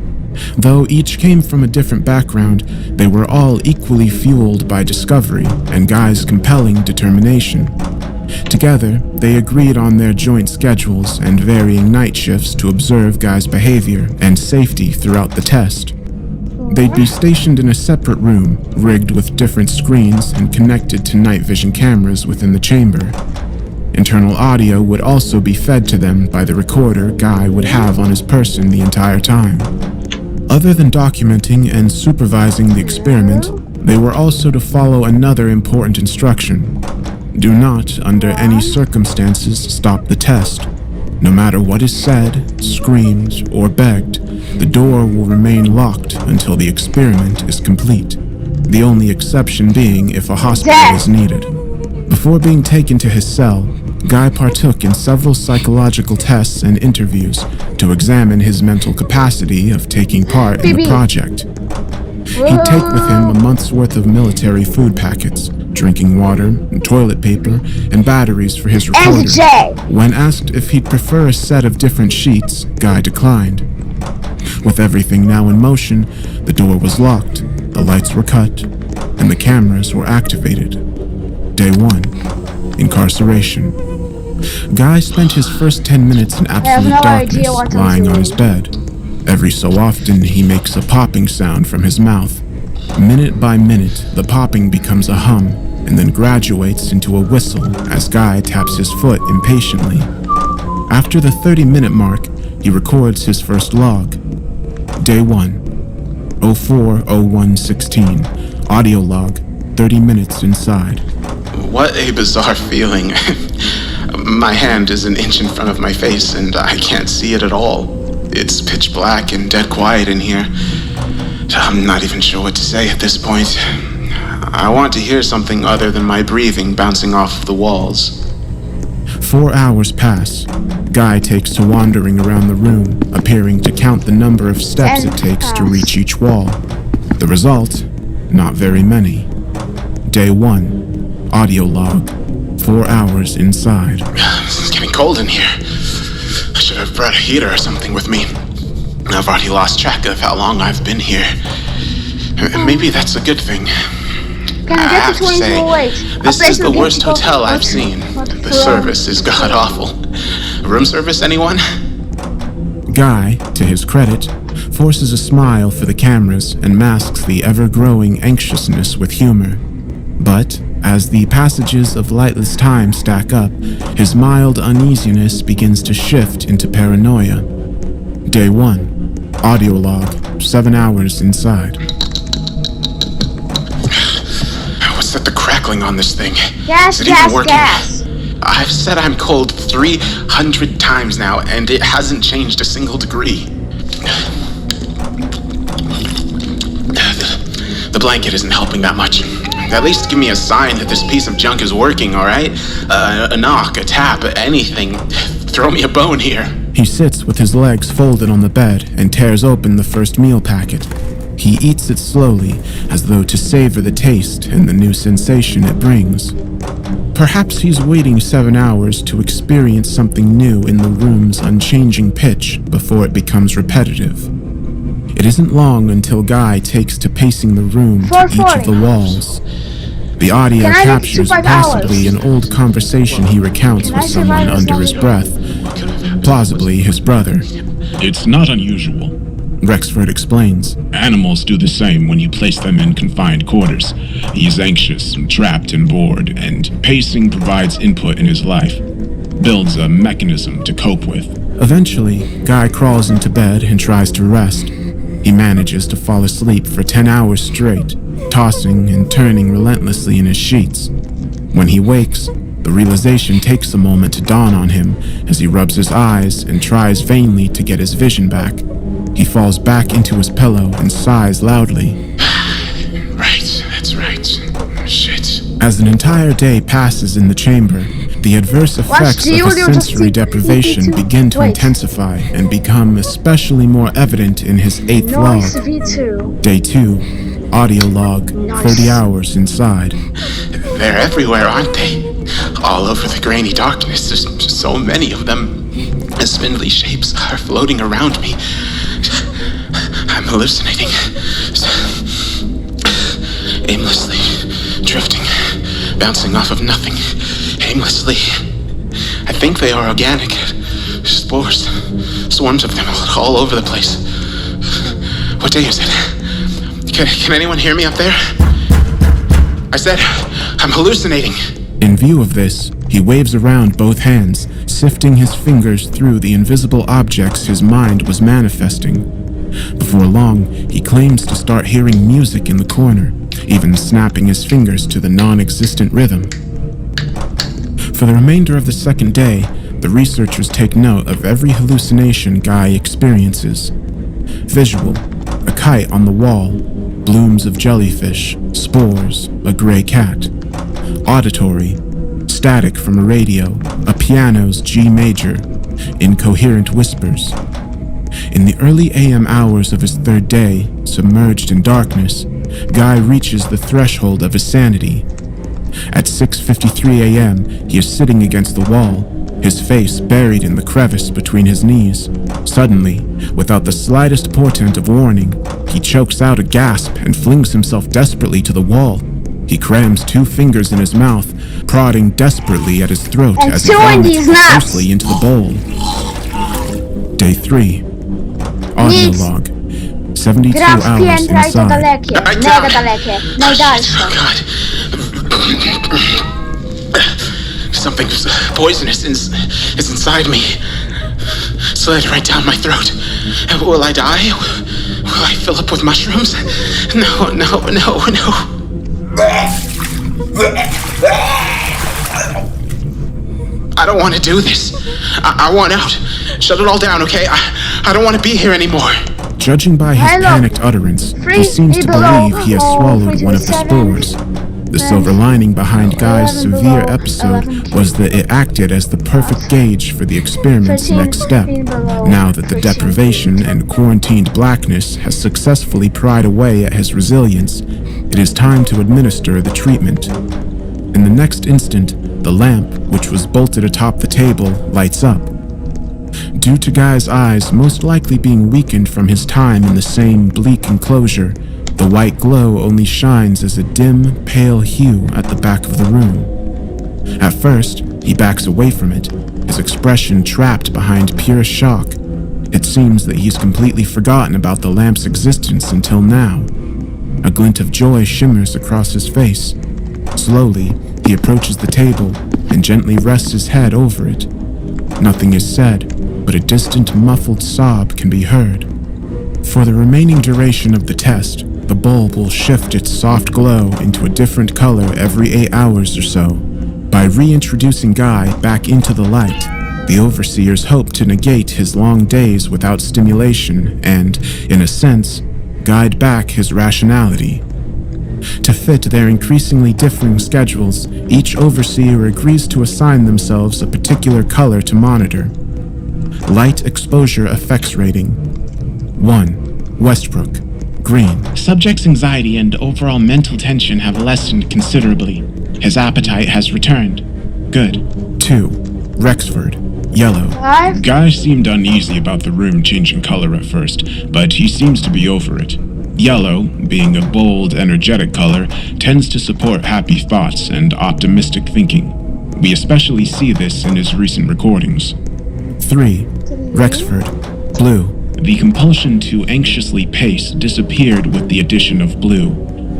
Speaker 2: Though each came from a different background, they were all equally fueled by discovery and Guy's compelling determination. Together, they agreed on their joint schedules and varying night shifts to observe Guy's behavior and safety throughout the test. They'd be stationed in a separate room, rigged with different screens and connected to night vision cameras within the chamber. Internal audio would also be fed to them by the recorder Guy would have on his person the entire time. Other than documenting and supervising the experiment, they were also to follow another important instruction. Do not, under any circumstances, stop the test. No matter what is said, screamed, or begged, the door will remain locked until the experiment is complete. The only exception being if a hospital is needed. Before being taken to his cell, Guy partook in several psychological tests and interviews to examine his mental capacity of taking part in the project. He'd take with him a month's worth of military food packets,
Speaker 19: drinking water, toilet paper, and batteries for his recorder. When asked if he'd prefer a set of different sheets, Guy declined. With everything now in motion, the door was locked, the lights were cut, and the cameras were activated. Day 1. Incarceration. Guy spent his first 10 minutes in absolute darkness, lying on his bed. Every so often, he makes a popping sound from his mouth. Minute by minute, the popping becomes a hum, and then graduates into a whistle as Guy taps his foot impatiently. After the 30-minute mark, he records his first log. Day 1. 04:01:16. Audio log. 30 minutes inside.
Speaker 20: What a bizarre feeling. My hand is an inch in front of my face and I can't see it at all. It's pitch black and dead quiet in here. I'm not even sure what to say at this point. I want to hear something other than my breathing bouncing off the walls.
Speaker 19: 4 hours pass. Guy takes to wandering around the room, appearing to count the number of steps it takes to reach each wall. The result? Not very many. Day 1. Audio log. 4 hours inside.
Speaker 20: It's getting cold in here. I should have brought a heater or something with me. I've already lost track of how long I've been here. Maybe that's a good thing. I have to say, this is the worst hotel I've seen. The service is god-awful. Room service, anyone?
Speaker 19: Guy, to his credit, forces a smile for the cameras and masks the ever-growing anxiousness with humor. But, as the passages of lightless time stack up, his mild uneasiness begins to shift into paranoia. Day 1. Audio log. 7 hours inside.
Speaker 20: What's that, the crackling on this thing?
Speaker 1: Gas,
Speaker 20: Is it even working? I've said I'm cold 300 times now, and it hasn't changed a single degree. The blanket isn't helping that much. At least give me a sign that this piece of junk is working, alright? A knock, a tap, anything. Throw me a bone here.
Speaker 19: He sits with his legs folded on the bed and tears open the first meal packet. He eats it slowly, as though to savor the taste and the new sensation it brings. Perhaps he's waiting 7 hours to experience something new in the room's unchanging pitch before it becomes repetitive. It isn't long until Guy takes to pacing the room to each of the walls. The audio captures possibly an old conversation he recounts with someone under his breath, plausibly his brother.
Speaker 11: It's not unusual.
Speaker 19: Rexford explains.
Speaker 11: Animals do the same when you place them in confined quarters. He's anxious, trapped, and bored, and pacing provides input in his life. Builds a mechanism to cope with.
Speaker 19: Eventually, Guy crawls into bed and tries to rest. He manages to fall asleep for 10 hours straight, tossing and turning relentlessly in his sheets. When he wakes, the realization takes a moment to dawn on him as he rubs his eyes and tries vainly to get his vision back. He falls back into his pillow and sighs loudly.
Speaker 20: Right, that's right. Shit.
Speaker 19: As an entire day passes in the chamber, the adverse effects of his sensory deprivation begin to intensify and become especially more evident in his 8th log. Day 2. Audio log. 30 hours inside.
Speaker 20: They're everywhere, aren't they? All over the grainy darkness. There's so many of them. The spindly shapes are floating around me. I'm hallucinating. Aimlessly drifting, bouncing off of nothing. Aimlessly. I think they are organic. Spores. Swarms of them all over the place. What day is it? Can anyone hear me up there? I said, I'm hallucinating.
Speaker 19: In view of this, he waves around both hands, sifting his fingers through the invisible objects his mind was manifesting. Before long, he claims to start hearing music in the corner, even snapping his fingers to the non-existent rhythm. For the remainder of the second day, the researchers take note of every hallucination Guy experiences. Visual: a kite on the wall, blooms of jellyfish, spores, a gray cat. Auditory: static from a radio, a piano's G major, incoherent whispers. In the early AM hours of his third day, submerged in darkness, Guy reaches the threshold of his sanity. At 6:53 a.m., he is sitting against the wall, his face buried in the crevice between his knees. Suddenly, without the slightest portent of warning, he chokes out a gasp and flings himself desperately to the wall. He crams 2 fingers in his mouth, prodding desperately at his throat as he vomits closely into the bowl. Day 3. Audio log. 72 hours inside.
Speaker 1: Mega dalekie. Najdalsze.
Speaker 20: Something poisonous is inside me. Slid right down my throat. Will I die? Will I fill up with mushrooms? No. I don't want to do this. I want out. Shut it all down, okay? I don't want to be here anymore.
Speaker 19: Judging by his panicked utterance, he seems to believe he has swallowed one of the spores. The silver lining behind Guy's severe episode was that it acted as the perfect gauge for the experiment's next step. Now that the deprivation and quarantined blackness has successfully pried away at his resilience, it is time to administer the treatment. In the next instant, the lamp, which was bolted atop the table, lights up. Due to Guy's eyes most likely being weakened from his time in the same bleak enclosure, the white glow only shines as a dim, pale hue at the back of the room. At first, he backs away from it, his expression trapped behind pure shock. It seems that he's completely forgotten about the lamp's existence until now. A glint of joy shimmers across his face. Slowly, he approaches the table and gently rests his head over it. Nothing is said, but a distant muffled sob can be heard. For the remaining duration of the test, the bulb will shift its soft glow into a different color every 8 hours or so. By reintroducing Guy back into the light, the overseers hope to negate his long days without stimulation and, in a sense, guide back his rationality. To fit their increasingly differing schedules, each overseer agrees to assign themselves a particular color to monitor. Light exposure effects rating. 1. Westbrook. Green.
Speaker 3: Subject's anxiety and overall mental tension have lessened considerably. His appetite has returned. Good.
Speaker 19: 2. Rexford. Yellow.
Speaker 3: Guy seemed uneasy about the room changing color at first, but he seems to be over it. Yellow, being a bold, energetic color, tends to support happy thoughts and optimistic thinking. We especially see this in his recent recordings.
Speaker 19: 3. Rexford. Blue.
Speaker 3: The compulsion to anxiously pace disappeared with the addition of blue.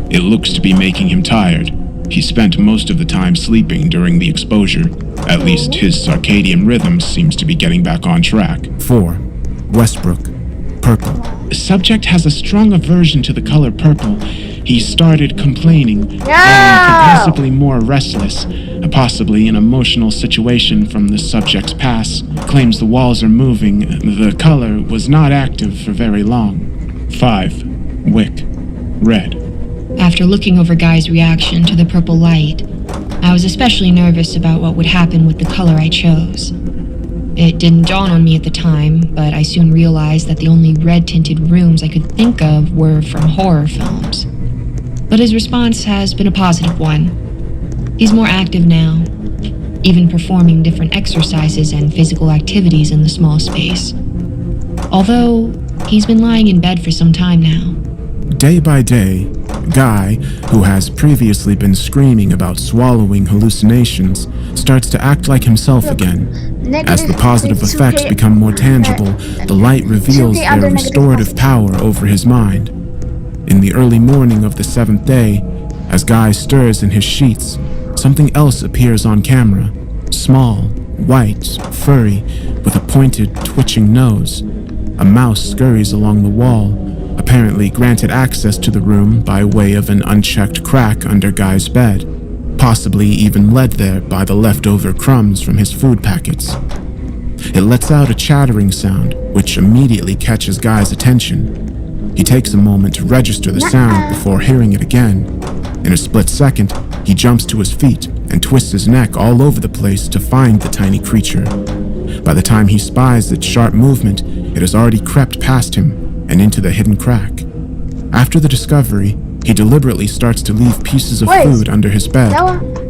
Speaker 3: It looks to be making him tired. He spent most of the time sleeping during the exposure. At least his circadian rhythm seems to be getting back on track.
Speaker 19: 4. Westbrook. Purple.
Speaker 3: The subject has a strong aversion to the color purple. He started complaining, getting progressively more restless, possibly an emotional situation from the subject's past. Claims the walls are moving. The color was not active for very long. 5. Wick. Red.
Speaker 22: After looking over Guy's reaction to the purple light, I was especially nervous about what would happen with the color I chose. It didn't dawn on me at the time, but I soon realized that the only red-tinted rooms I could think of were from horror films. But his response has been a positive one. He's more active now, even performing different exercises and physical activities in the small space. Although, he's been lying in bed for some time now.
Speaker 19: Day by day, Guy, who has previously been screaming about swallowing hallucinations, starts to act like himself again. As the positive effects become more tangible, the light reveals their restorative power over his mind. In the early morning of the 7th day, as Guy stirs in his sheets, something else appears on camera. Small, white, furry, with a pointed, twitching nose. A mouse scurries along the wall, apparently granted access to the room by way of an unchecked crack under Guy's bed, possibly even led there by the leftover crumbs from his food packets. It lets out a chattering sound, which immediately catches Guy's attention. He takes a moment to register the sound before hearing it again. In a split second, he jumps to his feet and twists his neck all over the place to find the tiny creature. By the time he spies its sharp movement, it has already crept past him and into the hidden crack. After the discovery, he deliberately starts to leave pieces of food under his bed.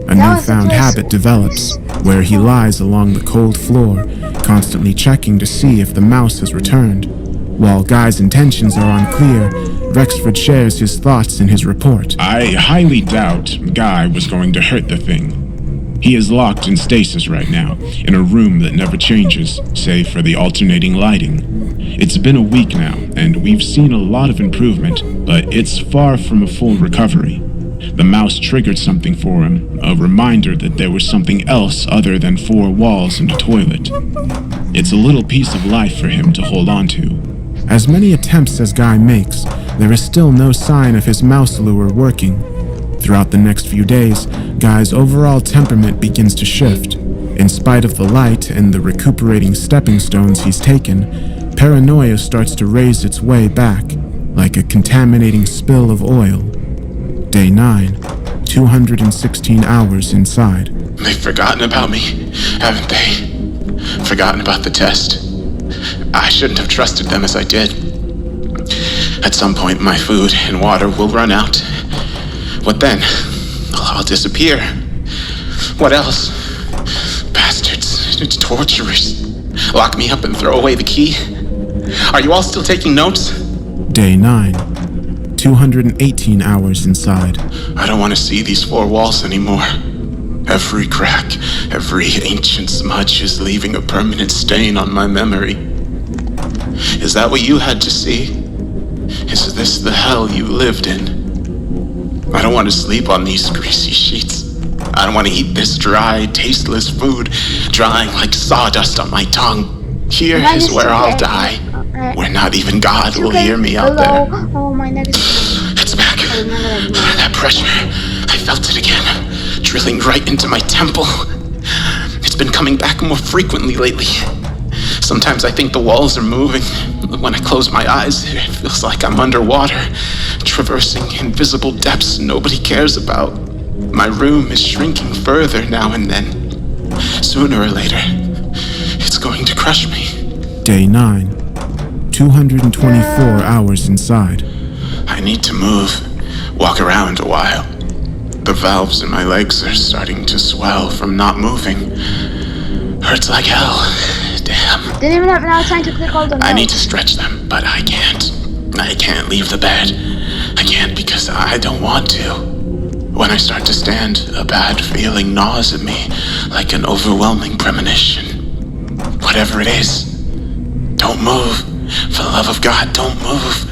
Speaker 19: A newfound habit develops, where he lies along the cold floor, constantly checking to see if the mouse has returned. While Guy's intentions are unclear, Rexford shares his thoughts in his report.
Speaker 3: I highly doubt Guy was going to hurt the thing. He is locked in stasis right now, in a room that never changes, save for the alternating lighting. It's been a week now, and we've seen a lot of improvement, but it's far from a full recovery. The mouse triggered something for him, a reminder that there was something else other than four walls and a toilet. It's a little piece of life for him to hold on to.
Speaker 19: As many attempts as Guy makes, there is still no sign of his mouse lure working. Throughout the next few days, Guy's overall temperament begins to shift. In spite of the light and the recuperating stepping stones he's taken, paranoia starts to raise its way back, like a contaminating spill of oil. Day 9, 216 hours inside.
Speaker 20: They've forgotten about me, haven't they? Forgotten about the test. I shouldn't have trusted them as I did. At some point, my food and water will run out. What then? I'll disappear. What else? Bastards, torturers. Lock me up and throw away the key. Are you all still taking notes?
Speaker 19: Day 9, 218 hours inside.
Speaker 20: I don't want to see these four walls anymore. Every crack, every ancient smudge is leaving a permanent stain on my memory. Is that what you had to see? Is this the hell you lived in? I don't want to sleep on these greasy sheets. I don't want to eat this dry, tasteless food, drying like sawdust on my tongue. Here is where I'll die, where not even God will hear me out there.
Speaker 1: Oh, my neck is...
Speaker 20: It's back. That pressure, I felt it again, drilling right into my temple. It's been coming back more frequently lately. Sometimes I think the walls are moving. When I close my eyes, it feels like I'm underwater, traversing invisible depths nobody cares about. My room is shrinking further now and then. Sooner or later, it's going to crush me.
Speaker 19: Day 9, 224 hours inside.
Speaker 20: I need to move, walk around a while. The valves in my legs are starting to swell from not moving. Hurts like hell. Damn.
Speaker 1: Didn't even have enough time to click all the notes.
Speaker 20: I need to stretch them, but I can't. I can't leave the bed. I can't because I don't want to. When I start to stand, a bad feeling gnaws at me, like an overwhelming premonition. Whatever it is, don't move. For the love of God, don't move.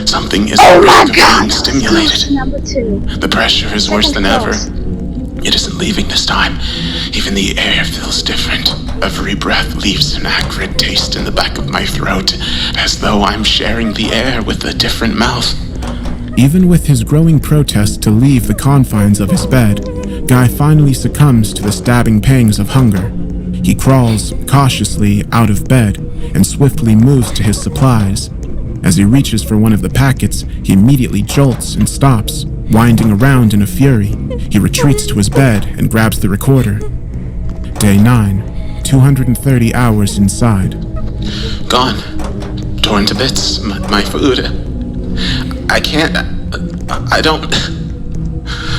Speaker 20: Something is being stimulated.
Speaker 1: Number 2.
Speaker 20: The pressure is worse than ever. It isn't leaving this time. Even the air feels different. Every breath leaves an acrid taste in the back of my throat, as though I'm sharing the air with a different mouth.
Speaker 19: Even with his growing protest to leave the confines of his bed, Guy finally succumbs to the stabbing pangs of hunger. He crawls cautiously out of bed and swiftly moves to his supplies. As he reaches for one of the packets, he immediately jolts and stops, winding around in a fury. He retreats to his bed and grabs the recorder. Day 9, 230 hours inside.
Speaker 20: Gone. Torn to bits. My food. I can't... I don't...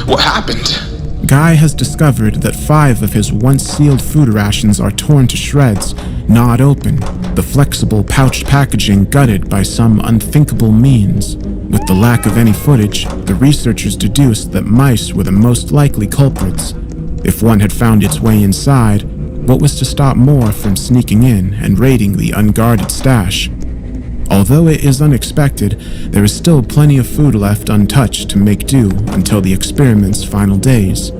Speaker 20: What happened?
Speaker 19: Guy has discovered that 5 of his once sealed food rations are torn to shreds, gnawed open, the flexible pouched packaging gutted by some unthinkable means. With the lack of any footage, the researchers deduced that mice were the most likely culprits. If one had found its way inside, what was to stop more from sneaking in and raiding the unguarded stash? Although it is unexpected, there is still plenty of food left untouched to make do until the experiment's final days.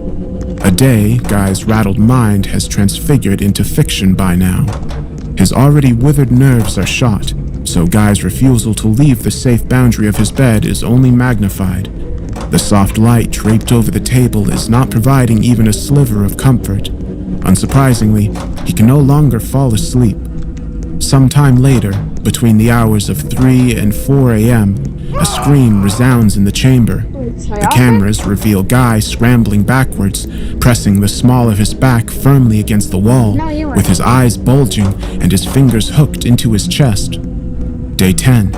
Speaker 19: A day Guy's rattled mind has transfigured into fiction by now. His already withered nerves are shot, so Guy's refusal to leave the safe boundary of his bed is only magnified. The soft light draped over the table is not providing even a sliver of comfort. Unsurprisingly, he can no longer fall asleep. Sometime later, between the hours of 3 and 4 a.m., a scream resounds in the chamber. The cameras reveal Guy scrambling backwards, pressing the small of his back firmly against the wall, with his eyes bulging and his fingers hooked into his chest. Day 10,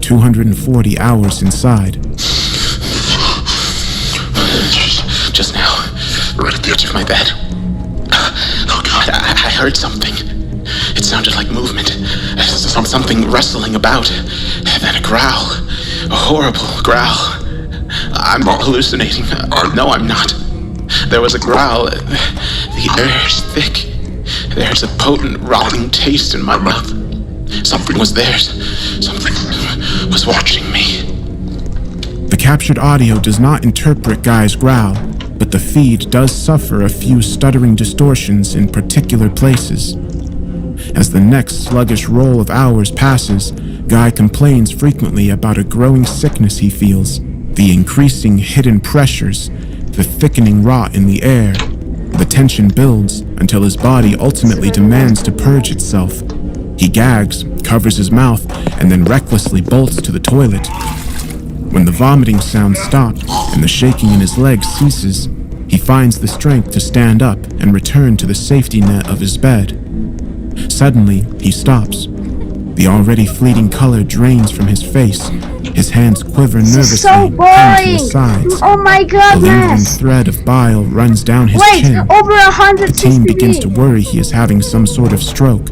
Speaker 19: 240 hours inside.
Speaker 20: Just now, right at the edge of my bed. Oh God, I heard something. It sounded like movement. Something wrestling about. Then a growl. A horrible growl. I'm hallucinating. No, I'm not. There was a growl. The air is thick. There's a potent, rotting taste in my mouth. Something was there. Something was watching me.
Speaker 19: The captured audio does not interpret Guy's growl, but the feed does suffer a few stuttering distortions in particular places. As the next sluggish roll of hours passes, Guy complains frequently about a growing sickness he feels, the increasing hidden pressures, the thickening rot in the air. The tension builds until his body ultimately demands to purge itself. He gags, covers his mouth, and then recklessly bolts to the toilet. When the vomiting sounds stop and the shaking in his legs ceases, he finds the strength to stand up and return to the safety net of his bed. Suddenly, he stops. The already fleeting color drains from his face. His hands quiver nervously, pinned to his sides.
Speaker 1: Oh my
Speaker 19: A lingering
Speaker 1: goodness!
Speaker 19: thread of bile runs down his
Speaker 1: Wait,
Speaker 19: chin.
Speaker 1: over
Speaker 19: The team
Speaker 1: 160
Speaker 19: begins to worry he is having some sort of stroke.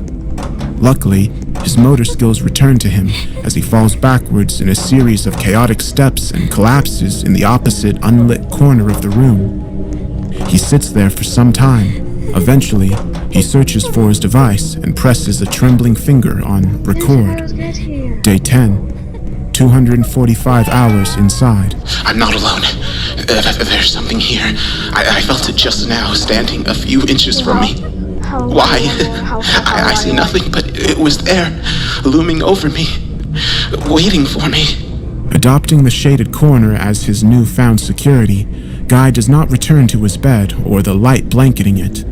Speaker 19: Luckily, his motor skills return to him as he falls backwards in a series of chaotic steps and collapses in the opposite unlit corner of the room. He sits there for some time. Eventually, he searches for his device and presses a trembling finger on record. Day 10, 245 hours inside.
Speaker 20: I'm not alone. There's something here. I felt it just now, standing a few inches from me. Why? I see nothing, but it was there, looming over me, waiting for me.
Speaker 19: Adopting the shaded corner as his newfound security, Guy does not return to his bed or the light blanketing it.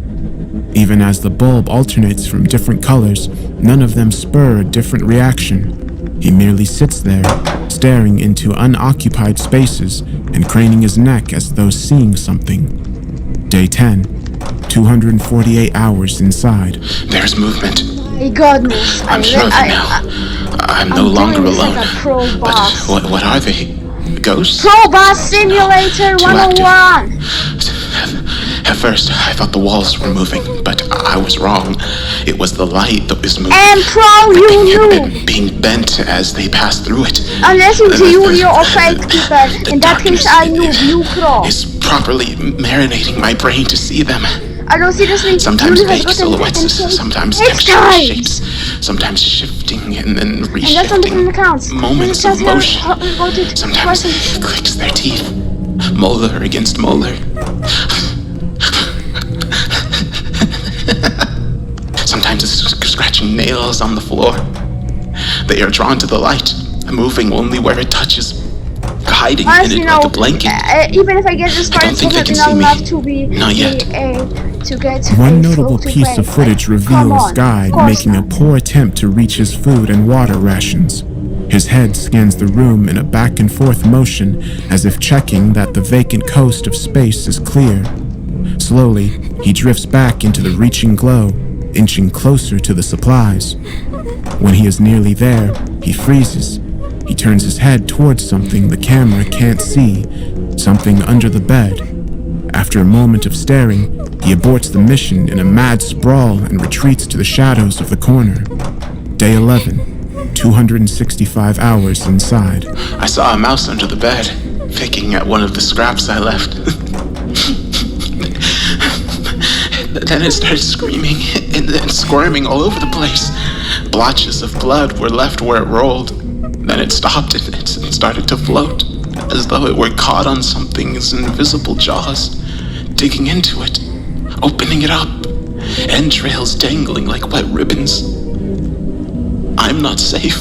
Speaker 19: Even as the bulb alternates from different colors, none of them spur a different reaction. He merely sits there, staring into unoccupied spaces and craning his neck as though seeing something. Day 10, 248 hours inside.
Speaker 20: There's movement.
Speaker 1: My goodness!
Speaker 20: I'm sure of it now. I'm no longer alone. But what are they? Ghosts?
Speaker 1: Pro Boss Simulator 101!
Speaker 20: At first, I thought the walls were moving, but I was wrong. It was the light that was moving.
Speaker 1: And Pro, you knew!
Speaker 20: Being bent as they passed through it.
Speaker 1: Unless it's you or fake people. In that case, I knew you Pro.
Speaker 20: Is properly marinating my brain to see them.
Speaker 1: I don't seriously.
Speaker 20: Sometimes vague silhouettes, sometimes textured shapes, sometimes shifting and then reshifting.
Speaker 1: And that's on different accounts.
Speaker 20: Moments of motion. Sometimes it clicks their teeth. Molar against molar. Sometimes it's scratching nails on the floor. They are drawn to the light, moving only where it touches, hiding in it like a blanket.
Speaker 1: Even if I get this far, it's not enough to be
Speaker 20: not yet.
Speaker 1: To get
Speaker 19: One notable piece of footage reveals Guy making a poor attempt to reach his food and water rations. His head scans the room in a back and forth motion as if checking that the vacant coast of space is clear. Slowly, he drifts back into the reaching glow, inching closer to the supplies. When he is nearly there, he freezes. He turns his head towards something the camera can't see, something under the bed. After a moment of staring, he aborts the mission in a mad sprawl and retreats to the shadows of the corner. Day 11, 265 hours inside.
Speaker 20: I saw a mouse under the bed, picking at one of the scraps I left. Then it started screaming and then squirming all over the place. Blotches of blood were left where it rolled. Then it stopped and it started to float, as though it were caught on something's invisible jaws, digging into it, opening it up, entrails dangling like wet ribbons. I'm not safe.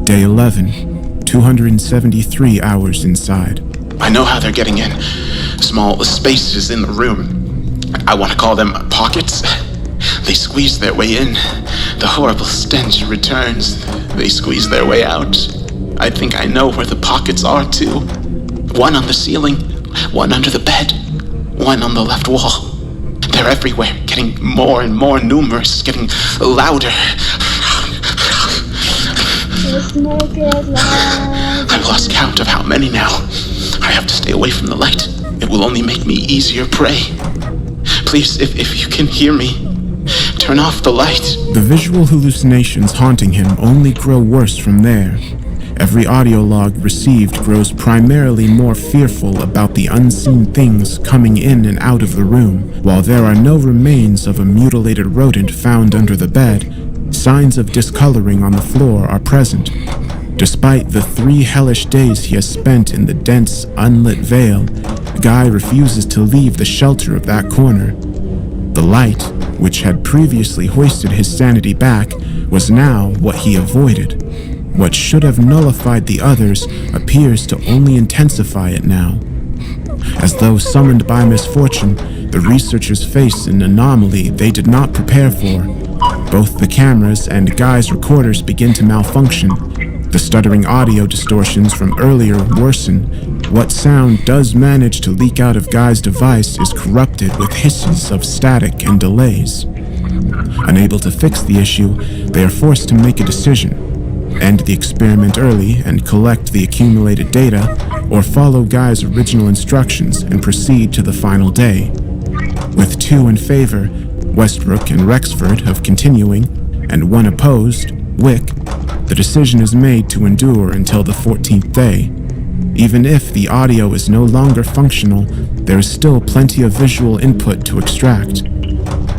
Speaker 19: Day 11, 273 hours inside.
Speaker 20: I know how they're getting in. Small spaces in the room. I want to call them pockets. They squeeze their way in. The horrible stench returns. They squeeze their way out. I think I know where the pockets are, too. One on the ceiling, one under the bed, one on the left wall. They're everywhere, getting more and more numerous, getting louder. I've lost count of how many now. I have to stay away from the light. It will only make me easier prey. Please, if you can hear me, turn off the light.
Speaker 19: The visual hallucinations haunting him only grow worse from there. Every audio log received grows primarily more fearful about the unseen things coming in and out of the room. While there are no remains of a mutilated rodent found under the bed, signs of discoloring on the floor are present. Despite the 3 hellish days he has spent in the dense, unlit veil, Guy refuses to leave the shelter of that corner. The light, which had previously hoisted his sanity back, was now what he avoided. What should have nullified the others appears to only intensify it now. As though summoned by misfortune, the researchers face an anomaly they did not prepare for. Both the cameras and Guy's recorders begin to malfunction. The stuttering audio distortions from earlier worsen. What sound does manage to leak out of Guy's device is corrupted with hisses of static and delays. Unable to fix the issue, they are forced to make a decision. End the experiment early and collect the accumulated data, or follow Guy's original instructions and proceed to the final day. With 2 in favor, Westbrook and Rexford, of continuing, and 1 opposed, Wick, the decision is made to endure until the 14th day. Even if the audio is no longer functional, there is still plenty of visual input to extract.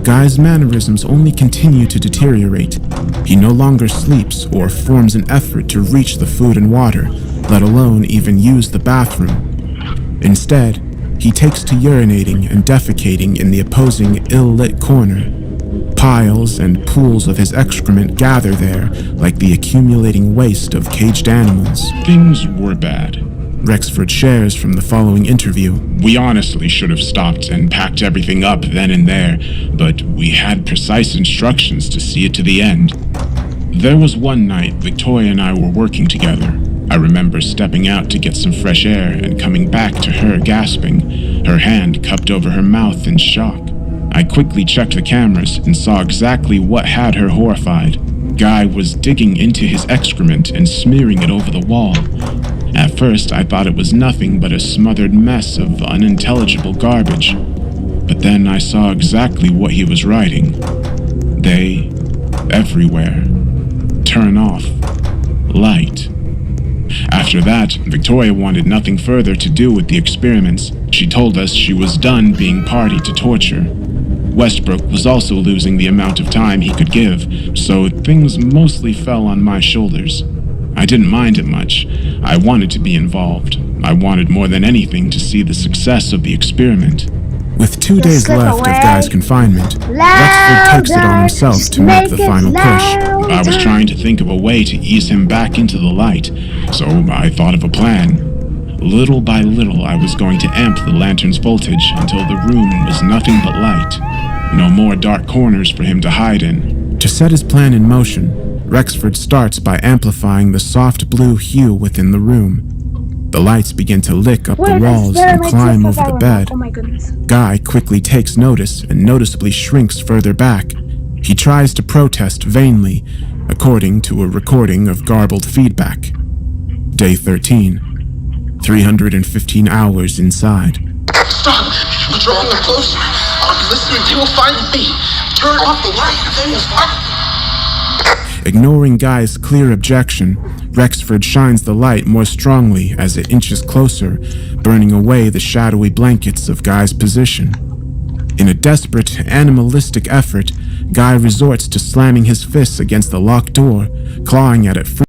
Speaker 19: Guy's mannerisms only continue to deteriorate. He no longer sleeps or forms an effort to reach the food and water, let alone even use the bathroom. Instead, he takes to urinating and defecating in the opposing ill-lit corner. Piles and pools of his excrement gather there like the accumulating waste of caged animals.
Speaker 3: Things were bad.
Speaker 19: Rexford shares from the following interview.
Speaker 3: We honestly should have stopped and packed everything up then and there, but we had precise instructions to see it to the end. There was one night Victoria and I were working together. I remember stepping out to get some fresh air and coming back to her gasping, her hand cupped over her mouth in shock. I quickly checked the cameras and saw exactly what had her horrified. Guy was digging into his excrement and smearing it over the wall. At first, I thought it was nothing but a smothered mess of unintelligible garbage. But then I saw exactly what he was writing. They, everywhere. Turn off. Light. After that, Victoria wanted nothing further to do with the experiments. She told us she was done being party to torture. Westbrook was also losing the amount of time he could give, so things mostly fell on my shoulders. I didn't mind it much. I wanted to be involved. I wanted more than anything to see the success of the experiment.
Speaker 19: With 2 days left of Guy's confinement, Rexford takes it on himself to make the final push.
Speaker 3: I was trying to think of a way to ease him back into the light, so I thought of a plan. Little by little, I was going to amp the lantern's voltage until the room was nothing but light. No more dark corners for him to hide in.
Speaker 19: To set his plan in motion, Rexford starts by amplifying the soft blue hue within the room. The lights begin to lick up the walls and climb over the bed.
Speaker 1: Oh my goodness.
Speaker 19: Guy quickly takes notice and noticeably shrinks further back. He tries to protest vainly, according to a recording of garbled feedback. Day 13. 315 hours inside.
Speaker 20: Stop! I'm drawing them closer. I'll be listening. They will find me. Turn off the light. They will find me.
Speaker 19: Ignoring Guy's clear objection, Rexford shines the light more strongly as it inches closer, burning away the shadowy blankets of Guy's position. In a desperate, animalistic effort, Guy resorts to slamming his fists against the locked door, clawing at it